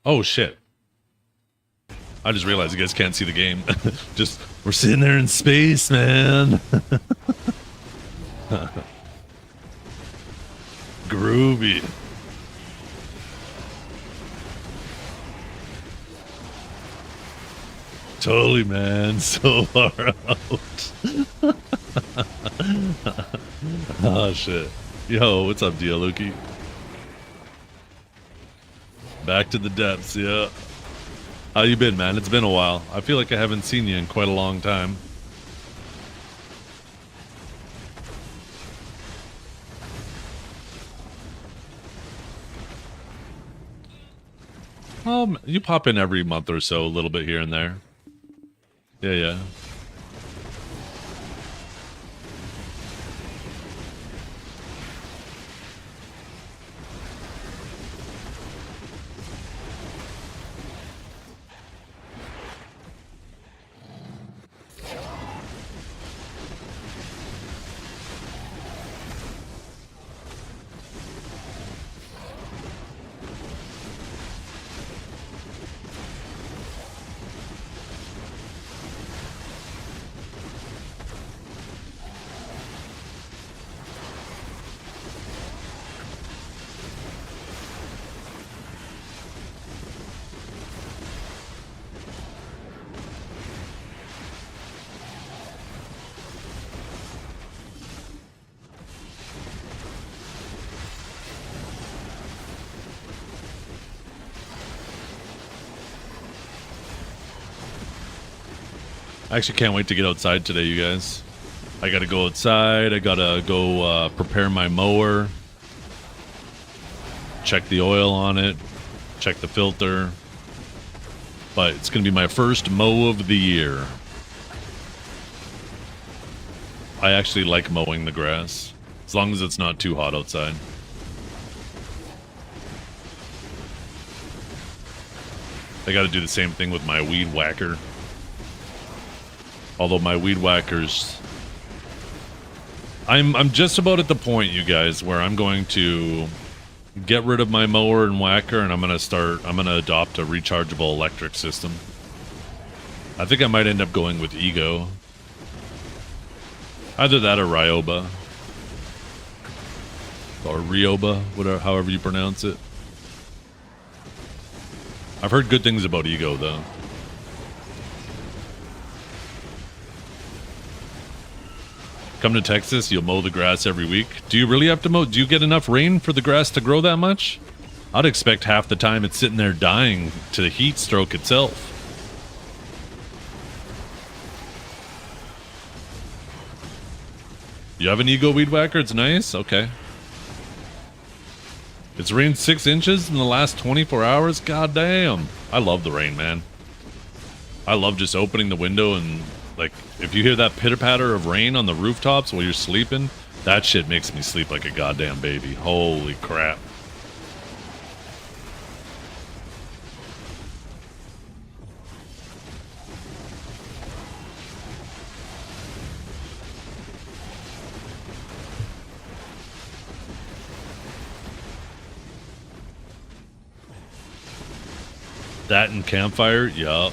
[SPEAKER 1] Oh shit. I just realized you guys can't see the game. Just, we're sitting there in space, man. Groovy. Totally, man. So far out. Oh, shit. Yo, what's up, Dialuki? Back to the depths, yeah. How you been, man? It's been a while. I feel like I haven't seen you in quite a long time. You pop in every month or so, a little bit here and there. Yeah, yeah. I actually can't wait to get outside today, you guys. I gotta go outside. I gotta go prepare my mower. Check the oil on it. Check the filter. But it's gonna be my first mow of the year. I actually like mowing the grass. As long as it's not too hot outside. I gotta do the same thing with my weed whacker. Although my weed whackers, I'm just about at the point, you guys, where I'm going to get rid of my mower and whacker, and I'm gonna adopt a rechargeable electric system. I think I might end up going with Ego. Either that or Ryoba. Or Ryoba, whatever, however you pronounce it. I've heard good things about Ego, though. Come to Texas, you'll mow the grass every week. Do you really have to mow? Do you get enough rain for the grass to grow that much? I'd expect half the time it's sitting there dying to the heat stroke itself. You have an Ego weed whacker? It's nice? Okay. It's rained 6 inches in the last 24 hours? God damn. I love the rain, man. I love just opening the window and, like, if you hear that pitter-patter of rain on the rooftops while you're sleeping, that shit makes me sleep like a goddamn baby. Holy crap. That and campfire? Yup.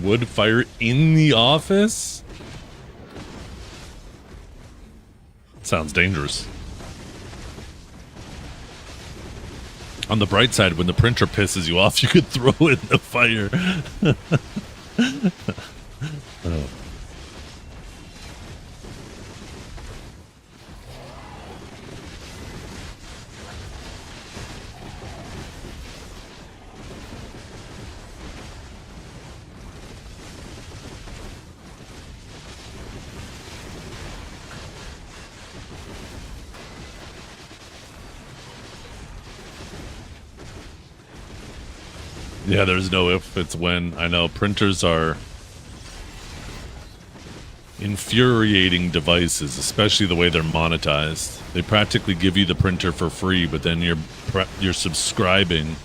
[SPEAKER 1] Wood fire in the office? Sounds dangerous. On the bright side, when the printer pisses you off, you could throw it in the fire. Oh. Yeah, there's no if, it's when. I know printers are infuriating devices, especially the way they're monetized. They practically give you the printer for free, but then you're subscribing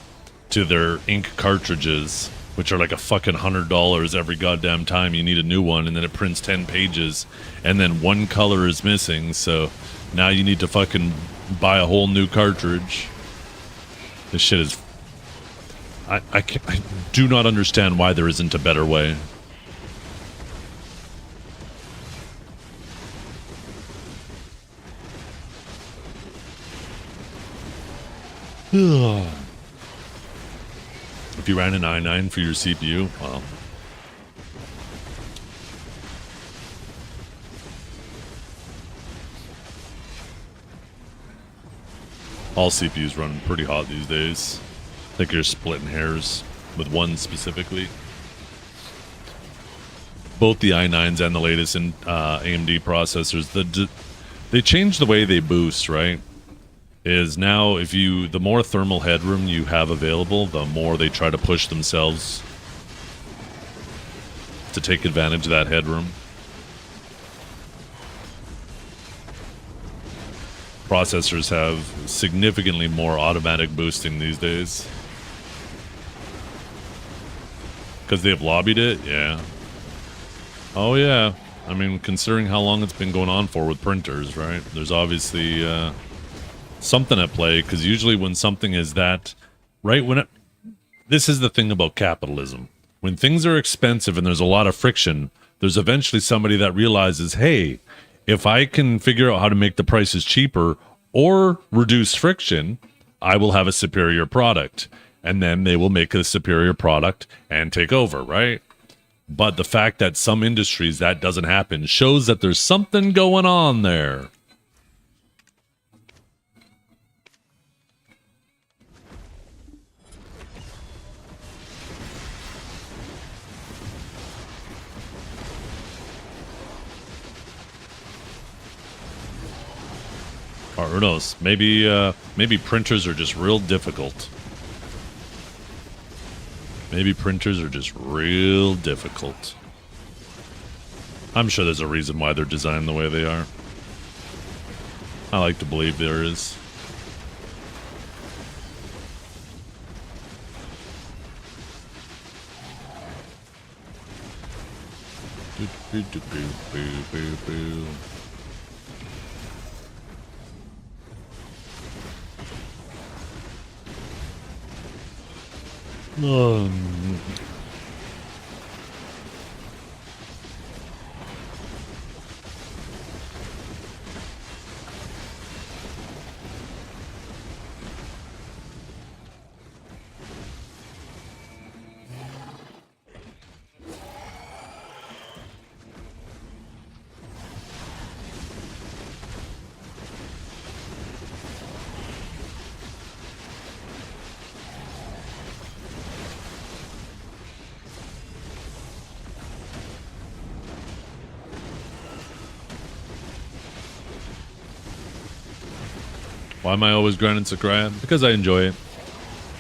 [SPEAKER 1] to their ink cartridges, which are like a fucking $100 every goddamn time you need a new one, and then it prints 10 pages, and then one color is missing, so now you need to fucking buy a whole new cartridge. This shit is... I do not understand why there isn't a better way. If you ran an i9 for your CPU, well... all CPUs run pretty hot these days. I think you're splitting hairs with one specifically. Both the i9s and the latest in AMD processors, they changed the way they boost, right? Is now the more thermal headroom you have available, the more they try to push themselves to take advantage of that headroom. Processors have significantly more automatic boosting these days. Because they've lobbied it? Yeah. Oh, yeah. I mean, considering how long it's been going on for with printers, right? There's obviously something at play, because usually when something is that... this is the thing about capitalism. When things are expensive and there's a lot of friction, there's eventually somebody that realizes, hey, if I can figure out how to make the prices cheaper or reduce friction, I will have a superior product. And then they will make a superior product and take over, right? But the fact that some industries that doesn't happen shows that there's something going on there. Or who knows? Maybe printers are just real difficult. Maybe printers are just real difficult. I'm sure there's a reason why they're designed the way they are. I like to believe there is. Why am I always grinding Sakurai? Because I enjoy it.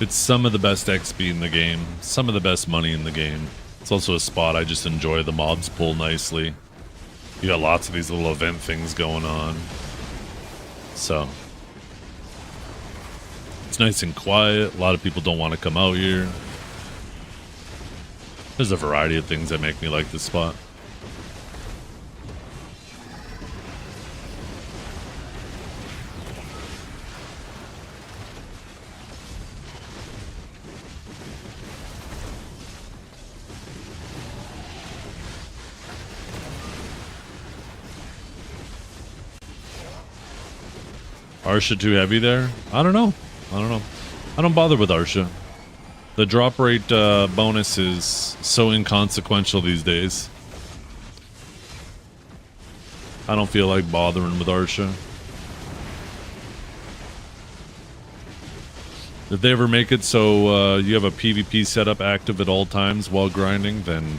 [SPEAKER 1] It's some of the best XP in the game. Some of the best money in the game. It's also a spot I just enjoy. The mobs pull nicely. You got lots of these little event things going on. So. It's nice and quiet. A lot of people don't want to come out here. There's a variety of things that make me like this spot. Arsha too heavy there? I don't know. I don't bother with Arsha. The drop rate bonus is so inconsequential these days. I don't feel like bothering with Arsha. If they ever make it so you have a PvP setup active at all times while grinding, then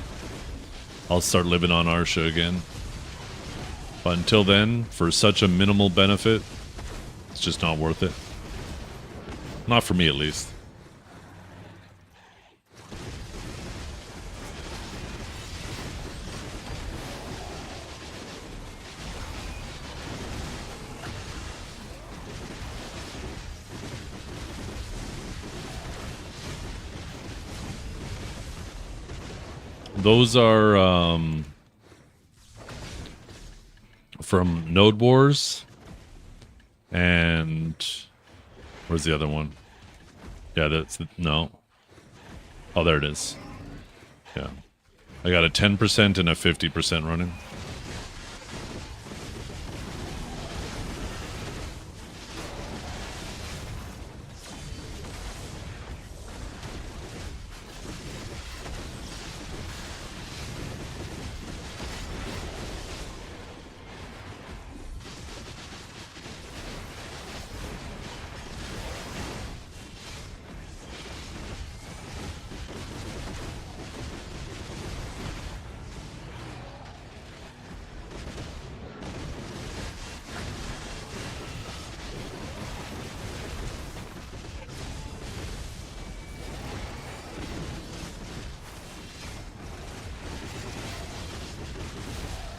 [SPEAKER 1] I'll start living on Arsha again. But until then, for such a minimal benefit, it's just not worth it. Not for me, at least. Those are from Node Wars, and where's the other one? Yeah, no. Oh, there it is. Yeah, I got a 10% and a 50% running.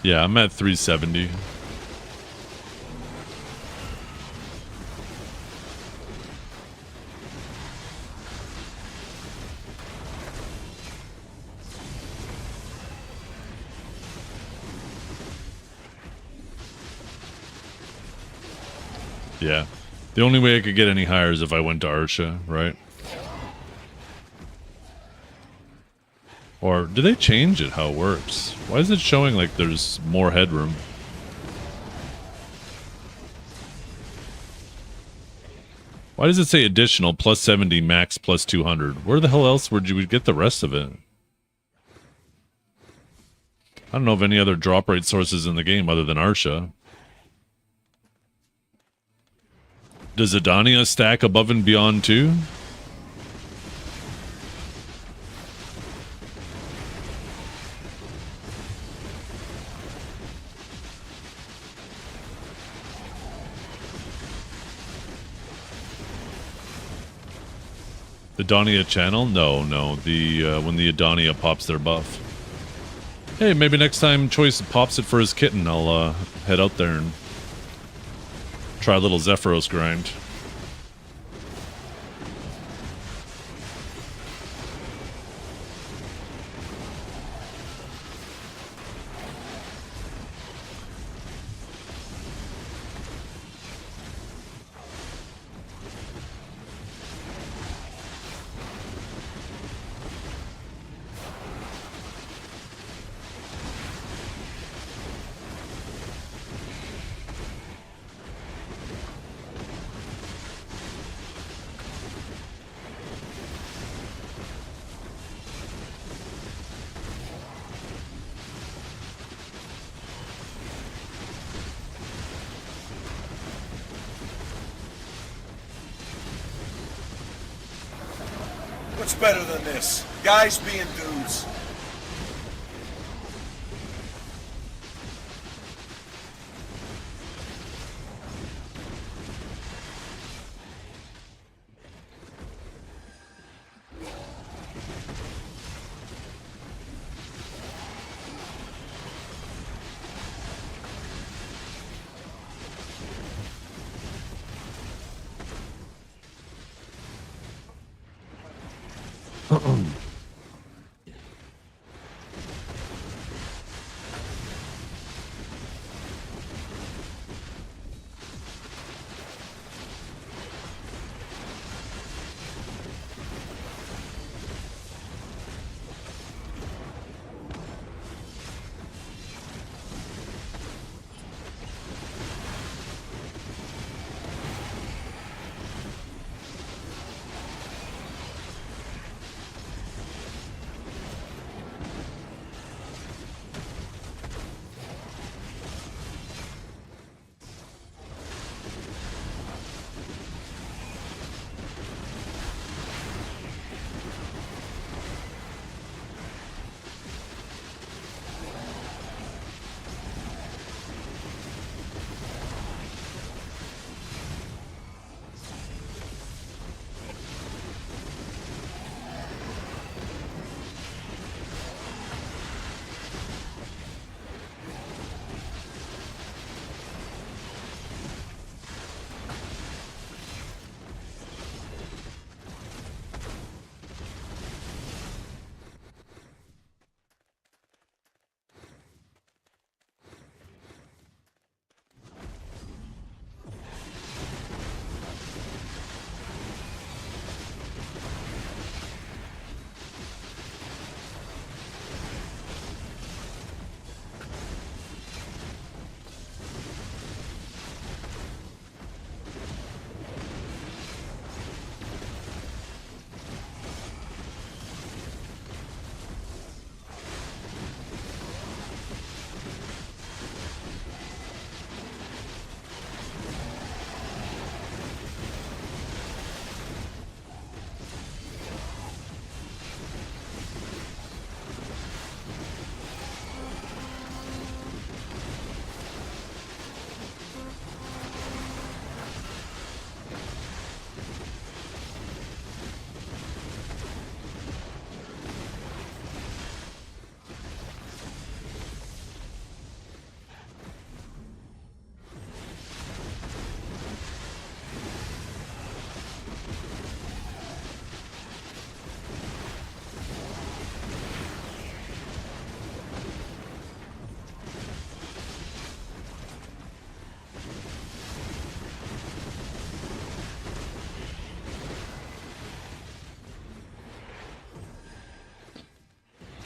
[SPEAKER 1] Yeah, I'm at 370. Yeah. The only way I could get any higher is if I went to Arsha, right? Or do they change it how it works? Why is it showing like there's more headroom? Why does it say additional plus 70 max plus 200? Where the hell else would you get the rest of it? I don't know of any other drop rate sources in the game other than Arsha. Does Adania stack above and beyond too? The Adania channel? No. The when the Adania pops their buff. Hey, maybe next time Choice pops it for his kitten, I'll head out there and try a little Zephyros grind.
[SPEAKER 10] What's better than this? Guys being dudes.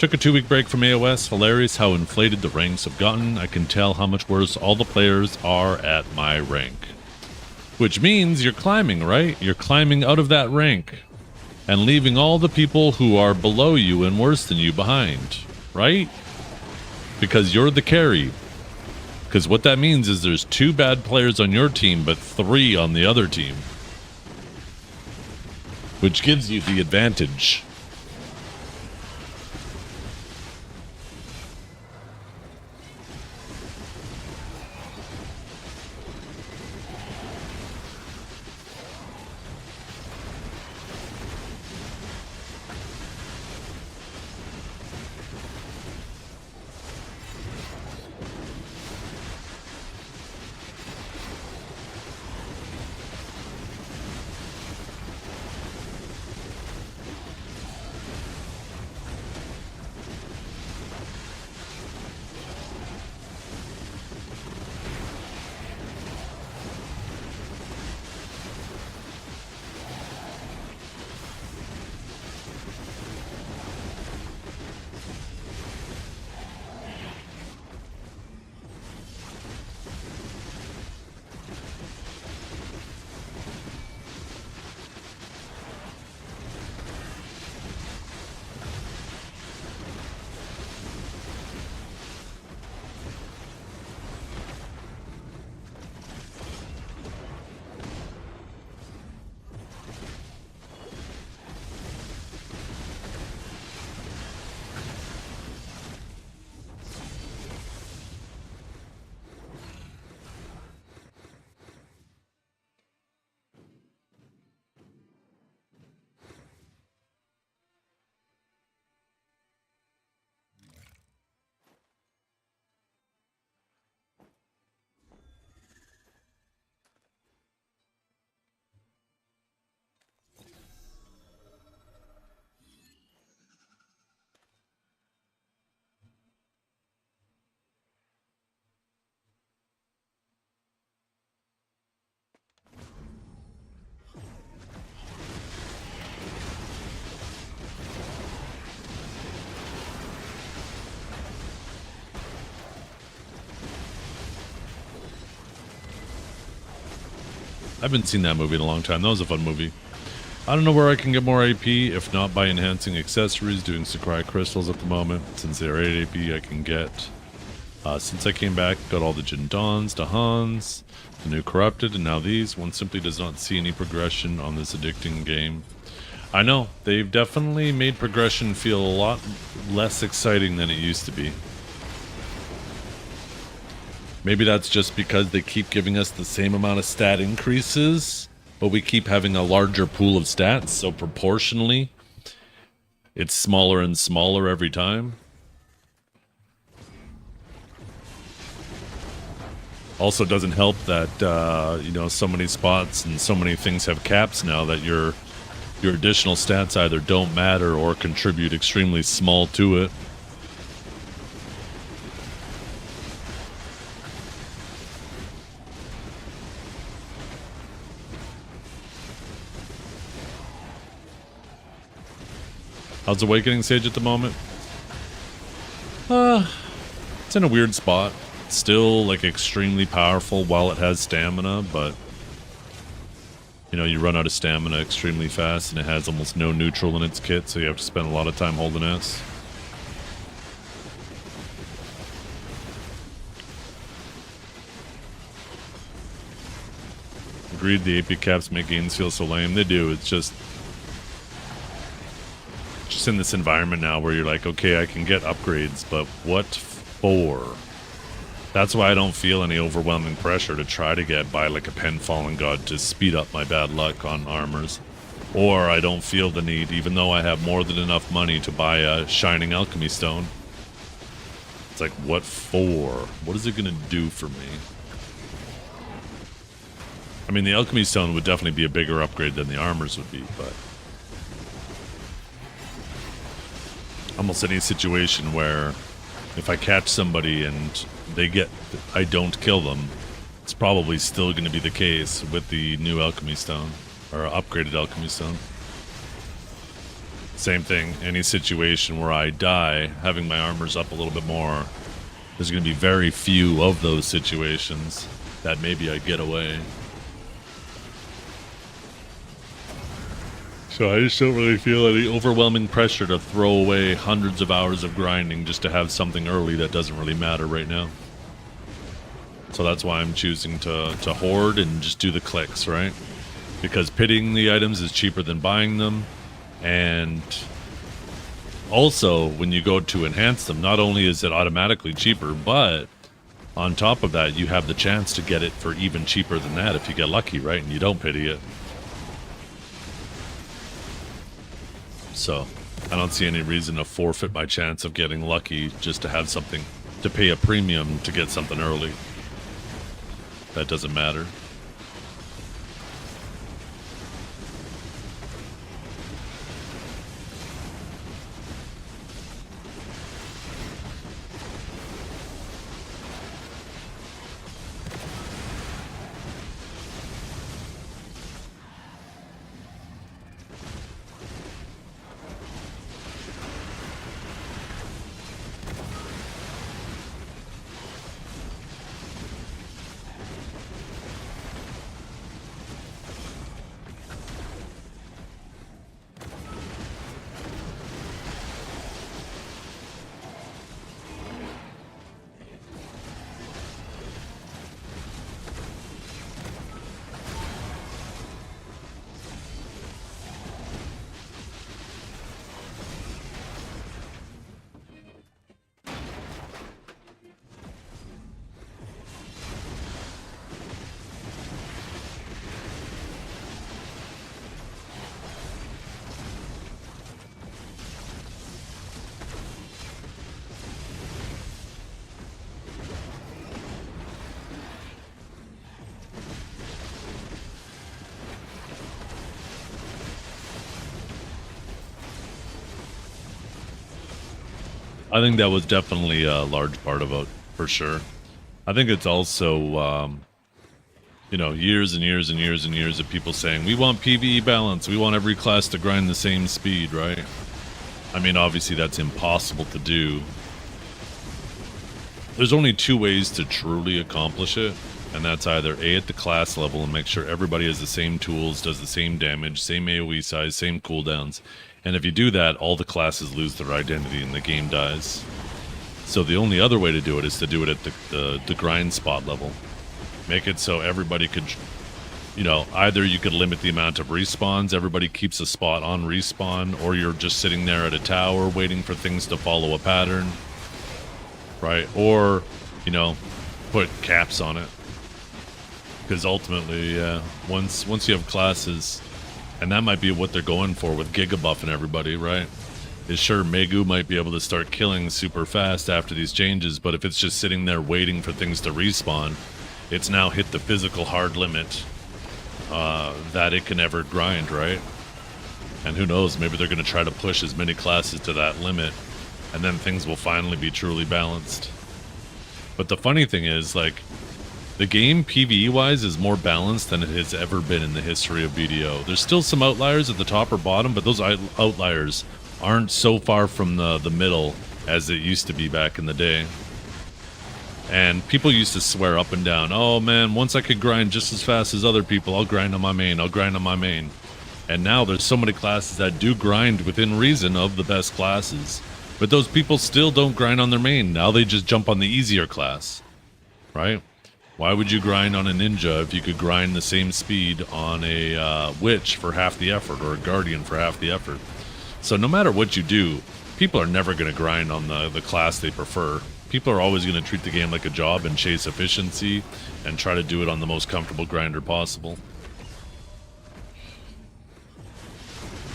[SPEAKER 1] Took a 2-week break from AOS. Hilarious how inflated the ranks have gotten. I can tell how much worse all the players are at my rank. Which means you're climbing, right? You're climbing out of that rank and leaving all the people who are below you and worse than you behind, right? Because you're the carry. Because what that means is there's 2 bad players on your team, but 3 on the other team. Which gives you the advantage. I haven't seen that movie in a long time. That was a fun movie. I don't know where I can get more AP, if not by enhancing accessories, doing Sakurai crystals at the moment. Since they're 8 AP, I can get. Since I came back, got all the Jindons, Dahans, the new Corrupted, and now these. One simply does not see any progression on this addicting game. I know, they've definitely made progression feel a lot less exciting than it used to be. Maybe that's just because they keep giving us the same amount of stat increases, but we keep having a larger pool of stats, so proportionally, it's smaller and smaller every time. Also doesn't help that, you know, so many spots and so many things have caps now that your additional stats either don't matter or contribute extremely small to it. How's Awakening Sage at the moment? It's in a weird spot. It's still like extremely powerful while it has stamina, but you know, you run out of stamina extremely fast and it has almost no neutral in its kit, so you have to spend a lot of time holding S. Agreed, the AP caps make games feel so lame. They do, it's just in this environment now where you're like, okay, I can get upgrades, but what for? That's why I don't feel any overwhelming pressure to try to get by like a Pen Fallen God to speed up my bad luck on armors. Or I don't feel the need, even though I have more than enough money to buy a Shining Alchemy Stone. It's like, what for? What is it going to do for me? I mean, the Alchemy Stone would definitely be a bigger upgrade than the armors would be, but almost any situation where if I catch somebody and I don't kill them, it's probably still going to be the case with the new Alchemy Stone, or upgraded Alchemy Stone. Same thing. Any situation where I die, having my armors up a little bit more, there's going to be very few of those situations that maybe I get away. So I just don't really feel any overwhelming pressure to throw away hundreds of hours of grinding just to have something early that doesn't really matter right now. So that's why I'm choosing to hoard and just do the clicks, right? Because pitting the items is cheaper than buying them. And also, when you go to enhance them, not only is it automatically cheaper, but on top of that, you have the chance to get it for even cheaper than that if you get lucky, right? And you don't pity it. So, I don't see any reason to forfeit my chance of getting lucky just to have something, to pay a premium to get something early. That doesn't matter. I think that was definitely a large part of it, for sure. I think it's also, you know, years and years and years and years of people saying, we want PvE balance, we want every class to grind the same speed, right? I mean, obviously that's impossible to do. There's only two ways to truly accomplish it, and that's either A, at the class level and make sure everybody has the same tools, does the same damage, same AoE size, same cooldowns. And if you do that, all the classes lose their identity and the game dies. So the only other way to do it is to do it at the grind spot level. Make it so everybody could, you know, either you could limit the amount of respawns, everybody keeps a spot on respawn, or you're just sitting there at a tower waiting for things to follow a pattern, right? Or, you know, put caps on it. Because ultimately, once you have classes, and that might be what they're going for with Gigabuff and everybody, right? Is sure, Megu might be able to start killing super fast after these changes, but if it's just sitting there waiting for things to respawn, it's now hit the physical hard limit that it can ever grind, right? And who knows, maybe they're going to try to push as many classes to that limit, and then things will finally be truly balanced. But the funny thing is, like, the game, PvE-wise, is more balanced than it has ever been in the history of BDO. There's still some outliers at the top or bottom, but those outliers aren't so far from the middle as it used to be back in the day. And people used to swear up and down, oh man, once I could grind just as fast as other people, I'll grind on my main, I'll grind on my main. And now there's so many classes that do grind within reason of the best classes. But those people still don't grind on their main. Now they just jump on the easier class, right? Why would you grind on a ninja if you could grind the same speed on a witch for half the effort, or a guardian for half the effort? So no matter what you do, people are never going to grind on the class they prefer. People are always going to treat the game like a job and chase efficiency and try to do it on the most comfortable grinder possible.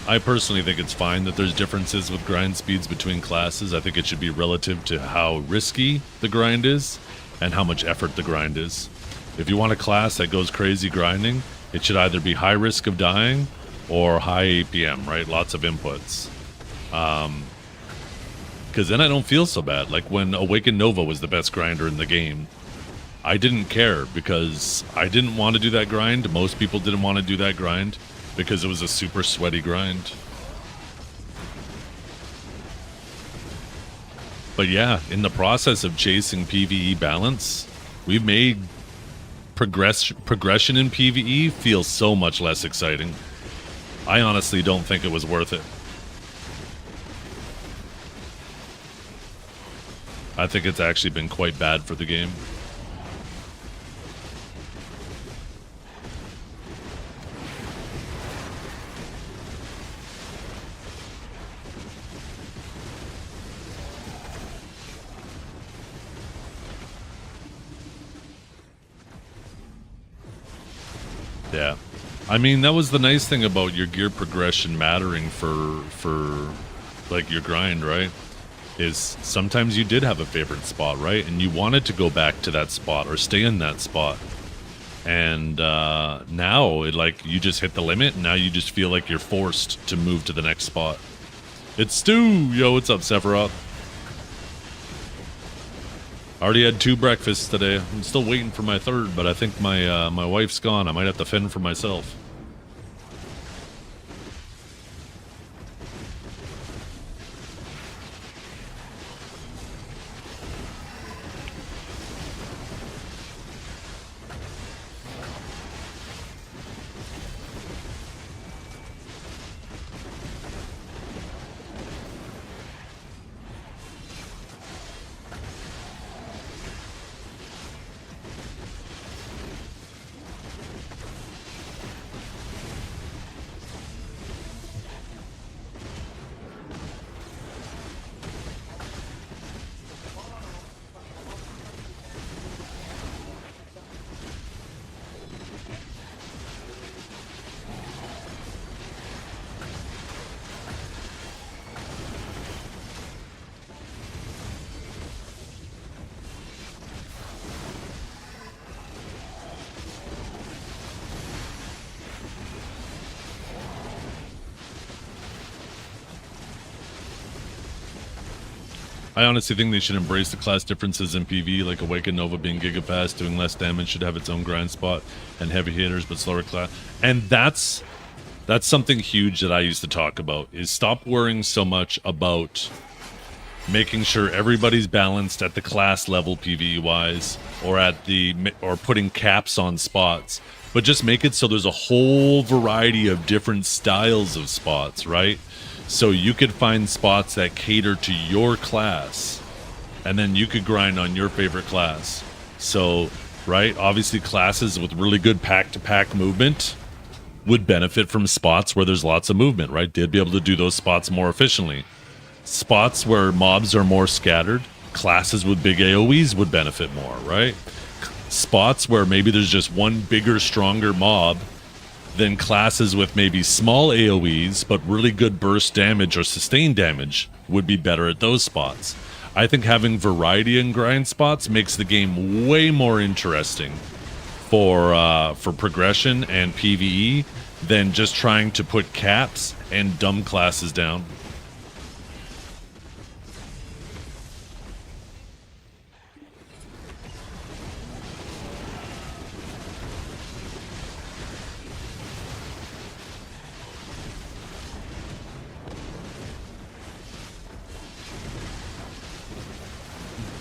[SPEAKER 1] I personally think it's fine that there's differences with grind speeds between classes. I think it should be relative to how risky the grind is and how much effort the grind is. If you want a class that goes crazy grinding, it should either be high risk of dying or high APM, right? Lots of inputs. Because then I don't feel so bad. Like when Awakened Nova was the best grinder in the game, I didn't care because I didn't want to do that grind. Most people didn't want to do that grind because it was a super sweaty grind. But yeah, in the process of chasing PvE balance, we've made progression in PvE feel so much less exciting. I honestly don't think it was worth it. I think it's actually been quite bad for the game. Yeah. I mean, that was the nice thing about your gear progression mattering for like your grind, right? Is sometimes you did have a favorite spot, right? And you wanted to go back to that spot or stay in that spot. And now it like you just hit the limit and now you just feel like you're forced to move to the next spot. It's Stu! Yo, what's up, Sephiroth? I already had 2 breakfasts today. I'm still waiting for my 3rd, but I think my wife's gone. I might have to fend for myself. I honestly think they should embrace the class differences in PvE, like Awakened Nova being Gigafast, doing less damage, should have its own grind spot, and heavy hitters but slower class. And that's something huge that I used to talk about, is stop worrying so much about making sure everybody's balanced at the class level PvE wise, or putting caps on spots, but just make it so there's a whole variety of different styles of spots, right? So you could find spots that cater to your class, and then you could grind on your favorite class. So, right, obviously classes with really good pack-to-pack movement would benefit from spots where there's lots of movement, right? They'd be able to do those spots more efficiently. Spots where mobs are more scattered, classes with big AoEs would benefit more, right? Spots where maybe there's just one bigger, stronger mob, then classes with maybe small AoEs but really good burst damage or sustained damage would be better at those spots. I think having variety in grind spots makes the game way more interesting for progression and PvE than just trying to put caps and dumb classes down.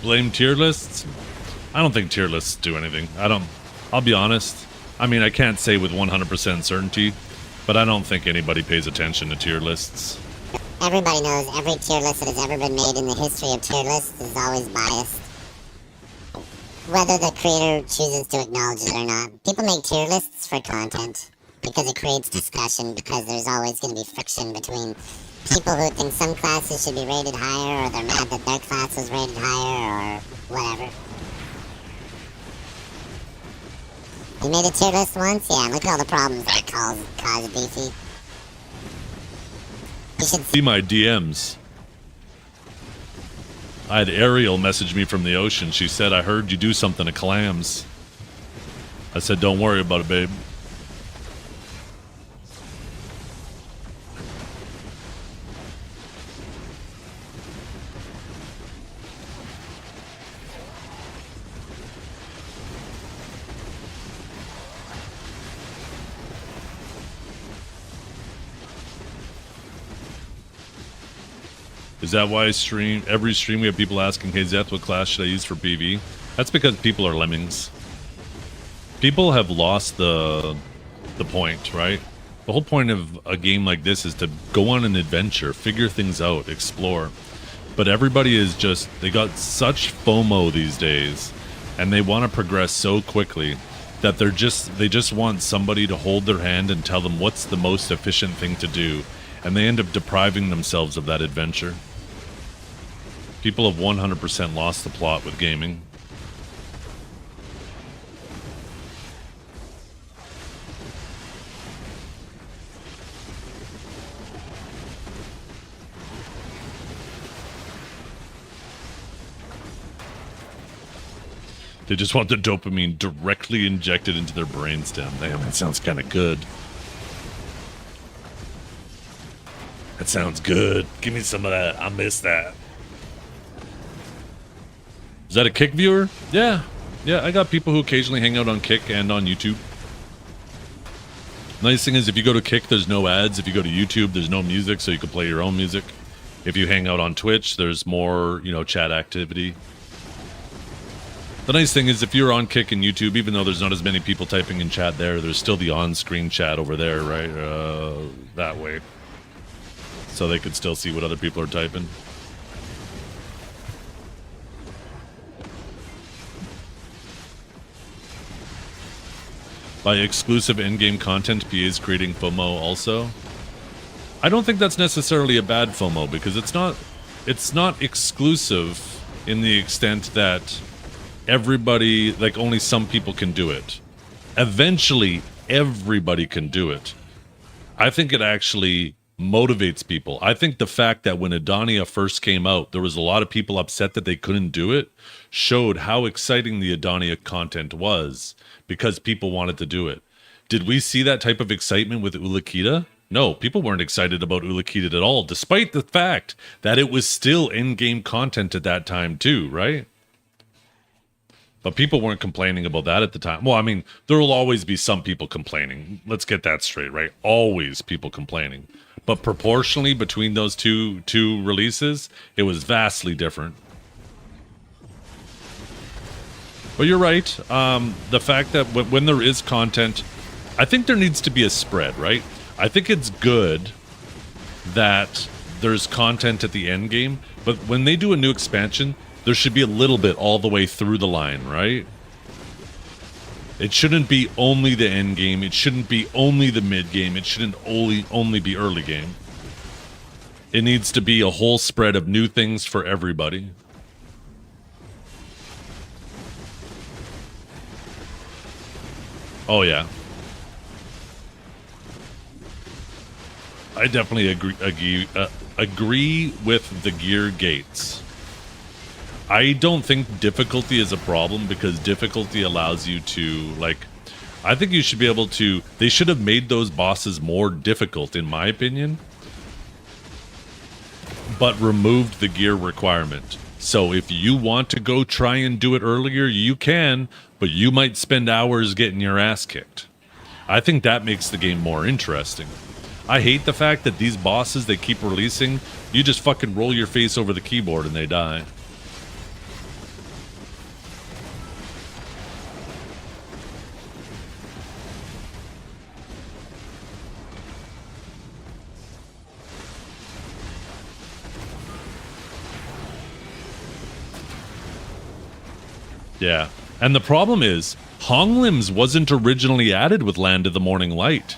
[SPEAKER 1] Blame tier lists? I don't think tier lists do anything. I'll be honest. I mean, I can't say with 100% certainty, but I don't think anybody pays attention to tier lists.
[SPEAKER 5] Everybody knows every tier list that has ever been made in the history of tier lists is always biased. Whether the creator chooses to acknowledge it or not. People make tier lists for content, because it creates discussion, because there's always going to be friction between people who think some classes should be rated higher, or they're mad that their class was rated higher, or whatever. You made a tier list once? Yeah, look at all the problems that cause beefy. You should
[SPEAKER 1] see my DMs. I had Ariel message me from the ocean. She said, I heard you do something to clams. I said, don't worry about it, babe. Is that why every stream we have people asking, hey Zeth, what class should I use for PV? That's because people are lemmings. People have lost the point, right? The whole point of a game like this is to go on an adventure, figure things out, explore. But everybody is just, they got such FOMO these days, and they want to progress so quickly that they just want somebody to hold their hand and tell them what's the most efficient thing to do, and they end up depriving themselves of that adventure. People have 100% lost the plot with gaming. They just want the dopamine directly injected into their brainstem. Damn, that sounds kind of good. That sounds good. Give me some of that. I miss that. Is that a Kick viewer? Yeah. Yeah, I got people who occasionally hang out on Kick and on YouTube. Nice thing is if you go to Kick, there's no ads. If you go to YouTube, there's no music, so you can play your own music. If you hang out on Twitch, there's more, chat activity. The nice thing is if you're on Kick and YouTube, even though there's not as many people typing in chat there's still the on-screen chat over there, right? That way. So they could still see what other people are typing. By exclusive in-game content, PA is creating FOMO also. I don't think that's necessarily a bad FOMO because it's not exclusive in the extent that everybody, like only some people can do it. Eventually, everybody can do it. I think it actually motivates people. I think the fact that when Adania first came out, there was a lot of people upset that they couldn't do it, showed how exciting the Adania content was because people wanted to do it. Did we see that type of excitement with Ulakita? No, people weren't excited about Ulakita at all, despite the fact that it was still in-game content at that time too, right? But people weren't complaining about that at the time. Well, I mean, there will always be some people complaining. Let's get that straight, right? Always people complaining. But proportionally between those two releases, it was vastly different. But you're right. The fact that when there is content, I think there needs to be a spread, right? I think it's good that there's content at the end game, but when they do a new expansion, there should be a little bit all the way through the line, right? It shouldn't be only the end game. It shouldn't be only the mid game. It shouldn't only be early game. It needs to be a whole spread of new things for everybody. Oh yeah. I definitely agree with the gear gates. I don't think difficulty is a problem because difficulty allows you to, I think you should be able to, they should have made those bosses more difficult in my opinion, but removed the gear requirement. So if you want to go try and do it earlier, you can, but you might spend hours getting your ass kicked. I think that makes the game more interesting. I hate the fact that these bosses they keep releasing, you just fucking roll your face over the keyboard and they die. Yeah, and the problem is, Honglims wasn't originally added with Land of the Morning Light.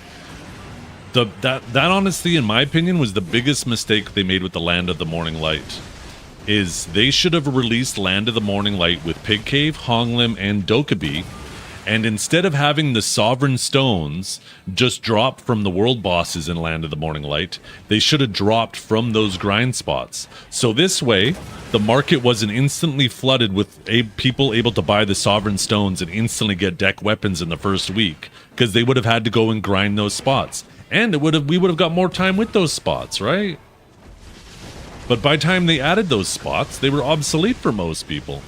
[SPEAKER 1] That honestly, in my opinion, was the biggest mistake they made with the Land of the Morning Light. Is they should have released Land of the Morning Light with Pig Cave, Honglim, and Dokkaebi, and instead of having the Sovereign Stones just drop from the world bosses in Land of the Morning Light, they should have dropped from those grind spots. So this way, the market wasn't instantly flooded with people able to buy the Sovereign Stones and instantly get deck weapons in the first week, because they would have had to go and grind those spots. And we would have got more time with those spots, right? But by the time they added those spots, they were obsolete for most people.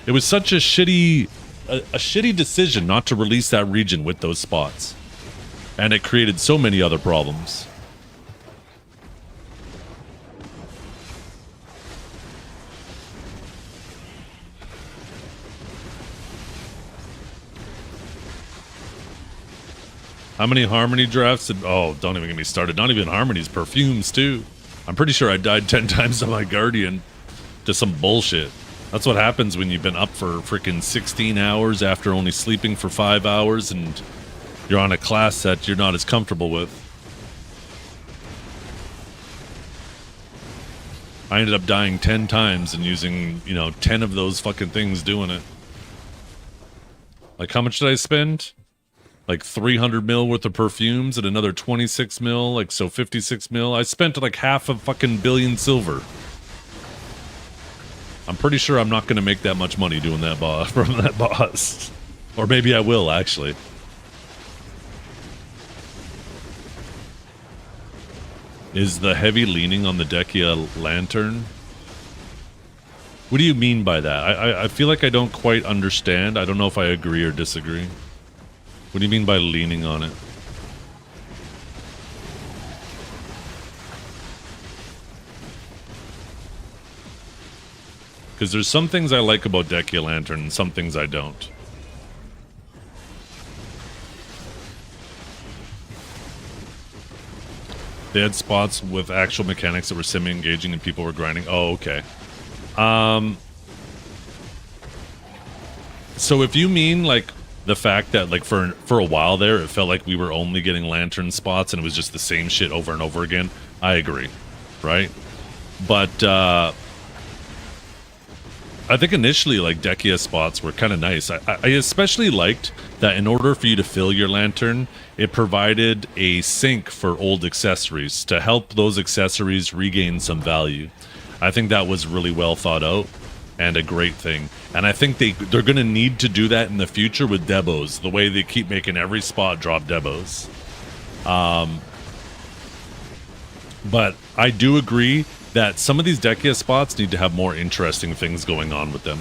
[SPEAKER 1] It was such a shitty decision not to release that region with those spots. And it created so many other problems. How many harmony drafts? Oh, don't even get me started. Not even harmonies, perfumes too. I'm pretty sure I died 10 times on my Guardian. Just some bullshit. That's what happens when you've been up for freaking 16 hours after only sleeping for 5 hours and you're on a class that you're not as comfortable with. I ended up dying 10 times and using, 10 of those fucking things doing it. Like, how much did I spend? Like 300 mil worth of perfumes and another 26 mil, so 56 mil. I spent like half a fucking billion silver. I'm pretty sure I'm not going to make that much money doing that boss from that boss. Or maybe I will, actually. Is the heavy leaning on the Dekia lantern? What do you mean by that? I feel like I don't quite understand. I don't know if I agree or disagree. What do you mean by leaning on it? Because there's some things I like about Dekia Lantern and some things I don't. They had spots with actual mechanics that were semi-engaging and people were grinding. Oh, okay. So if you mean like the fact that like for a while there it felt like we were only getting lantern spots and it was just the same shit over and over again, I agree, right? But I think initially like Dekia spots were kind of nice. I especially liked that in order for you to fill your lantern, it provided a sink for old accessories to help those accessories regain some value. I think that was really well thought out and a great thing. And I think they're going to need to do that in the future with Debos, the way they keep making every spot drop Debos. But I do agree that some of these Dekia spots need to have more interesting things going on with them.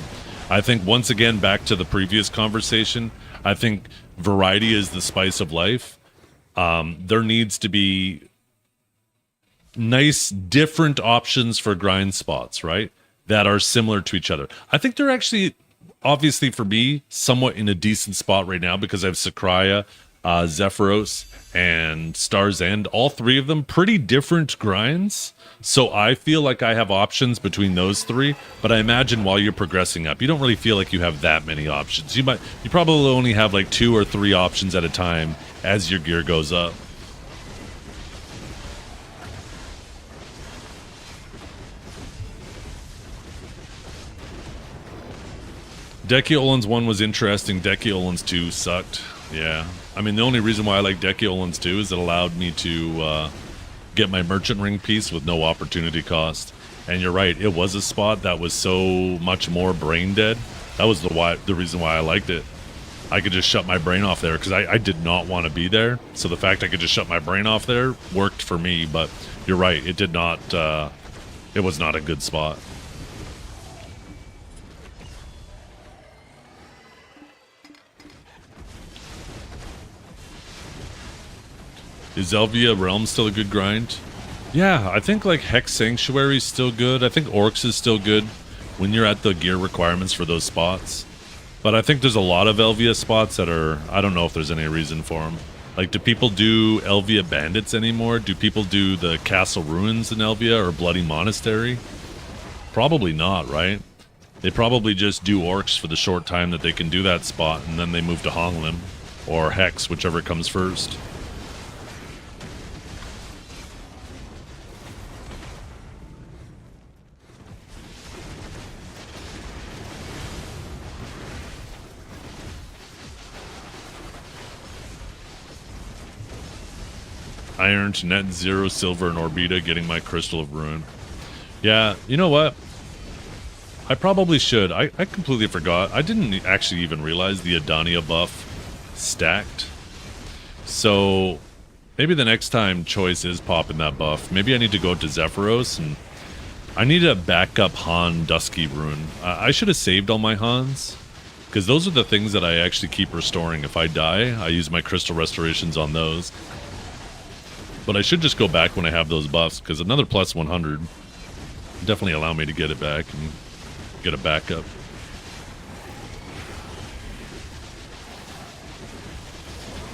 [SPEAKER 1] I think, once again, back to the previous conversation, I think variety is the spice of life. There needs to be nice, different options for grind spots, right? That are similar to each other. I think they're actually, obviously for me, somewhat in a decent spot right now because I have Sakraya, Zephyros, and Star's End. All three of them pretty different grinds. So I feel like I have options between those three, but I imagine while you're progressing up, you don't really feel like you have that many options. You probably only have like 2 or 3 options at a time as your gear goes up. Dekia Olin's 1 was interesting. Dekia Olin's 2 sucked. Yeah. I mean, the only reason why I like Dekia Olin's 2 is it allowed me to get my merchant ring piece with no opportunity cost. And you're right, it was a spot that was so much more brain dead. That was the reason why I liked it. I could just shut my brain off there because I did not want to be there. So the fact I could just shut my brain off there worked for me. But you're right, it did not. It was not a good spot. Is Elvia Realm still a good grind? Yeah, I think like Hex Sanctuary is still good. I think Orcs is still good when you're at the gear requirements for those spots. But I think there's a lot of Elvia spots that are, I don't know if there's any reason for them. Like, do people do Elvia Bandits anymore? Do people do the Castle Ruins in Elvia or Bloody Monastery? Probably not, right? They probably just do Orcs for the short time that they can do that spot, and then they move to Honglim or Hex, whichever comes first. I earned net 0 silver in Orbita getting my Crystal of Ruin. Yeah, you know what? I probably should. I completely forgot. I didn't actually even realize the Adania buff stacked. So maybe the next time Choice is popping that buff, maybe I need to go to Zephyros and I need a backup Han Dusky Rune. I should have saved all my Hans because those are the things that I actually keep restoring. If I die, I use my Crystal Restorations on those. But I should just go back when I have those buffs, because another plus 100 definitely allow me to get it back and get a backup.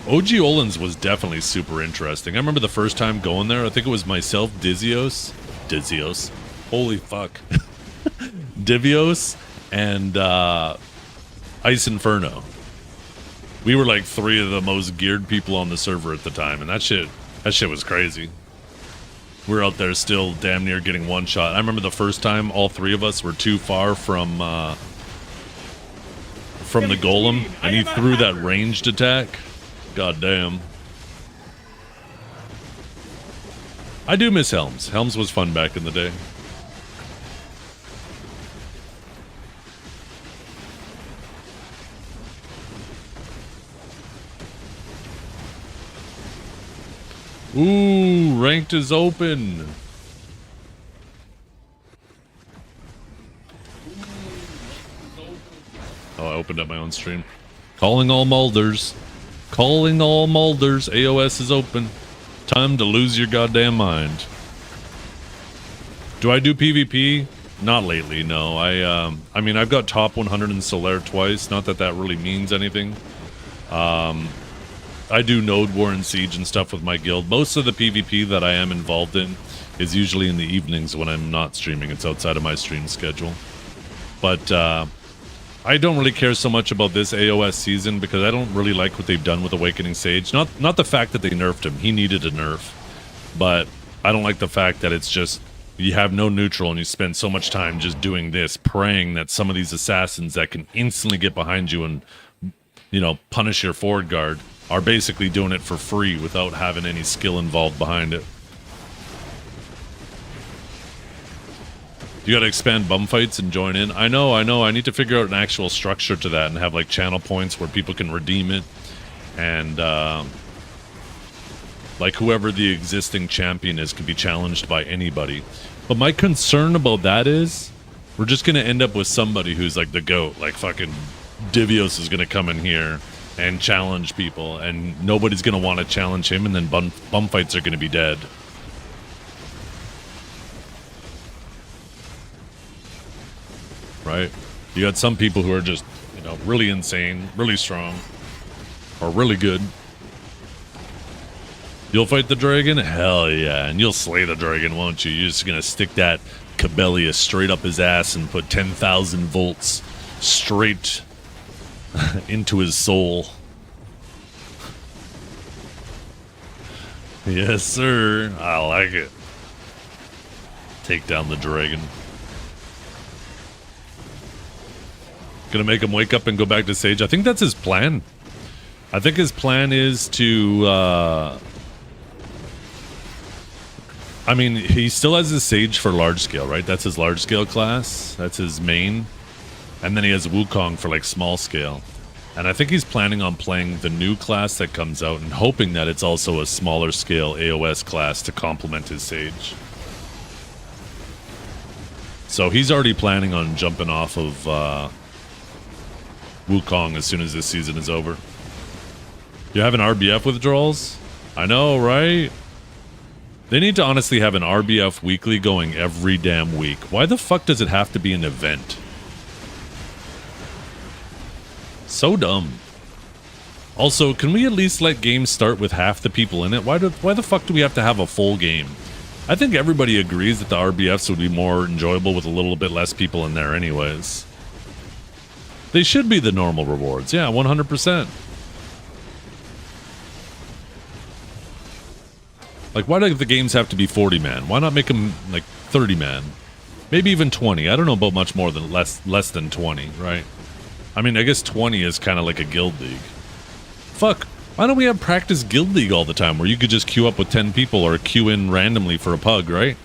[SPEAKER 1] OG Olin's was definitely super interesting. I remember the first time going there. I think it was myself, Dizios. Holy fuck. Divios and Ice Inferno. We were like 3 of the most geared people on the server at the time, and that shit was crazy. We were out there still damn near getting one shot. I remember the first time all 3 of us were too far from the golem, and he threw that ranged attack. God damn. I do miss Helms. Helms was fun back in the day. Ooh, ranked is open. Oh, I opened up my own stream. Calling all Mulders. Calling all Mulders. AOS is open. Time to lose your goddamn mind. Do I do PvP? Not lately, no. I mean, I've got top 100 in Solaire twice. Not that that really means anything. I do Node War and Siege and stuff with my guild. Most of the PvP that I am involved in is usually in the evenings when I'm not streaming. It's outside of my stream schedule. But I don't really care so much about this AOS season because I don't really like what they've done with Awakening Sage. Not the fact that they nerfed him. He needed a nerf. But I don't like the fact that it's just you have no neutral and you spend so much time just doing this, praying that some of these assassins that can instantly get behind you and, you know, punish your forward guard are basically doing it for free without having any skill involved behind it. You gotta expand bum fights and join in. I know. I need to figure out an actual structure to that and have like channel points where people can redeem it. And like whoever the existing champion is can be challenged by anybody. But my concern about that is we're just gonna end up with somebody who's like the GOAT. Like fucking Divios is gonna come in here and challenge people, and nobody's gonna want to challenge him, and then bum fights are gonna be dead. Right? You got some people who are just, you know, really insane, really strong, or really good. You'll fight the dragon? Hell yeah. And you'll slay the dragon, won't you? You're just gonna stick that Cabellia straight up his ass and put 10,000 volts straight into his soul. Yes, sir. I like it. Take down the dragon. Gonna make him wake up and go back to Sage. I think that's his plan. I think his plan is to I mean, he still has his Sage for large scale, right? That's his large scale class. That's his main. And then he has Wukong for like small scale. And I think he's planning on playing the new class that comes out and hoping that it's also a smaller scale AOS class to complement his Sage. So he's already planning on jumping off of Wukong as soon as this season is over. You have an RBF withdrawals? I know, right? They need to honestly have an RBF weekly going every damn week. Why the fuck does it have to be an event? So dumb. Also, can we at least let games start with half the people in it? Why the fuck do we have to have a full game? I think everybody agrees that the RBFs would be more enjoyable with a little bit less people in there anyways. They should be the normal rewards. Yeah, 100%. Like, why do the games have to be 40-man? Why not make them, like, 30-man? Maybe even 20. I don't know about much more than less than 20, right? I mean, I guess 20 is kind of like a guild league. Fuck, why don't we have practice guild league all the time where you could just queue up with 10 people or queue in randomly for a pug, right?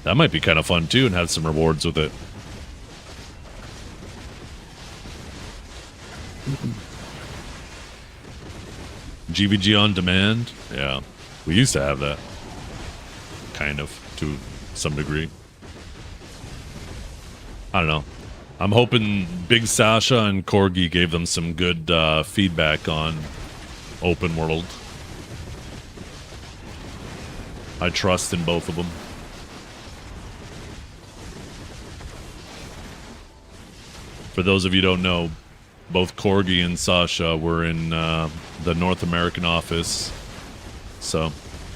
[SPEAKER 1] That might be kind of fun too and have some rewards with it. GVG on demand? Yeah, we used to have that. Kind of, to some degree. I don't know. I'm hoping Big Sasha and Corgi gave them some good feedback on open world. I trust in both of them. For those of you who don't know, both Corgi and Sasha were in the North American office. So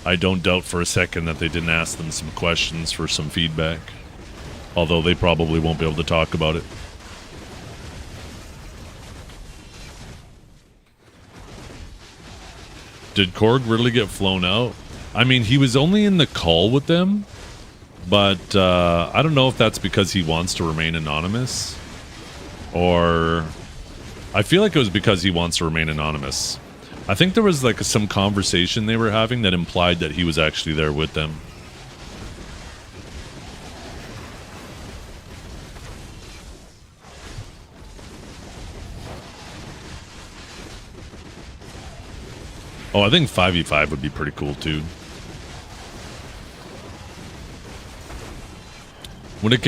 [SPEAKER 1] I don't doubt for a second that they didn't ask them some questions for some feedback. Although they probably won't be able to talk about it. Did Korg really get flown out? I mean, he was only in the call with them, but I don't know if that's because he wants to remain anonymous, or I feel like it was because he wants to remain anonymous. I think there was like some conversation they were having that implied that he was actually there with them. Oh, I think 5v5 would be pretty cool too. When it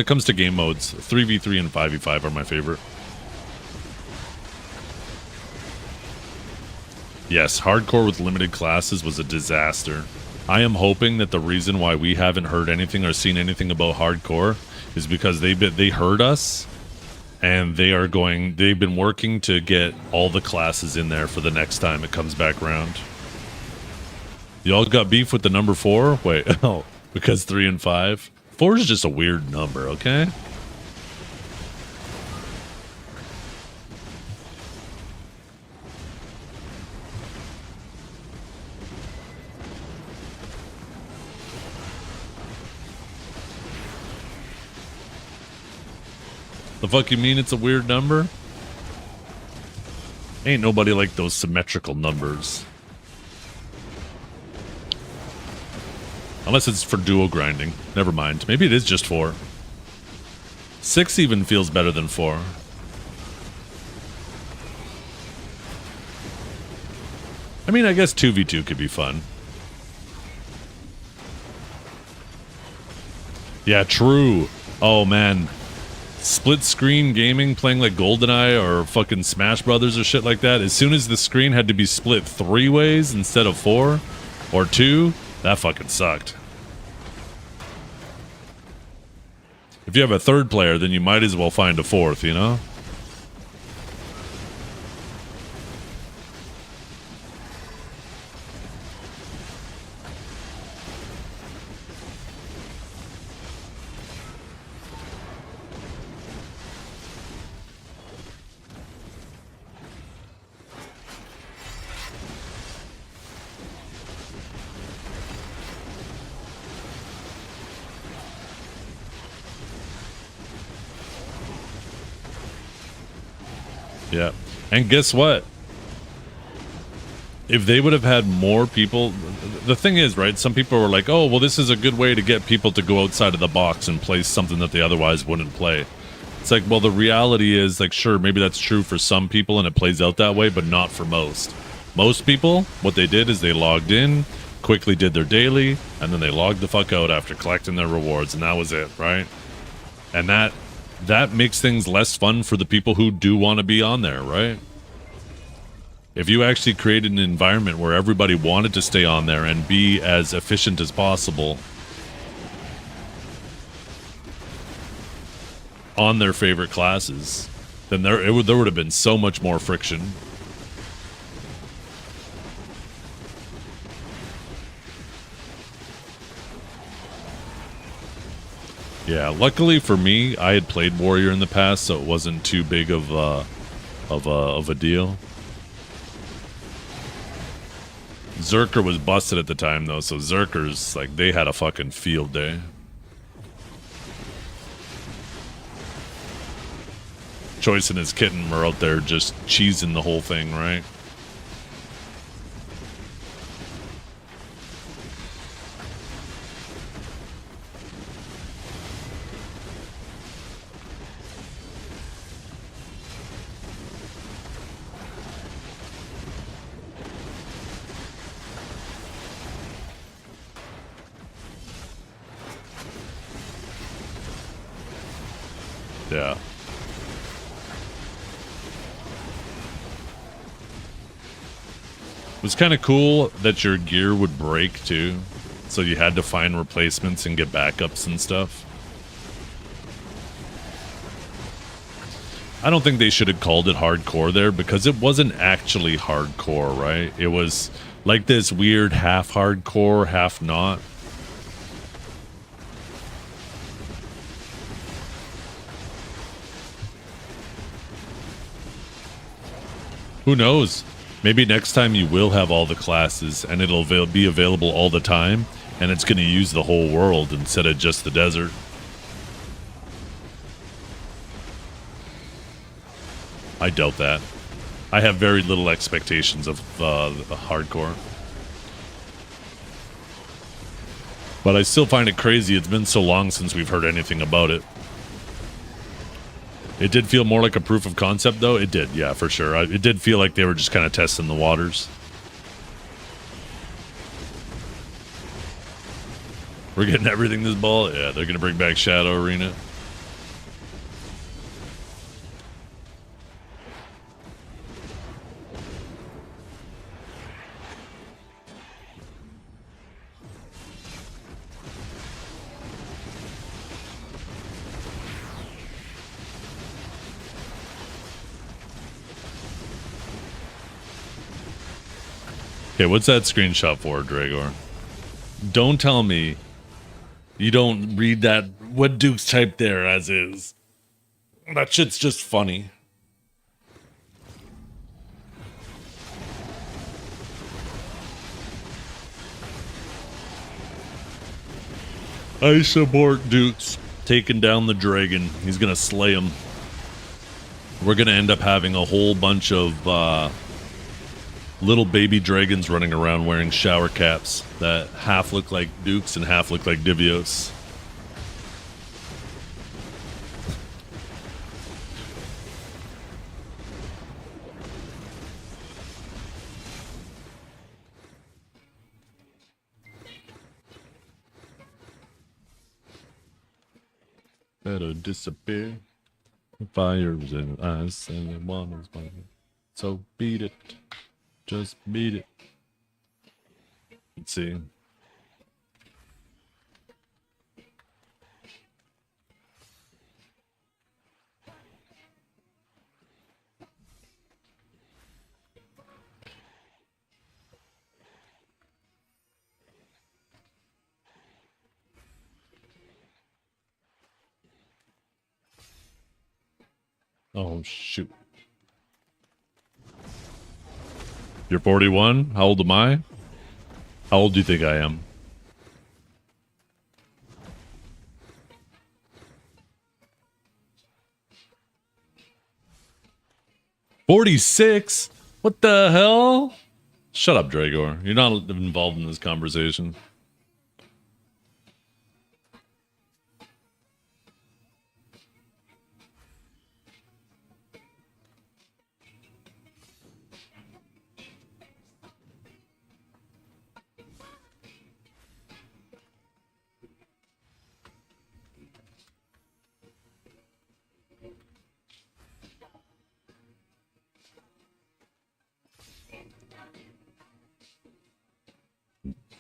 [SPEAKER 1] comes to game modes, 3v3 and 5v5 are my favorite. Yes, hardcore with limited classes was a disaster. I am hoping that the reason why we haven't heard anything or seen anything about hardcore is because they heard us, and they've been working to get all the classes in there for the next time it comes back around. Y'all got beef with the number 4? Wait, oh, because 3 and 5? 4 is just a weird number, okay? The fuck you mean it's a weird number? Ain't nobody like those symmetrical numbers. Unless it's for duo grinding. Never mind. Maybe it is just 4. 6 even feels better than 4. I mean, I guess 2v2 could be fun. Yeah, true. Oh, man. Split screen gaming, playing like GoldenEye or fucking Smash Brothers or shit like that. As soon as the screen had to be split 3 ways instead of 4 or 2, that fucking sucked. If you have a 3rd player, then you might as well find a 4th, you know? Yeah. And guess what? If they would have had more people, the thing is, right, some people were like, oh, well, this is a good way to get people to go outside of the box and play something that they otherwise wouldn't play. It's like, well, the reality is, like, sure, maybe that's true for some people and it plays out that way, but not for most. Most people, what they did is they logged in, quickly did their daily, and then they logged the fuck out after collecting their rewards, and that was it, right? And that makes things less fun for the people who do want to be on there, right? If you actually created an environment where everybody wanted to stay on there and be as efficient as possible on their favorite classes, then there would have been so much more friction. Yeah, luckily for me, I had played Warrior in the past, so it wasn't too big of a deal. Zerker was busted at the time, though, so Zerkers, like, they had a fucking field day. Choice and his kitten were out there just cheesing the whole thing, right? Yeah. It was kind of cool that your gear would break too, so you had to find replacements and get backups and stuff. I don't think they should have called it hardcore there because it wasn't actually hardcore, right? It was like this weird half hardcore, half not. Who knows? Maybe next time you will have all the classes and it'll be available all the time and it's going to use the whole world instead of just the desert. I doubt that. I have very little expectations of hardcore. But I still find it crazy. It's been so long since we've heard anything about it. It did feel more like a proof of concept, though. It did, yeah, for sure. It did feel like they were just kind of testing the waters. We're getting everything this ball. Yeah, they're going to bring back Shadow Arena. Okay, what's that screenshot for, Dragor? Don't tell me you don't read that, what Duke's typed there as is. That shit's just funny. I support Duke's taking down the dragon. He's gonna slay him. We're gonna end up having a whole bunch of little baby dragons running around wearing shower caps that half look like Dukes and half look like Divios. Better disappear. The fire's in the eyes and the water's burning. So beat it. Just beat it. Let's see. Oh, shoot. You're 41? How old am I? How old do you think I am? "46? What the hell?" Shut up, Dragor. You're not involved in this conversation.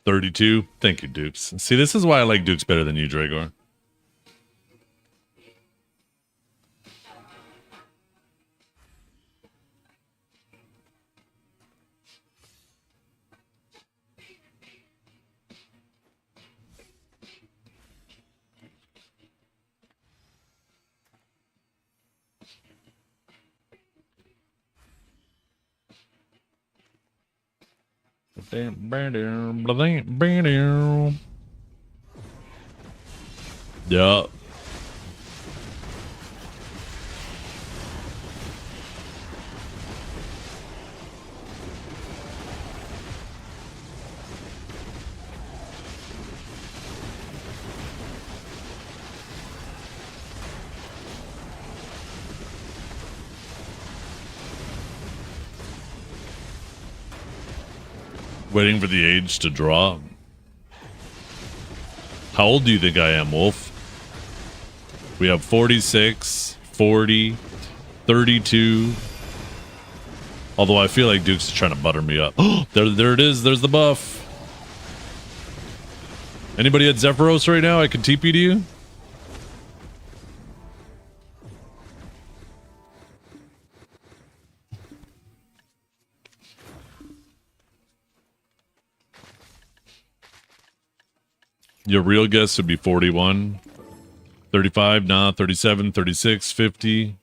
[SPEAKER 1] "32? Thank you, Dukes. See, this is why I like Dukes better than you, Dragor. Yeah. Waiting for the age to drop. How old do you think I am, Wolf? We have 46, 40, 32. Although I feel like Duke's trying to butter me up. There it is. There's the buff. Anybody at Zephyros right now? I can TP to you. Your real guess would be 41. 35, nah, 37, 36, 50.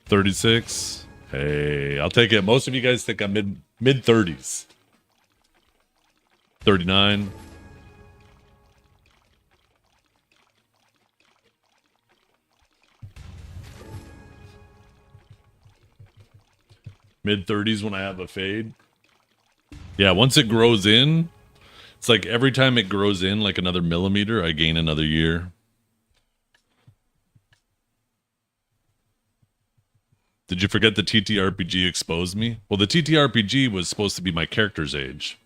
[SPEAKER 1] 36. Hey, I'll take it. Most of you guys think I'm mid 30s. 39. Mid 30s when I have a fade. Yeah, once it grows in, it's like every time it grows in like another millimeter, I gain another year. Did you forget the TTRPG exposed me? Well, the TTRPG was supposed to be my character's age.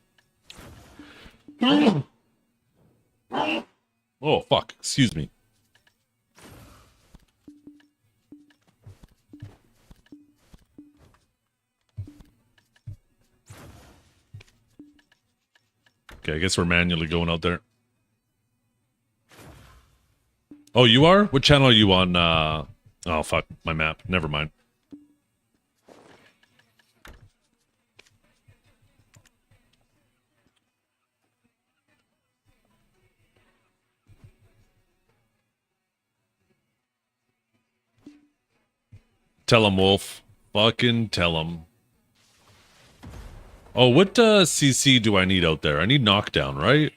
[SPEAKER 1] Oh, fuck. Excuse me. Okay, I guess we're manually going out there. Oh, you are? What channel are you on? Oh, fuck. My map. Never mind. Tell him, Wolf. Fucking tell him. Oh, what CC do I need out there? I need knockdown, right?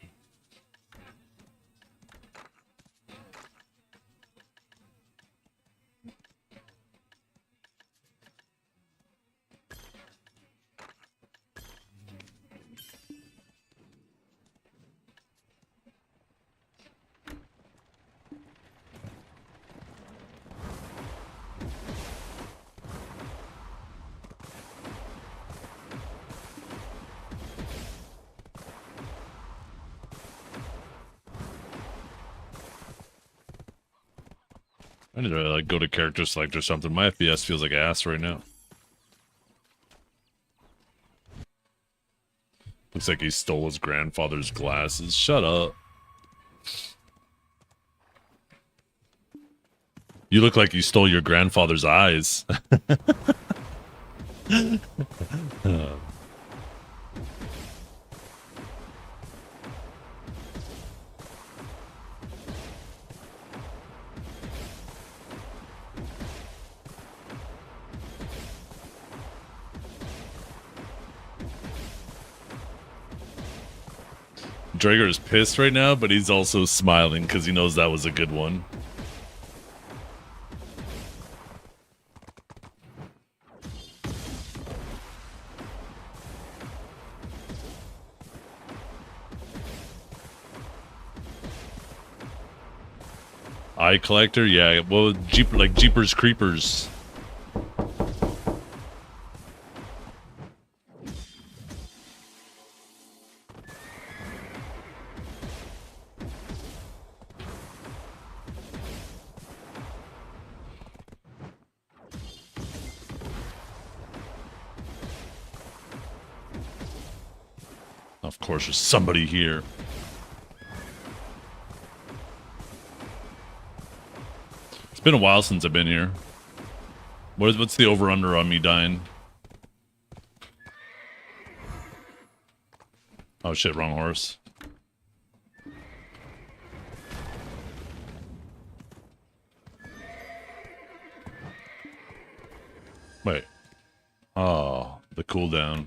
[SPEAKER 1] I need to like go to character select or something. My FPS feels like ass right now. Looks like he stole his grandfather's glasses. Shut up. You look like you stole your grandfather's eyes. Drager is pissed right now, but he's also smiling because he knows that was a good one. Eye collector, yeah. Well, like Jeepers Creepers. Of course, there's somebody here. It's been a while since I've been here. What's the over-under on me dying? Oh shit, wrong horse. Wait. Oh, the cooldown.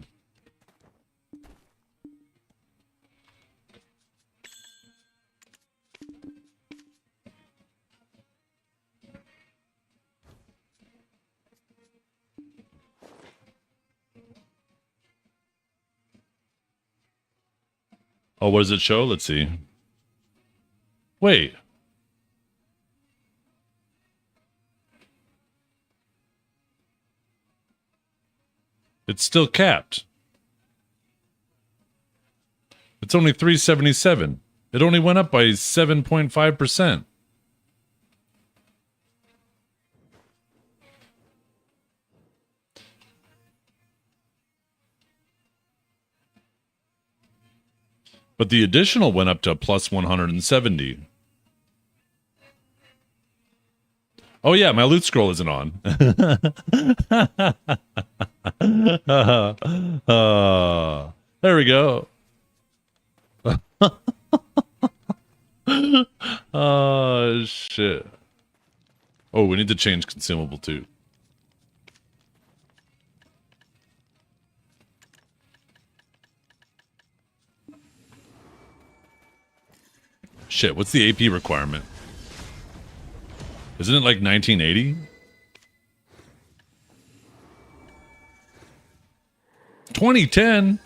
[SPEAKER 1] Oh, what does it show? Let's see. Wait. It's still capped. It's only 377. It only went up by 7.5%. But the additional went up to plus 170. Oh yeah, my loot scroll isn't on. There we go. Oh, shit. Oh, we need to change consumable too. Shit, what's the AP requirement? Isn't it like 1980? 2010?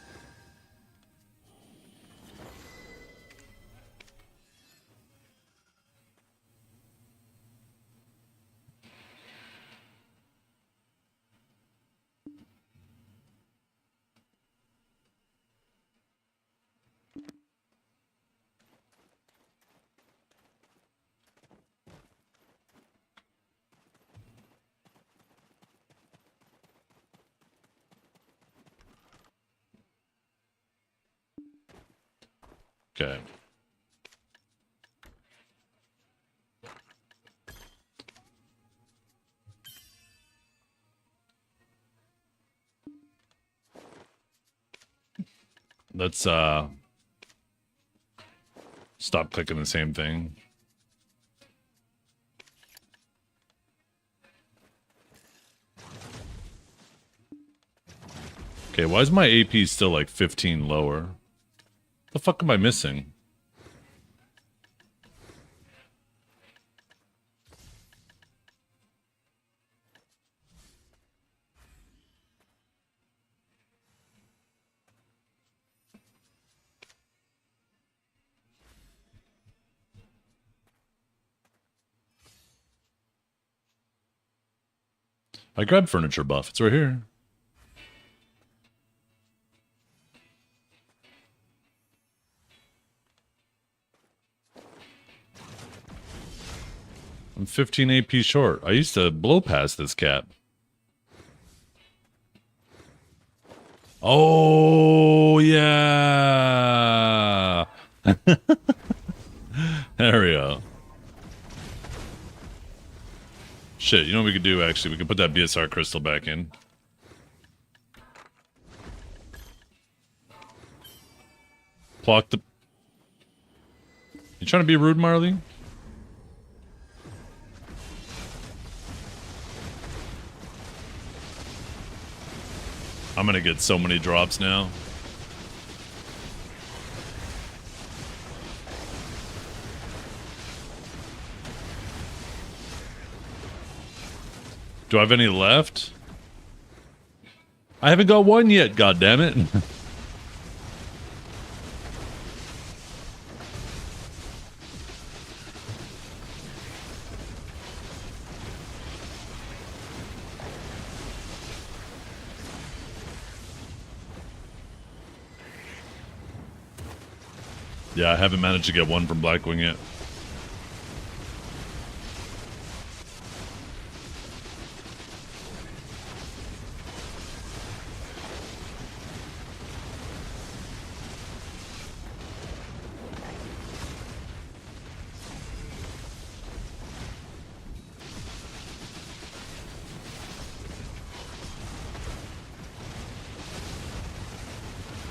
[SPEAKER 1] Okay. Let's stop clicking the same thing. Okay, why is my AP still like 15 lower? The fuck am I missing? I grabbed furniture buff. It's right here. I'm 15 AP short. I used to blow past this cap. Oh, yeah. There we go. Shit, you know what we could do, actually? We could put that BSR crystal back in. Block the... You trying to be rude, Marley? I'm gonna get so many drops now. Do I have any left? I haven't got one yet, goddammit. Yeah, I haven't managed to get one from Blackwing yet.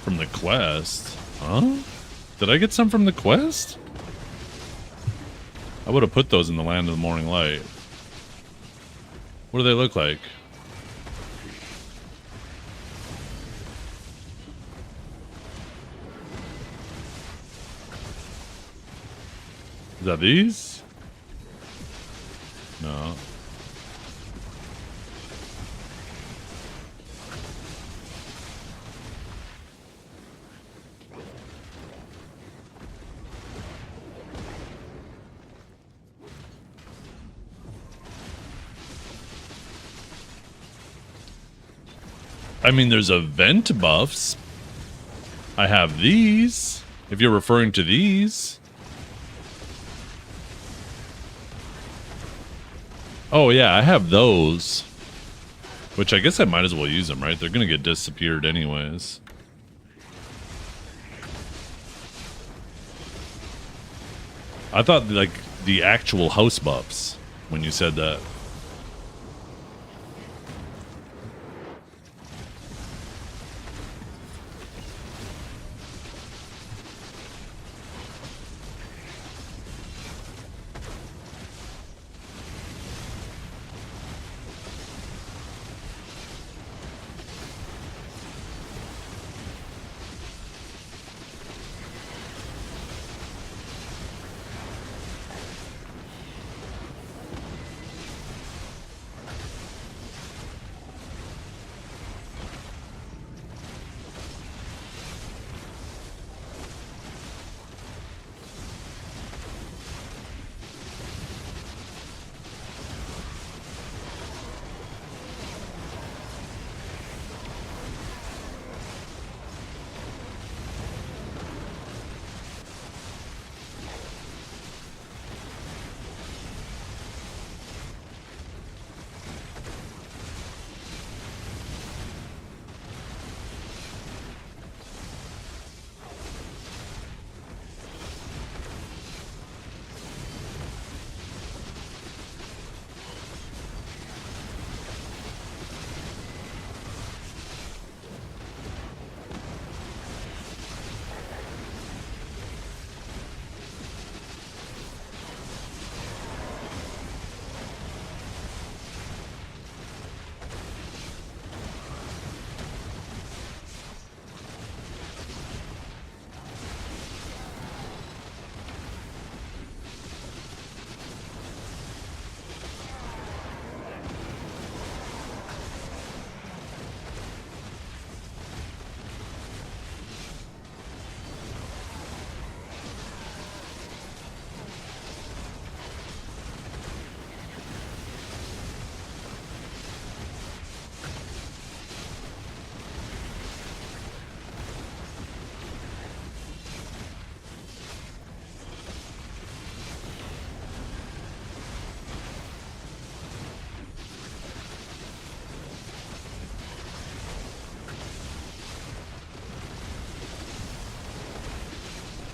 [SPEAKER 1] From the quest? Huh? Did I get some from the quest? I would have put those in the Land of the Morning Light. What do they look like? Is that these? No. I mean, there's event buffs. I have these, if you're referring to these. Oh, yeah, I have those. Which I guess I might as well use them, right? They're going to get disappeared anyways. I thought, like, the actual house buffs when you said that.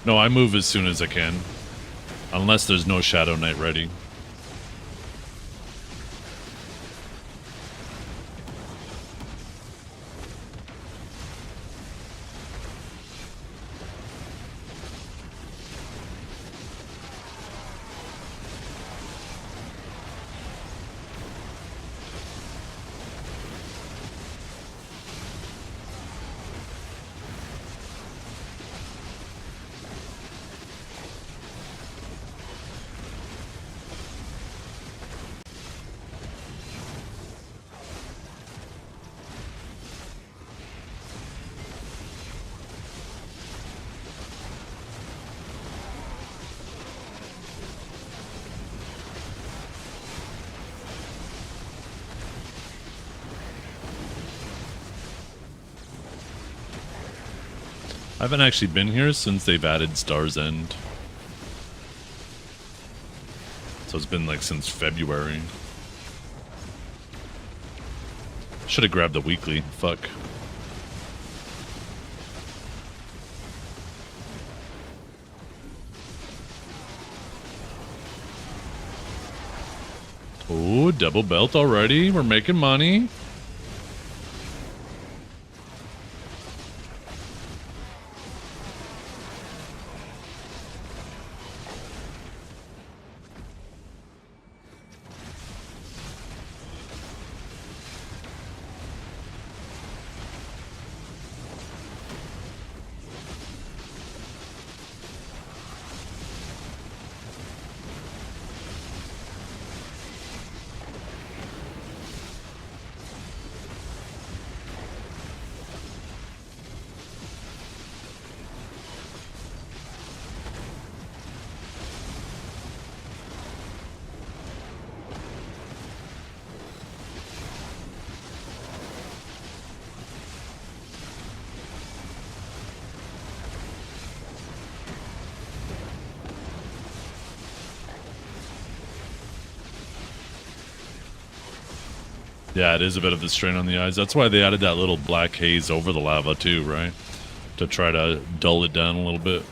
[SPEAKER 1] No, I move as soon as I can. Unless there's no Shadow Knight ready. I haven't actually been here since they've added Star's End. So it's been like since February. Should have grabbed the weekly. Fuck. Oh, double belt already. We're making money. Yeah, it is a bit of a strain on the eyes. That's why they added that little black haze over the lava too, right? To try to dull it down a little bit.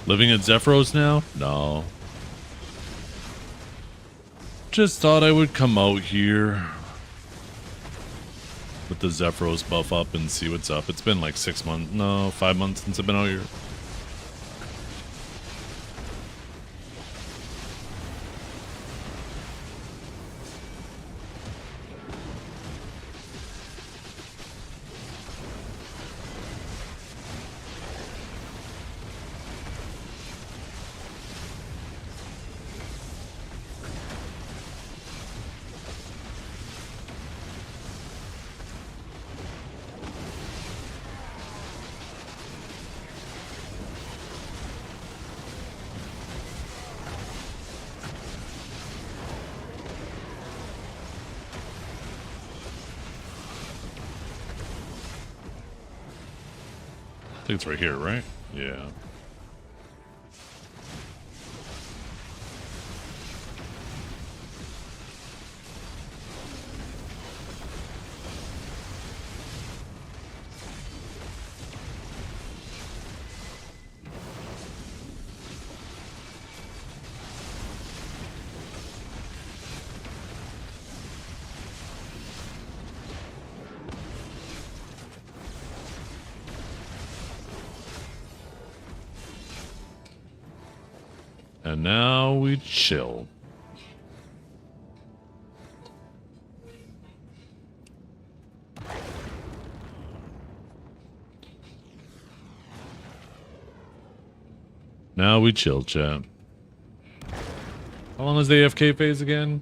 [SPEAKER 1] Living at Zephyros now? No. Just thought I would come out here. with the Zephyros buff up and see what's up. It's been like 6 months, no, 5 months since I've been out here. I think it's right here, right? Yeah. And now we chill. Now we chill, chat. How long is the AFK phase again?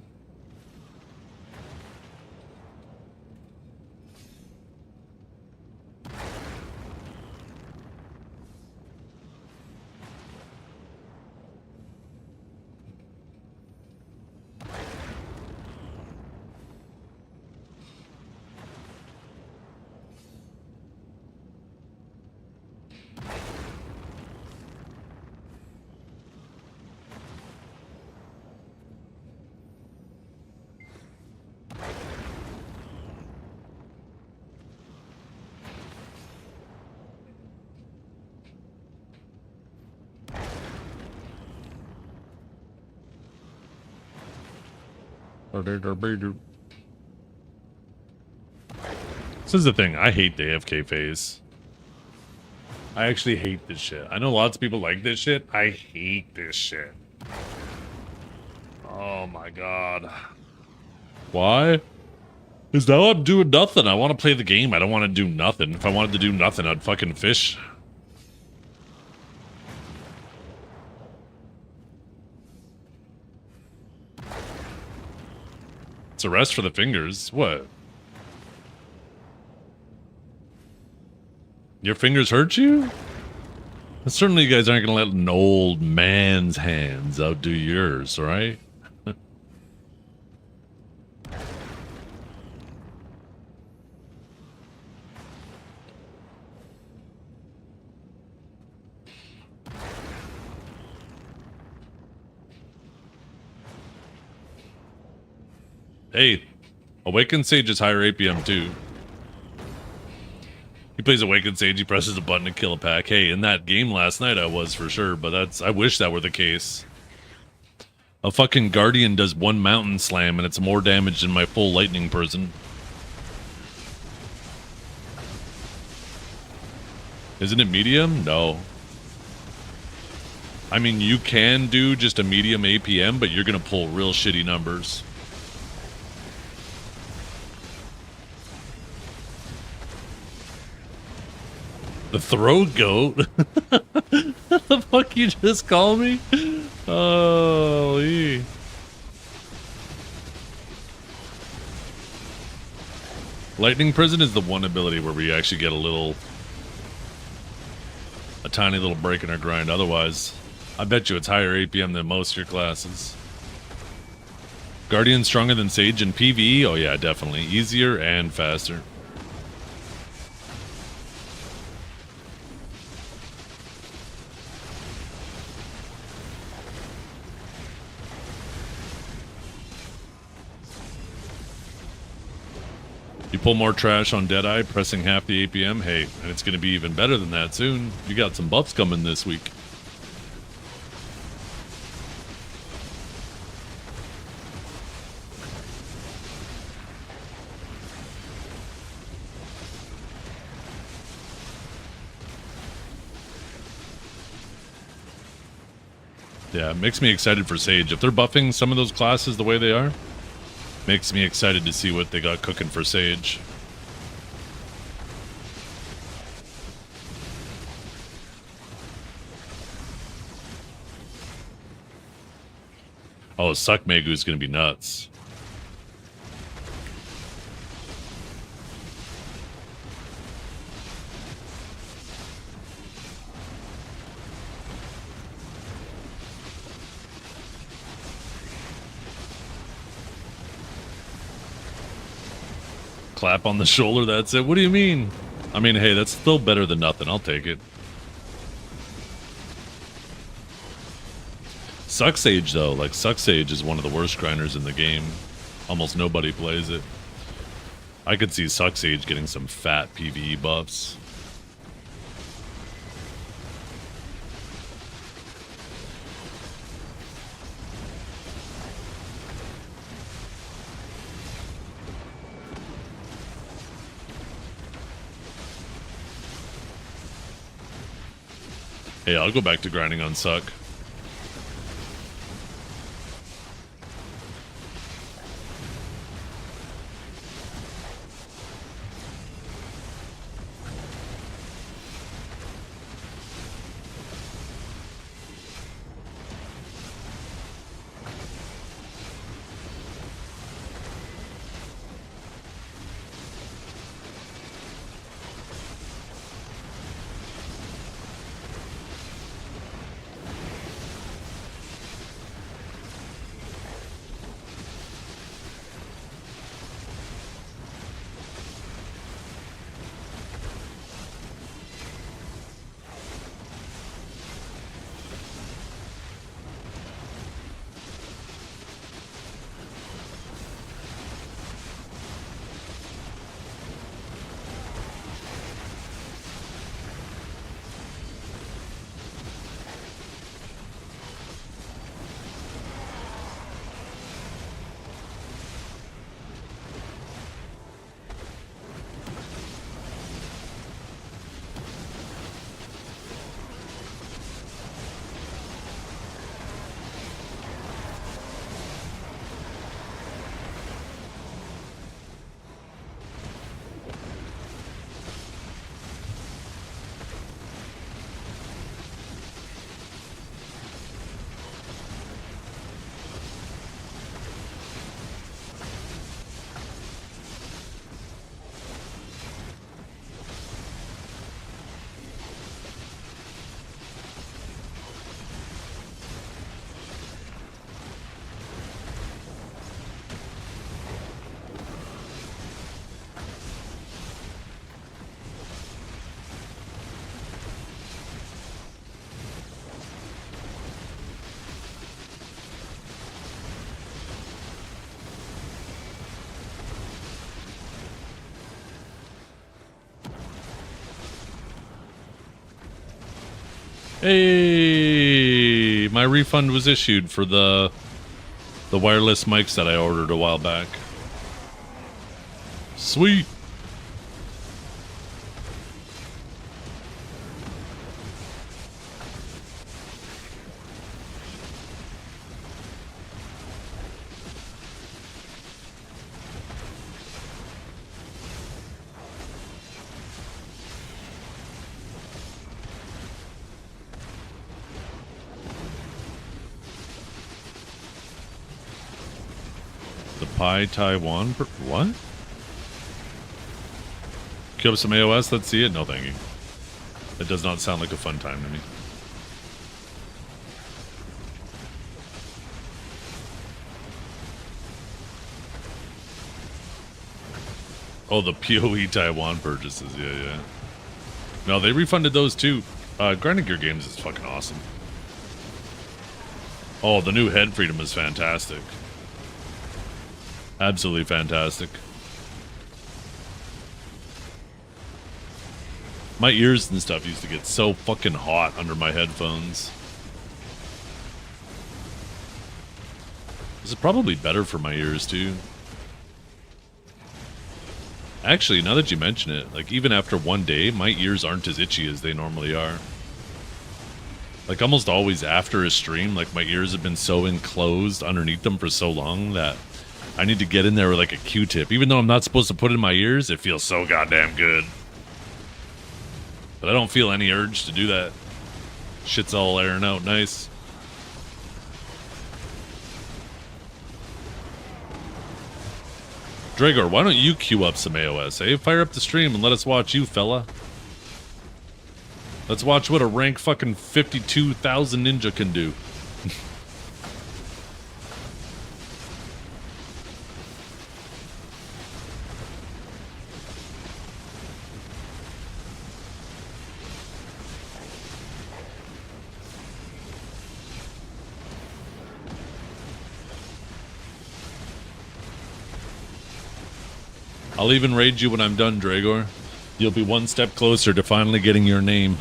[SPEAKER 1] This is the thing. I hate the AFK phase. I actually hate this shit. I know lots of people like this shit. I hate this shit. Oh my god. Why? Because now I'm doing nothing. I want to play the game. I don't want to do nothing. If I wanted to do nothing, I'd fucking fish. It's a rest for the fingers. What? Your fingers hurt you? Certainly you guys aren't going to let an old man's hands outdo yours, right? Hey, Awakened Sage is higher APM too. He plays Awakened Sage, he presses a button to kill a pack. Hey, in that game last night I was for sure, but I wish that were the case. A fucking Guardian does one mountain slam and it's more damage than my full lightning person. Isn't it medium? No. I mean, you can do just a medium APM, but you're gonna pull real shitty numbers. The throat goat? The fuck you just call me? Holy. Lightning Prison is the one ability where we actually get a tiny little break in our grind. Otherwise, I bet you it's higher APM than most of your classes. Guardian stronger than Sage in PvE? Oh yeah, definitely. Easier and faster. You pull more trash on Deadeye, pressing half the APM. Hey, and it's going to be even better than that soon. You got some buffs coming this week. Yeah, it makes me excited for Sage. If they're buffing some of those classes the way they are, makes me excited to see what they got cooking for Sage. Oh, Suck Megu is going to be nuts. Clap on the shoulder, that's it. What do you mean? I mean, hey, that's still better than nothing. I'll take it. Suck Sage, though. Like, Suck Sage is one of the worst grinders in the game. Almost nobody plays it. I could see Suck Sage getting some fat PvE buffs. Hey, I'll go back to grinding on Suck. Hey, my refund was issued for the wireless mics that I ordered a while back. Sweet. Pi Taiwan? What? Queue up some AOS? Let's see it? No, thank you. It does not sound like a fun time to me. Oh, the PoE Taiwan purchases. Yeah, yeah. No, they refunded those too. Grinding Gear Games is fucking awesome. Oh, the new Head Freedom is fantastic. Absolutely fantastic. My ears and stuff used to get so fucking hot under my headphones. This is probably better for my ears too. Actually, now that you mention it, like even after one day, my ears aren't as itchy as they normally are. Like almost always after a stream, like my ears have been so enclosed underneath them for so long that I need to get in there with like a Q-tip. Even though I'm not supposed to put it in my ears, it feels so goddamn good. But I don't feel any urge to do that. Shit's all airing out nice. Dragor, why don't you queue up some AOS, eh? Fire up the stream and let us watch you, fella. Let's watch what a rank fucking 52,000 ninja can do. I'll even raid you when I'm done, Dragor. You'll be one step closer to finally getting your name.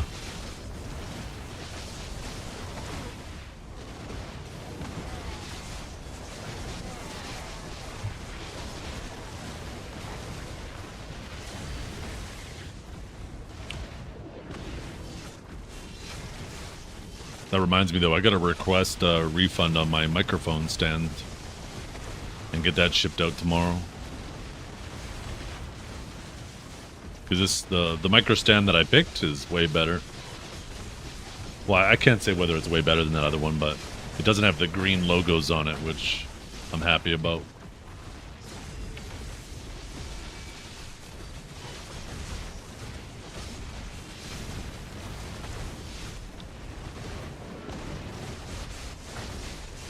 [SPEAKER 1] That reminds me, though, I got to request a refund on my microphone stand and get that shipped out tomorrow. Because the micro stand that I picked is way better. Well, I can't say whether it's way better than that other one, but it doesn't have the green logos on it, which I'm happy about.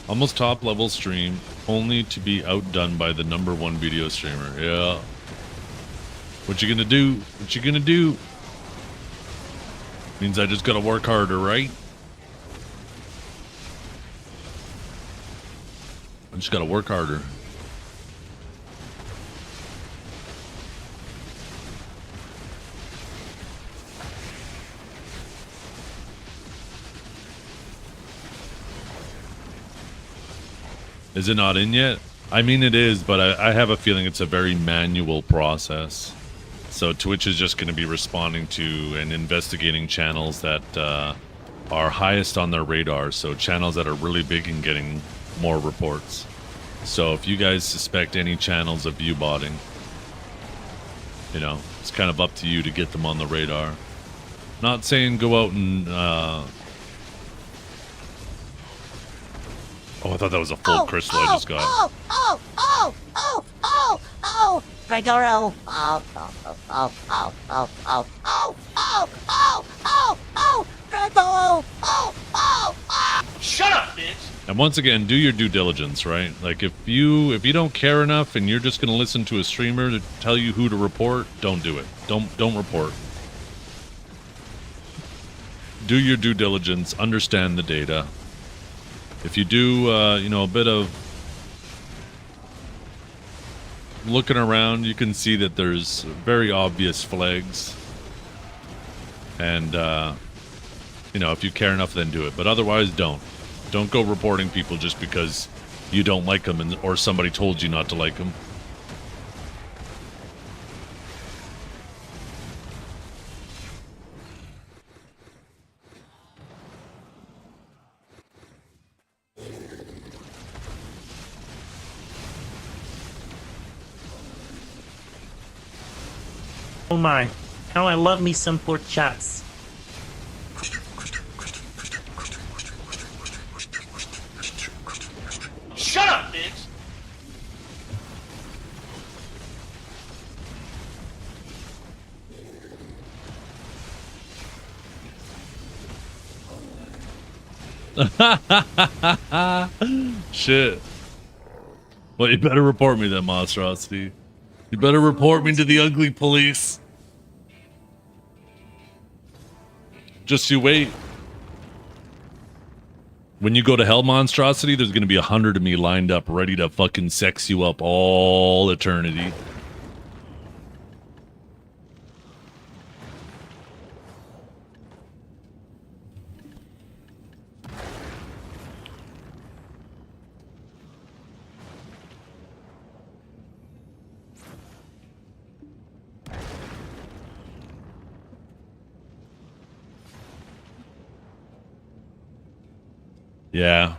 [SPEAKER 1] Almost top level stream, only to be outdone by the #1 video streamer. Yeah. What you gonna do? What you gonna do? Means I just gotta work harder, right? I just gotta work harder. Is it not in yet? I mean, it is, but I have a feeling it's a very manual process. So Twitch is just going to be responding to and investigating channels that are highest on their radar. So channels that are really big and getting more reports. So if you guys suspect any channels of view-botting, you know, it's kind of up to you to get them on the radar. Not saying go out and... Oh, I thought that was a full crystal I just got.
[SPEAKER 9] Gregoro.
[SPEAKER 13] Shut up, bitch!
[SPEAKER 1] And once again, do your due diligence, right? Like if you don't care enough and you're just gonna listen to a streamer to tell you who to report, don't do it. Don't report. Do your due diligence, understand the data. If you do, you know, a bit of looking around, you can see that there's very obvious flags. And, you know, if you care enough, then do it. But otherwise, don't. Don't go reporting people just because you don't like them or somebody told you not to like them.
[SPEAKER 11] Oh my, how I love me some pork chops.
[SPEAKER 13] Shut up, bitch!
[SPEAKER 1] Shit. Well, you better report me then, monstrosity. You better report me to the ugly police. Just you wait. When you go to hell, monstrosity, there's going to be 100 of me lined up ready to fucking sex you up all eternity. Yeah.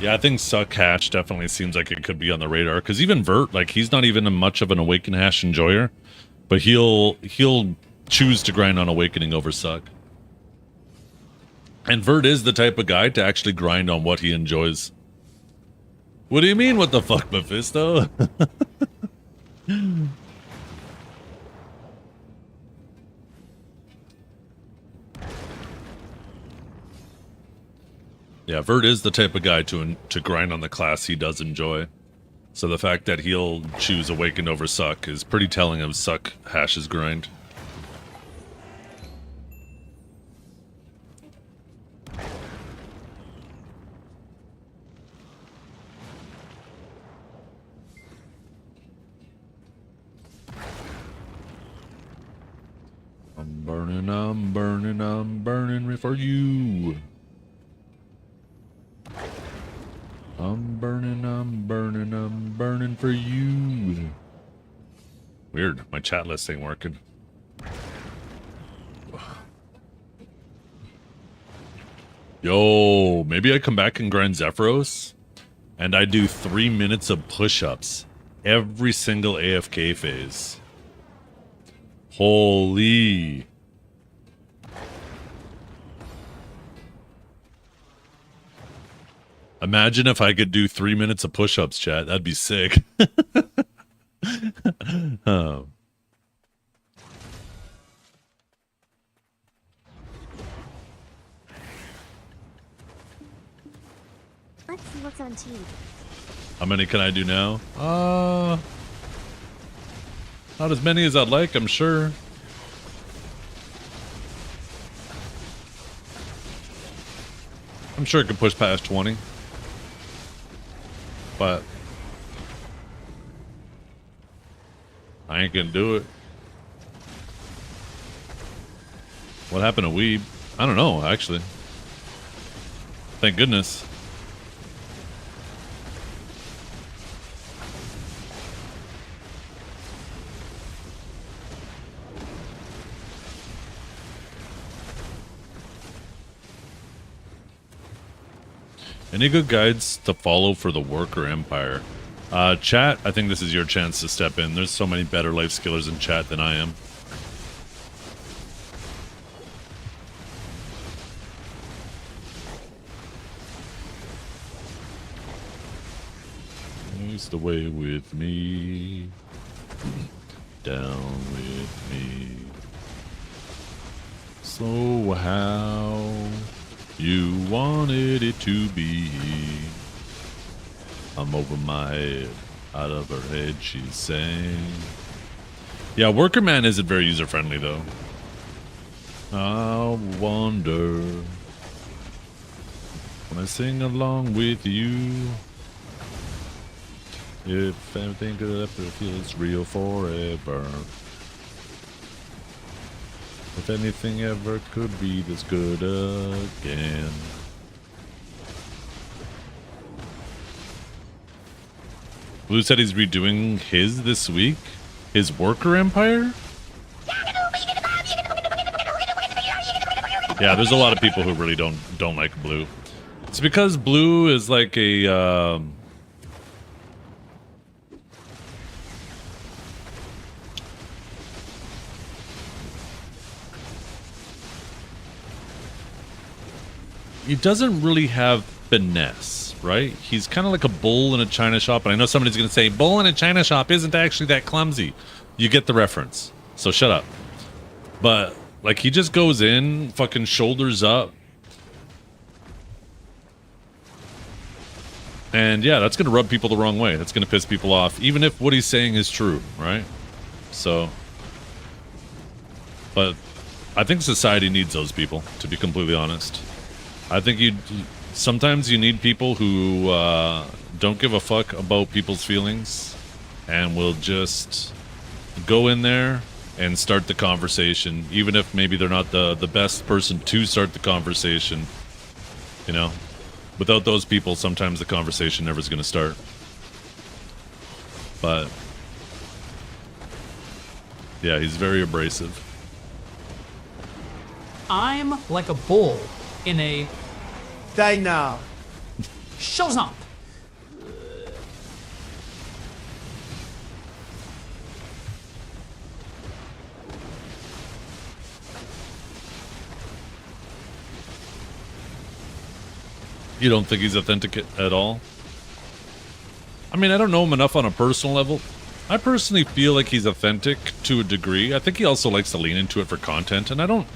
[SPEAKER 1] Yeah, I think Suck Hash definitely seems like it could be on the radar. Because even Vert, like, he's not even much of an Awaken Hash enjoyer. But he'll choose to grind on Awakening over Suck. And Vert is the type of guy to actually grind on what he enjoys. What do you mean, what the fuck, Mephisto? Yeah, Vert is the type of guy to grind on the class he does enjoy. So the fact that he'll choose Awakened over Suck is pretty telling of Suck Hash's grind. I'm burning, I'm burning, I'm burning for you. I'm burning, I'm burning, I'm burning for you. Weird, my chat list ain't working. Yo, maybe I come back and grind Zephyros, and I do 3 minutes of push-ups every single AFK phase. Holy. Imagine if I could do 3 minutes of push-ups, chat. That'd be sick. Oh.
[SPEAKER 8] Let's see what's on TV.
[SPEAKER 1] How many can I do now? Not as many as I'd like, I'm sure. I'm sure it could push past 20. But I ain't gonna do it. What happened to Weeb? I don't know, actually. Thank goodness. Any good guides to follow for the Worker Empire? Chat, I think this is your chance to step in. There's so many better life skillers in chat than I am. He's the way with me. Down with me. So how you wanted it to be. I'm over my head. Out of her head she's saying. Yeah, Workerman isn't very user-friendly though. I wonder when I sing along with you if everything could ever feel it's real forever. If anything ever could be this good again. Blue said he's redoing his this week? His Worker Empire? Yeah, there's a lot of people who really don't like Blue. It's because Blue is like a he doesn't really have finesse, right? He's kind of like a bull in a china shop, and I know somebody's going to say, bull in a china shop isn't actually that clumsy. You get the reference, so shut up. But, like, he just goes in, fucking shoulders up. And, yeah, that's going to rub people the wrong way. That's going to piss people off, even if what he's saying is true, right? So, but I think society needs those people, to be completely honest. I think sometimes you need people who don't give a fuck about people's feelings and will just go in there and start the conversation, even if maybe they're not the best person to start the conversation. You know, without those people, sometimes the conversation never is going to start. But yeah, he's very abrasive.
[SPEAKER 7] I'm like a bull in a
[SPEAKER 9] Dana.
[SPEAKER 7] Shut up.
[SPEAKER 1] You don't think he's authentic at all? I mean, I don't know him enough on a personal level. I personally feel like he's authentic to a degree. I think he also likes to lean into it for content, and I don't...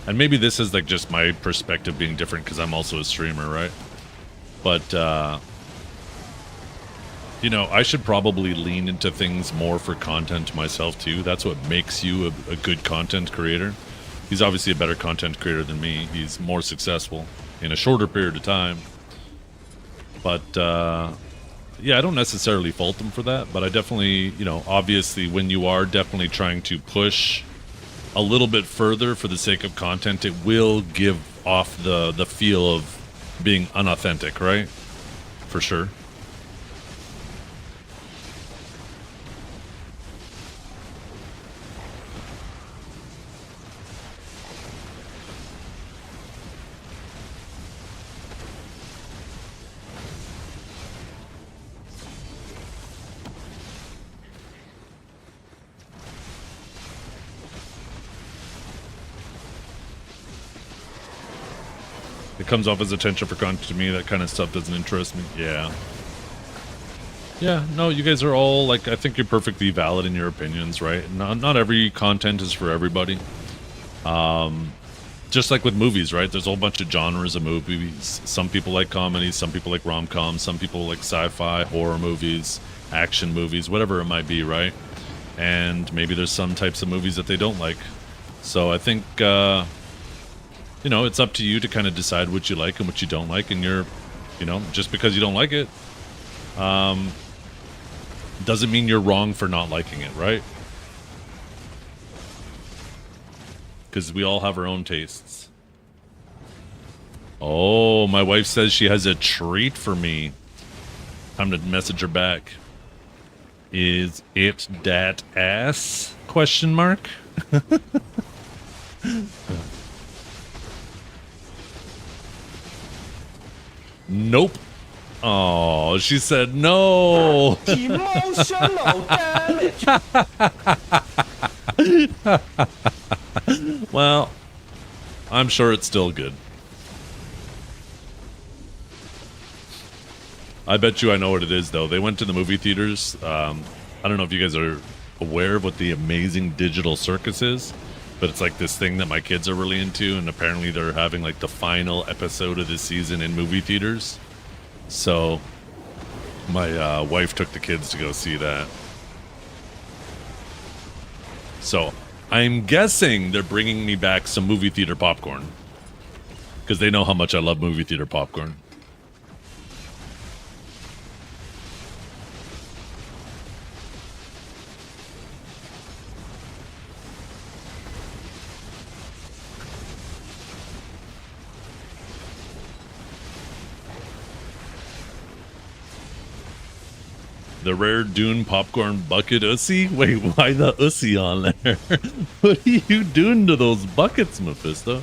[SPEAKER 1] And maybe this is like just my perspective being different because I'm also a streamer, right? But, you know, I should probably lean into things more for content myself too. That's what makes you a good content creator. He's obviously a better content creator than me. He's more successful in a shorter period of time. But, yeah, I don't necessarily fault him for that, but I definitely, you know, obviously when you are definitely trying to push a little bit further for the sake of content, it will give off the feel of being unauthentic, right? For sure. It comes off as attention for content to me. That kind of stuff doesn't interest me. Yeah. Yeah, no, you guys are all, like, I think you're perfectly valid in your opinions, right? Not every content is for everybody. Just like with movies, right? There's a whole bunch of genres of movies. Some people like comedies, some people like rom-coms, some people like sci-fi, horror movies, action movies, whatever it might be, right? And maybe there's some types of movies that they don't like. So I think, you know, it's up to you to kind of decide what you like and what you don't like, and you're, you know, just because you don't like it, doesn't mean you're wrong for not liking it, right? Because we all have our own tastes. Oh, my wife says she has a treat for me. Time to message her back. Is it that ass? Question mark. Nope. Oh, she said no.
[SPEAKER 13] Emotional damage.
[SPEAKER 1] Well, I'm sure it's still good. I bet you I know what it is, though. They went to the movie theaters. I don't know if you guys are aware of what the Amazing Digital Circus is, but it's like this thing that my kids are really into, and apparently they're having like the final episode of this season in movie theaters. So my wife took the kids to go see that. So I'm guessing they're bringing me back some movie theater popcorn, because they know how much I love movie theater popcorn. The rare Dune popcorn bucket ussy? Wait, why the ussy on there? What are you doing to those buckets, Mephisto?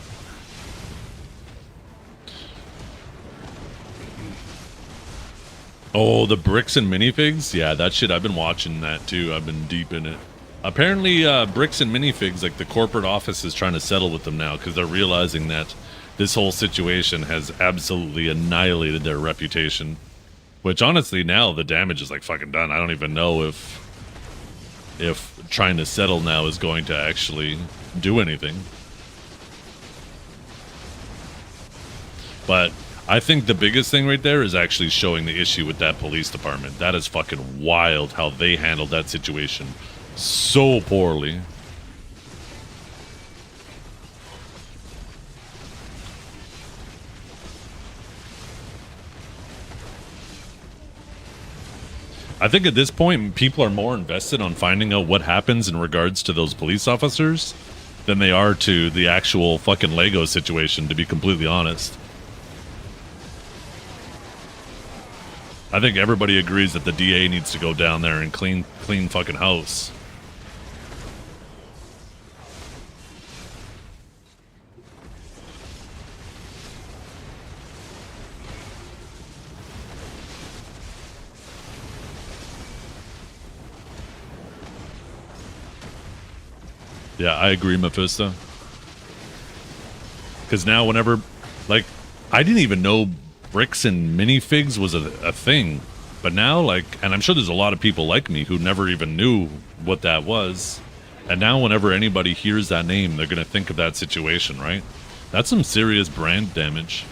[SPEAKER 1] Oh, the bricks and minifigs? Yeah, that shit, I've been watching that too. I've been deep in it. Apparently, bricks and minifigs, like the corporate office is trying to settle with them now because they're realizing that this whole situation has absolutely annihilated their reputation. Which, honestly, now the damage is, like, fucking done. I don't even know if trying to settle now is going to actually do anything. But I think the biggest thing right there is actually showing the issue with that police department. That is fucking wild how they handled that situation so poorly. I think at this point, people are more invested on finding out what happens in regards to those police officers than they are to the actual fucking Lego situation, to be completely honest. I think everybody agrees that the DA needs to go down there and clean fucking house. Yeah, I agree, Mephisto. Because now whenever, like, I didn't even know bricks and minifigs was a thing. But now, like, and I'm sure there's a lot of people like me who never even knew what that was. And now whenever anybody hears that name, they're going to think of that situation, right? That's some serious brand damage.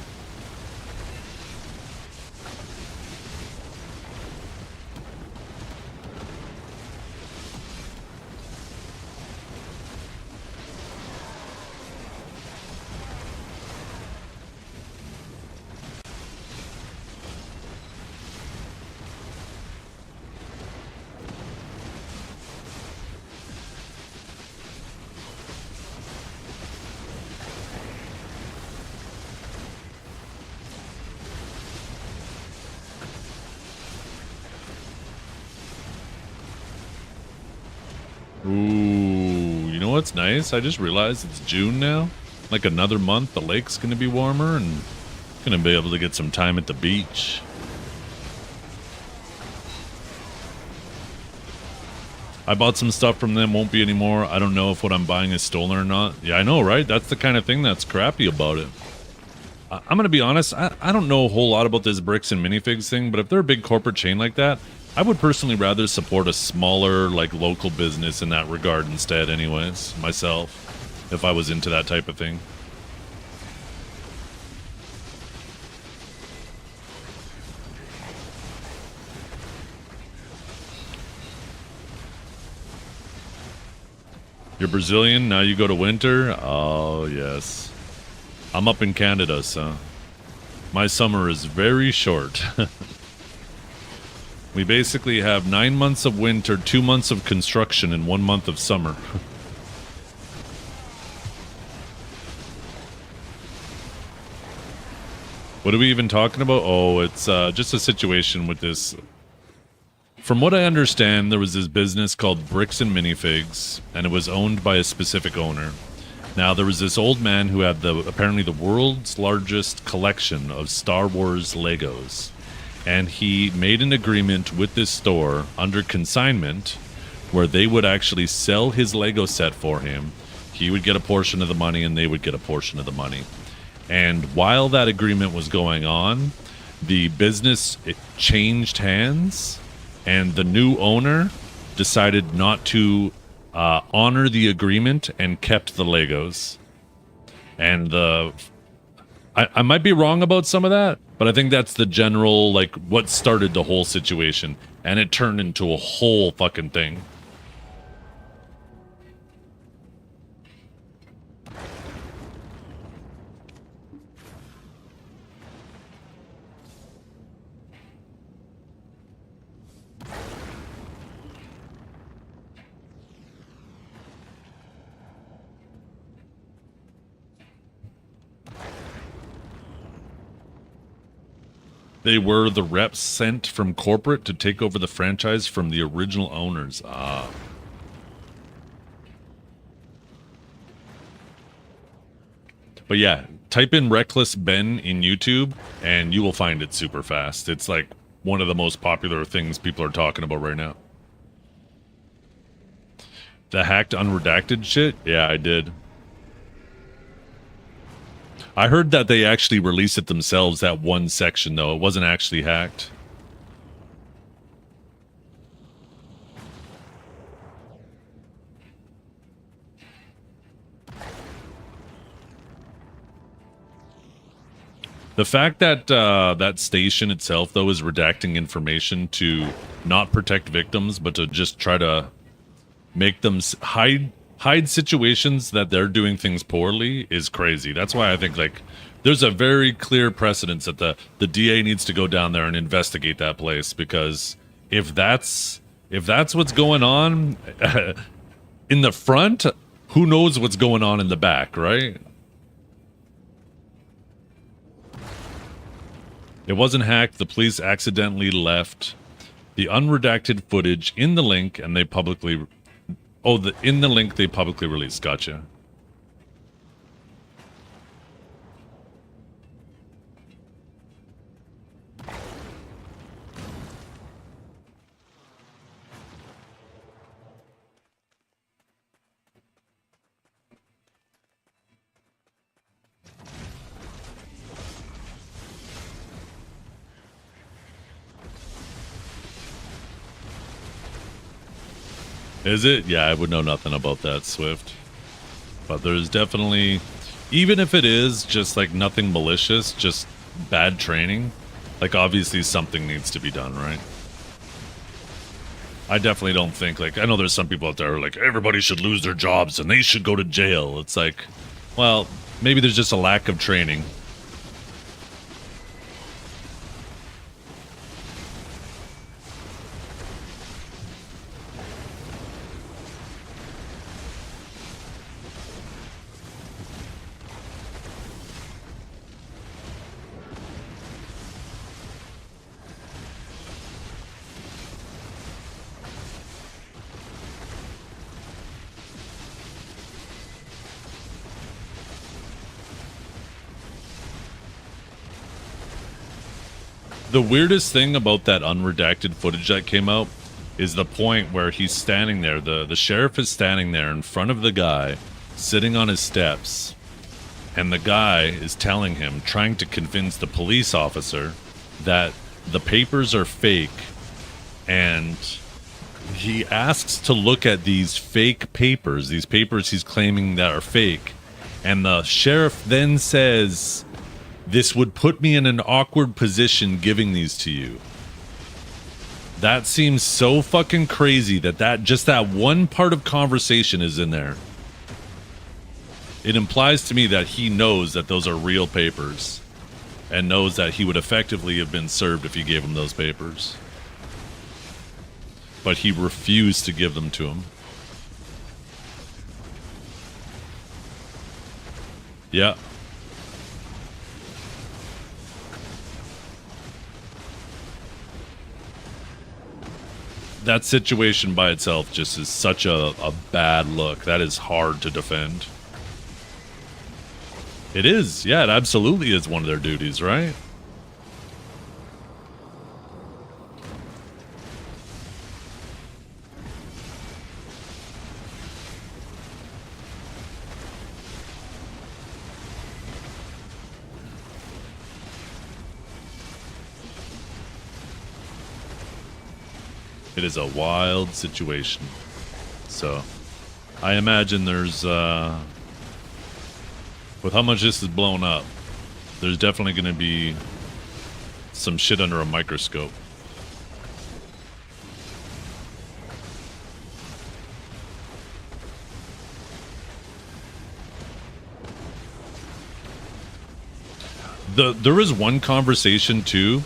[SPEAKER 1] Ooh, you know what's nice? I just realized it's June now. Like another month, the lake's going to be warmer and going to be able to get some time at the beach. I bought some stuff from them, won't be anymore. I don't know if what I'm buying is stolen or not. Yeah, I know, right? That's the kind of thing that's crappy about it. I'm going to be honest, I don't know a whole lot about this bricks and minifigs thing, but if they're a big corporate chain like that, I would personally rather support a smaller, like, local business in that regard instead anyways, myself, if I was into that type of thing. You're Brazilian, now you go to winter? Oh, yes. I'm up in Canada, so my summer is very short. We basically have 9 months of winter, 2 months of construction, and 1 month of summer. What are we even talking about? Oh, it's just a situation with this. From what I understand, there was this business called Bricks and Minifigs, and it was owned by a specific owner. Now, there was this old man who had apparently the world's largest collection of Star Wars Legos. And he made an agreement with this store under consignment where they would actually sell his Lego set for him. He would get a portion of the money and they would get a portion of the money. And while that agreement was going on, the business changed hands and the new owner decided not to honor the agreement and kept the Legos. And I might be wrong about some of that, but I think that's the general, like, what started the whole situation. And it turned into a whole fucking thing. They were the reps sent from corporate to take over the franchise from the original owners. Ah. But yeah, type in Reckless Ben in YouTube and you will find it super fast. It's like one of the most popular things people are talking about right now. The hacked unredacted shit? Yeah, I did. I heard that they actually released it themselves, that one section, though. It wasn't actually hacked. The fact that that station itself, though, is redacting information to not protect victims, but to just try to make them hide situations that they're doing things poorly is crazy. That's why I think, like, there's a very clear precedence that the DA needs to go down there and investigate that place, because if that's what's going on in the front, who knows what's going on in the back, right? It wasn't hacked. The police accidentally left the unredacted footage in the link, and they publicly... Oh, in the link they publicly released. Gotcha. Is it? Yeah, I would know nothing about that, Swift. But there's definitely, even if it is just like nothing malicious, just bad training, like obviously something needs to be done, right? I definitely don't think, like, I know there's some people out there who are like, everybody should lose their jobs and they should go to jail. It's like, well, maybe there's just a lack of training. The weirdest thing about that unredacted footage that came out is the point where he's standing there. The sheriff is standing there in front of the guy, sitting on his steps, and the guy is telling him, trying to convince the police officer that the papers are fake, and he asks to look at these fake papers, these papers he's claiming that are fake, and the sheriff then says, "This would put me in an awkward position giving these to you." That seems so fucking crazy that just that one part of conversation is in there. It implies to me that he knows that those are real papers and knows that he would effectively have been served if he gave him those papers. But he refused to give them to him. Yeah. That situation by itself just is such a bad look. That is hard to defend. It is. Yeah, it absolutely is one of their duties, right? It is a wild situation. So, I imagine there's, with how much this is blown up, there's definitely going to be some shit under a microscope. There is one conversation too.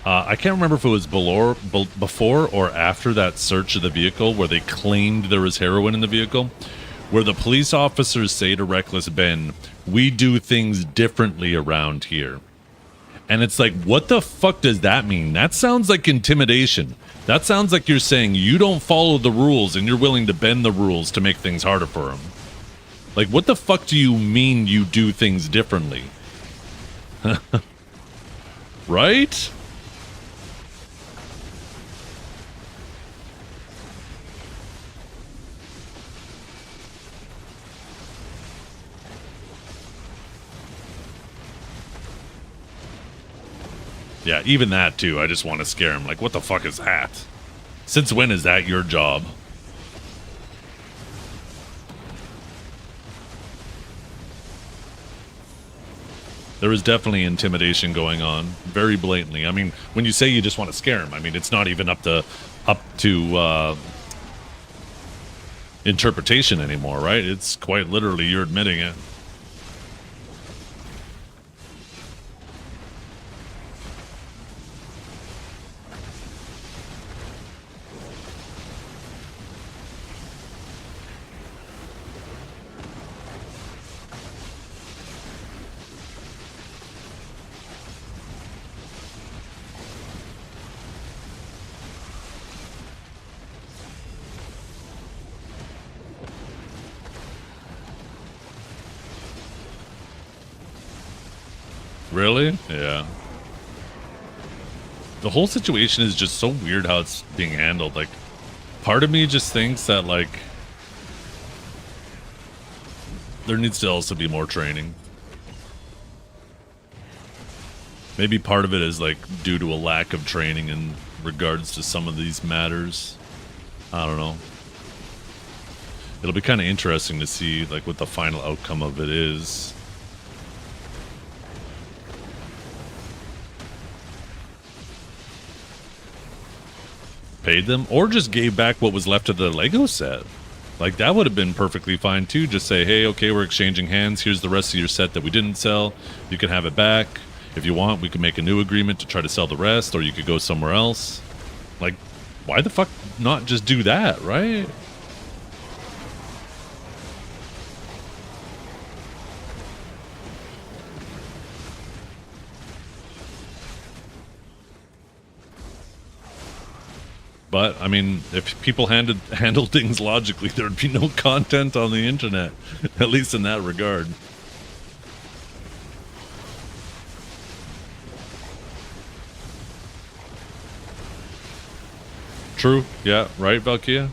[SPEAKER 1] I can't remember if it was before or after that search of the vehicle where they claimed there was heroin in the vehicle, where the police officers say to Reckless Ben, "We do things differently around here." And it's like, what the fuck does that mean? That sounds like intimidation. That sounds like you're saying you don't follow the rules and you're willing to bend the rules to make things harder for them. Like, what the fuck do you mean you do things differently? Right? Yeah, even that too. I just want to scare him. Like, what the fuck is that? Since when is that your job? There is definitely intimidation going on, very blatantly. I mean, when you say you just want to scare him, I mean, it's not even up to interpretation anymore, right? It's quite literally you're admitting it. Really? Yeah. The whole situation is just so weird how it's being handled. Like, part of me just thinks that, like, there needs to also be more training. Maybe part of it is, like, due to a lack of training in regards to some of these matters. I don't know. it'll be kind of interesting to see like what the final outcome of it is. Paid them or just gave back what was left of the Lego set. Like that would have been perfectly fine too. Just say, hey, okay, we're exchanging hands. Here's the rest of your set that we didn't sell. You can have it back. If you want, we can make a new agreement to try to sell the rest, or you could go somewhere else. Like, why the fuck not just do that, right? But, I mean, if people handled things logically, there would be no content on the internet, at least in that regard. True. Yeah, right, Valkia?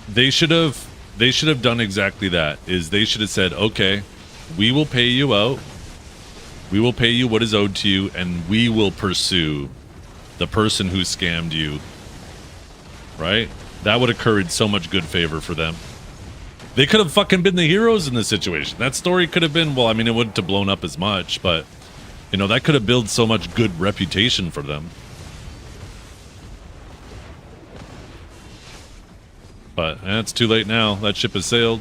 [SPEAKER 1] They should have done exactly that. Is they should have said, okay, we will pay you out. We will pay you what is owed to you, and we will pursue the person who scammed you. Right? That would have curried so much good favor for them. They could have fucking been the heroes in this situation. That story could have been, well, I mean, it wouldn't have blown up as much, but, you know, that could have built so much good reputation for them. But it's too late now. That ship has sailed.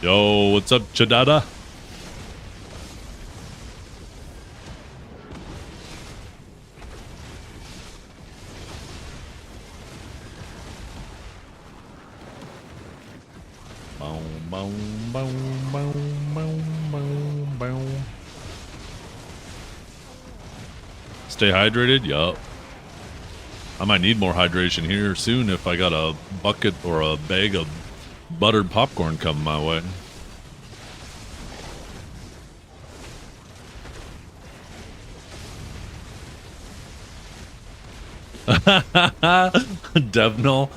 [SPEAKER 1] Yo, what's up, Chadada? Stay hydrated? Yup. I might need more hydration here soon if I got a bucket or a bag of buttered popcorn coming my way. Devnal.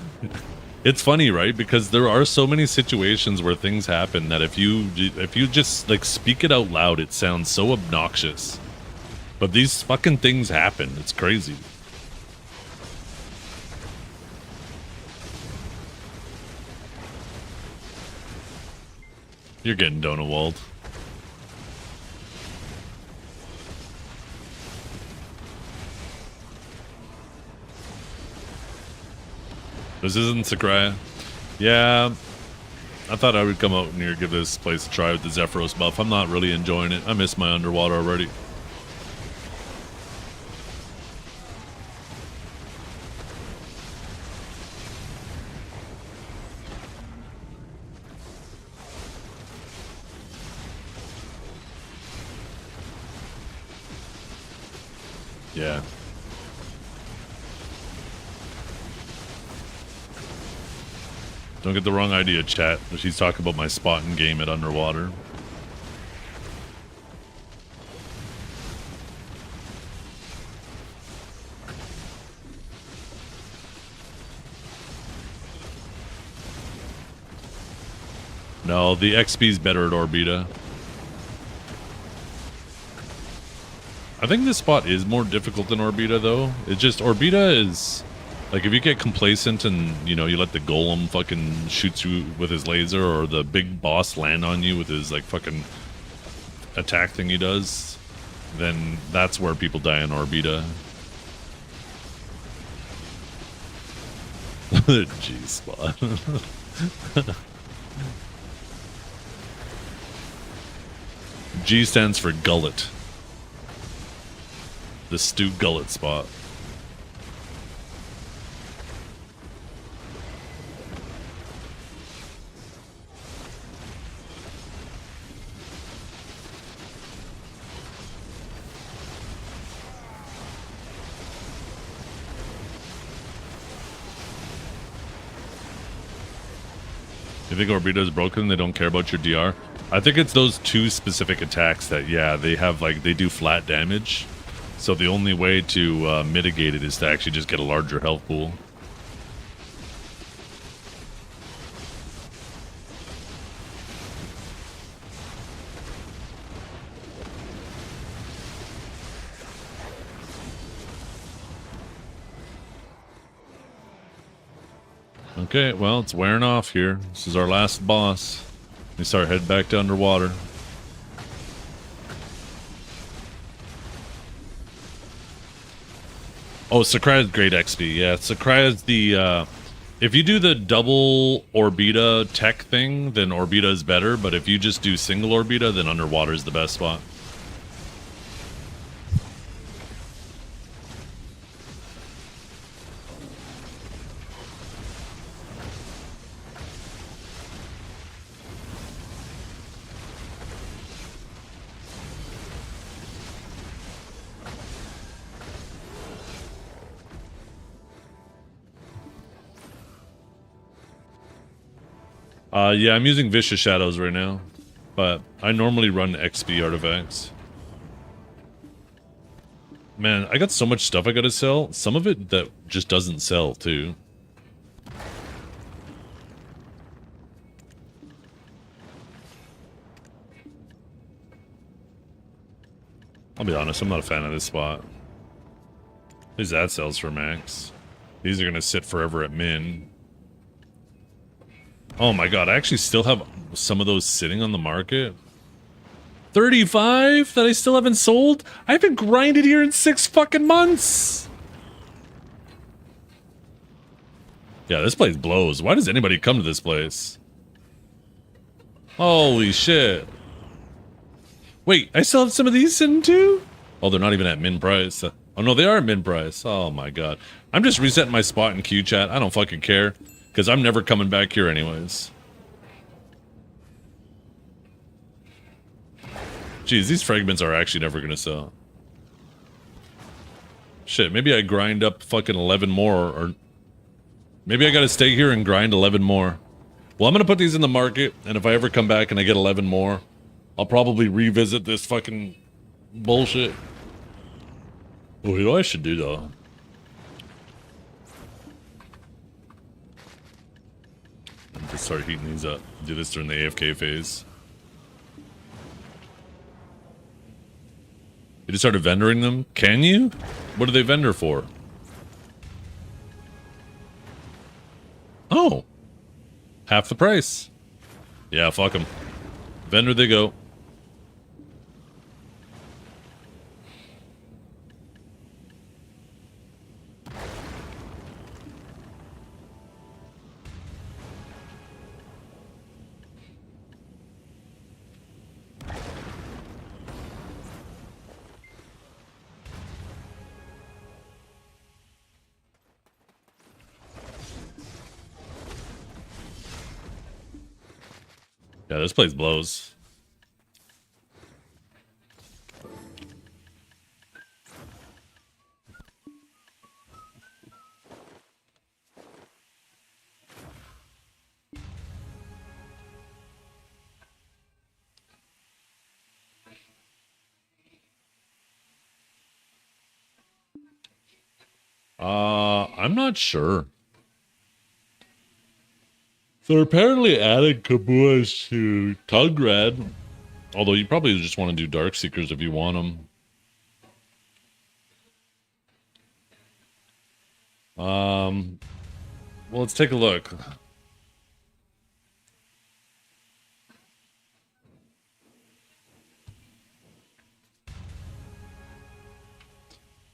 [SPEAKER 1] It's funny, right? Because there are so many situations where things happen that if you just like speak it out loud, it sounds so obnoxious. But these fucking things happen. It's crazy. You're getting Donawald. This isn't Sakurai. Yeah, I thought I would come out here and give this place a try with the Zephyros buff. I'm not really enjoying it. I miss my underwater already. Yeah. Don't get the wrong idea, chat. She's talking about my spot in game at underwater. No, the XP's better at Orbita. I think this spot is more difficult than Orbita, though. It's just, Orbita is... Like, if you get complacent and, you know, you let the golem fucking shoot you with his laser, or the big boss land on you with his, like, fucking attack thing he does, then that's where people die in Orbita. G-spot. G stands for gullet. The Stu Gullet spot. You think Orbita is broken? They don't care about your DR? I think it's those two specific attacks that, yeah, they have, like, they do flat damage. So the only way to mitigate it is to actually just get a larger health pool. Okay, well, it's wearing off here. This is our last boss. We start heading back to underwater. Oh, Sakrai's great XP. Yeah, Sakrai's the, if you do the double Orbita tech thing, then Orbita is better. But if you just do single Orbita, then underwater is the best spot. Yeah, I'm using Vicious Shadows right now, but I normally run XP artifacts. Man, I got so much stuff I gotta sell. Some of it that just doesn't sell, too. I'll be honest, I'm not a fan of this spot. At least that sells for max. These are gonna sit forever at min. Oh my god, I actually still have some of those sitting on the market. 35 that I still haven't sold? I haven't grinded here in 6 fucking months! Yeah, this place blows. Why does anybody come to this place? Holy shit. Wait, I still have some of these sitting too? Oh, they're not even at min price. Oh no, they are at min price. Oh my god. I'm just resetting my spot in Q chat. I don't fucking care. Because I'm never coming back here anyways. Jeez, these fragments are actually never going to sell. Shit, maybe I grind up fucking 11 more, or... Maybe I gotta stay here and grind 11 more. Well, I'm gonna put these in the market, and if I ever come back and I get 11 more, I'll probably revisit this fucking bullshit. Oh, you know what I should do, though? Just start heating these up. Do this during the AFK phase. You just started vendoring them? Can you? What do they vendor for? Oh. Half the price. Yeah, fuck them. Vendor they go. Yeah, this place blows. I'm not sure. So apparently adding Kabuas to Tugrad. Although you probably just want to do Dark Seekers if you want them. Well, let's take a look.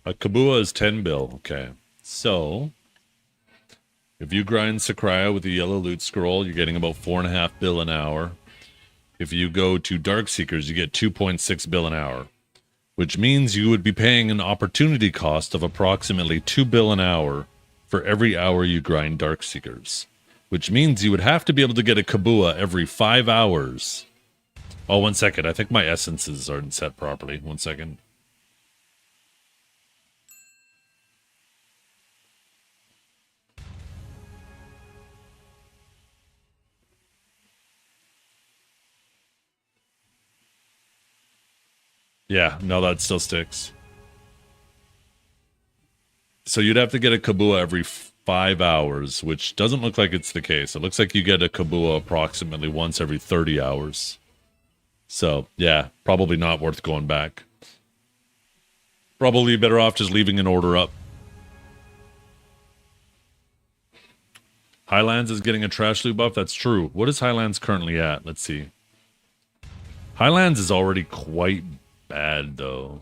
[SPEAKER 1] A Kabua is 10 bill. Okay. So, if you grind Sakraya with the yellow loot scroll, you're getting about 4.5 bill an hour. If you go to Dark Seekers, you get 2.6 bill an hour, which means you would be paying an opportunity cost of approximately 2 bill an hour for every hour you grind Dark Seekers, which means you would have to be able to get a Kabua every 5 hours. Oh, 1 second. I think my essences aren't set properly. 1 second. Yeah, no, that still sticks. So you'd have to get a Kabua every 5 hours, which doesn't look like it's the case. It looks like you get a Kabua approximately once every 30 hours. So, yeah, probably not worth going back. Probably better off just leaving an order up. Highlands is getting a trash loot buff. That's true. What is Highlands currently at? Let's see. Highlands is already quite bad, though.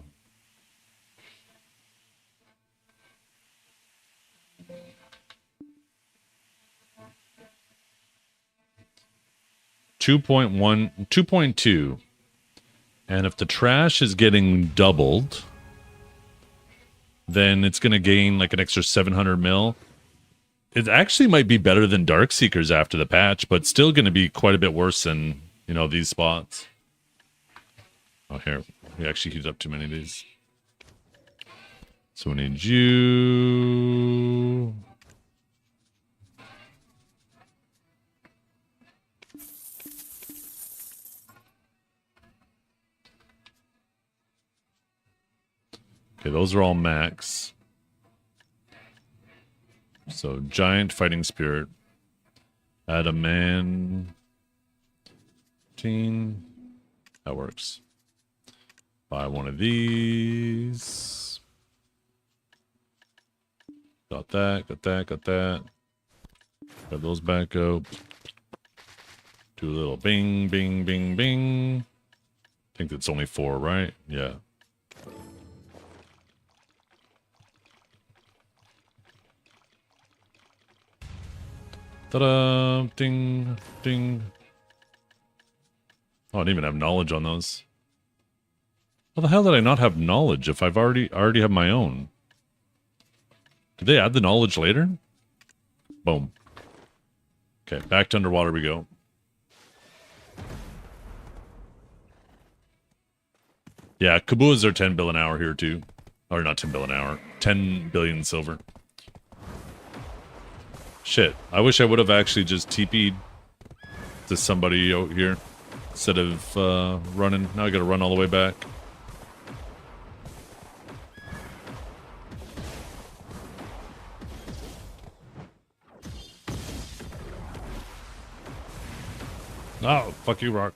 [SPEAKER 1] $2.1, 2.2. And if the trash is getting doubled, then it's going to gain like an extra 700 mil. It actually might be better than Darkseekers after the patch, but still going to be quite a bit worse than, you know, these spots. Oh, here. We actually used up too many of these. So we need you. Okay, those are all max. So giant fighting spirit. Add a man. Teen. That works. Buy one of these. Got that, got that, got that. Got those back up. Do a little bing, bing, bing, bing. I think it's only 4, right? Yeah. Ta-da! Ding, ding. Oh, I didn't even have knowledge on those. How the hell did I not have knowledge if I've already have my own? Did they add the knowledge later? Boom. Okay, back to underwater we go. Yeah, Kabuas are 10 bill an hour here too. Or not 10 bill an hour. 10 billion silver. Shit. I wish I would have actually just TP'd to somebody out here instead of running. Now I gotta run all the way back. Oh, fuck you, Rock.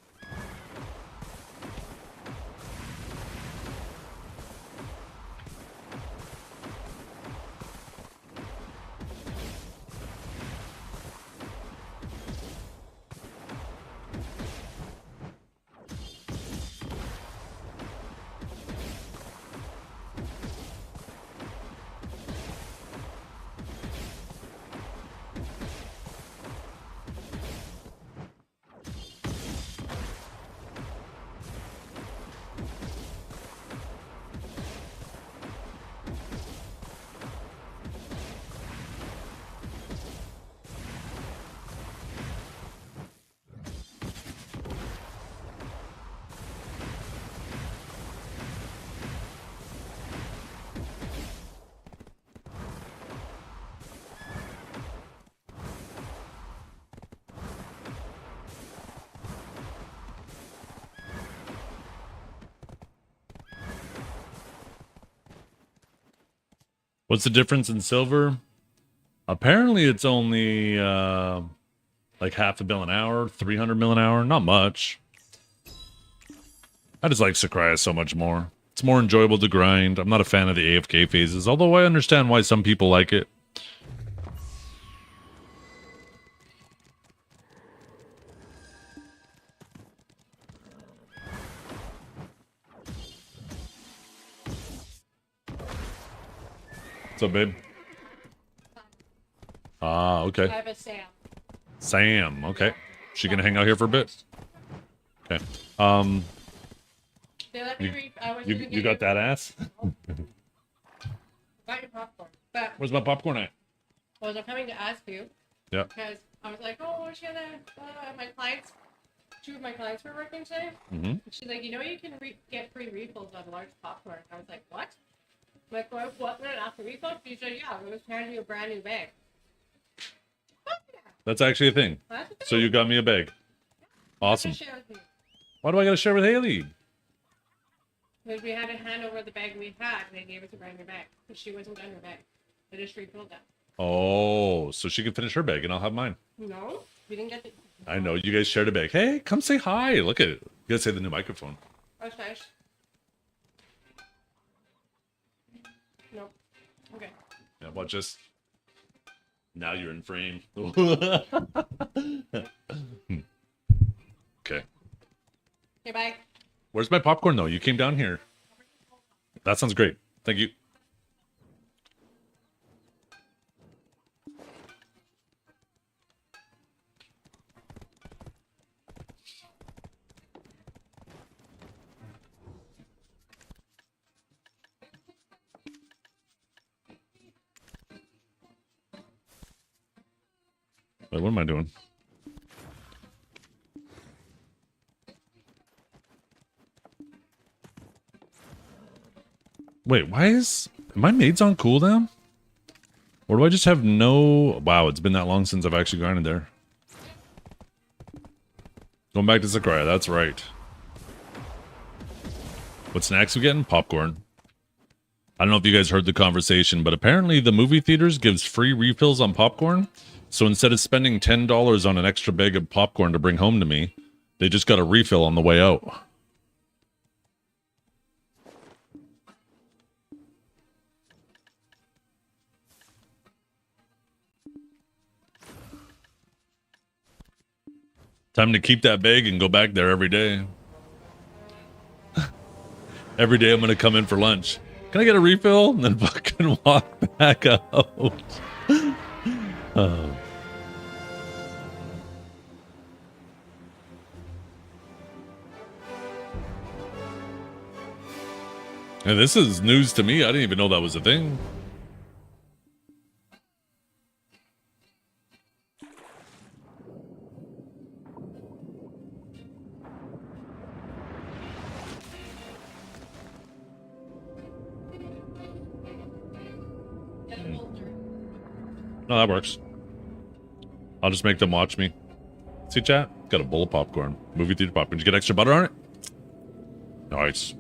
[SPEAKER 1] What's the difference in silver? Apparently it's only like half a bill an hour, 300 mil an hour. Not much. I just like Sakurai so much more. It's more enjoyable to grind. I'm not a fan of the AFK phases, although I understand why some people like it. What's up, babe? Ah, okay.
[SPEAKER 3] I have a Sam.
[SPEAKER 1] Sam, okay. She gonna hang out here for a bit? Okay.
[SPEAKER 3] They let me read. I was
[SPEAKER 1] You got that ass?
[SPEAKER 3] Got your popcorn. But
[SPEAKER 1] Where's my popcorn at?
[SPEAKER 3] well, I'm coming to ask you.
[SPEAKER 1] Yeah.
[SPEAKER 3] Because I was like, oh, she had my clients. 2 of my clients were working today.
[SPEAKER 1] Mm-hmm.
[SPEAKER 3] She's like, you know, you can get free refills on large popcorn. I was like, what? I'm like, what? After refill? She said, yeah, we was handing you a brand new bag.
[SPEAKER 1] That's actually a thing.
[SPEAKER 3] That's a thing.
[SPEAKER 1] So you got me a bag. Awesome.
[SPEAKER 3] Share with me.
[SPEAKER 1] Why do I gotta share with Haley?
[SPEAKER 3] Because we had to hand over the bag we had, and they gave us a brand new bag. Because she wasn't done her bag. They just refilled that.
[SPEAKER 1] Oh, so she can finish her bag and I'll have mine.
[SPEAKER 3] No, we didn't get the...
[SPEAKER 1] I know, you guys shared a bag. Hey, come say hi. Look at it. You gotta say the new microphone.
[SPEAKER 3] That's nice. Nope. Okay.
[SPEAKER 1] Yeah, watch this. Now you're in frame. Okay.
[SPEAKER 3] Okay, bye.
[SPEAKER 1] Where's my popcorn though? You came down here. That sounds great. Thank you. Wait, what am I doing? Wait, why is my maids on cooldown? Or do I just have no... Wow, it's been that long since I've actually gone in there. Going back to Sakurai, that's right. What snacks we getting? Popcorn. I don't know if you guys heard the conversation, but apparently the movie theaters gives free refills on popcorn. So instead of spending $10 on an extra bag of popcorn to bring home to me, they just got a refill on the way out. Time to keep that bag and go back there every day. Every day I'm going to come in for lunch. Can I get a refill? And then fucking walk back out. Oh. And this is news to me. I didn't even know that was a thing. No, that works. I'll just make them watch me. See, chat? Got a bowl of popcorn. Movie theater popcorn. Did you get extra butter on it? Nice.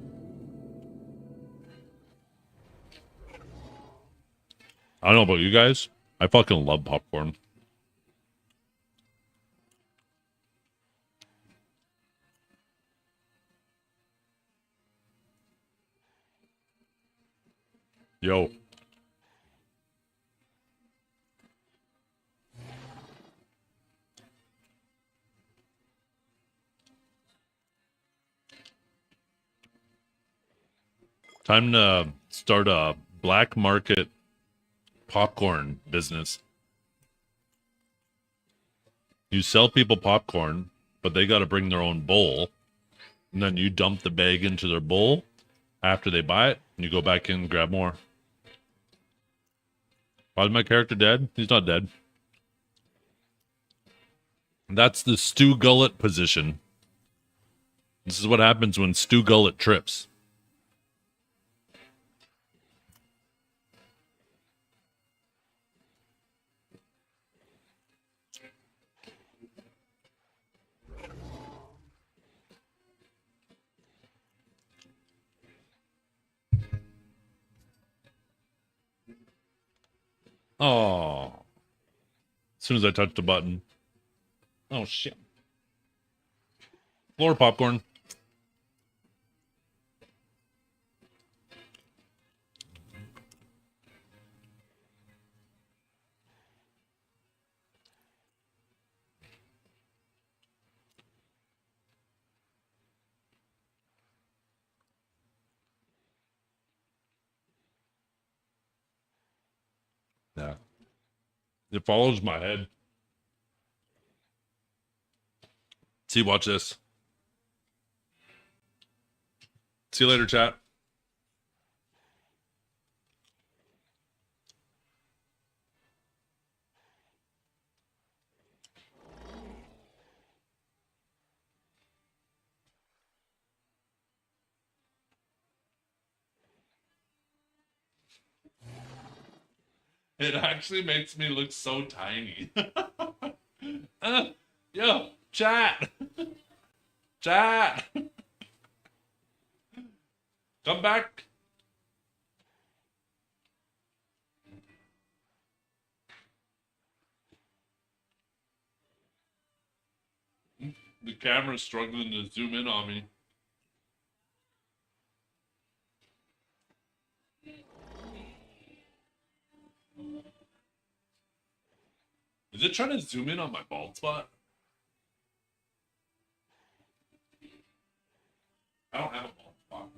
[SPEAKER 1] I don't know about you guys. I fucking love popcorn. Yo. Time to start a black market popcorn business. You sell people popcorn, but they got to bring their own bowl. And then you dump the bag into their bowl after they buy it, and you go back in and grab more. Why is my character dead? He's not dead. That's the Stu Gullet position. This is what happens when Stu Gullet trips. Oh. As soon as I touched the button. Oh, shit. Floor popcorn. Yeah. It follows my head. See, watch this. See you later, chat. It actually makes me look so tiny. Yo, chat. Chat. Come back. The camera's struggling to zoom in on me. Is it trying to zoom in on my bald spot? I don't have a bald spot.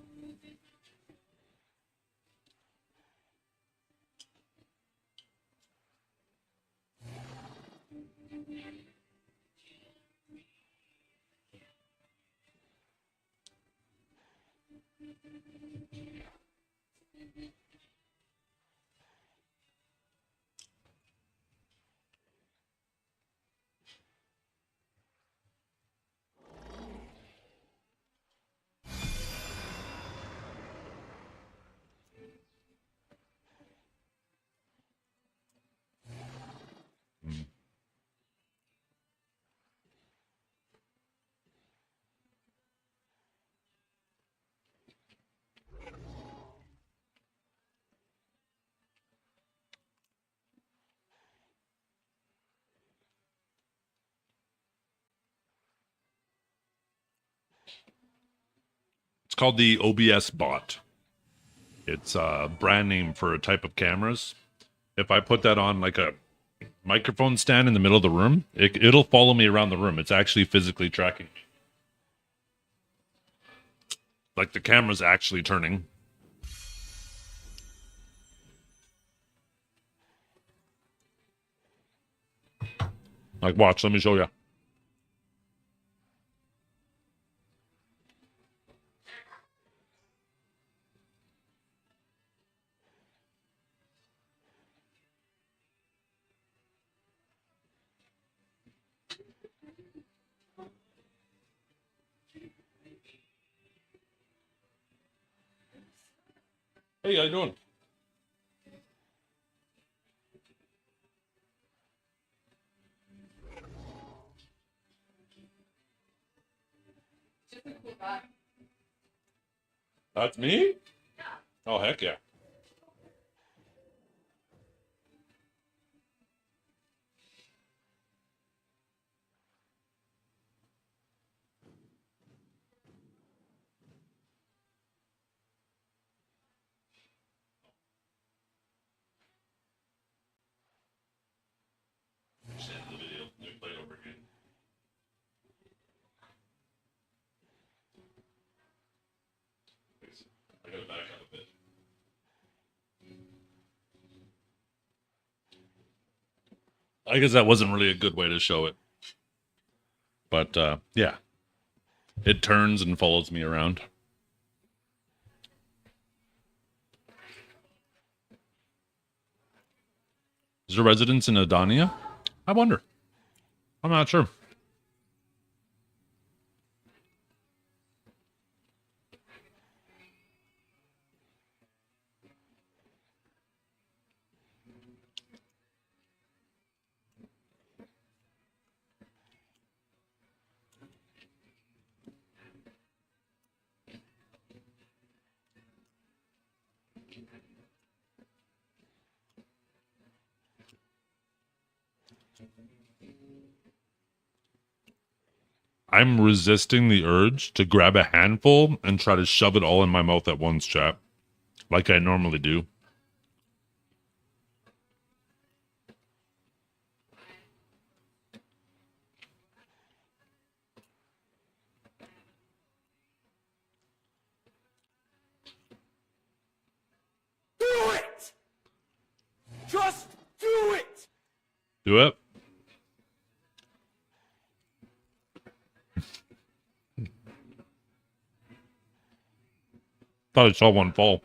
[SPEAKER 1] It's called the OBS bot. It's a brand name for a type of cameras. If I put that on like a microphone stand in the middle of the room, it'll follow me around the room. It's actually physically tracking me. Like the camera's actually turning. Like, watch, let me show you. Hey, how you doing? That's me? Yeah. Oh, heck yeah. Just end the video. Let me play it over again. I gotta back up a bit. I guess that wasn't really a good way to show it. But, yeah. It turns and follows me around. Is there residence in Adonia? I wonder. I'm not sure. I'm resisting the urge to grab a handful and try to shove it all in my mouth at once, chat. Like I normally do.
[SPEAKER 13] Do it! Just do it!
[SPEAKER 1] Do it. Thought I saw one fall.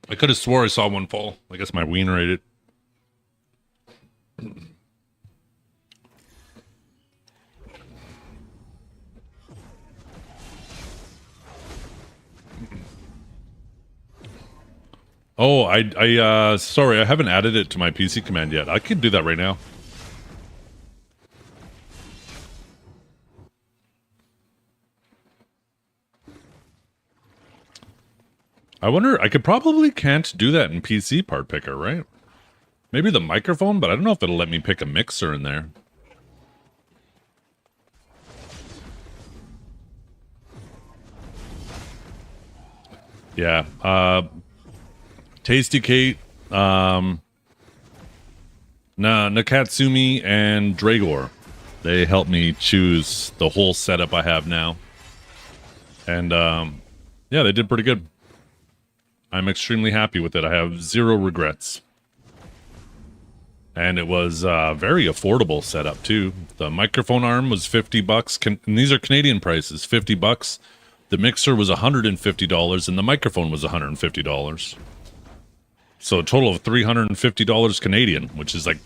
[SPEAKER 1] I could have swore I saw one fall. I guess my wiener ate it. Oh, sorry, I haven't added it to my PC command yet. I could do that right now. I wonder, I could probably can't do that in PC part picker, right? Maybe the microphone, but I don't know if it'll let me pick a mixer in there. Yeah. Tasty Kate, Nakatsumi, and Dragor. They helped me choose the whole setup I have now. And yeah, they did pretty good. I'm extremely happy with it. I have zero regrets. And it was a very affordable setup too. The microphone arm was $50, and these are Canadian prices, $50. The mixer was $150, and the microphone was $150. So a total of $350 Canadian, which is like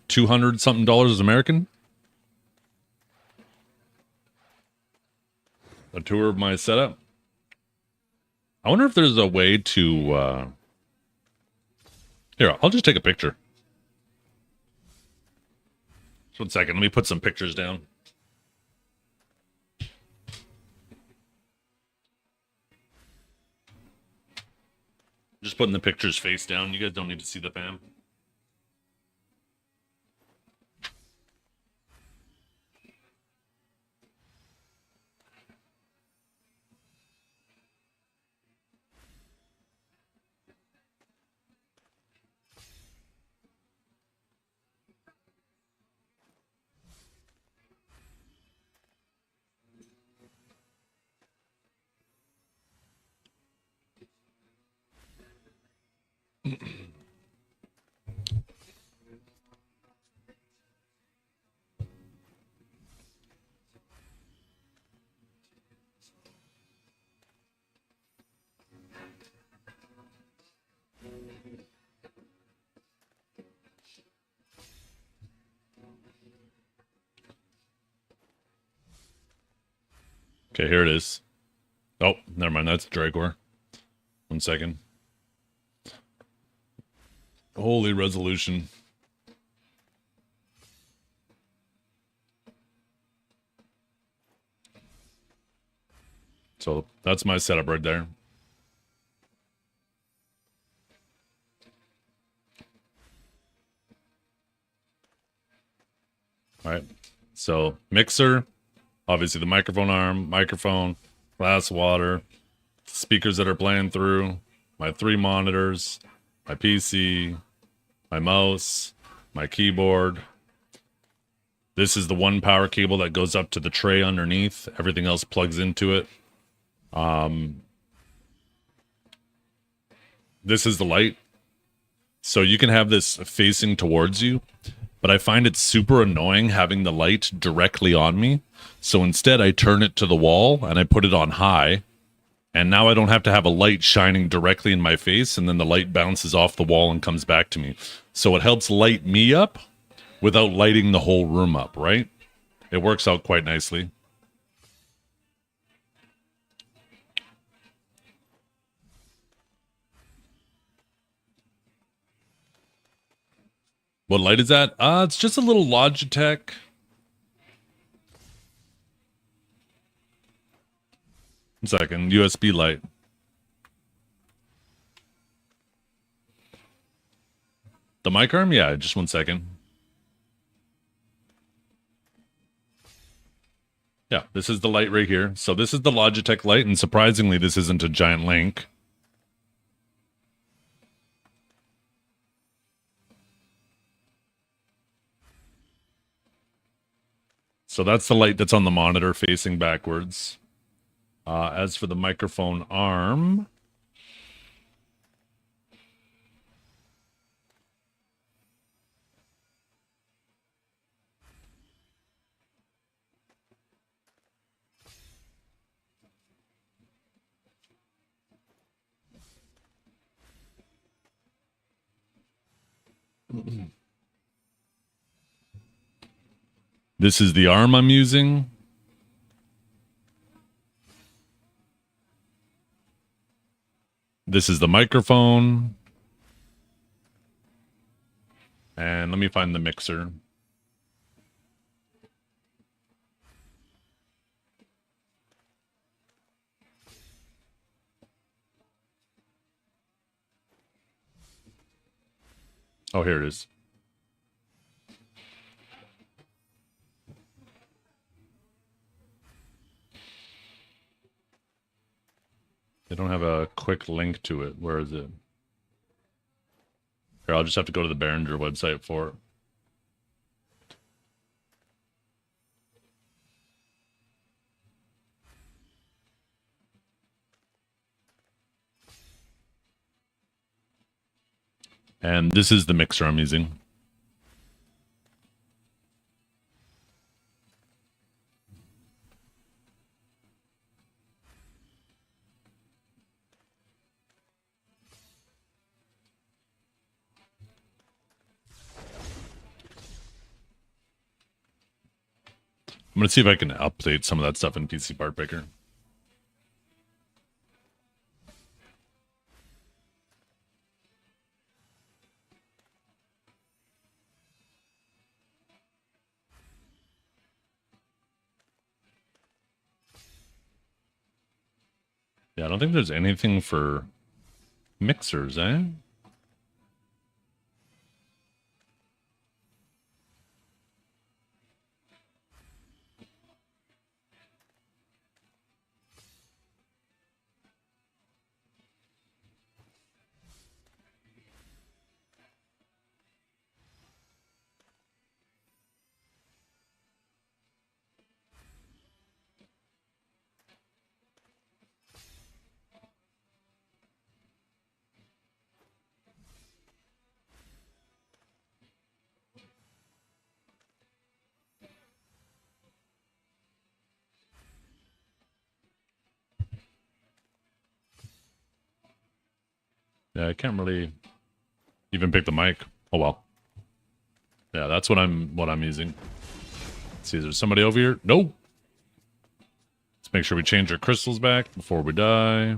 [SPEAKER 1] 200 something dollars American. A tour of my setup. I wonder if there's a way to here, I'll just take a picture. Just 1 second, let me put some pictures down. Just putting the pictures face down. You guys don't need to see the fam. Okay, here it is. Oh, never mind. That's Dragor. 1 second. Holy resolution. So that's my setup right there. All right. So mixer, obviously the microphone arm, microphone, glass water, speakers that are playing through, my 3 monitors, my PC, my mouse, my keyboard. This is the one power cable that goes up to the tray underneath. Everything else plugs into it. This is the light. So you can have this facing towards you, but I find it super annoying having the light directly on me. So instead I turn it to the wall and I put it on high. And now I don't have to have a light shining directly in my face, and then the light bounces off the wall and comes back to me. So it helps light me up without lighting the whole room up, right? It works out quite nicely. What light is that? It's just a little Logitech. One second, USB light. The mic arm? Yeah, just 1 second. Yeah, this is the light right here. So this is the Logitech light, and surprisingly, this isn't a giant link. So that's the light that's on the monitor facing backwards. As for the microphone arm, this is the arm I'm using. This is the microphone. And let me find the mixer. Oh, here it is. They don't have a quick link to it. Where is it? Here, I'll just have to go to the Behringer website for it. And this is the mixer I'm using. I'm going to see if I can update some of that stuff in PC Part Picker. Yeah, I don't think there's anything for mixers, eh? Yeah, I can't really even pick the mic. Oh well. Yeah, that's what I'm using. Let's see, is there somebody over here? Nope. Let's make sure we change our crystals back before we die.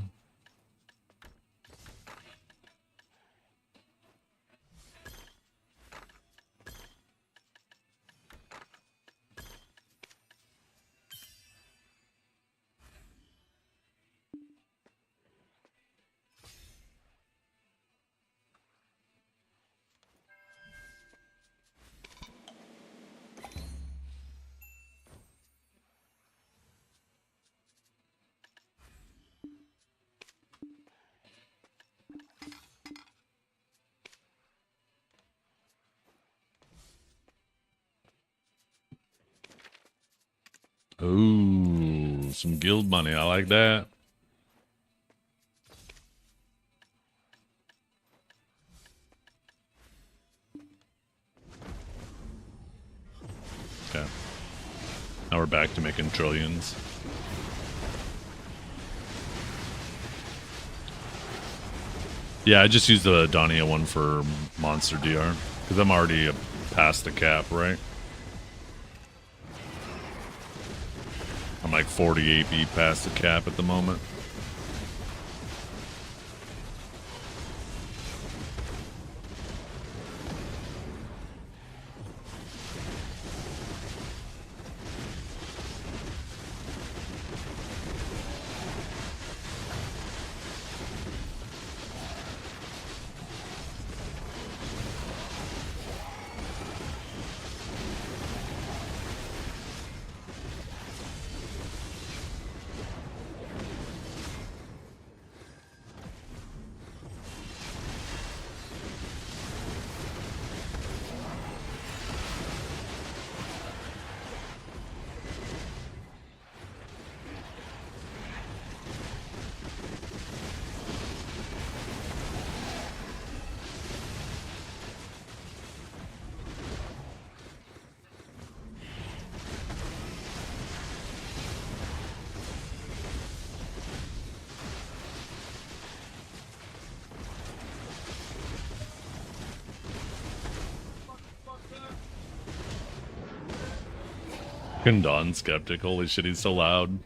[SPEAKER 1] Ooh, some guild money. I like that. Okay. Now we're back to making trillions. Yeah, I just used the Dania one for Monster DR because I'm already past the cap, right? I'm like 40 AP past the cap at the moment. Dawn Skeptic, holy shit, he's so loud.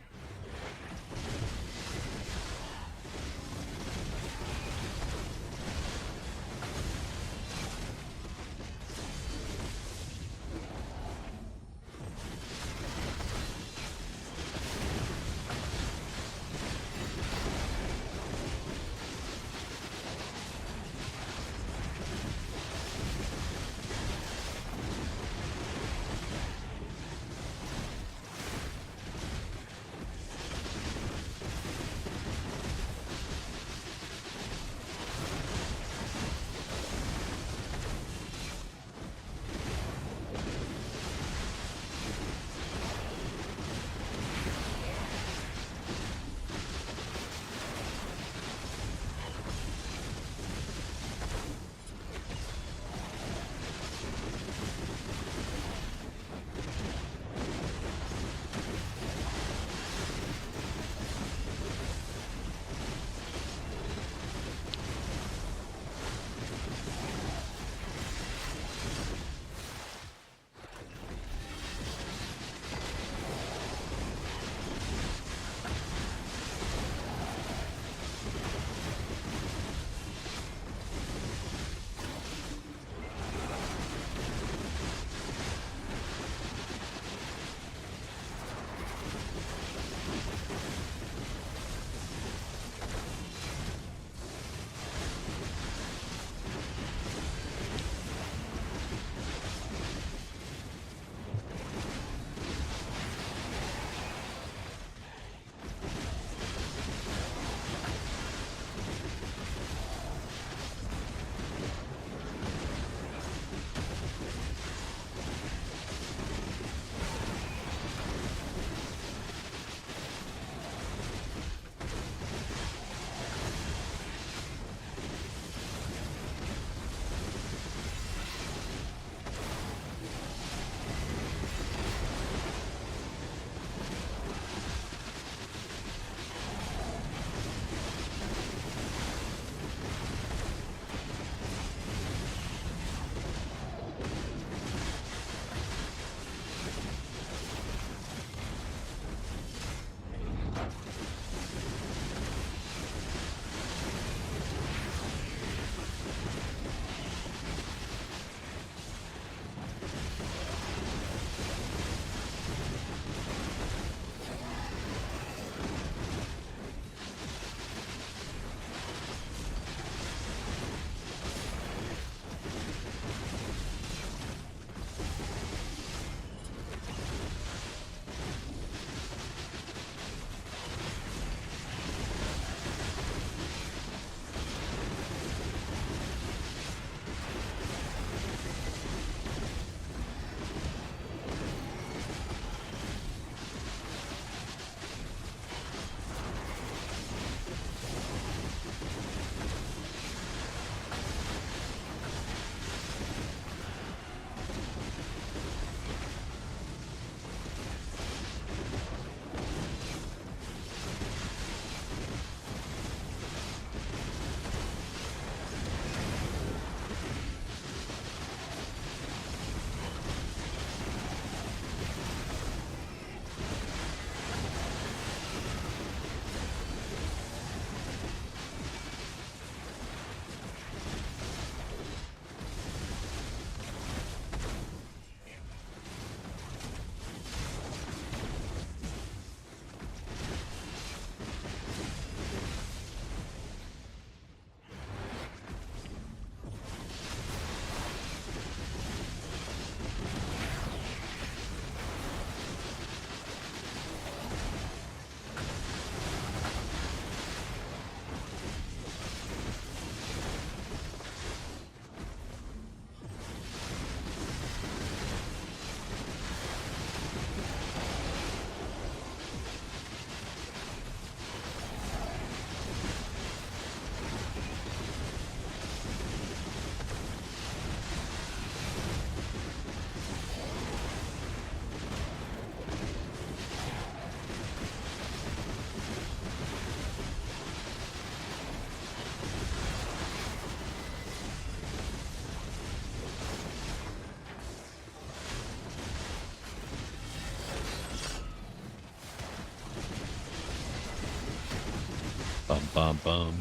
[SPEAKER 1] bum, bum.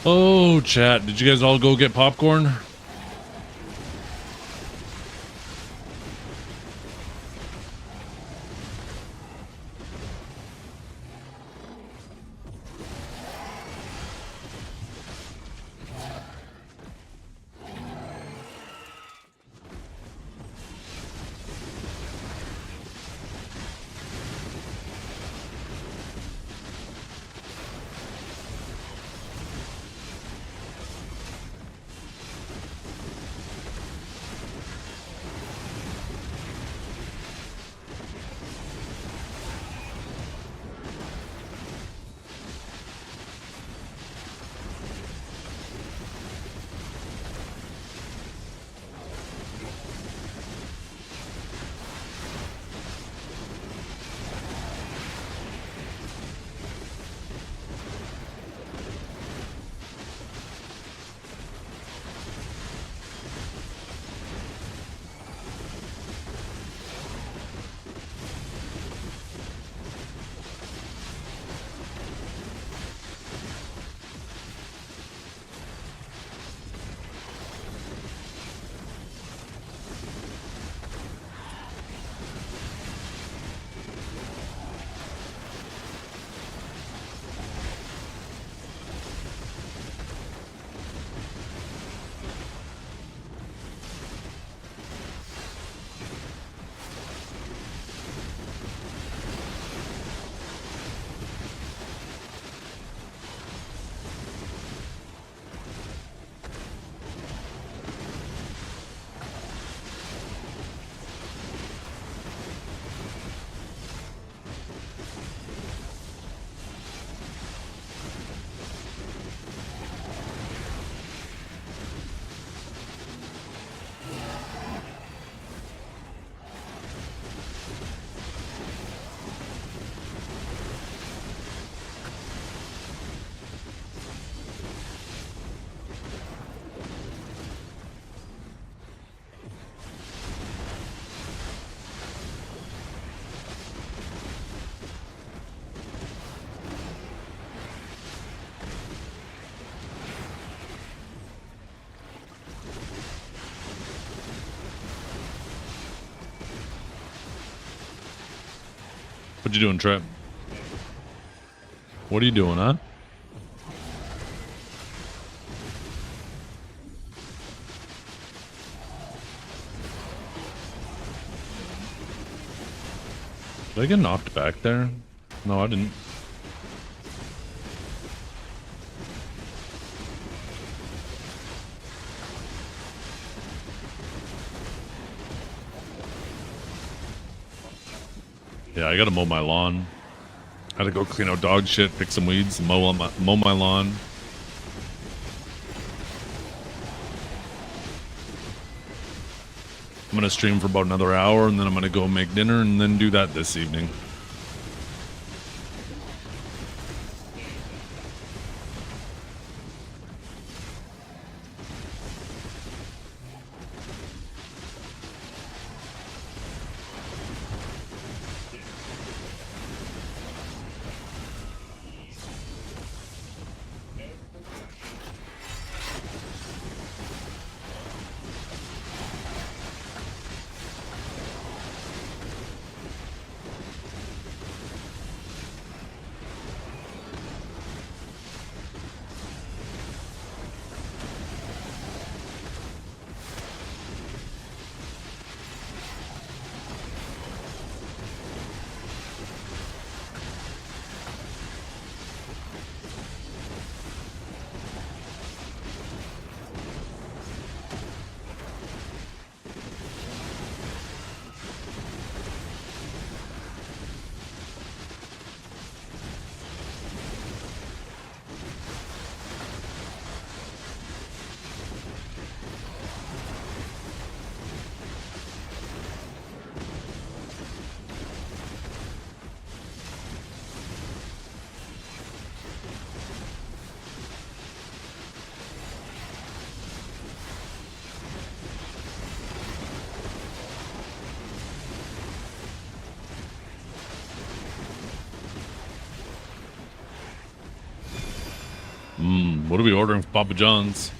[SPEAKER 1] Oh, chat. Did you guys all go get popcorn? What you doing, Trip? What are you doing, huh? Did I get knocked back there? No, I didn't. Yeah, I gotta mow my lawn. I gotta go clean out dog shit, pick some weeds, mow my lawn. I'm gonna stream for about another hour, and then I'm gonna go make dinner, and then do that this evening. What are we ordering for Papa John's?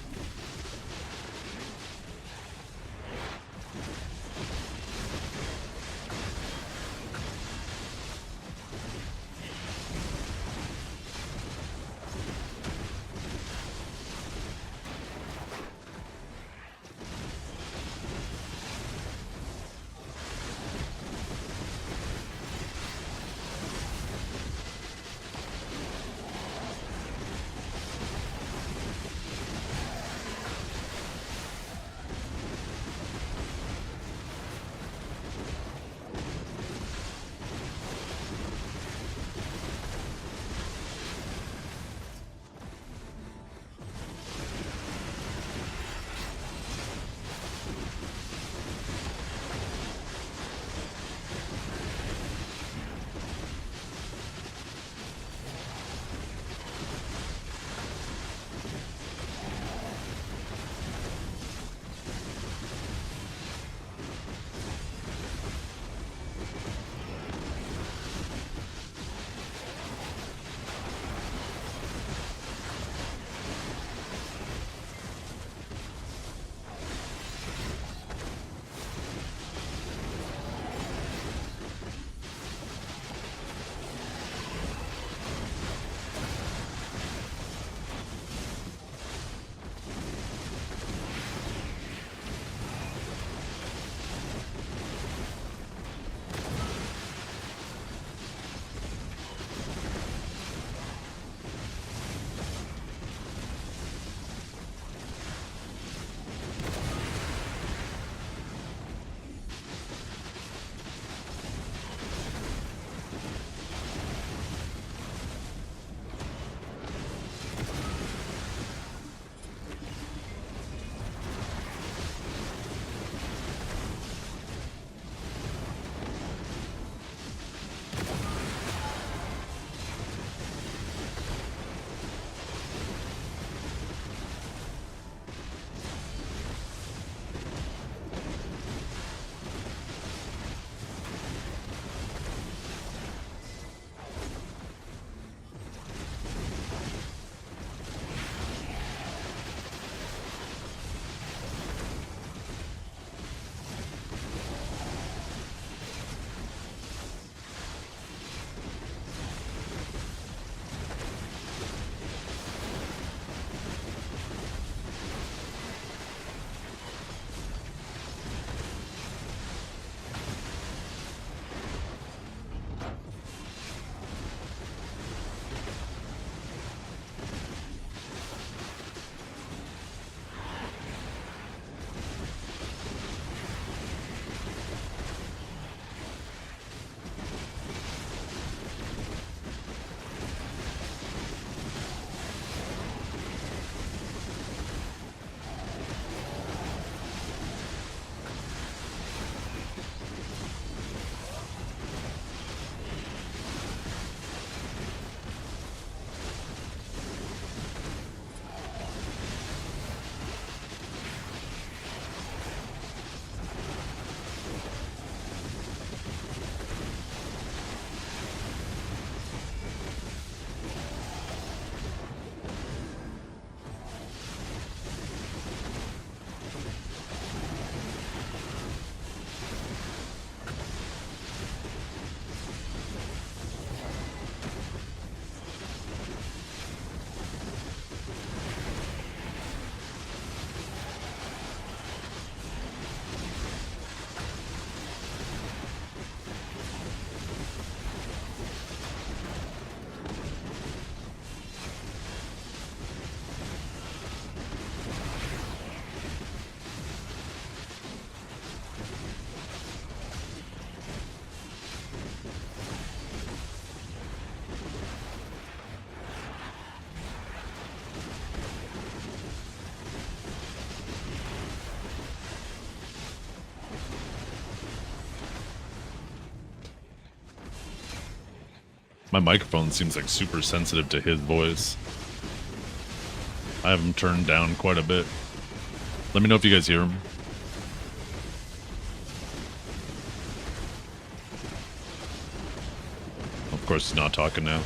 [SPEAKER 1] My microphone seems like super sensitive to his voice. I have him turned down quite a bit. Let me know if you guys hear him. Of course, he's not talking now.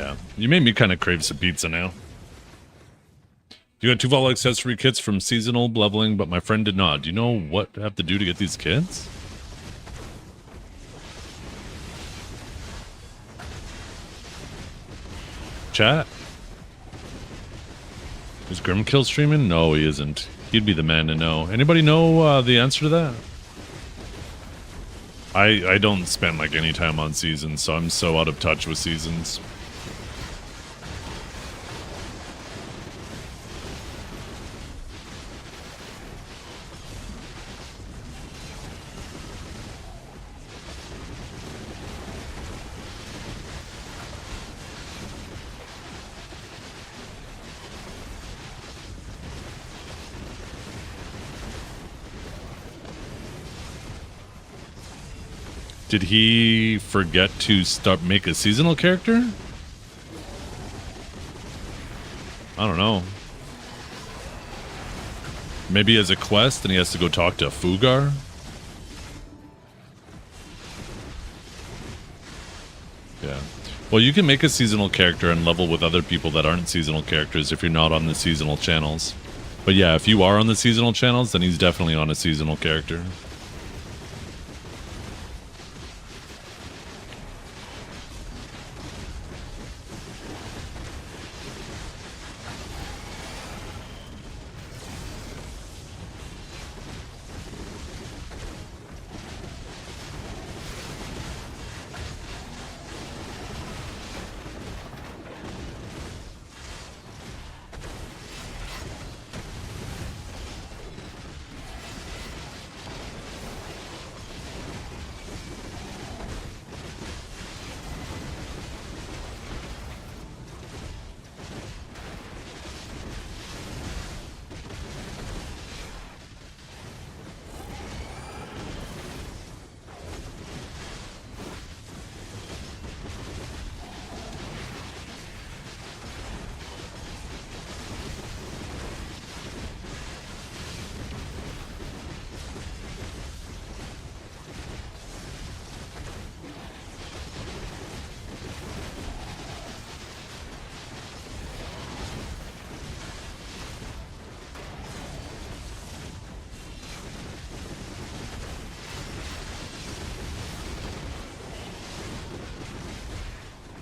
[SPEAKER 1] Yeah, you made me kind of crave some pizza now. You got 2 Vol accessory kits from seasonal leveling, but my friend did not. Do you know what I have to do to get these kits? Chat? Is Grimkill streaming? No, he isn't. He'd be the man to know. Anybody know the answer to that? I don't spend like any time on seasons, so I'm so out of touch with seasons. Did he forget to make a seasonal character? I don't know. Maybe as a quest and he has to go talk to Fugar? Yeah. Well, you can make a seasonal character and level with other people that aren't seasonal characters if you're not on the seasonal channels. But yeah, if you are on the seasonal channels, then he's definitely on a seasonal character.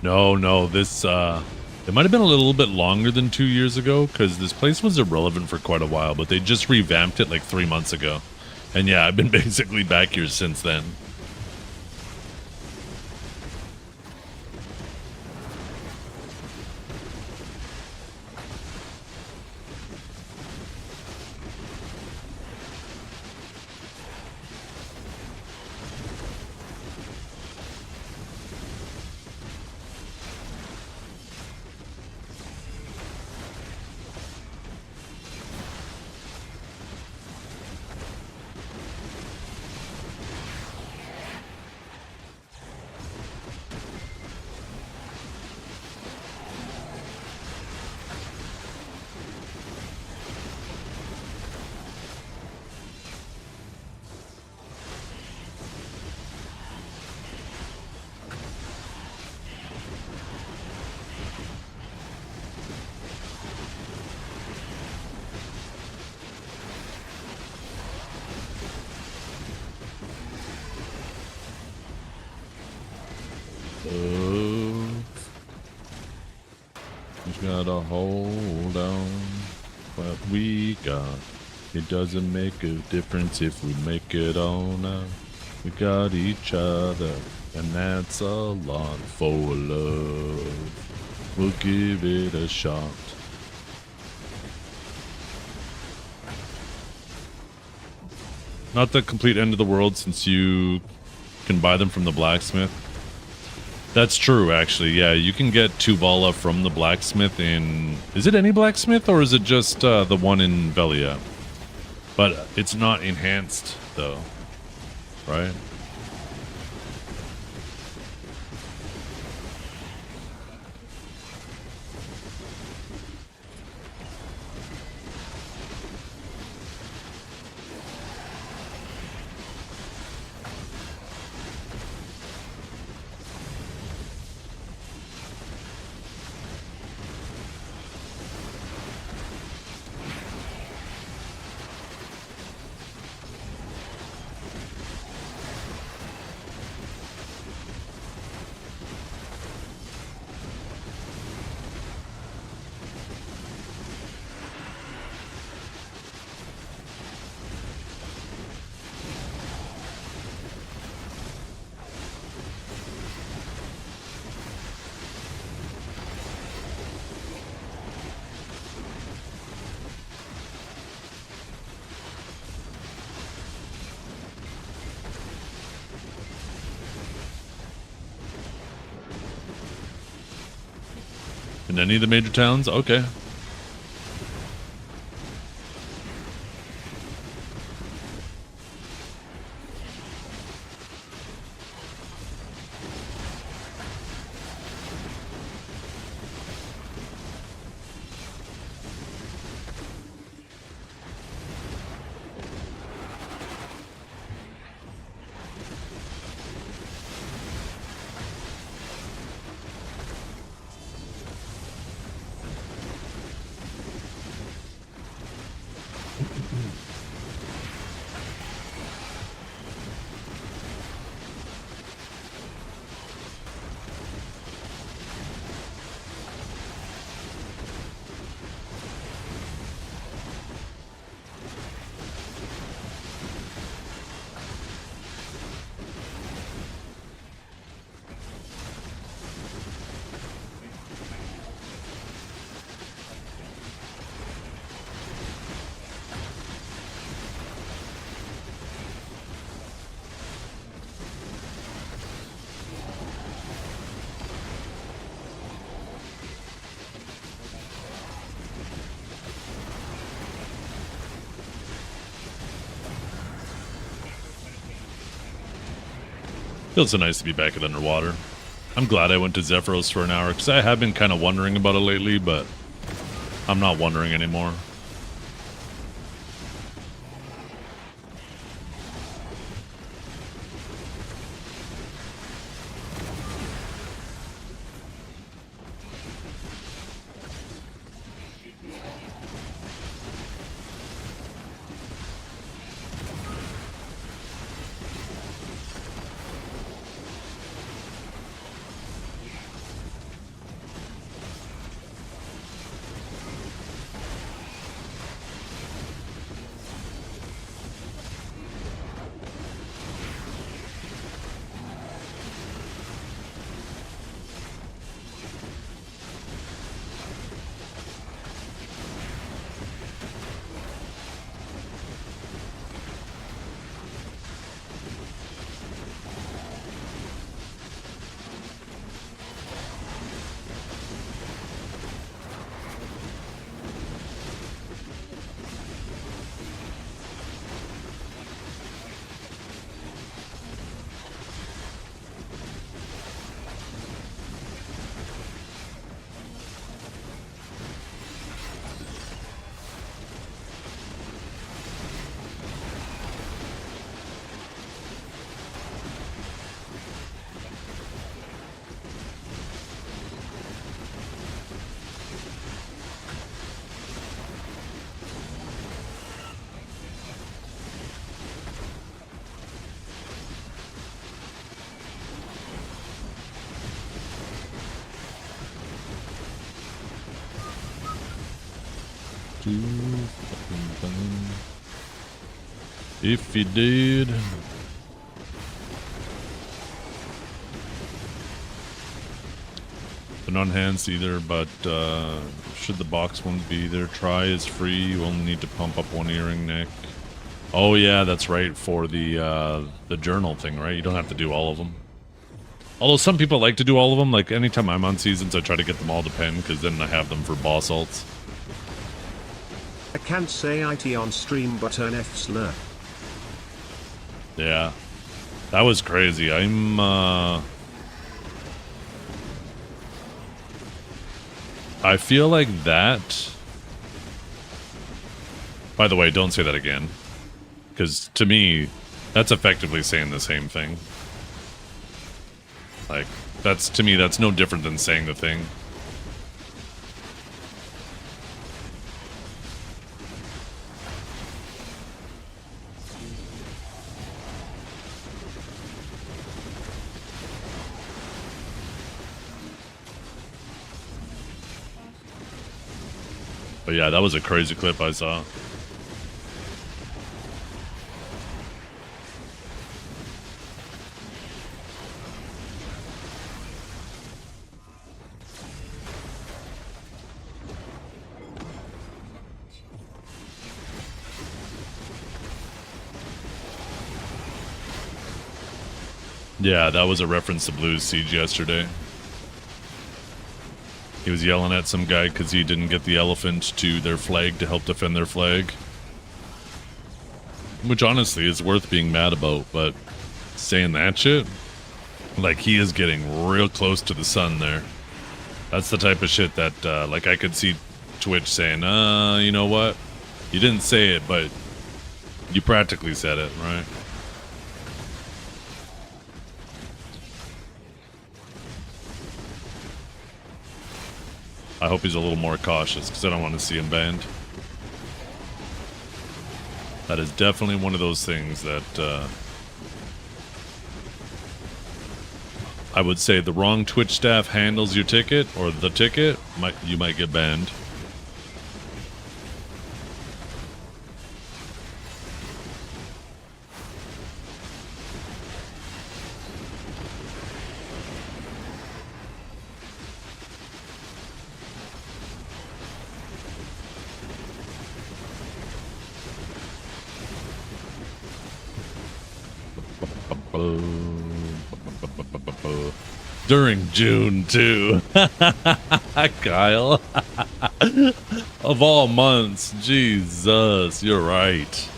[SPEAKER 1] No, this, it might have been a little bit longer than 2 years ago, because this place was irrelevant for quite a while, but they just revamped it like 3 months ago. And yeah, I've been basically back here since then. Gotta hold on what we got. It doesn't make a difference if we make it all now. We got each other, and that's a lot for love. We'll give it a shot. Not the complete end of the world, since you can buy them from the blacksmith. That's true, actually. Yeah, you can get Tuvala from the blacksmith in... Is it any blacksmith, or is it just the one in Velia? But it's not enhanced, though. Right? In any of the major towns? Okay. Feels so nice to be back at underwater. I'm glad I went to Zephyros for an hour, because I have been kind of wondering about it lately, but I'm not wondering anymore. If he did. They're not enhanced either, but should the box ones be there? Try is free. You only need to pump up one earring neck. Oh yeah, that's right, for the journal thing, right? You don't have to do all of them. Although some people like to do all of them. Like anytime I'm on seasons, I try to get them all to pen, because then I have them for boss ults.
[SPEAKER 17] I can't say IT on stream, but an F slur.
[SPEAKER 1] Yeah, that was crazy. I feel like that. By the way, don't say that again, because to me, that's effectively saying the same thing. Like, to me, that's no different than saying the thing. But yeah, that was a crazy clip I saw. Yeah, that was a reference to Blues Siege yesterday. He was yelling at some guy because he didn't get the elephant to their flag to help defend their flag. Which honestly is worth being mad about, but saying that shit, like he is getting real close to the sun there. That's the type of shit that, like I could see Twitch saying, you know what? You didn't say it, but you practically said it, right? I hope he's a little more cautious because I don't want to see him banned. That is definitely one of those things that I would say the wrong Twitch staff handles your ticket or the ticket, you might get banned. During June, too. Kyle. Of all months. Jesus, you're right.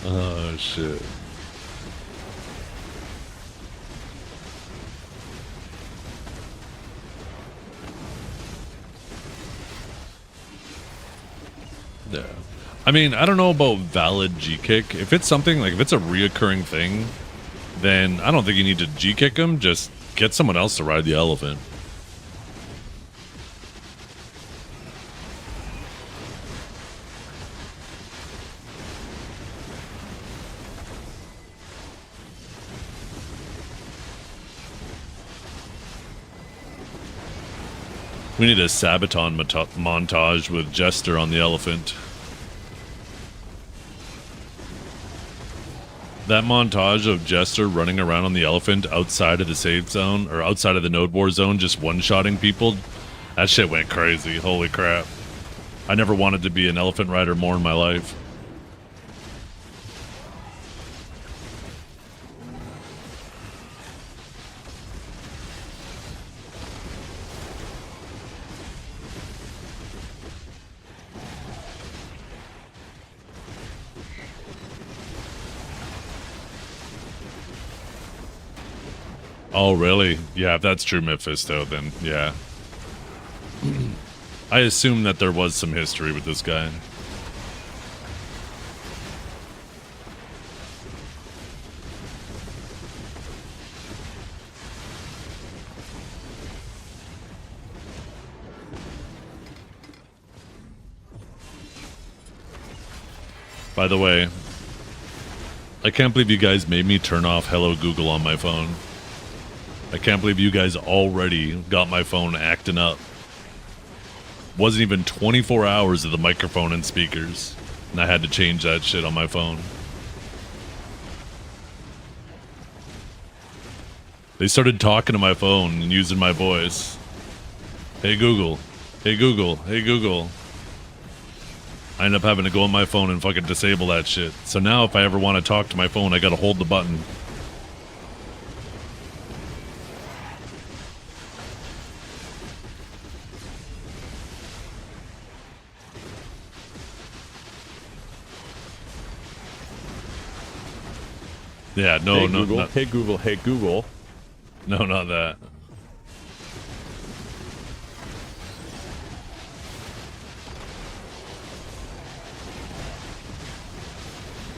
[SPEAKER 1] Oh, shit. Yeah. I mean, I don't know about valid G-kick. If it's something, like, if it's a reoccurring thing, then I don't think you need to G-kick him. Just get someone else to ride the elephant. We need a Sabaton montage with Jester on the elephant. That montage of Jester running around on the elephant outside of the safe zone, or outside of the node war zone, just one-shotting people, that shit went crazy. Holy crap. I never wanted to be an elephant rider more in my life. Oh, really? Yeah, if that's true Mephisto, then yeah. I assume that there was some history with this guy. By the way, I can't believe you guys made me turn off Hello Google on my phone. I can't believe you guys already got my phone acting up. Wasn't even 24 hours of the microphone and speakers, and I had to change that shit on my phone. They started talking to my phone and using my voice. Hey Google, hey Google, hey Google. I end up having to go on my phone and fucking disable that shit. So now if I ever want to talk to my phone, I gotta hold the button. Yeah, no,
[SPEAKER 18] hey,
[SPEAKER 1] no,
[SPEAKER 18] Google.
[SPEAKER 1] not,
[SPEAKER 18] Hey Google, hey Google.
[SPEAKER 1] No, not that.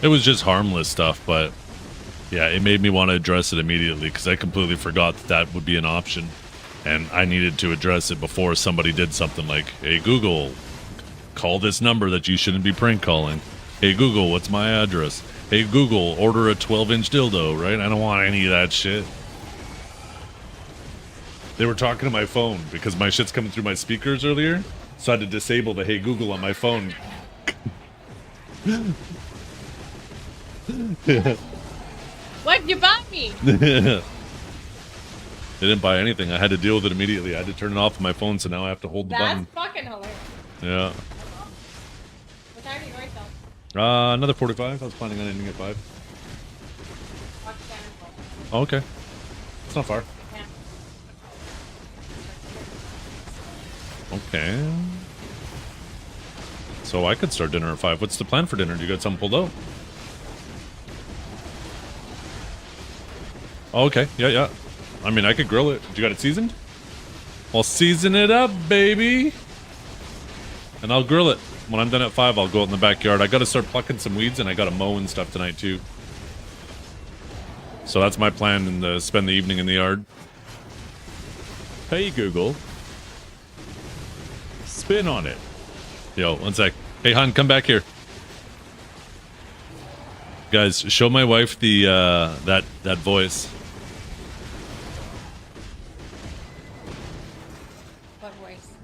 [SPEAKER 1] It was just harmless stuff, but yeah, it made me want to address it immediately because I completely forgot that that would be an option. And I needed to address it before somebody did something like, hey Google, call this number that you shouldn't be prank calling. Hey Google, what's my address? Hey Google, order a 12-inch dildo, right? I don't want any of that shit. They were talking to my phone because my shit's coming through my speakers earlier, so I had to disable the Hey Google on my phone.
[SPEAKER 3] What'd you buy me?
[SPEAKER 1] They didn't buy anything. I had to deal with it immediately. I had to turn it off on my phone, so now I have to hold the
[SPEAKER 3] That's
[SPEAKER 1] button.
[SPEAKER 3] fucking hilarious.
[SPEAKER 1] Yeah.
[SPEAKER 3] What time do you write though?
[SPEAKER 1] Another 45. I was planning on ending at 5. Oh, okay. It's not far. Okay. So I could start dinner at 5. What's the plan for dinner? Do you got something pulled out? Oh, okay. Yeah. I mean, I could grill it. Do you got it seasoned? I'll season it up, baby. And I'll grill it. When I'm done at 5, I'll go out in the backyard. I gotta start plucking some weeds, and I gotta mow and stuff tonight, too. So that's my plan, and spend the evening in the yard.
[SPEAKER 18] Hey, Google. Spin on it.
[SPEAKER 1] Yo, one sec. Hey, hon, come back here. Guys, show my wife the, that voice.
[SPEAKER 3] What voice?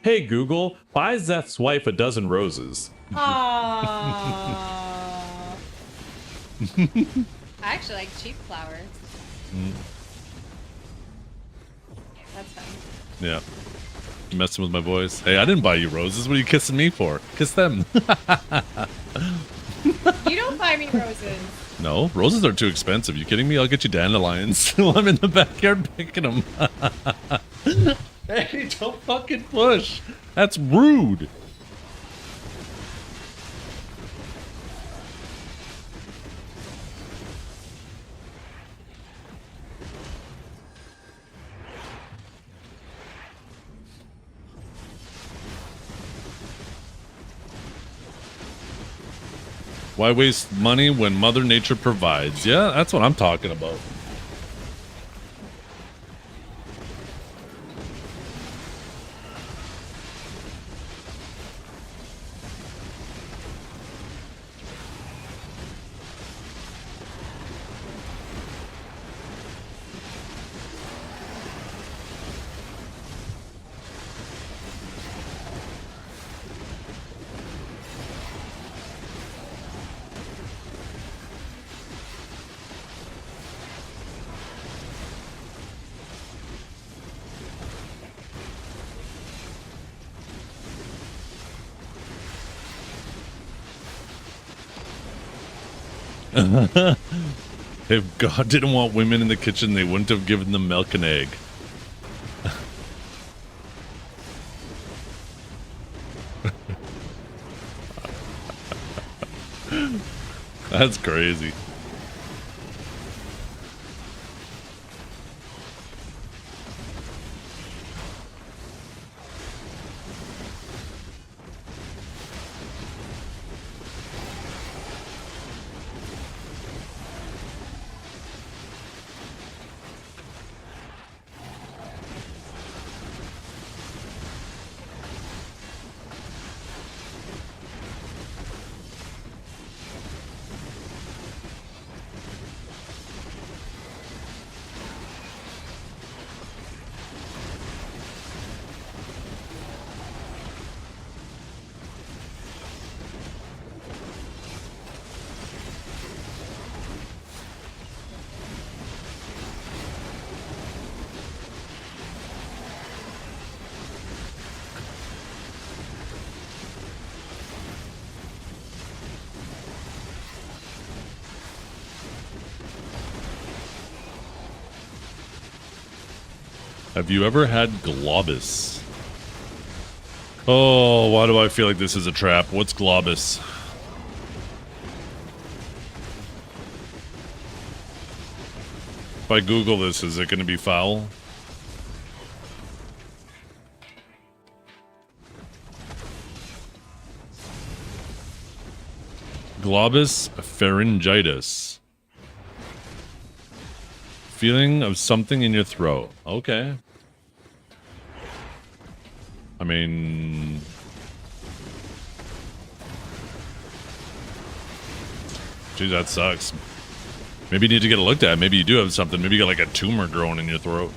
[SPEAKER 18] Hey, Google, buy Zeth's wife a dozen roses.
[SPEAKER 3] Aww. I actually like cheap flowers. That's fine.
[SPEAKER 1] Yeah. Messing with my voice. Hey, I didn't buy you roses. What are you kissing me for? Kiss them.
[SPEAKER 3] You don't buy me roses.
[SPEAKER 1] No, roses are too expensive. You kidding me? I'll get you dandelions while I'm in the backyard picking them. Hey, don't fucking push. That's rude. Why waste money when Mother Nature provides? Yeah, that's what I'm talking about. If God didn't want women in the kitchen, they wouldn't have given them milk and egg. That's crazy. Have you ever had globus? Oh, why do I feel like this is a trap? What's globus? If I Google this, is it going to be foul? Globus pharyngitis. Feeling of something in your throat. Okay. I mean... Geez, that sucks. Maybe you need to get it looked at. Maybe you do have something. Maybe you got like a tumor growing in your throat.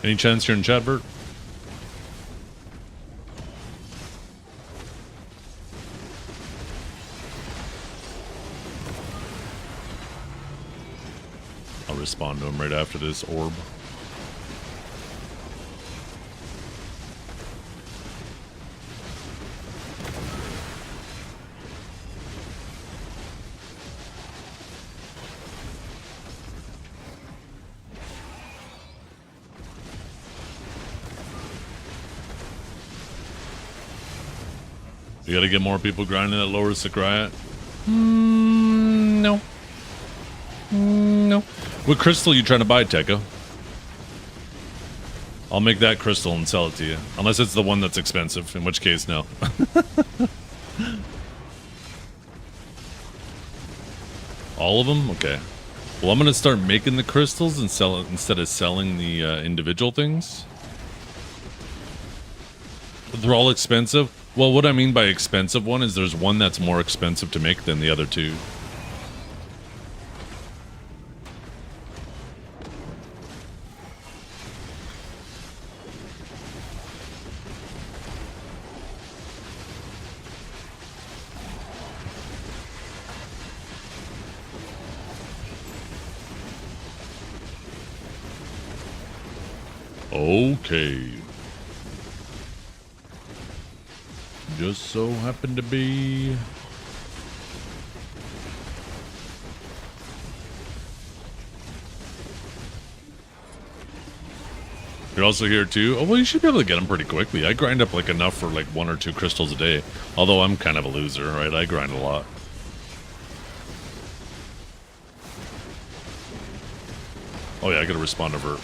[SPEAKER 1] Any chance you're in chat, Bert? I'll respond to him right after this orb. You gotta get more people grinding that lowers the riot. No. No. What crystal you trying to buy, Tekka? I'll make that crystal and sell it to you. Unless it's the one that's expensive, in which case, no. All of them? Okay. Well, I'm gonna start making the crystals and sell it instead of selling the individual things. They're all expensive. Well, what I mean by expensive one is there's one that's more expensive to make than the other two. Okay. Just so happened to be... You're also here too? Oh, well, you should be able to get them pretty quickly. I grind up like enough for like 1 or 2 crystals a day. Although I'm kind of a loser, right? I grind a lot. Oh yeah, I gotta respond to Vert.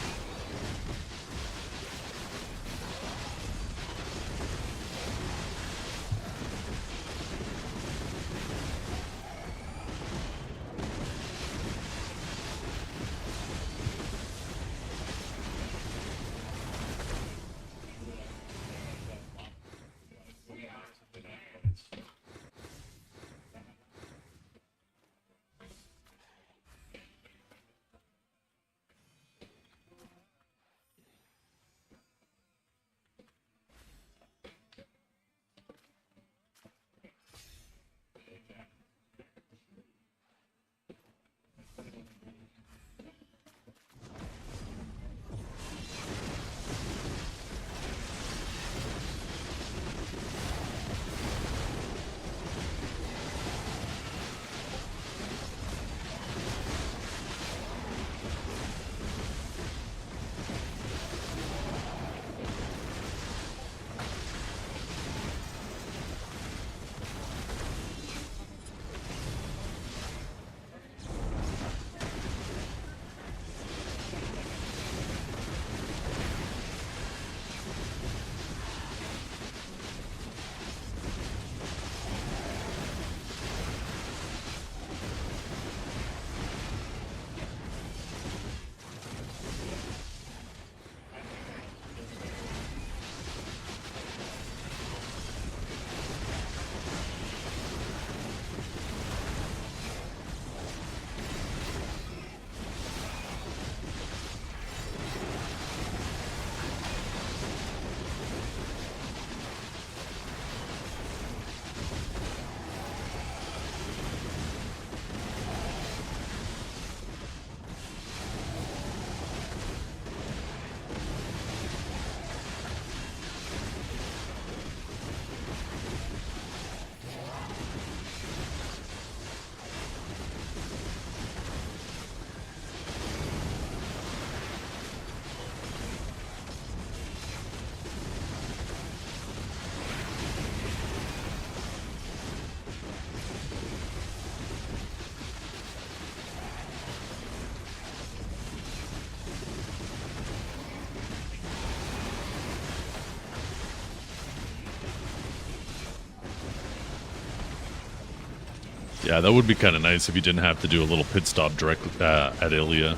[SPEAKER 1] Yeah, that would be kind of nice if you didn't have to do a little pit stop direct at Ilia.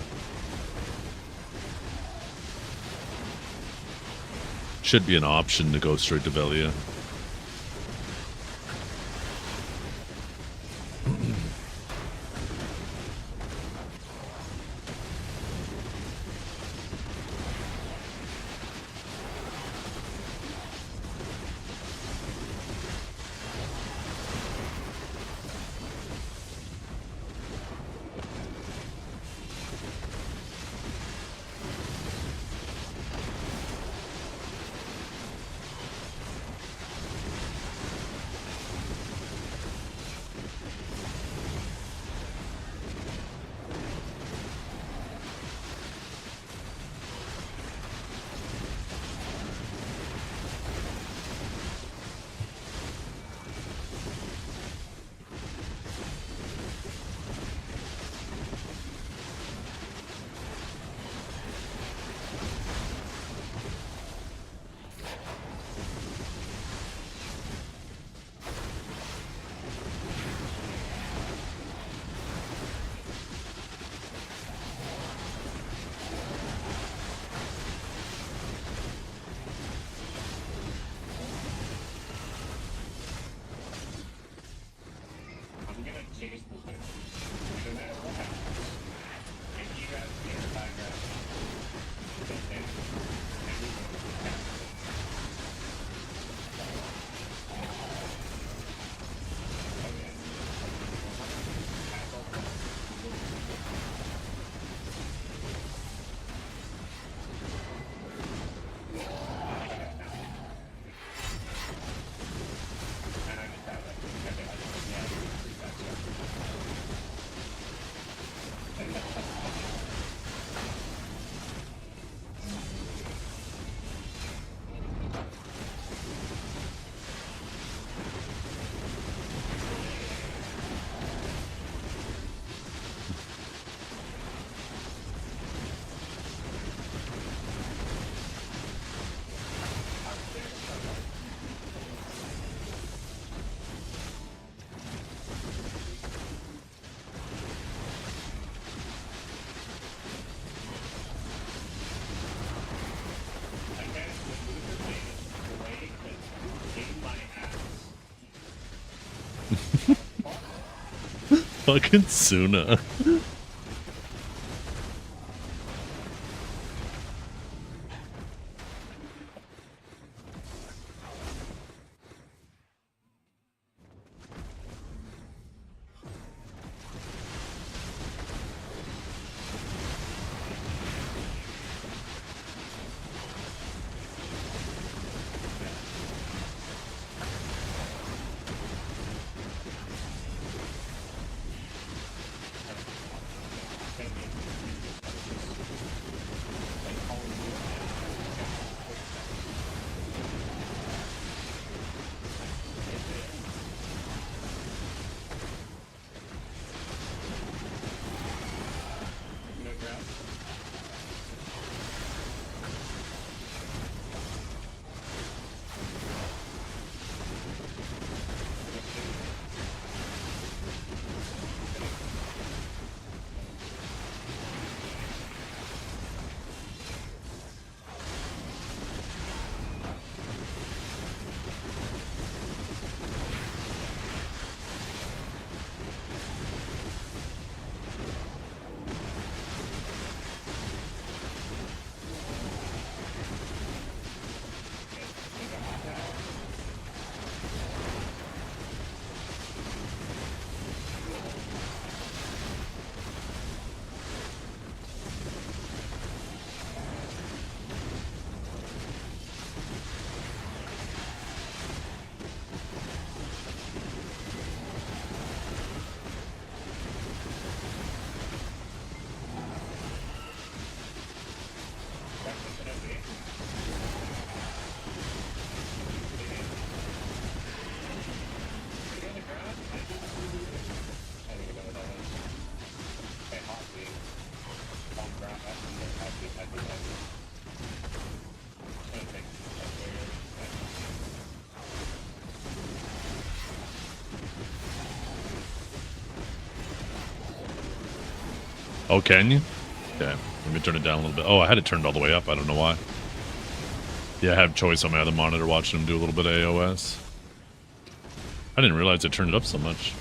[SPEAKER 1] Should be an option to go straight to Velia. Fucking Suna. Oh, can you? Okay, let me turn it down a little bit. Oh, I had it turned all the way up. I don't know why. Yeah, I have choice on my other monitor watching him do a little bit of AOS. I didn't realize it turned it up so much.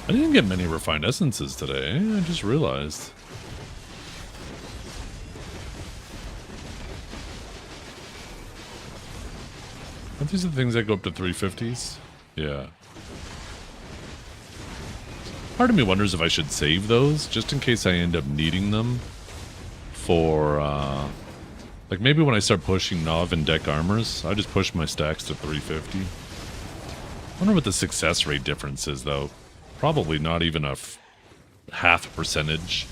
[SPEAKER 1] I didn't get many refined essences today. I just realized. Aren't these the things that go up to 350s? Yeah. Part of me wonders if I should save those, just in case I end up needing them for, like maybe when I start pushing Nov and deck armors, I just push my stacks to 350. I wonder what the success rate difference is, though. Probably not even a half percentage.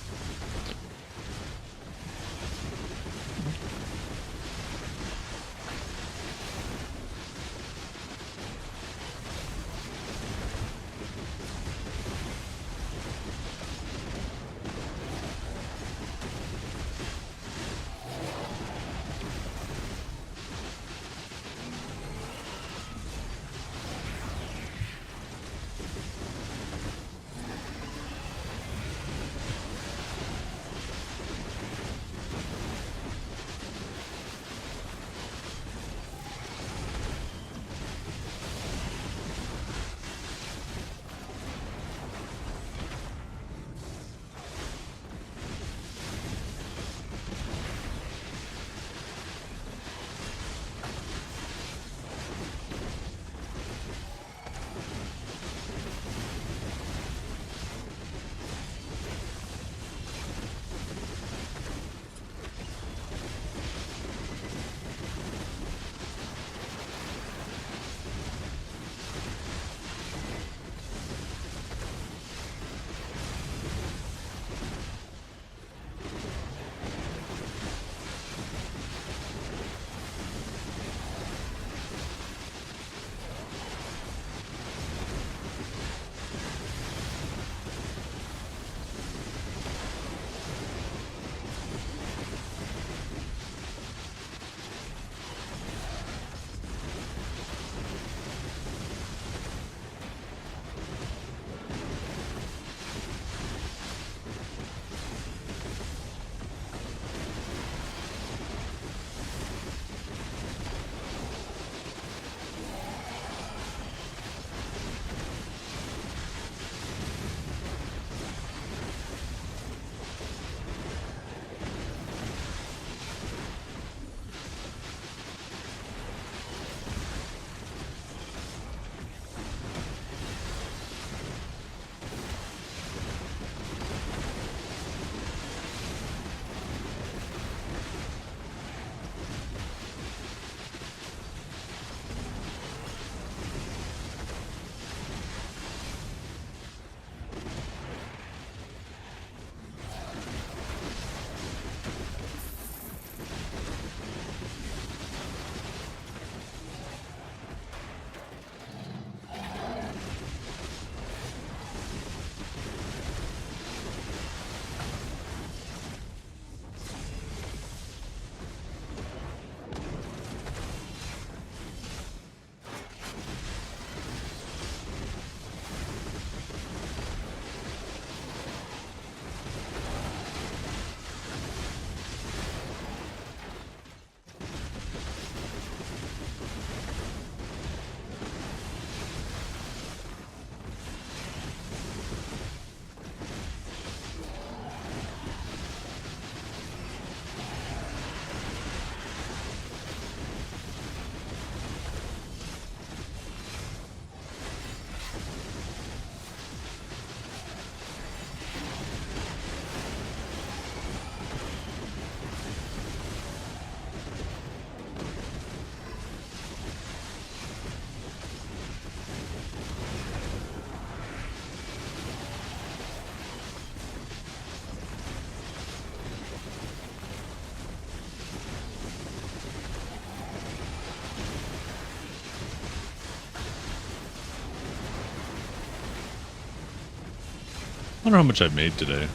[SPEAKER 1] I wonder how much I made today.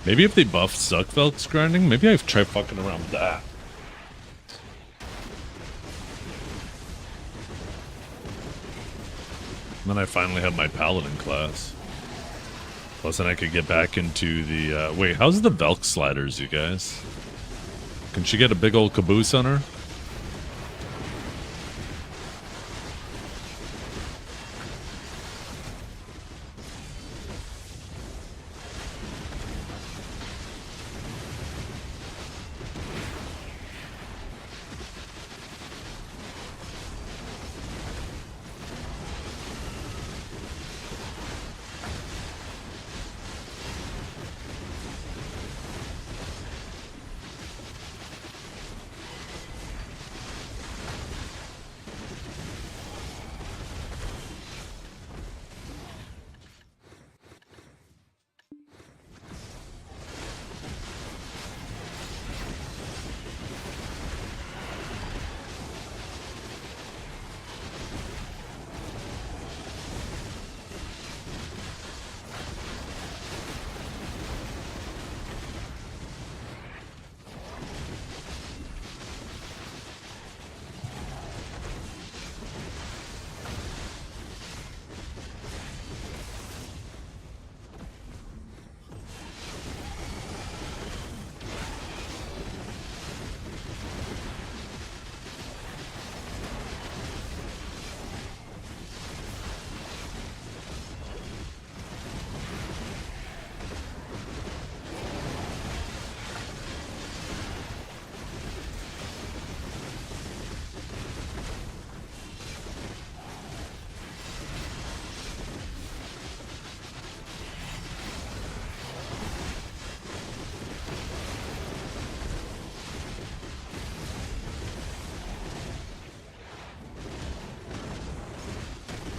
[SPEAKER 1] Maybe if they buff Suck Velx grinding, maybe I've tried fucking around with that. And then I finally have my Paladin class. Plus then I could get back into the, wait, how's the Velx sliders, you guys? Can she get a big old caboose on her?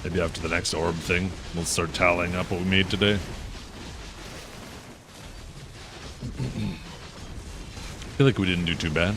[SPEAKER 1] Maybe after the next orb thing, we'll start tallying up what we made today. I feel like we didn't do too bad.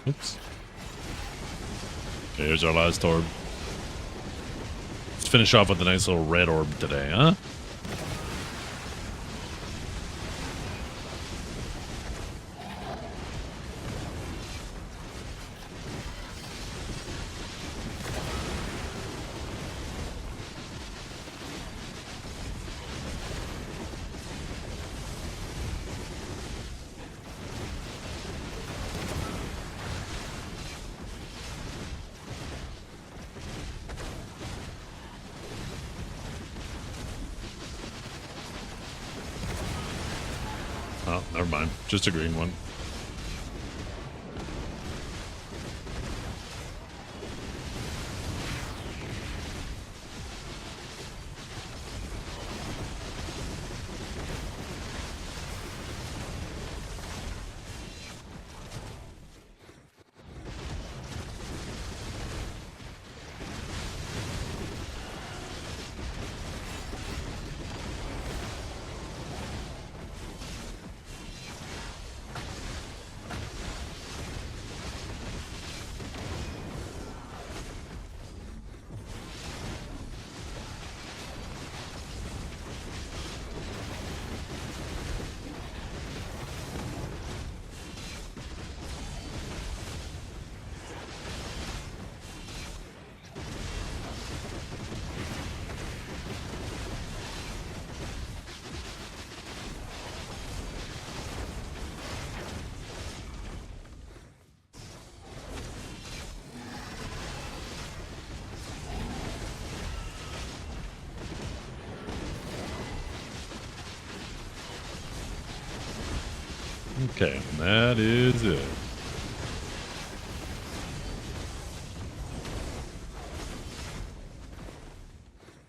[SPEAKER 1] Oops. Okay, here's our last orb. Let's finish off with a nice little red orb today, huh? Oh, never mind. Just a green one. Okay, that is it.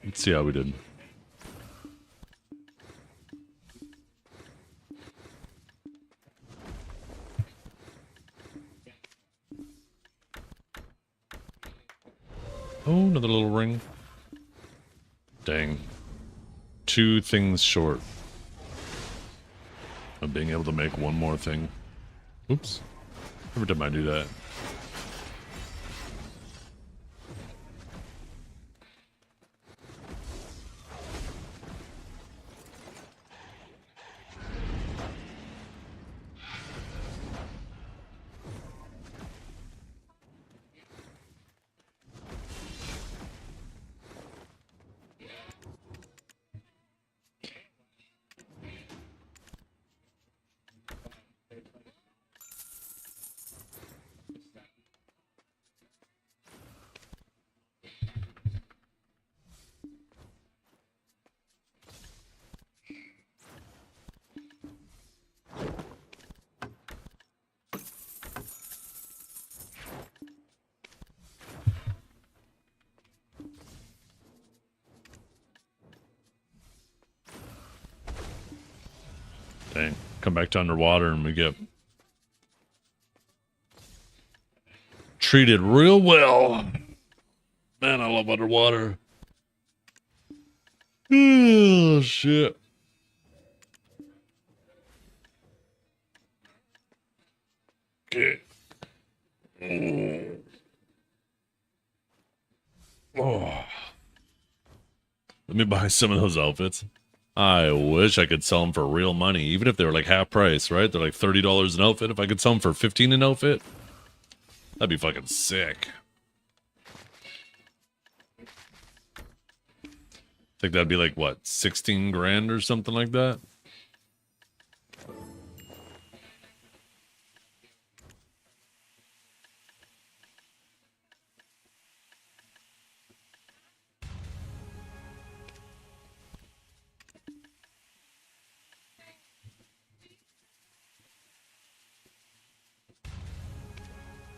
[SPEAKER 1] Let's see how we did. Oh, another little ring. Dang. 2 things short of being able to make one more thing. Oops. Every time I do that. Dang. Come back to underwater and we get treated real well. Man, I love underwater. Oh, shit. Okay. Oh. Let me buy some of those outfits. I wish I could sell them for real money, even if they were like half price, right? They're like $30 an outfit. If I could sell them for $15 an outfit, that'd be fucking sick. I think that'd be like, what, 16 grand or something like that?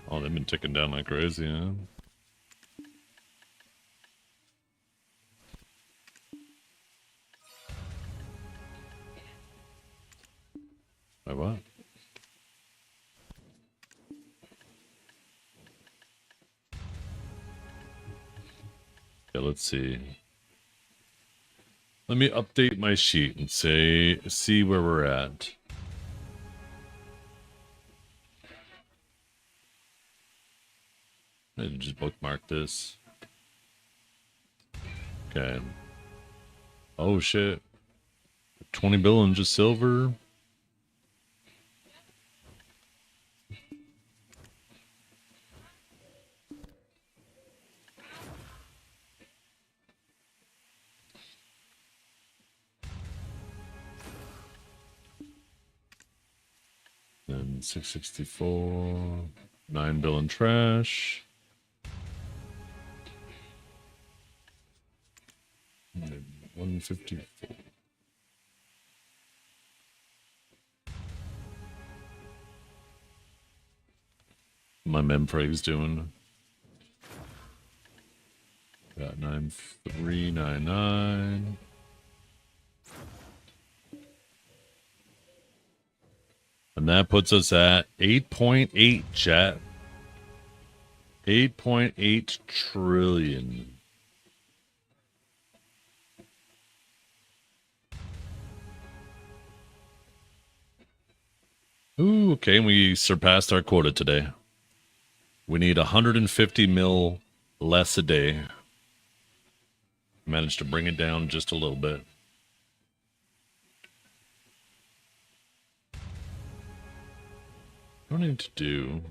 [SPEAKER 1] Oh, they've been ticking down like crazy, huh? Wait, what? Yeah, let's see. Let me update my sheet and see where we're at. I just bookmark this. Okay. Oh shit. 20 bill and just silver. Then 664. 9 bill and trash. And then 154. my Memfrag's doing. Got 9399. And that puts us at 8.8, chat. 8.8 trillion. Ooh, okay, we surpassed our quota today. We need 150 mil less a day. Managed to bring it down just a little bit. What do I need to do?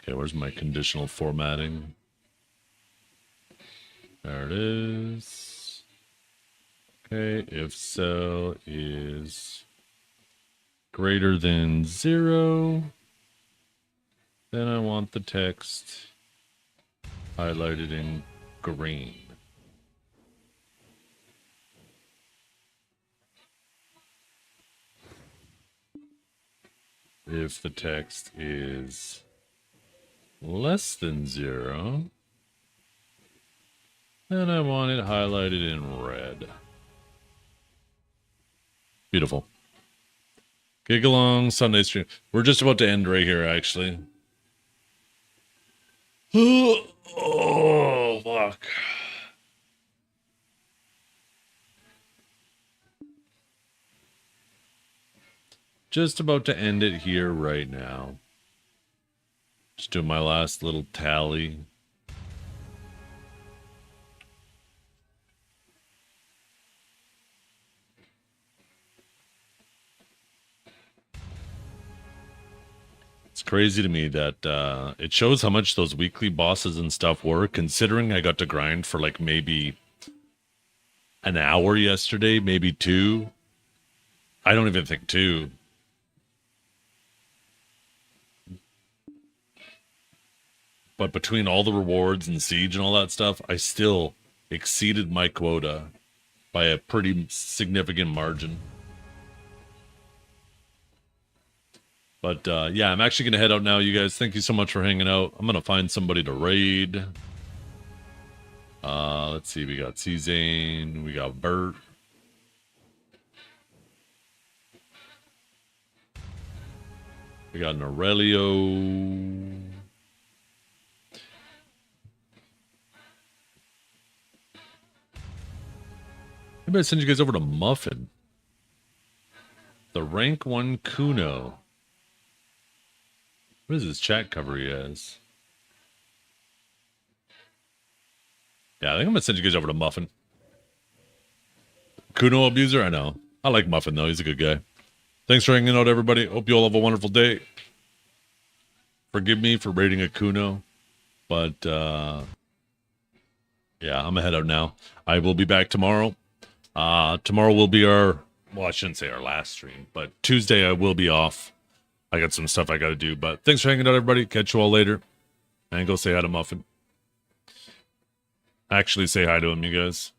[SPEAKER 1] Okay, where's my conditional formatting? There it is. Okay, if cell is greater than 0, then I want the text highlighted in green. If the text is less than 0, then I want it highlighted in red. Beautiful. Gig along Sunday stream. We're just about to end right here, actually. Oh, fuck. Just about to end it here right now. Just doing my last little tally. It's crazy to me that it shows how much those weekly bosses and stuff were, considering I got to grind for like maybe an hour yesterday, maybe 2. I don't even think 2. But between all the rewards and Siege and all that stuff, I still exceeded my quota by a pretty significant margin. But yeah, I'm actually going to head out now, you guys. Thank you so much for hanging out. I'm going to find somebody to raid. Let's see. We got C-Zane. We got Bert. We got an Aurelio. Maybe I send you guys over to Muffin. The rank 1 Kuno. What is his chat cover he has? Yeah, I think I'm gonna send you guys over to Muffin. Kuno abuser? I know. I like Muffin though, he's a good guy. Thanks for hanging out, everybody. Hope you all have a wonderful day. Forgive me for raiding a Kuno. But yeah, I'm gonna head out now. I will be back tomorrow. Tomorrow will be our, well, I shouldn't say our last stream, but Tuesday I will be off. I got some stuff I got to do, but thanks for hanging out, everybody. Catch you all later. And go say hi to Muffin. Actually say hi to him, you guys.